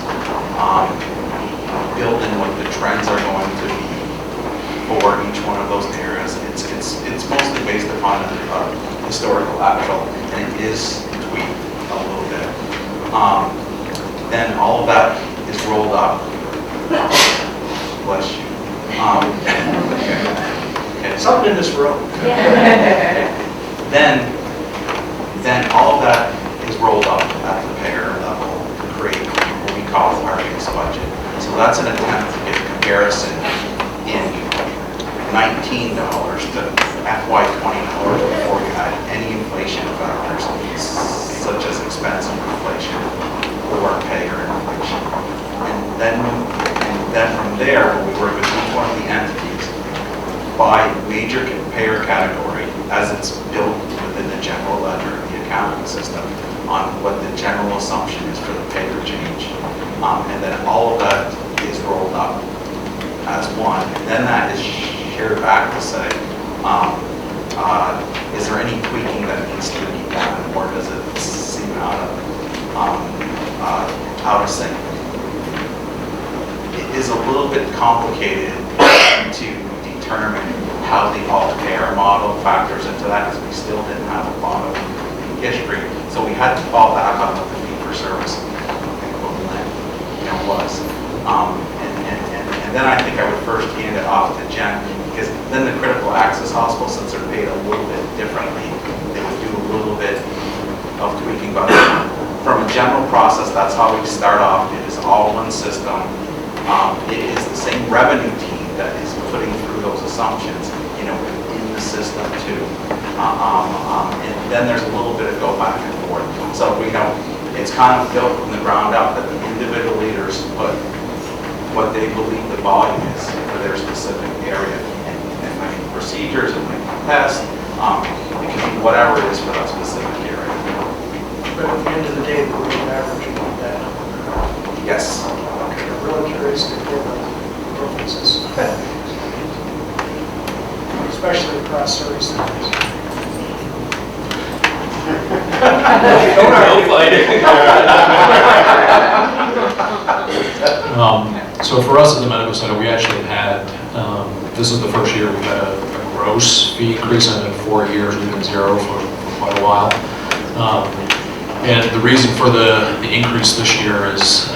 build in what the trends are going to be for each one of those areas. It's mostly based upon a historical actual, and it is tweaked a little bit. Then all of that is rolled up. Bless you. Okay. Something in this room. Then all of that is rolled up at the payer level to create what we call our base budget. So that's an attempt to get a comparison in $19 to FY $20 before you add any inflation factors such as expense inflation or payer inflation. And then from there, we work with each one of the entities by major payer category as it's built within the general ledger of the accounting system on what the general assumption is for the payer change. And then all of that is rolled up as one. And then that is shared back to say, is there any tweaking that needs to be done, or does it seem out of sync? It is a little bit complicated to determine how the alt-care model factors into that, because we still didn't have a lot of history. So we had to fall back on what the fee-for-service equivalent was. And then I think I would first hand it off to Jen, because then the critical access hospitals, since they're paid a little bit differently, they would do a little bit of tweaking. But from a general process, that's how we start off. It is all one system. It is the same revenue team that is putting through those assumptions, in the system too. And then there's a little bit of go back and forth. So it's kind of built from the ground up that the individual leaders put what they believe the volume is for their specific area. And my procedures and my tests, it can be whatever it is for that specific area. But at the end of the day, the weighted average will be that number. Yes. Okay, I'm really curious to hear the differences. Especially across service centers. Don't argue. So for us at the medical center, we actually had, this is the first year we've had a gross fee increase, and in 4 years we've been zero for quite a while. And the reason for the increase this year is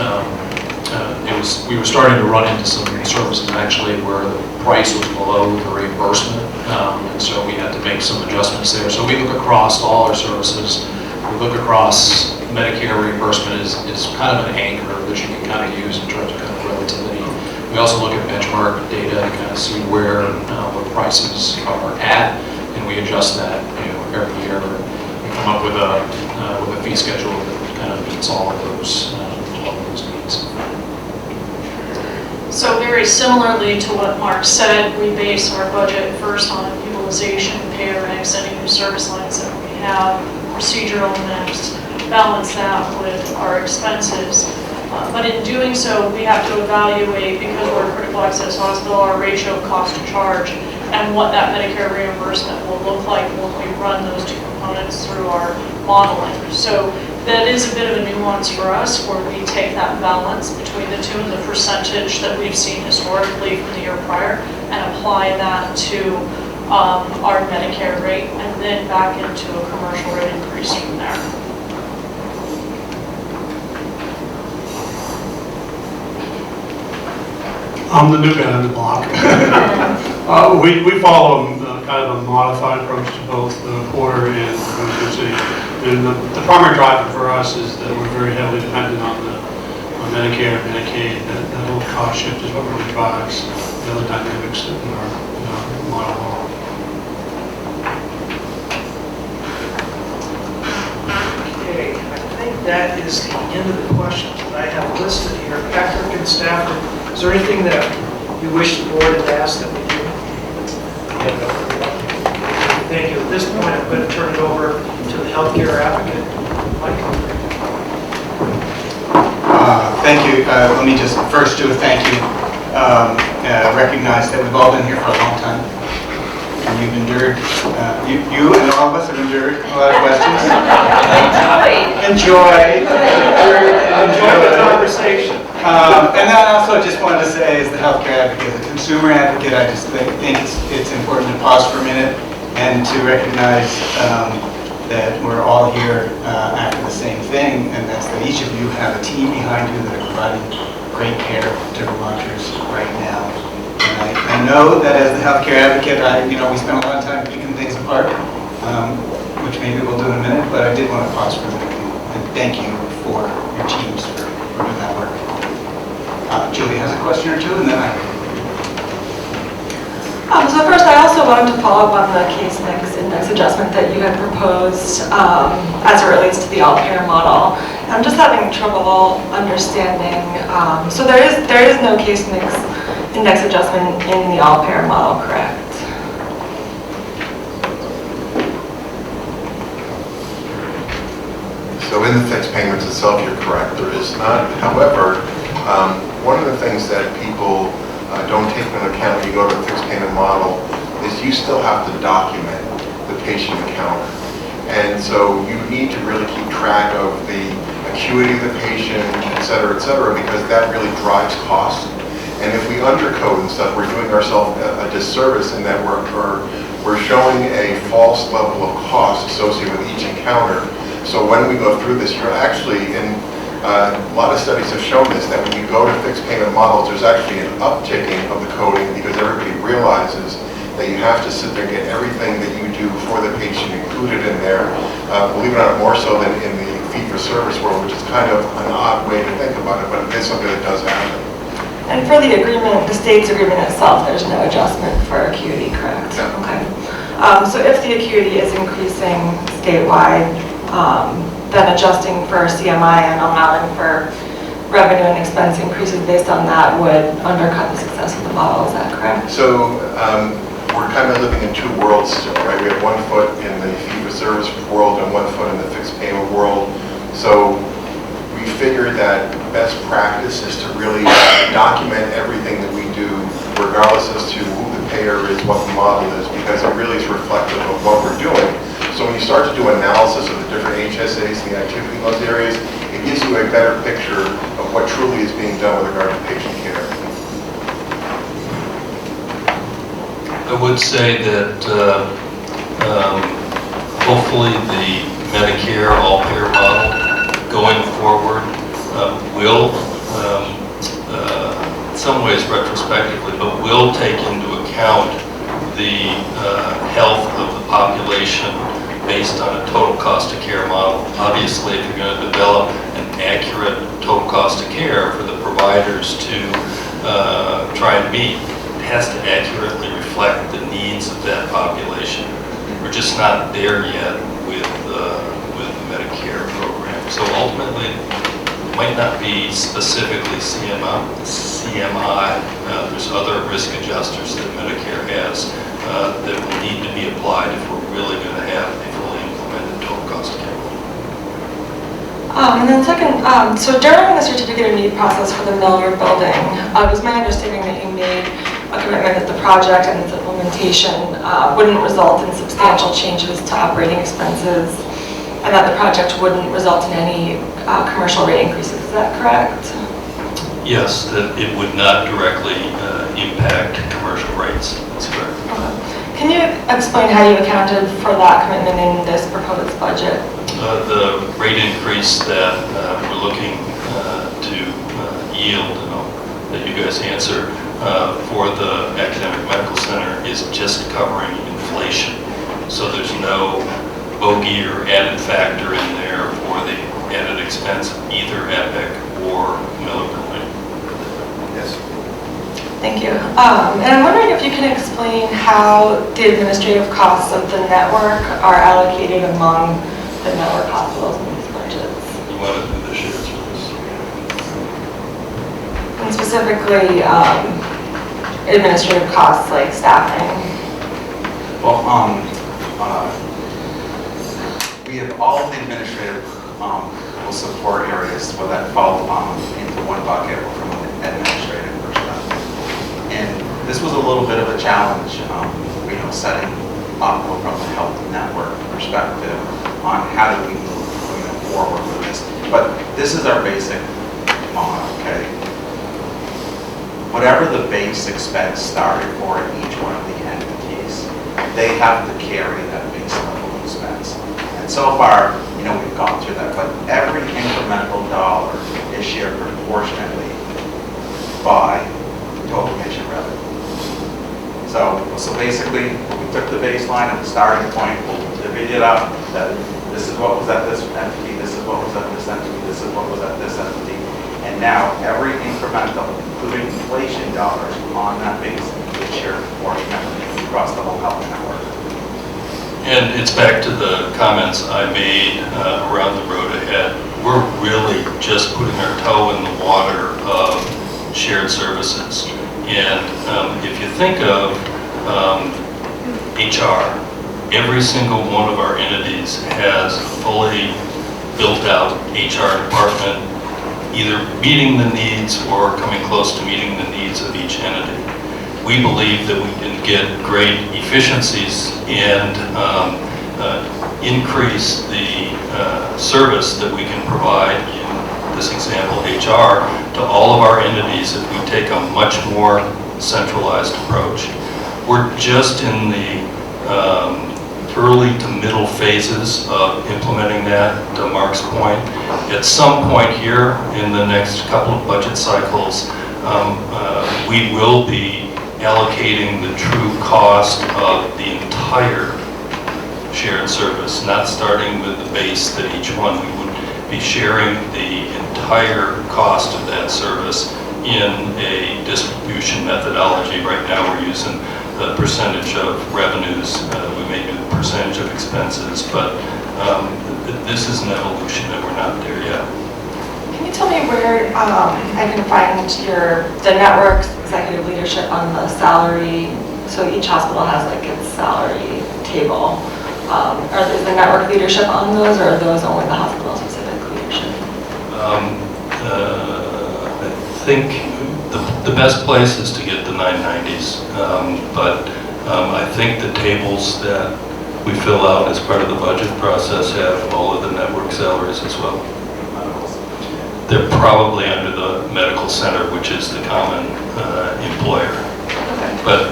we were starting to run into some services actually where the price was below the reimbursement, and so we had to make some adjustments there. So we look across all our services. We look across Medicare reimbursement is kind of an anchor that you can kind of use in terms of kind of relativity. We also look at benchmark data to kind of see where prices are at, and we adjust that every year and come up with a fee schedule that kind of meets all of those needs. So very similarly to what Mark said, we base our budget first on utilization, payer mix, any new service lines that we have, procedural mix, balance that with our expenses. But in doing so, we have to evaluate, because we're a critical access hospital, our ratio of cost to charge and what that Medicare reimbursement will look like when we run those two components through our modeling. So that is a bit of a nuance for us, where we take that balance between the two and the percentage that we've seen historically from the year prior and apply that to our Medicare rate, and then back into a commercial rate increase from there. I'm the new guy on the block. We follow kind of a modified approach to both the quarter and emergency. And the primary driver for us is that we're very heavily dependent on Medicare and Medicaid. That whole cost shift is what really drives the other dynamics in our model. that is the end of the questions that I have listed here. Patrick and Stafford, is there anything that you wish the board had asked that we do? Thank you. At this point, I'm going to turn it over to the healthcare advocate, Mike. Thank you. Let me just first do a thank you. Recognize that we've all been here for a long time. And you've endured, you and all of us have endured a lot of questions. Enjoy the conversation. And then I also just wanted to say, as the healthcare advocate, as a consumer advocate, I just think it's important to pause for a minute and to recognize that we're all here after the same thing, and that's that each of you have a team behind you that are providing great care to Vermonters right now. And I know that as the healthcare advocate, we spend a lot of time picking things apart, which maybe we'll do in a minute, but I did want to pause for a minute and thank you for your teams for doing that work. Julie has a question or two, and then So first, I also wanted to follow up on the case mix index adjustment that you had proposed as it relates to the all-payer model. I'm just having trouble understanding. So there is no case mix index adjustment in the all-payer model, correct? So in the fixed payments itself, you're correct, there is not. However, one of the things that people don't take into account when you go to a fixed payment model is you still have to document the patient encounter. And so you need to really keep track of the acuity of the patient, et cetera, because that really drives costs. And if we undercode and stuff, we're doing ourselves a disservice in that we're showing a false level of cost associated with each encounter. So when we go through this, you're actually in a lot of studies have shown this, that when you go to fixed payment models, there's actually an upticking of the coding because everybody realizes that you have to sit there and get everything that you do for the patient included in there, believe it or not, more so than in the fee-for-service world, which is kind of an odd way to think about it, but it is something that does happen. And for the agreement, the state's agreement itself, there's no adjustment for acuity, correct? No. Okay. So if the acuity is increasing statewide, then adjusting for CMI and allowing for revenue and expense increases based on that would undercut the success of the model, is that correct? So we're kind of living in two worlds still, right? We have 1 foot in the fee-for-service world and 1 foot in the fixed payment world. So we figured that best practice is to really document everything that we do, regardless as to who the payer is, what the model is, because it really is reflective of what we're doing. So when you start to do analysis of the different HSAs and the activity in those areas, it gives you a better picture of what truly is being done with regard to patient care. I would say that hopefully the Medicare all-payer model going forward will, in some ways retrospectively, but will take into account the health of the population based on a total cost of care model. Obviously, if you're going to develop an accurate total cost of care for the providers to try and meet, it has to accurately reflect the needs of that population. We're just not there yet with the Medicare program. So ultimately, it might not be specifically CMI. There's other risk adjusters that Medicare has that will need to be applied if we're really going to have a fully implemented total cost of care. And then second, so during the certificate of need process for the Miller building, it was my understanding that you made a commitment that the project and its implementation wouldn't result in substantial changes to operating expenses, and that the project wouldn't result in any commercial rate increases. Is that correct? Yes, that it would not directly impact commercial rates. That's correct. Can you explain how you accounted for that commitment in this proposed budget? The rate increase that we're looking to yield, that you guys answer, for the academic medical center is just covering inflation. So there's no bogey or added factor in there for the added expense of either EPIC or Middlebury. Yes. Thank you. And I'm wondering if you can explain how the administrative costs of the network are allocated among the network hospitals in these budgets. You want to do the shared service. And specifically, administrative costs like staffing. Well, we have all of the administrative support areas where that fall into one bucket from an administrative perspective. And this was a little bit of a challenge, setting up from the health network perspective on how do we move forward with this. But this is our basic model, okay? Whatever the base expense started for each one of the entities, they have to carry that base level expense. And so far, we've gone through that, but every incremental dollar is shared proportionately by total patient revenue. So basically, we took the baseline and the starting point, we'll divvy it up, that this is what was at this entity, this is what was at this entity, this is what was at this entity. And now, every incremental, including inflation dollars on that base, is shared proportionally across the whole health network. And it's back to the comments I made around the road ahead. We're really just putting our toe in the water of shared services. And if you think of HR, every single one of our entities has a fully built out HR department, either meeting the needs or coming close to meeting the needs of each entity. We believe that we can get great efficiencies and increase the service that we can provide, in this example HR, to all of our entities if we take a much more centralized approach. We're just in the early to middle phases of implementing that, to Mark's point. At some point here in the next couple of budget cycles, we will be allocating the true cost of the entire shared service, not starting with the base that each one. We would be sharing the entire cost of that service in a distribution methodology. Right now we're using the percentage of revenues. We may do the percentage of expenses, but this is an evolution and we're not there yet. Can you tell me where I can find the network's executive leadership on the salary? So each hospital has like its salary table. Is the network leadership on those, or are those only the hospital-specific leadership? I think the best place is to get the 990s, but I think the tables that we fill out as part of the budget process have all of the network salaries as well. They're probably under the medical center, which is the common employer. Okay. But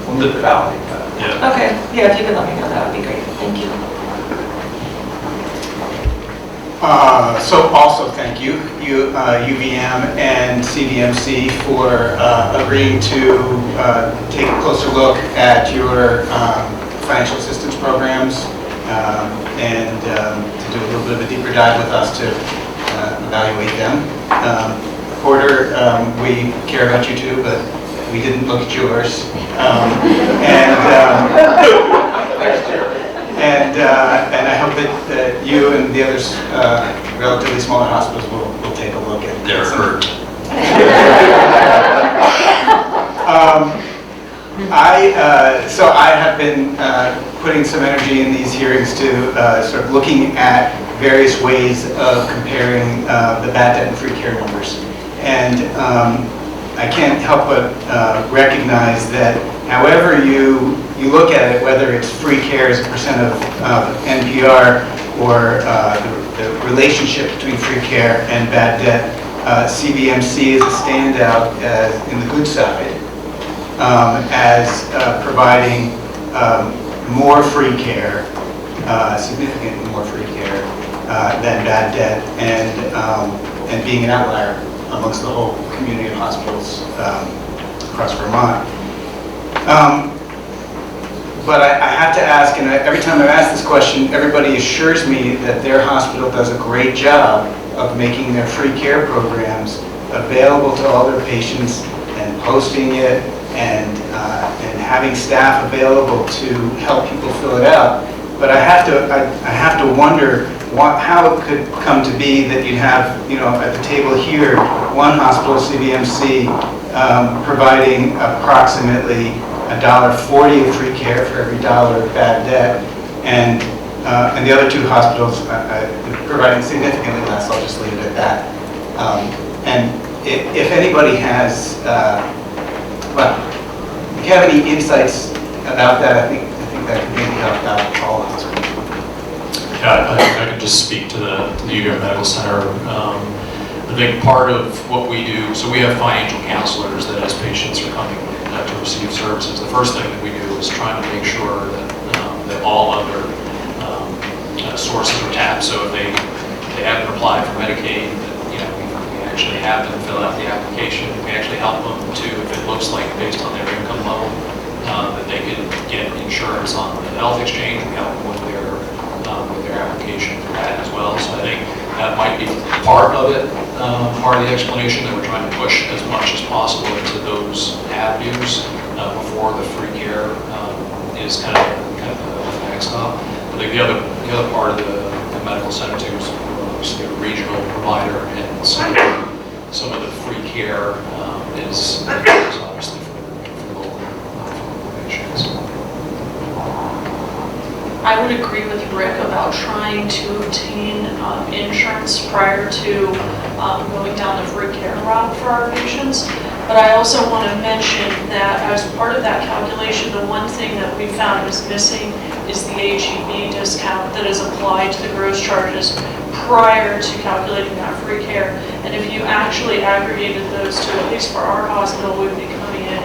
we'll need to validate that. Yeah. Okay. Yeah, if you could let me know, that would be great. Thank you. So also thank you, UVM and CVMC for agreeing to take a closer look at your financial assistance programs and to do a little bit of a deeper dive with us to evaluate them. Porter, we care about you too, but we didn't look at yours. And I hope that you and the others, relatively smaller hospitals, will take a look at. They're hurt. So I have been putting some energy in these hearings to sort of looking at various ways of comparing the bad debt and free care numbers. And I can't help but recognize that however you look at it, whether it's free care as a percent of NPR or the relationship between free care and bad debt, CVMC is a standout in the good side as providing more free care, significantly more free care than bad debt, and being an outlier amongst the whole community of hospitals across Vermont. But I have to ask, and every time I've asked this question, everybody assures me that their hospital does a great job of making their free care programs available to all their patients and posting it and having staff available to help people fill it out. But I have to wonder how it could come to be that you'd have, at the table here, one hospital, CVMC, providing approximately $1.40 of free care for every dollar of bad debt, and the other two hospitals providing significantly less. I'll just leave it at that. And if anybody has, if you have any insights about that, I think that could maybe help out all hospitals. Yeah, I could just speak to the UVM Medical Center. I think part of what we do, so we have financial counselors that as patients are coming to receive services, the first thing that we do is trying to make sure that all other sources are tapped. So if they haven't applied for Medicaid, we actually have them fill out the application. We actually help them to, if it looks like based on their income level, that they can get insurance on the health exchange. We help them with their application for that as well. So I think that might be part of it, part of the explanation that we're trying to push as much as possible into those avenues before the free care is kind of the backstop. I think the other part of the medical center too is obviously a regional provider, and some of the free care is obviously for local patients. I would agree with Rick about trying to obtain insurance prior to going down the free care route for our patients. But I also want to mention that as part of that calculation, the one thing that we found is missing is the HEB discount that is applied to the gross charges prior to calculating that free care. And if you actually aggregated those two, at least for our hospital, we would be coming in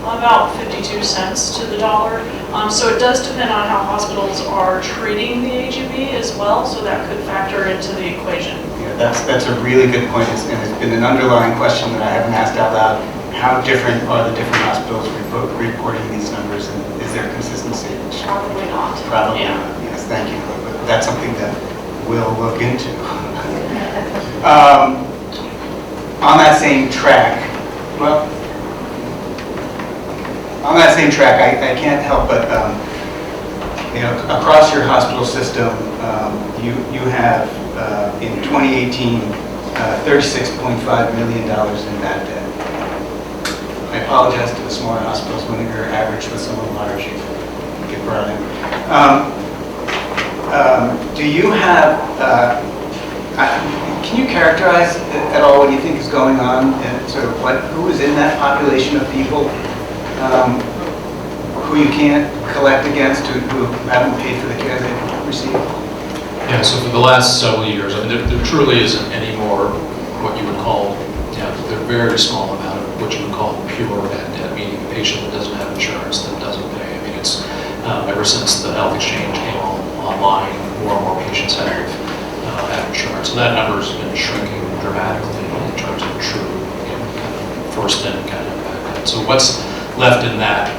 about 52 cents to the dollar. So it does depend on how hospitals are treating the HEB as well, so that could factor into the equation. Yeah, that's a really good point, and it's been an underlying question that I haven't asked out loud. How different are the different hospitals reporting these numbers, and is there consistency? Probably not. Probably Yeah. not, yes, thank you. But that's something that we'll look into. On that same track, I can't help but, across your hospital system, you have, in 2018, $36.5 million in bad debt. I apologize to the smaller hospitals when your average with some of the large get brought in. Do you have, can you characterize at all what you think is going on, and sort of who is in that population of people who you can't collect against, who haven't paid for the care they've received? Yeah, so for the last several years, I mean, there truly isn't any more what you would call, the very small amount of what you would call pure bad debt, meaning a patient that doesn't have insurance that doesn't pay. I mean, it's ever since the health exchange came online, more and more patients have insurance. So that number's been shrinking dramatically in terms of true kind of first in kind of bad debt. So what's left in that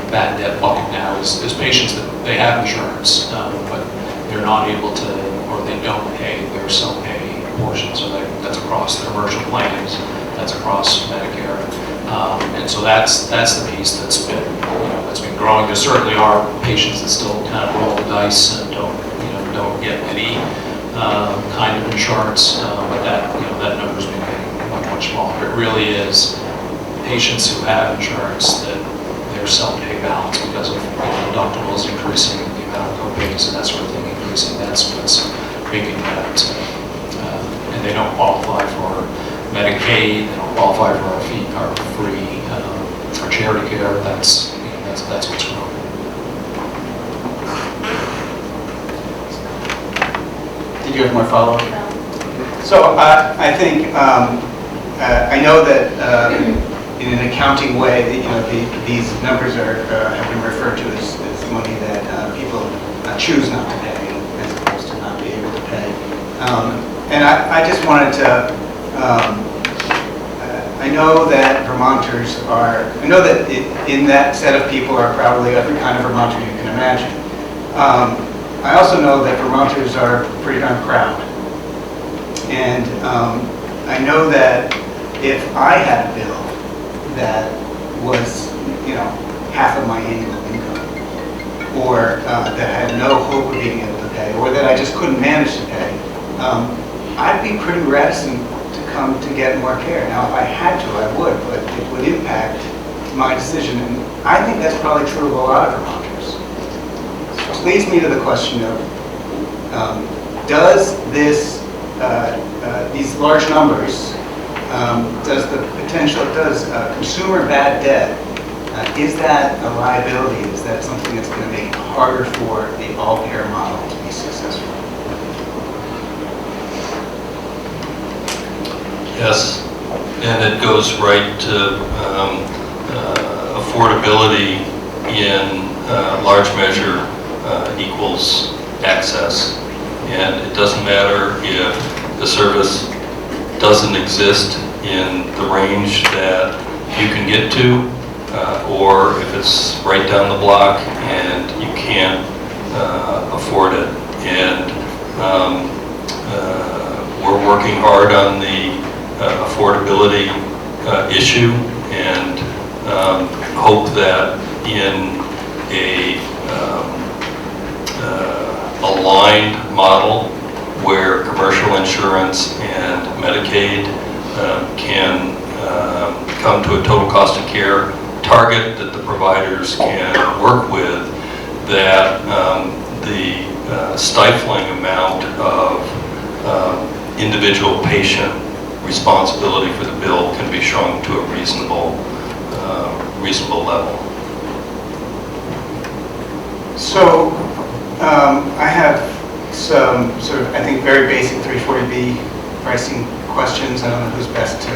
bad debt bucket now is patients that they have insurance, but they're not able to, or they don't pay their self-pay portion. So that's across the commercial plans, that's across Medicare, and so that's the piece that's been growing. There certainly are patients that still kind of roll the dice and don't get any kind of insurance, but that number's been getting much smaller. It really is patients who have insurance that their self-pay balance because of deductibles increasing, the amount of co-pays and that sort of thing increasing. That's what's making that, and they don't qualify for Medicaid, they don't qualify for our free our charity care. That's what's growing. Did you have more follow-up? No. So I think I know that in an accounting way, these numbers have been referred to as money that people choose not to pay, as opposed to not be able to pay. And I just wanted to. I know that Vermonters are. I know that in that set of people are probably every kind of Vermonter you can imagine. I also know that Vermonters are pretty darn proud, and I know that if I had a bill that was, half of my annual income, or that had no hope of being able to pay, or that I just couldn't manage to pay, I'd be pretty reticent to come to get more care. Now, if I had to, I would, but it would impact my decision. And I think that's probably true of a lot of Vermonters. Which leads me to the question of, does this, these large numbers, does consumer bad debt, is that a liability? Is that something that's going to make it harder for the all-care model to be successful? Yes, and it goes right to affordability in large measure equals access. And it doesn't matter if the service doesn't exist in the range that you can get to, or if it's right down the block and you can't afford it. And we're working hard on the affordability issue, and hope that in a aligned model where commercial insurance and Medicaid can come to a total cost of care target that the providers can work with, that the stifling amount of individual patient responsibility for the bill can be shrunk to a reasonable level. So I have some sort of, I think, very basic 340B pricing questions. I don't know who's best to.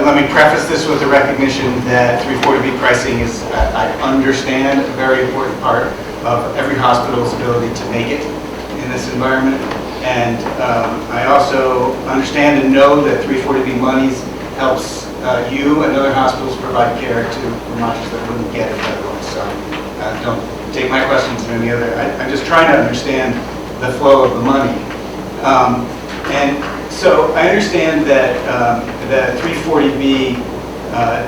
Let me preface this with the recognition that 340B pricing is, I understand, a very important part of every hospital's ability to make it in this environment. And I also understand and know that 340B monies helps you and other hospitals provide care to Vermonters that wouldn't get it otherwise. So don't take my questions in any other. I'm just trying to understand the flow of the money. And so I understand that the 340B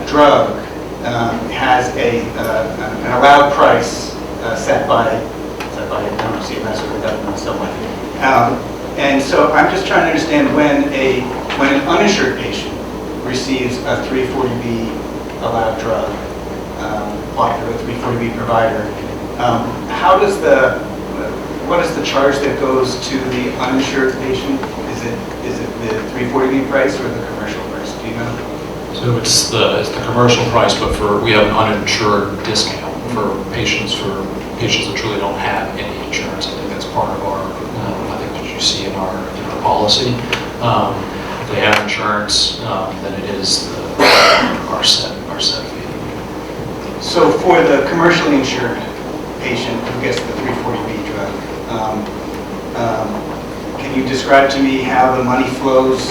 drug has an allowed price set by I don't know, CMS or the government, someone. And so I'm just trying to understand when an uninsured patient receives a 340B allowed drug, like a 340B provider, what is the charge that goes to the uninsured patient? Is it the 340B price or the commercial price? Do you know? So it's the commercial price, but we have an uninsured discount for patients that truly don't have any insurance. I think that's part of our, I think what you see in our policy. If they have insurance, then it is our set fee. So for the commercially insured patient who gets the 340B drug, can you describe to me how the money flows?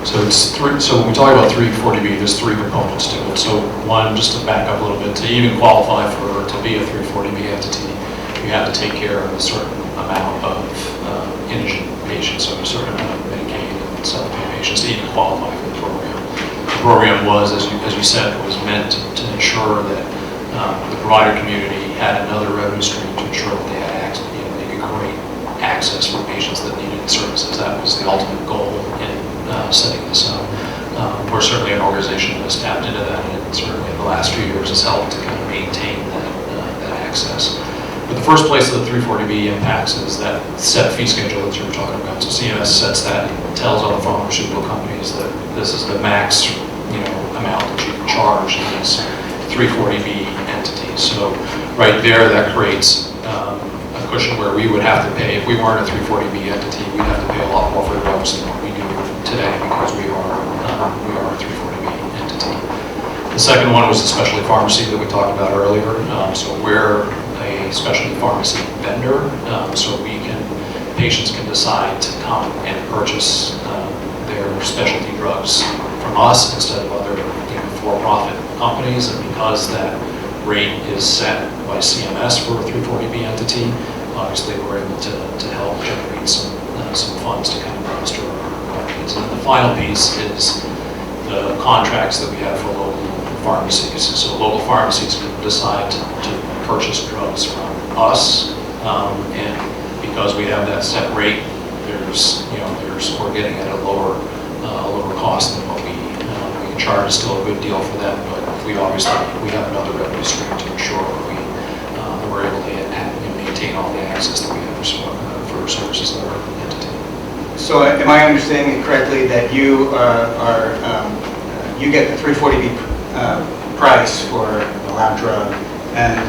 So so when we talk about 340B, there's three components to it. So one, just to back up a little bit, to even qualify to be a 340B entity, you have to take care of a certain amount of indigent patients, so a certain amount of Medicaid and self-pay patients to even qualify for the program. The program was, as you said, was meant to ensure that the provider community had another revenue stream to ensure that they had access, they could create access for patients that needed services. That was the ultimate goal in setting this up. We're certainly an organization that has tapped into that, and certainly in the last few years has helped to kind of maintain that access. But the first place that 340B impacts is that set fee schedule that you were talking about. So CMS sets that and tells all the pharmaceutical companies that this is the max amount that you can charge these 340B entities. So right there, that creates a cushion where we would have to pay, if we weren't a 340B entity, we'd have to pay a lot more for drugs than what we do today because we are a 340B entity. The second one was the specialty pharmacy that we talked about earlier. So we're a specialty pharmacy vendor, so patients can decide to come and purchase their specialty drugs from us instead of other for-profit companies. And because that rate is set by CMS for a 340B entity, obviously we're able to help generate some funds to kind of bolster our needs. And then the final piece is the contracts that we have for local pharmacies. So local pharmacies can decide to purchase drugs from us, and because we have that set rate, we're getting at a lower cost than what we can charge. Still a good deal for them, but we have another revenue stream to ensure that we're able to maintain all the access that we have for services that are entity. So am I understanding it correctly that you you get the 340B price for a lab drug, and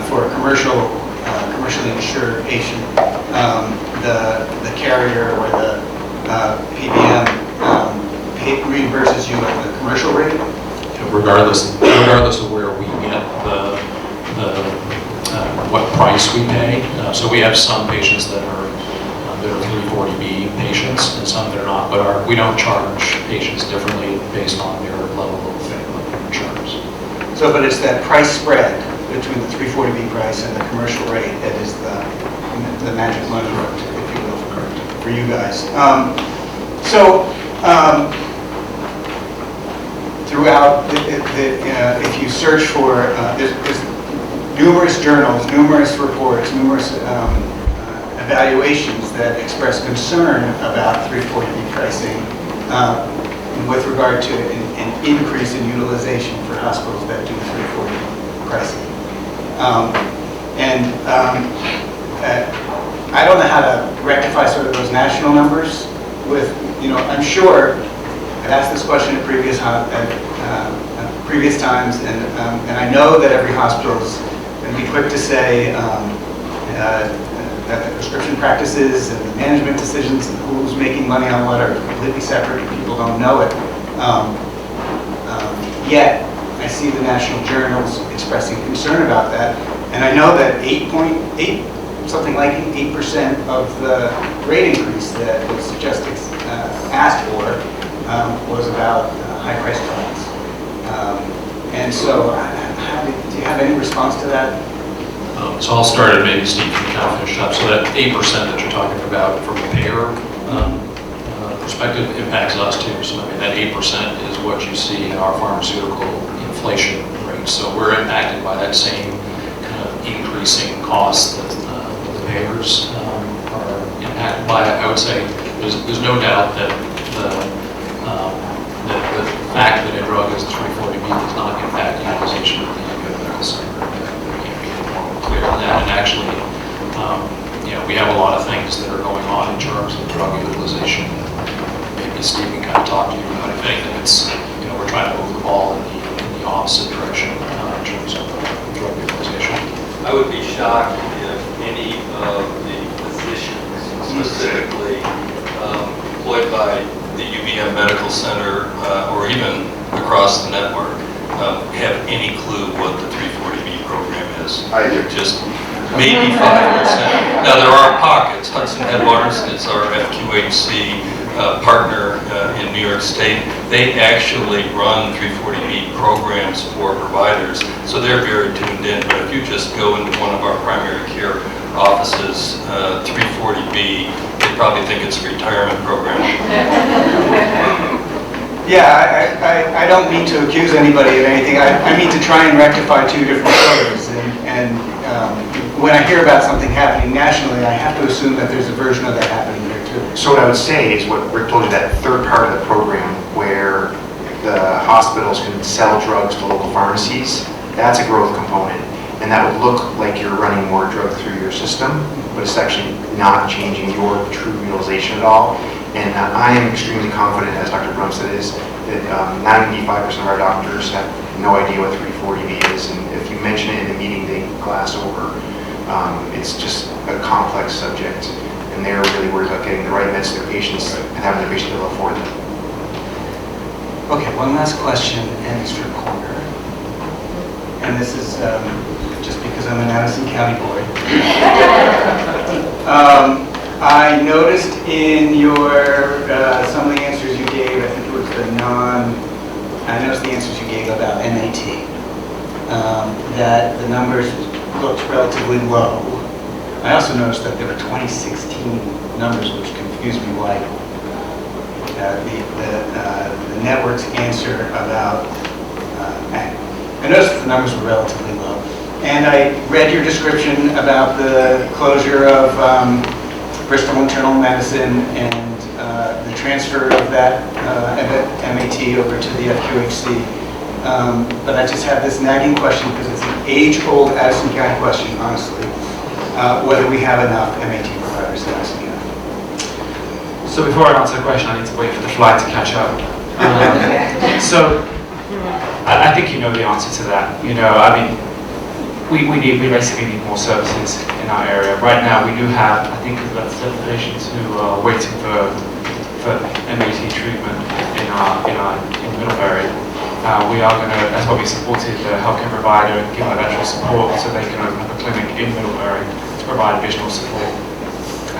for a commercially insured patient, the carrier or the PBM reimburses you at the commercial rate? Regardless of where we get what price we pay. So we have some patients that are 340B patients and some that are not, but we don't charge patients differently based on their level of insurance. So, but it's that price spread between the 340B price and the commercial rate that is the magic money, if you will, for you guys. Throughout, if you search for, there's numerous journals, numerous reports, numerous evaluations that express concern about 340B pricing with regard to an increase in utilization for hospitals that do 340B pricing. I don't know how to rectify sort of those national numbers with, I'm sure I've asked this question at previous times, and I know that every hospital is going to be quick to say that the prescription practices and the management decisions and who's making money on what are completely separate and people don't know it. Yet, I see the national journals expressing concern about that, and I know that something like 8% of the rate increase that was asked for was about high-priced drugs. And so, do you have any response to that? So I'll start, and maybe Steve can kind of finish up. So that 8% that you're talking about from a payer perspective impacts us too. So I mean, that 8% is what you see in our pharmaceutical inflation rate. So we're impacted by that same kind of increasing cost that the payers are impacted by. I would say there's no doubt that the fact that a drug is 340B does not impact utilization of the medical center. Clear on that, and actually, we have a lot of things that are going on in terms of drug utilization. Maybe Steve can kind of talk to you about it. I think that it's, we're trying to move the ball in the opposite direction in terms of drug utilization. I would be shocked if any of the physicians, specifically employed by the UVM Medical Center or even across the network, have any clue what the 340B program is. I do. Just maybe 5%. Now, there are pockets. Hudson Headwaters is our FQHC partner in New York State. They actually run 340B programs for providers, so they're very tuned in. But if you just go into one of our primary care offices, 340B, they probably think it's a retirement program. Yeah, I don't mean to accuse anybody of anything. I mean to try and rectify two different stories. And when I hear about something happening nationally, I have to assume that there's a version of that happening here too. So what I would say is what Rick told you, that third part of the program where the hospitals can sell drugs to local pharmacies, that's a growth component. And that would look like you're running more drug through your system, but it's actually not changing your true utilization at all. And I am extremely confident, as Dr. Brumstead is, that 95% of our doctors have no idea what 340B is, and if you mention it in a meeting, they glass over. It's just a complex subject, and they're really worried about getting the right meds to their patients and having their patients be able to afford them. Okay, one last question, and it's for Corner. And this is just because I'm an Addison County boy. I noticed in your, some of the answers you gave, I think it was I noticed the answers you gave about MAT, that the numbers looked relatively low. I also noticed that there were 2016 numbers, which confused me why the network's answer about I noticed the numbers were relatively low. And I read your description about the closure of Bristol Internal Medicine and the transfer of that MAT over to the FQHC. But I just have this nagging question because it's an age-old Addison County question, honestly, whether we have enough MAT providers in Addison County. So before I answer the question, I need to wait for the flight to catch up. So I think you know the answer to that. You know, I mean, we basically need more services in our area. Right now, we do have, I think, about 7 patients who are waiting for MAT treatment in Middlebury. We are going to, that's why we supported the healthcare provider and given them extra support so they can open up a clinic in Middlebury to provide additional support.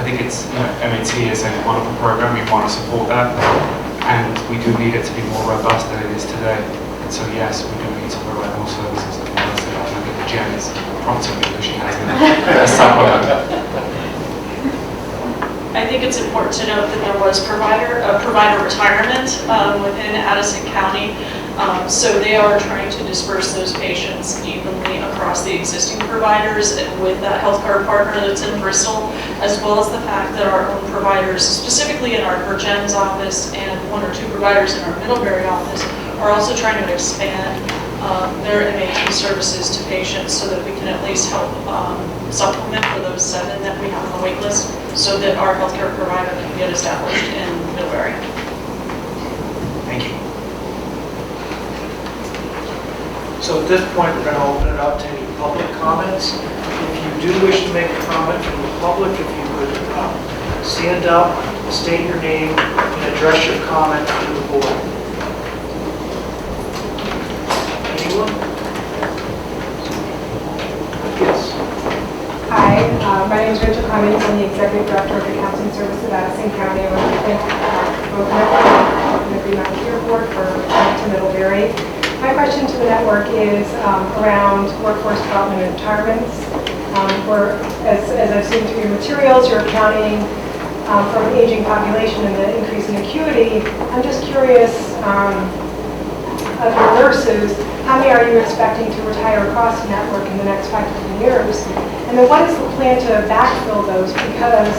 I think it's, you know, MAT is a wonderful program, we want to support that, and we do need it to be more robust than it is today. And so yes, we do need to provide more services than we do. I think Jen is prompting me because she has a supplement. I think it's important to note that there was provider retirement within Addison County. So they are trying to disperse those patients evenly across the existing providers with that healthcare partner that's in Bristol, as well as the fact that our own providers, specifically in our Jen's office and 1 or 2 providers in our Middlebury office, are also trying to expand their MAT services to patients so that we can at least help supplement for those 7 that we have on the wait list so that our healthcare provider can get established in Middlebury. Thank you. So at this point, we're going to open it up to any public comments. If you do wish to make a comment from the public, if you would stand up, state your name, and address your comment to the board. Anyone? Yes. Hi, my name is Rachel Cummings. I'm the Executive Director of the Counseling Service of Addison County. I want to thank both network and the Green Mountain Care Board for coming to Middlebury. My question to the network is around workforce development and retirements. As I've seen through your materials, you're accounting for an aging population and the increase in acuity. I'm just curious, of your nurses, how many are you expecting to retire across the network in the next 5 to 10 years? And then what is the plan to backfill those? Because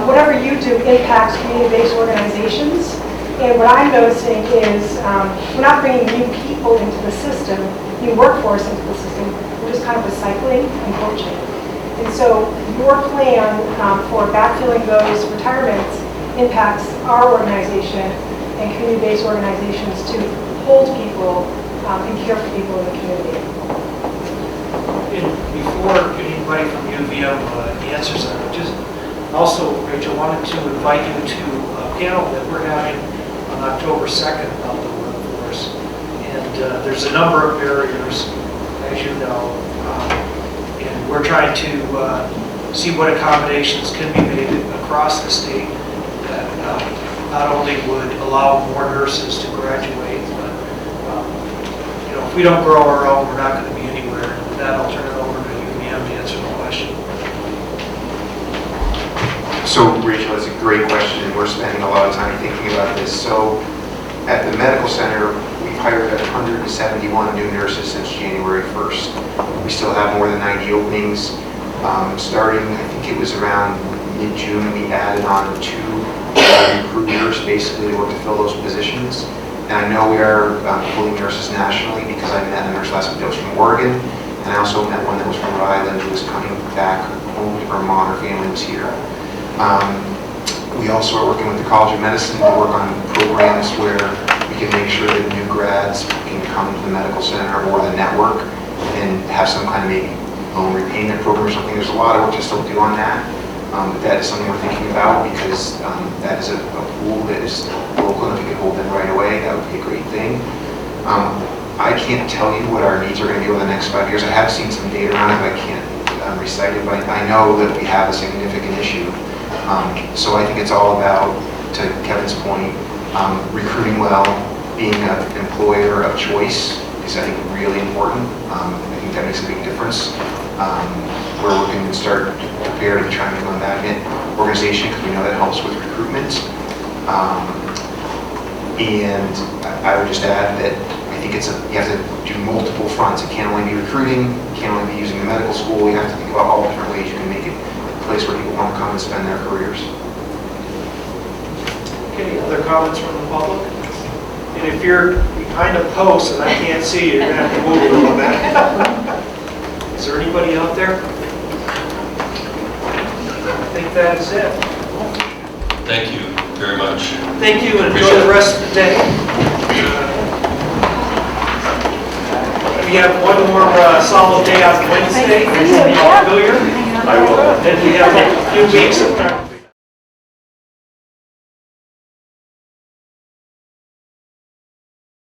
whatever you do impacts community-based organizations. And what I'm noticing is we're not bringing new people into the system, new workforce into the system. We're just kind of recycling and poaching. And so your plan for backfilling those retirements impacts our organization and community-based organizations to hold people and care for people in the community. And before anybody from UVM answers that, just also, Rachel, wanted to invite you to a panel that we're having on October 2nd about the workforce. And there's a number of barriers, as you know, and we're trying to see what accommodations can be made across the state that not only would allow more nurses to graduate, but you know, if we don't grow our own, we're not going to be anywhere. And with that, I'll turn it over to UVM to answer the question. So, Rachel, that's a great question, and we're spending a lot of time thinking about this. So, at the medical center, we've hired 171 new nurses since January 1st. We still have more than 90 openings. Starting, I think it was around mid-June, we added on 2 recruiters basically to work to fill those positions. And I know we are pulling nurses nationally because I met a nurse last week that was from Oregon, and I also met one that was from Rhode Island who was coming back home to Vermont. Her family was here. We also are working with the College of Medicine to work on programs where we can make sure that new grads can come to the medical center or the network and have some kind of maybe loan repayment program or something. There's a lot of work to still do on that, but that is something we're thinking about because that is a pool that is local, and if we can hold them right away, that would be a great thing. I can't tell you what our needs are going to be over the next 5 years. I have seen some data around it, but I can't recite it, but I know that we have a significant issue. So I think it's all about, to Kevin's point, recruiting well, being an employer of choice is, I think, really important. I think that makes a big difference. We're working to start to prepare to try and become a magnet organization because we know that helps with recruitment. And I would just add that I think you have to do multiple fronts. It can't only be recruiting, it can't only be using the medical school. You have to think about all the different ways you can make it a place where people want to come and spend their careers. Any other comments from the public? And if you're behind a post and I can't see you, you're gonna have to move a little bit. Is there anybody out there? I think that is it. Thank you very much. Thank you and enjoy Appreciate the it. rest of the day. We have one more solemn day on Wednesday. Familiar? I will. Then we have a few weeks of